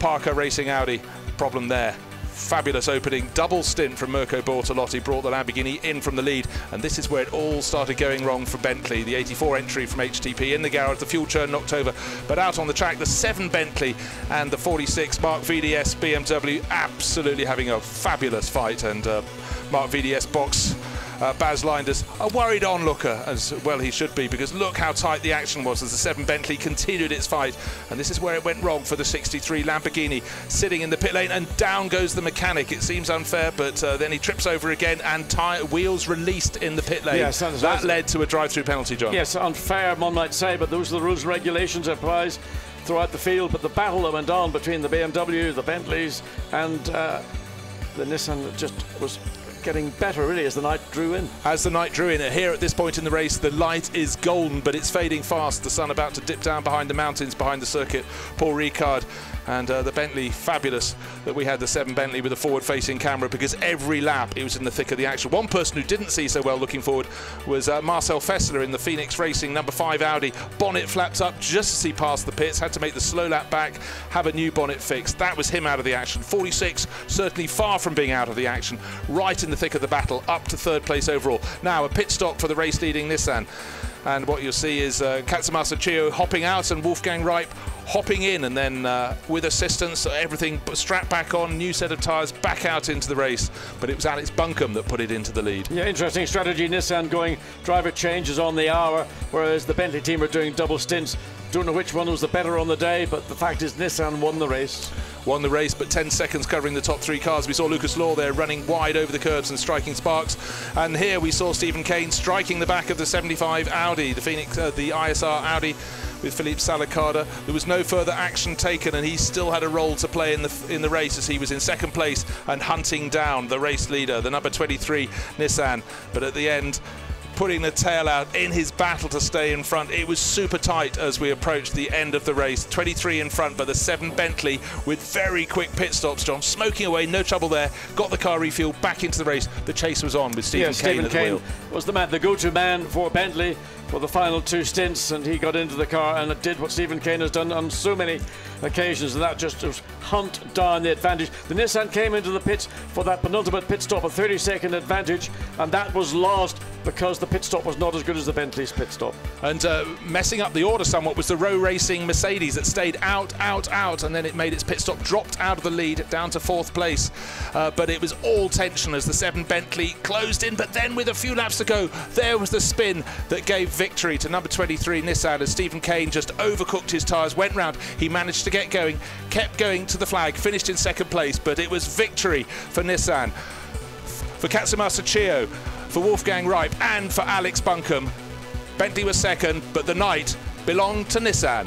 Parker Racing Audi. Problem there. Fabulous opening double stint from Mirko Bortolotti, brought the Lamborghini in from the lead, and this is where it all started going wrong for Bentley. The 84 entry from HTP in the garage, the fuel churn knocked over, but out on the track the 7 Bentley and the 46 Mark VDS BMW absolutely having a fabulous fight. And Mark VDS box Baz Linders, a worried onlooker, as well he should be, because look how tight the action was as the 7 Bentley continued its fight. And this is where it went wrong for the 63 Lamborghini, sitting in the pit lane, and down goes the mechanic. It seems unfair, but then he trips over again, and wheels released in the pit lane. Yes, that led to a drive-through penalty, John. Yes, unfair, one might say, but those are the rules and regulations applies throughout the field. But the battle that went on between the BMW, the Bentleys, and the Nissan just was getting better really as the night drew in. As the night drew in, here at this point in the race, the light is golden, but it's fading fast. The sun about to dip down behind the mountains, behind the circuit. Paul Ricard and the Bentley, fabulous that we had the 7 Bentley with a forward-facing camera, because every lap it was in the thick of the action. One person who didn't see so well looking forward was Marcel Fessler in the Phoenix Racing number 5 Audi. Bonnet flapped up just as he passed the pits, had to make the slow lap back, have a new bonnet fixed. That was him out of the action. 46, certainly far from being out of the action, right in the thick of the battle, up to 3rd place overall. Now a pit stop for the race-leading Nissan. And what you'll see is Katsumasa Chio hopping out and Wolfgang Reip hopping in, and then with assistance, everything strapped back on, new set of tyres, back out into the race. But it was Alex Buncombe that put it into the lead. Yeah, interesting strategy. Nissan going driver changes on the hour, whereas the Bentley team are doing double stints. Don't know which one was the better on the day, but the fact is Nissan won the race. Won the race, but 10 seconds covering the top 3 cars. We saw Lucas Law there running wide over the curbs and striking sparks. And here we saw Stephen Kane striking the back of the 75 Audi, the the ISR Audi with Philippe Salicada. There was no further action taken, and he still had a role to play in the race, as he was in second place and hunting down the race leader, the number 23 Nissan. But at the end, putting the tail out in his battle to stay in front. It was super tight as we approached the end of the race. 23 in front, but the 7 Bentley with very quick pit stops, John, smoking away, no trouble there, got the car refueled, back into the race. The chase was on with Stephen Kane at the wheel. Was the man, the go-to man for Bentley for the final 2 stints, and he got into the car and it did what Stephen Kane has done on so many occasions, and that just was hunt down the advantage. The Nissan came into the pits for that penultimate pit stop, a 30-second advantage, and that was lost because the pit stop was not as good as the Bentley's pit stop. And messing up the order somewhat was the Row Racing Mercedes that stayed out, and then it made its pit stop, dropped out of the lead down to 4th place. But it was all tension as the 7 Bentley closed in, but then with a few laps to go, there was the spin that gave victory to number 23 Nissan, as Stephen Kane just overcooked his tyres, went round, he managed to get going, kept going to the flag, finished in 2nd place, but it was victory for Nissan, for Katsumasa Chio, for Wolfgang Reip and for Alex Buncombe. Bentley was 2nd, but the night belonged to Nissan.